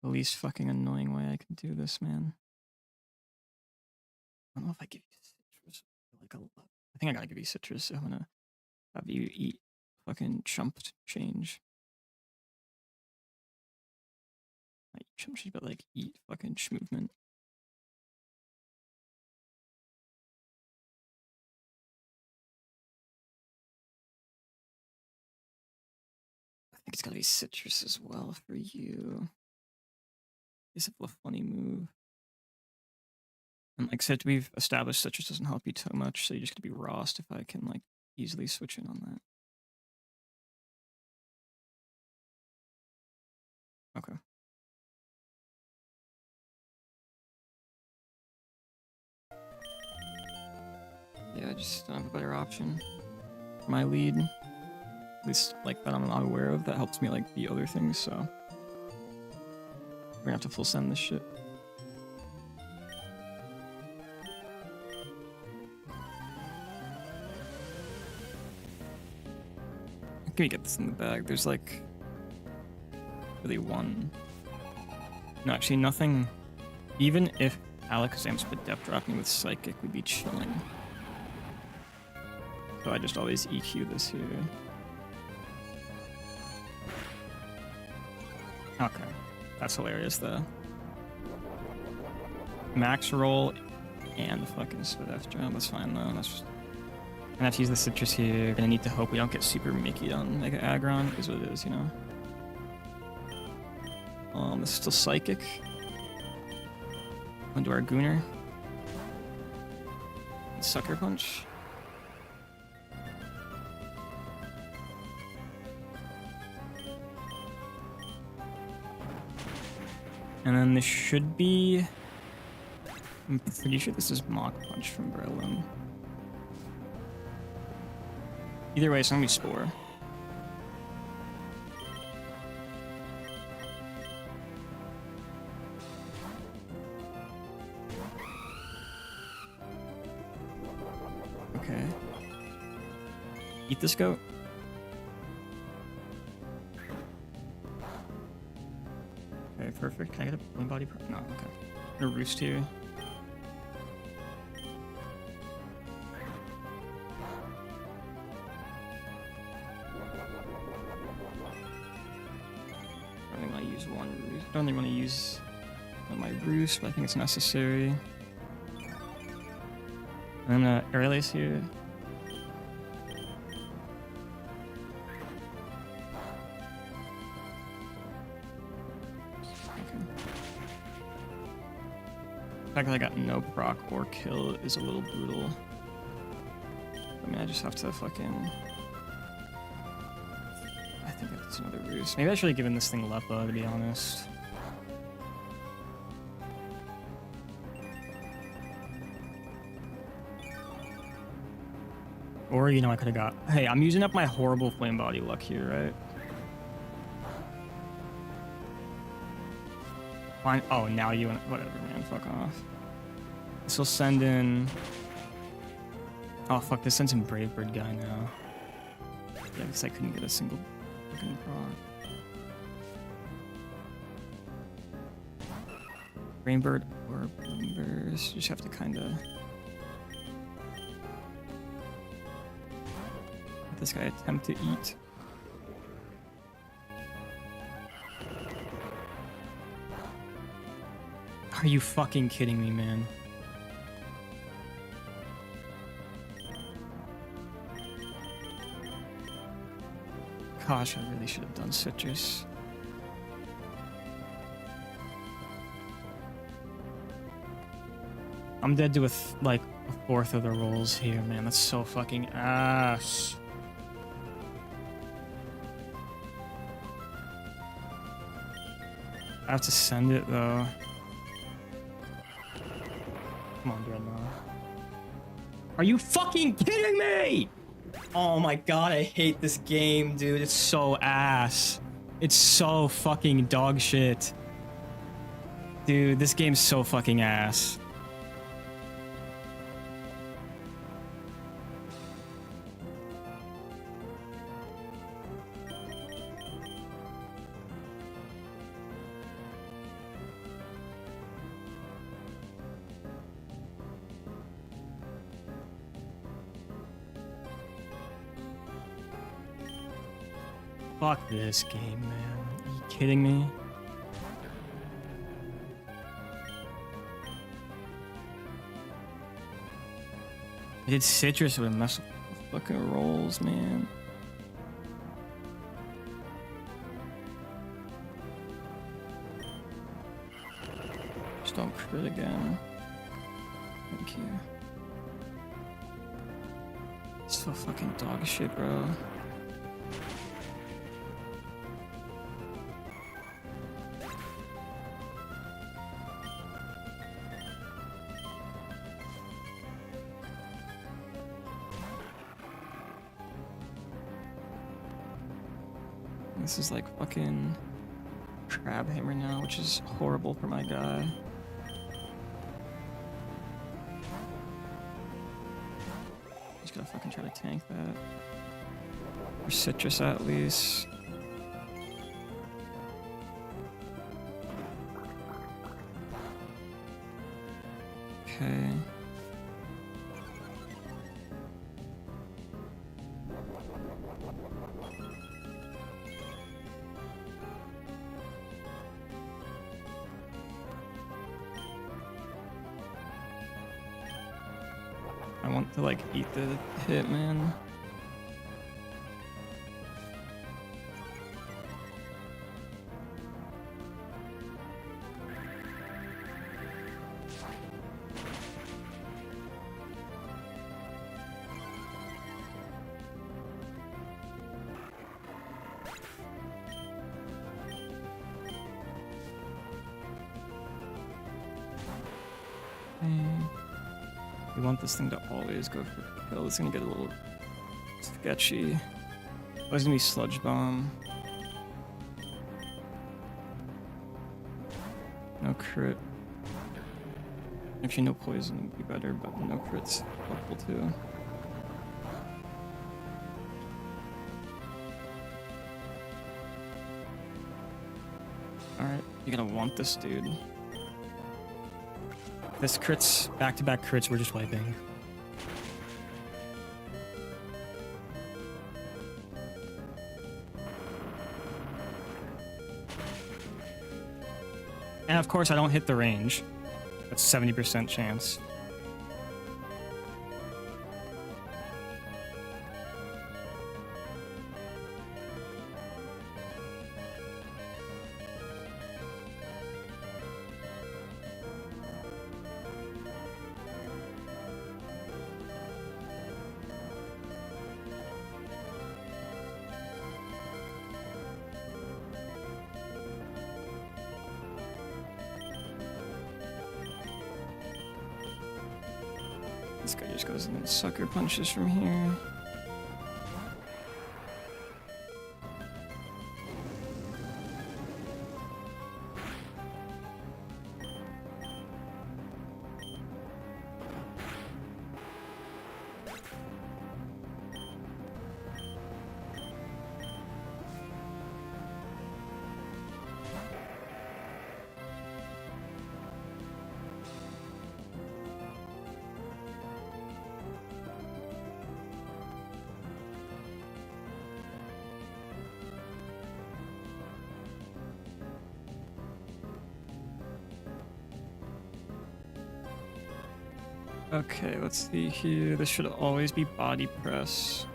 the least fucking annoying way I can do this, man. I don't know if I give you citrus. Like I think I gotta give you citrus, so I'm gonna have you eat fucking chump change. Not eat chump change, but like eat fucking movement. I think it's gotta be citrus as well for you. It's a funny move. And like I said, we've established citrus doesn't help you too much, so you just gotta be Rost if I can like easily switch in on that. Okay. Yeah, I just don't have a better option for my lead. At least like that I'm not aware of. That helps me like beat other things, so we're gonna have to full send this shit. Can we get this in the bag? There's like really one. No, actually nothing. Even if Alakazam's put depth dropping with Psychic, we'd be chilling. So I just always EQ this here. Okay. That's hilarious though. Max roll and the fucking Swift drop. That's fine though. That's just. I'm gonna have to use the citrus here. Gonna need to hope we don't get super Mickey on Mega Aggron, is what it is, you know. This is still Psychic. Onto our Gooner. Sucker Punch. And then this should be. I'm pretty sure this is Mach Punch from Breloom. Either way, it's gonna be Spore. Okay. Eat this goat. Okay, perfect. Can I get a one body? No, okay. A roost here. I only want to use one roost. I only want to use on my roost, but I think it's necessary. I'm gonna air lace here. The fact that I got no proc or kill is a little brutal. I mean, I just have to fucking... I think that's another roost. Maybe I should have given this thing Lepa, to be honest. Or, you know, I could have got... Hey, I'm using up my horrible flame body luck here, right? Fine. Oh, now you... Whatever, man. Fuck off. This will send in... Oh, fuck. This sends in Brave Bird guy now. Yeah, because I couldn't get a single fucking proc. Rainbird or Boomers. You just have to kind of... This guy attempt to eat. Are you fucking kidding me, man? Gosh, I really should have done citrus. I'm dead to like a fourth of the rolls here, man. That's so fucking ass. I have to send it though. Come on, Dreadnought. Are you fucking kidding me? Oh my god, I hate this game, dude. It's so ass. It's so fucking dog shit. Dude, this game's so fucking ass. Fuck this game, man. Are you kidding me? I did citrus with a mess with fucking rolls, man. Just don't crit again. Thank you. It's so fucking dog shit, bro. This is like fucking crab hammer now, which is horrible for my guy. Just gotta fucking try to tank that. Or citrus at least. Okay. I want to like eat the hit, man. We want this thing to always go for the kill. It's gonna get a little sketchy. Oh, it's gonna be Sludge Bomb. No crit. Actually, no poison would be better, but no crit's helpful too. Alright, you're gonna want this dude. This crits, back-to-back crits, we're just wiping. And of course I don't hit the range. That's 70% chance. This guy just goes in and sucker punches from here. Okay, let's see here. This should always be body press.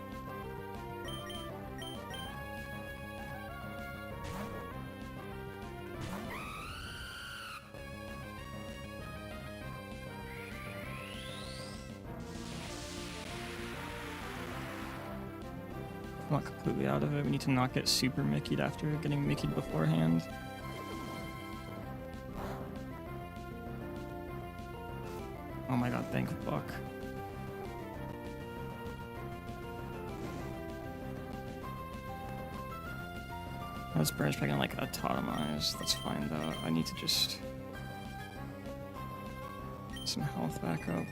I'm not completely out of it. We need to not get super Mickey'd after getting Mickey'd beforehand. Oh my god, thank fuck. This bird's probably gonna like autotomize. That's fine though. I need to just get some health back up.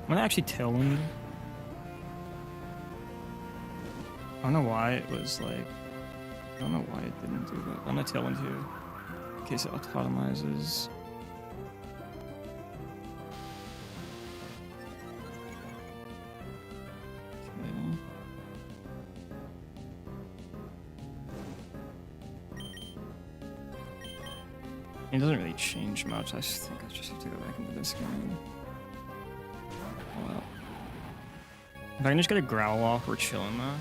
I'm gonna actually tailwind. I don't know why it was like. I don't know why it didn't do that. I'm gonna tailwind here. In case it autotomizes. Okay. It doesn't really change much. I just think I just have to go back into this game. Well, if I can just get a growl off, we're chilling though.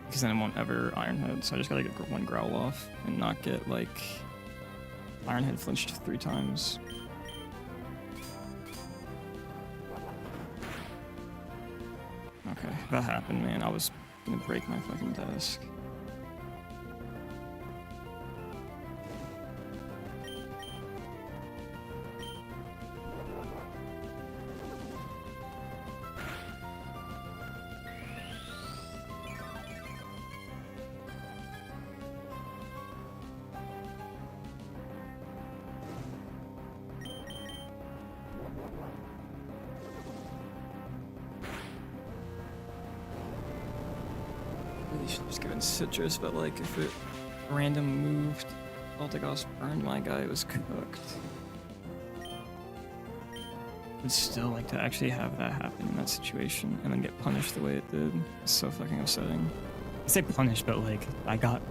Because then I won't ever Ironhead, so I just gotta get one growl off and not get like Ironhead flinched 3 times. Okay, that happened, man. I was gonna break my fucking desk. Just giving citrus, but like if it random moved, Baltigos burned my guy, it was cooked. I'd still like to actually have that happen in that situation and then get punished the way it did. It's so fucking upsetting. I say punished, but like I got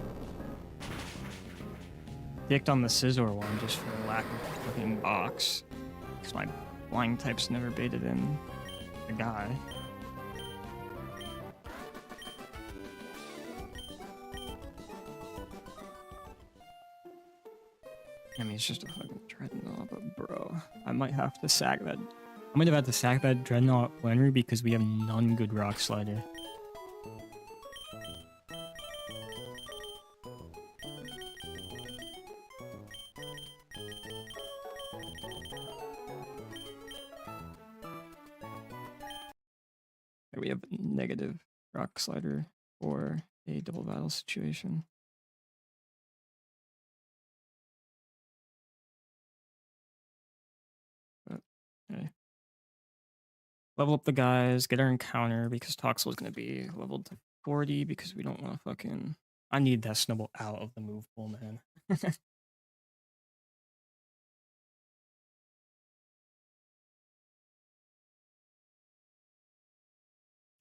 dicked on the scissor one just for lack of fucking box. Because my flying types never baited in the guy. I mean, it's just a fucking dreadnought, but bro, I might have to sack that. I might have had to sack that dreadnought plenary because we have none good rock slider. We have negative rock slider for a double battle situation. Okay. Level up the guys, get our encounter because Toxel is going to be leveled to 40 because we don't want to fucking... I need that snowball out of the move pool, man. That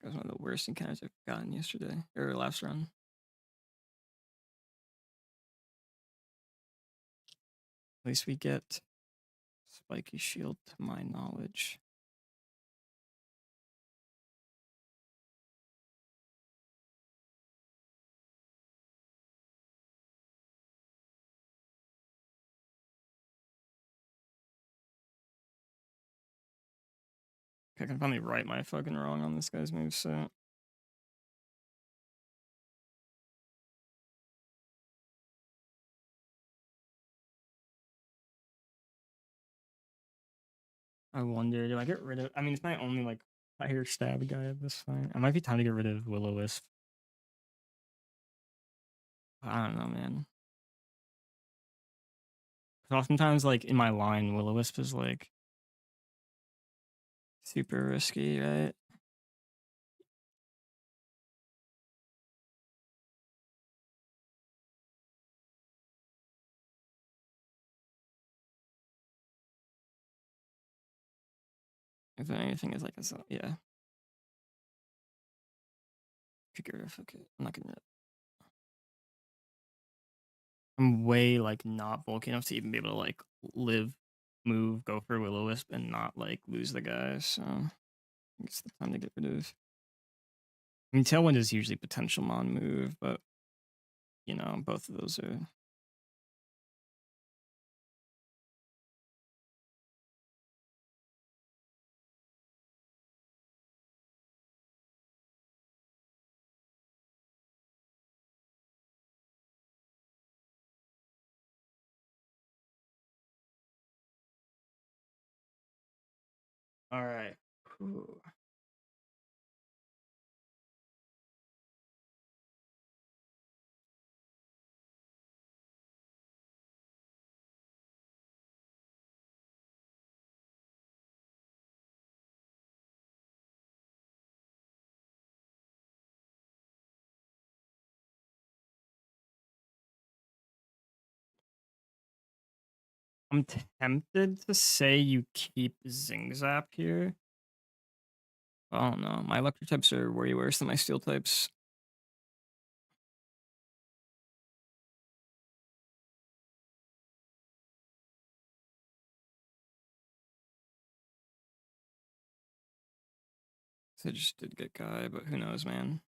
was one of the worst encounters I've gotten yesterday, or last run. least we get spiky shield to my knowledge. I can finally right my fucking wrong on this guy's moveset. I wonder, do I get rid of? I mean, it's my only like fire stab guy at this point. It might be time to get rid of Will-O-Wisp. I don't know, man. Oftentimes, like in my line, Will-O-Wisp is like super risky, right? If anything is like a yeah. Could get rid of. Okay, I'm not gonna. I'm way like not bulky enough to even be able to like live, move, go for Will-O-Wisp and not like lose the guy. So I guess the time to get rid of. I mean, Tailwind is usually potential mon move, but you know, both of those are. All right. Ooh. I'm tempted to say you keep Zing Zap here. I don't know. My electric types are way worse than my steel types. So I just did get Guy, but who knows, man.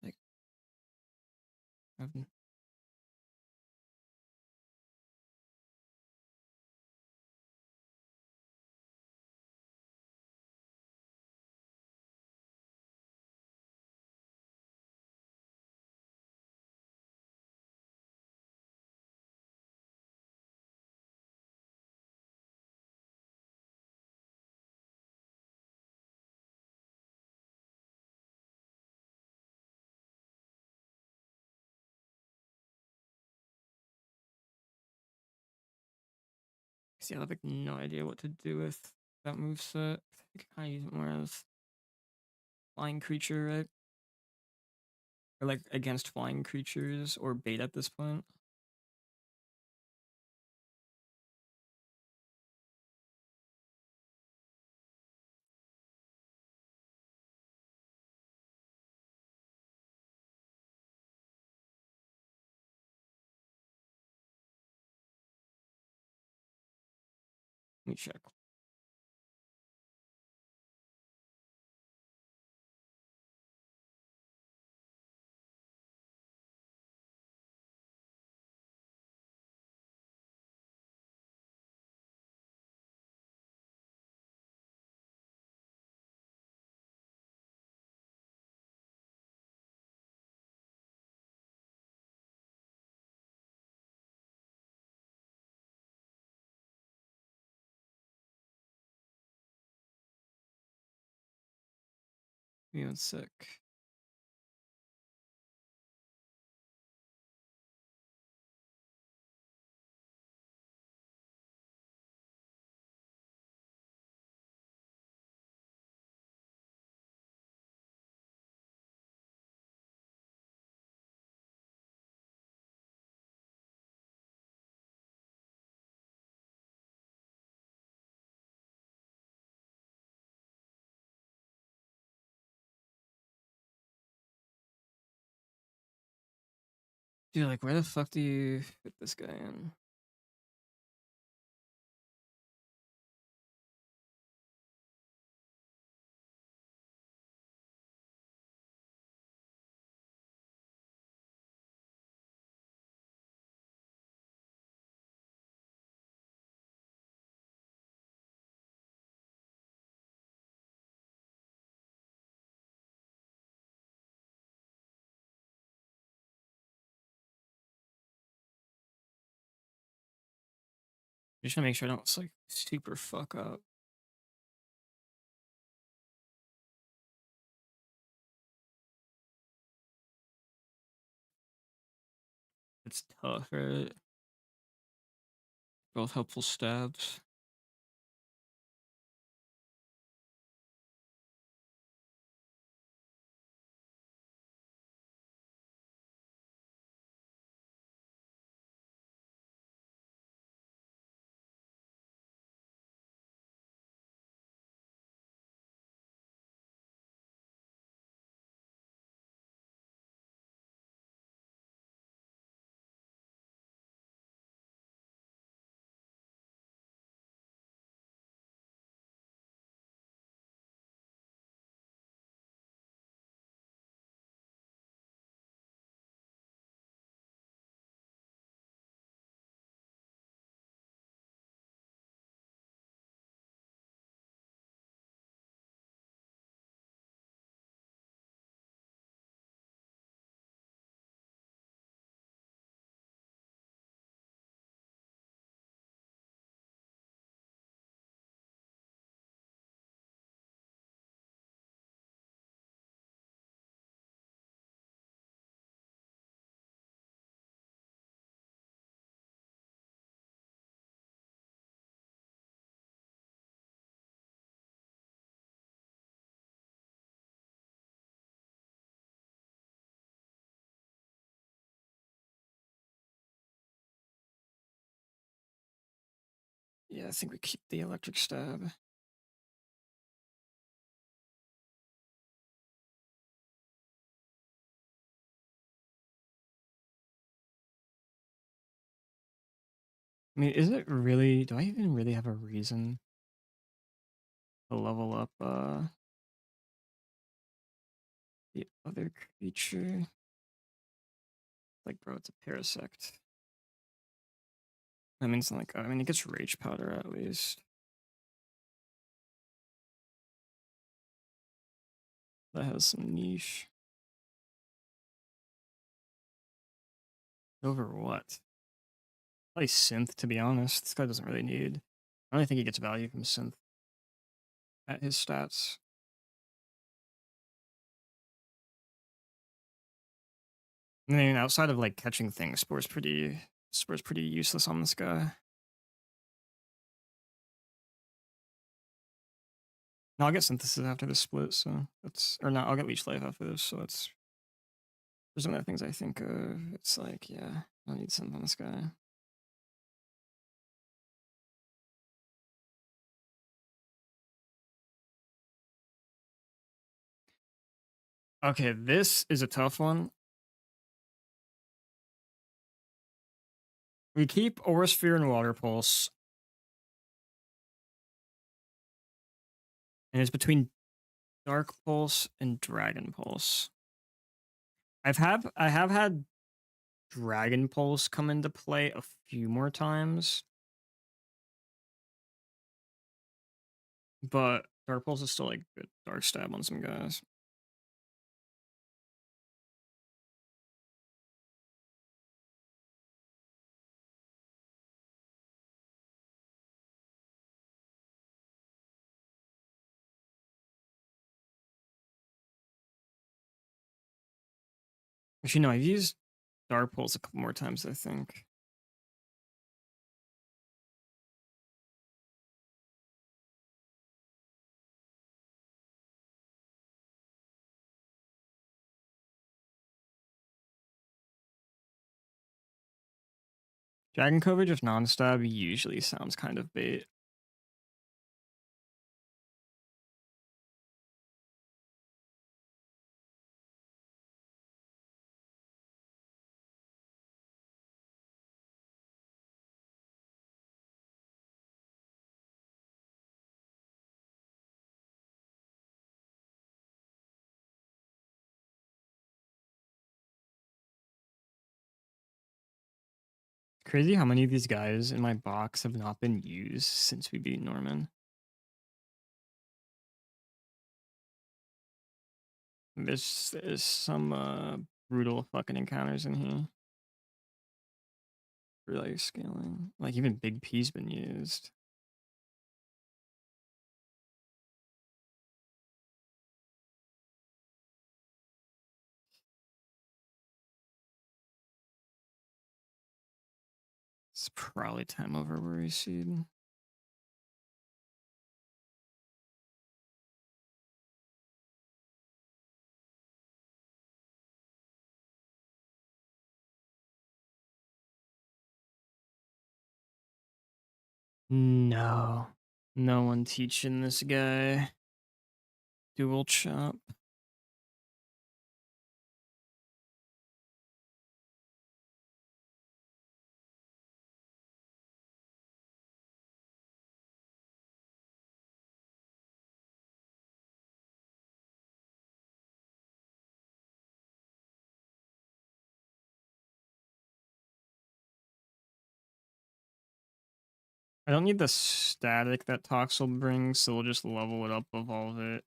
Like, I've- see, I have like no idea what to do with that moveset. I think I use it more as flying creature, right? Or like against flying creatures or bait at this point. Let me check. me one sec. Dude, like, where the fuck do you fit this guy in? Just trying to make sure I don't like super fuck up. It's tough, right? Both helpful stabs. Yeah, I think we keep the electric stab. I mean, is it really? Do I even really have a reason to level up the other creature? Like, bro, it's a parasect. That means like, I mean, it gets rage powder at least. That has some niche. Over what? Probably synth, to be honest. This guy doesn't really need. I don't think he gets value from synth at his stats. I mean, outside of like catching things, Spore's pretty useless on this guy. No, I'll get synthesis after this split, so that's or not. I'll get leech life after this, so that's. There's some other things I think of. It's like, yeah, I need synth on this guy. Okay, this is a tough one. We keep Aura Sphere and Water Pulse. And it's between Dark Pulse and Dragon Pulse. I have had Dragon Pulse come into play a few more times. But Dark Pulse is still like good Dark Stab on some guys. Actually, no, I've used Dark Pulse a couple more times, I think. Dragon coverage with non-stab usually sounds kind of bait. Crazy how many of these guys in my box have not been used since we beat Norman. There's some brutal fucking encounters in here. Really scaling. Like even Big P's been used. It's probably time over worry seed. No. No one teaching this guy. Dual chop. I don't need the static that Toxel brings, so we'll just level it up, evolve it.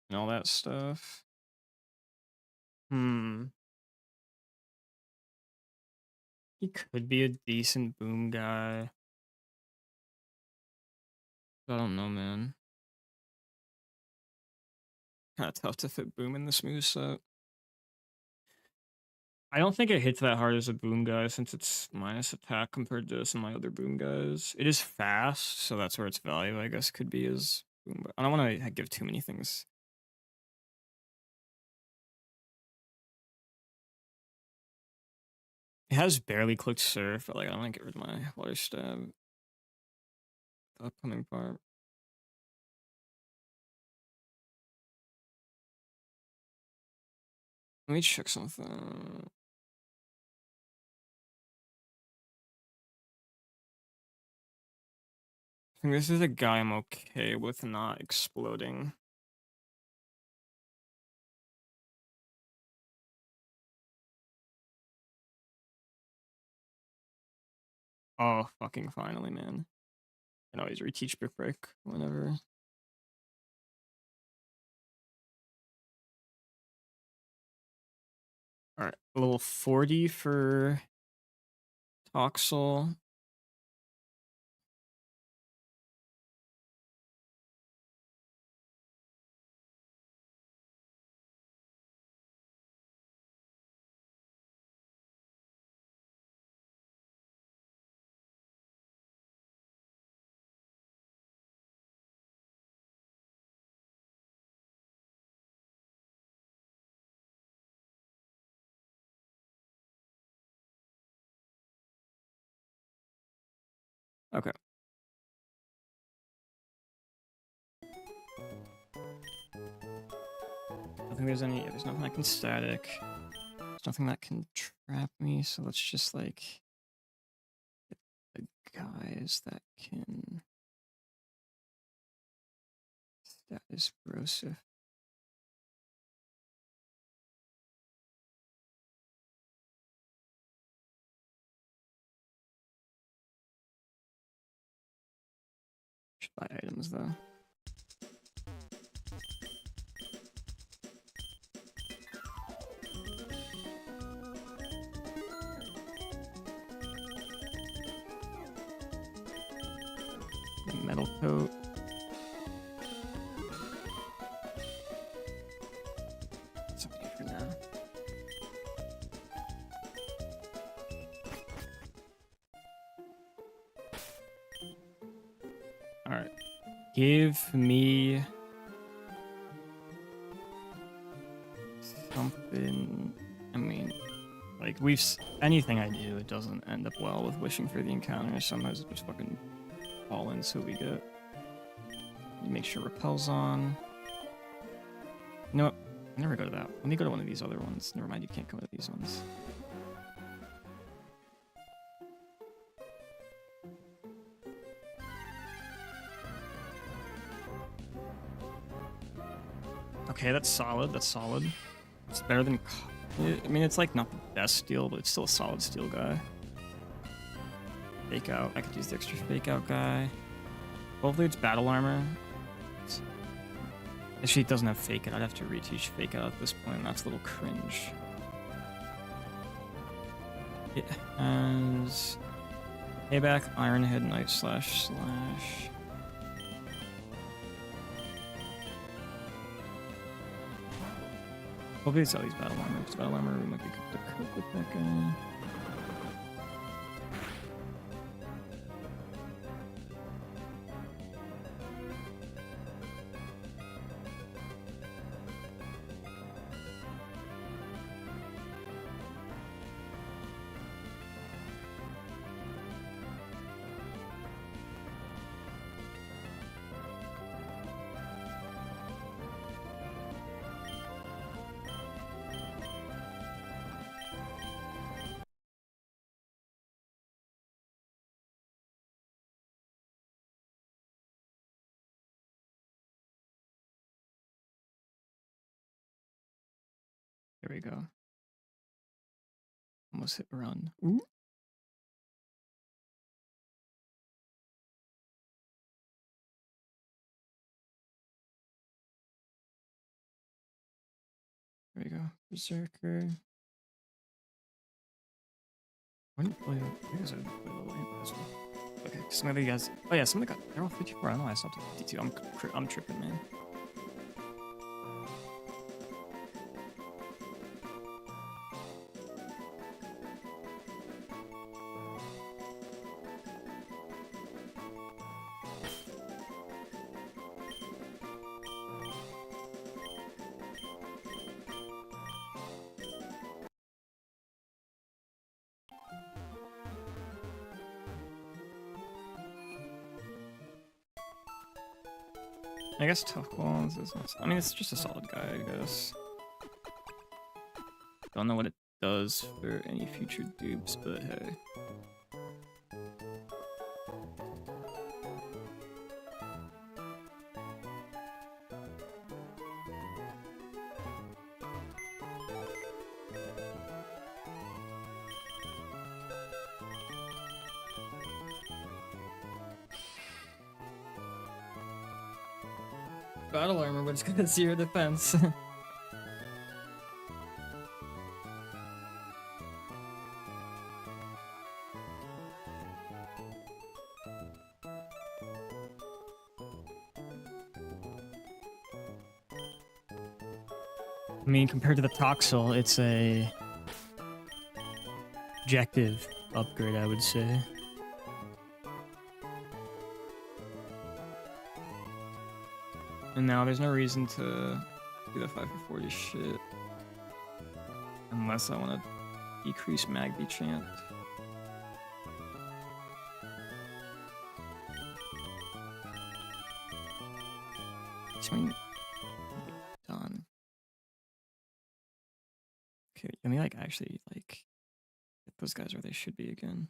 And all that stuff. He could be a decent boom guy. I don't know, man. Kind of tough to fit boom in the smooth set. I don't think it hits that hard as a boom guy since it's minus attack compared to some of my other boom guys. It is fast, so that's where its value, I guess, could be as boom. I don't want to give too many things. It has barely clicked surf, but like I want to get rid of my water stab. The upcoming part. Let me check something. I think this is a guy I'm okay with not exploding. Oh, fucking finally, man. I can always reteach Brick Break whenever. Alright, level 40 for Toxel. Okay. I don't think there's nothing that can static. There's nothing that can trap me, so let's just like get the guys that can status brosif. Should buy items though. The metal coat. Alright. Give me something. I mean, like, anything I do, it doesn't end up well with wishing for the encounter. Sometimes it just fucking fall in, so we get. Make sure repel's on. You know what? I never go to that. Let me go to one of these other ones. Never mind, you can't go to these ones. Okay, that's solid. That's solid. It's better than. I mean, it's like not the best steel, but it's still a solid steel guy. Fake out. I could use the extra fake out guy. Hopefully, it's battle armor. Actually, it doesn't have fake out. I'd have to reteach fake out at this point. That's a little cringe. It has payback, iron head, knife slash. Hopefully it's at least battle armor, because battle armor might be good to cook with that guy. Here we go. Almost hit run. Ooh. There we go. Berserker. When you play, you guys are play a little late as well. Okay, some of you guys. Oh yeah, some of the guys. They're all 54. I don't know why I stopped at 52. I'm tripping, man. I guess tough balls is. I mean, it's just a solid guy, I guess. Don't know what it does for any future dupes, but hey. Battle armor, but it's gonna 0 defense. I mean, compared to the Toxel, it's a objective upgrade, I would say. And now there's no reason to do the 5 for 40 shit. Unless I want to decrease Magby chant. Done. Okay, let me like actually like get those guys where they should be again.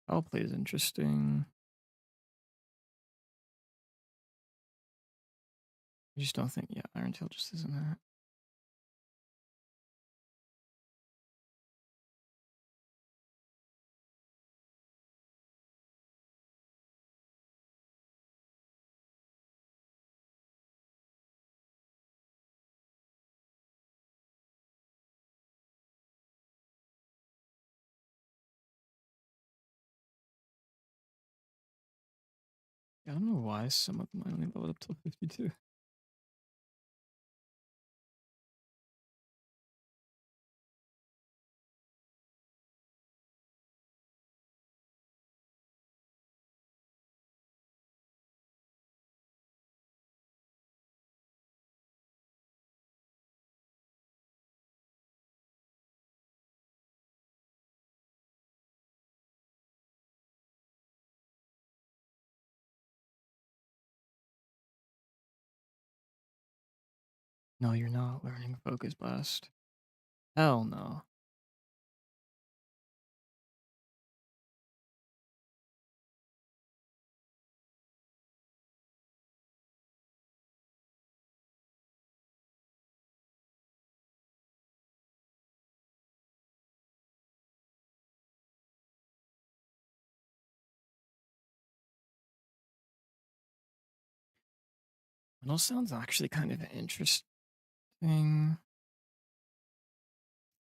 I'll play is interesting. I just don't think, yeah, Iron Tail just isn't that. I don't know why some of them I only leveled up till 52. No, you're not learning Focus Blast. Hell no. That sounds actually kind of interesting.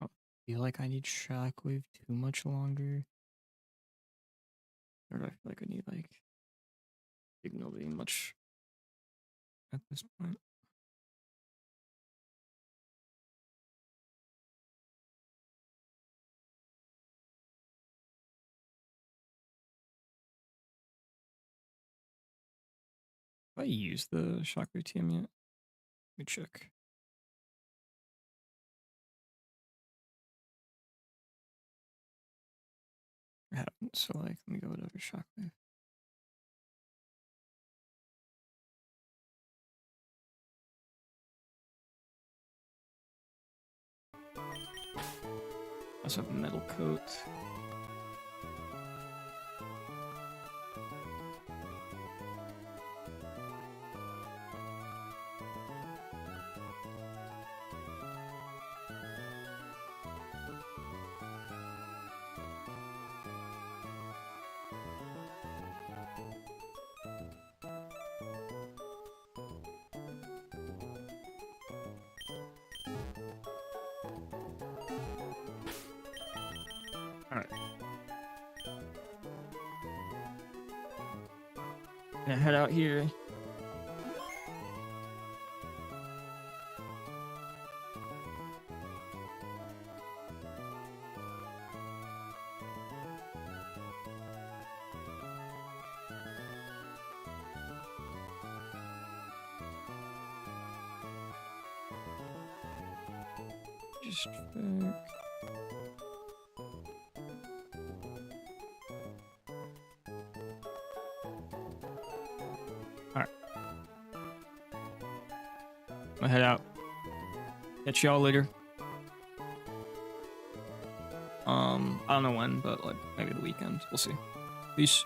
I feel like I need Shockwave too much longer. Or do I feel like I need like Signal being much at this point? Have I used the Shockwave TM yet? Let me check. I haven't, so like let me go whatever Shockwave. I also have a Metal Coat. Alright. Gonna head out here. Just check. Alright. I'm gonna head out. Catch y'all later. I don't know when, but like maybe the weekend. We'll see. Peace.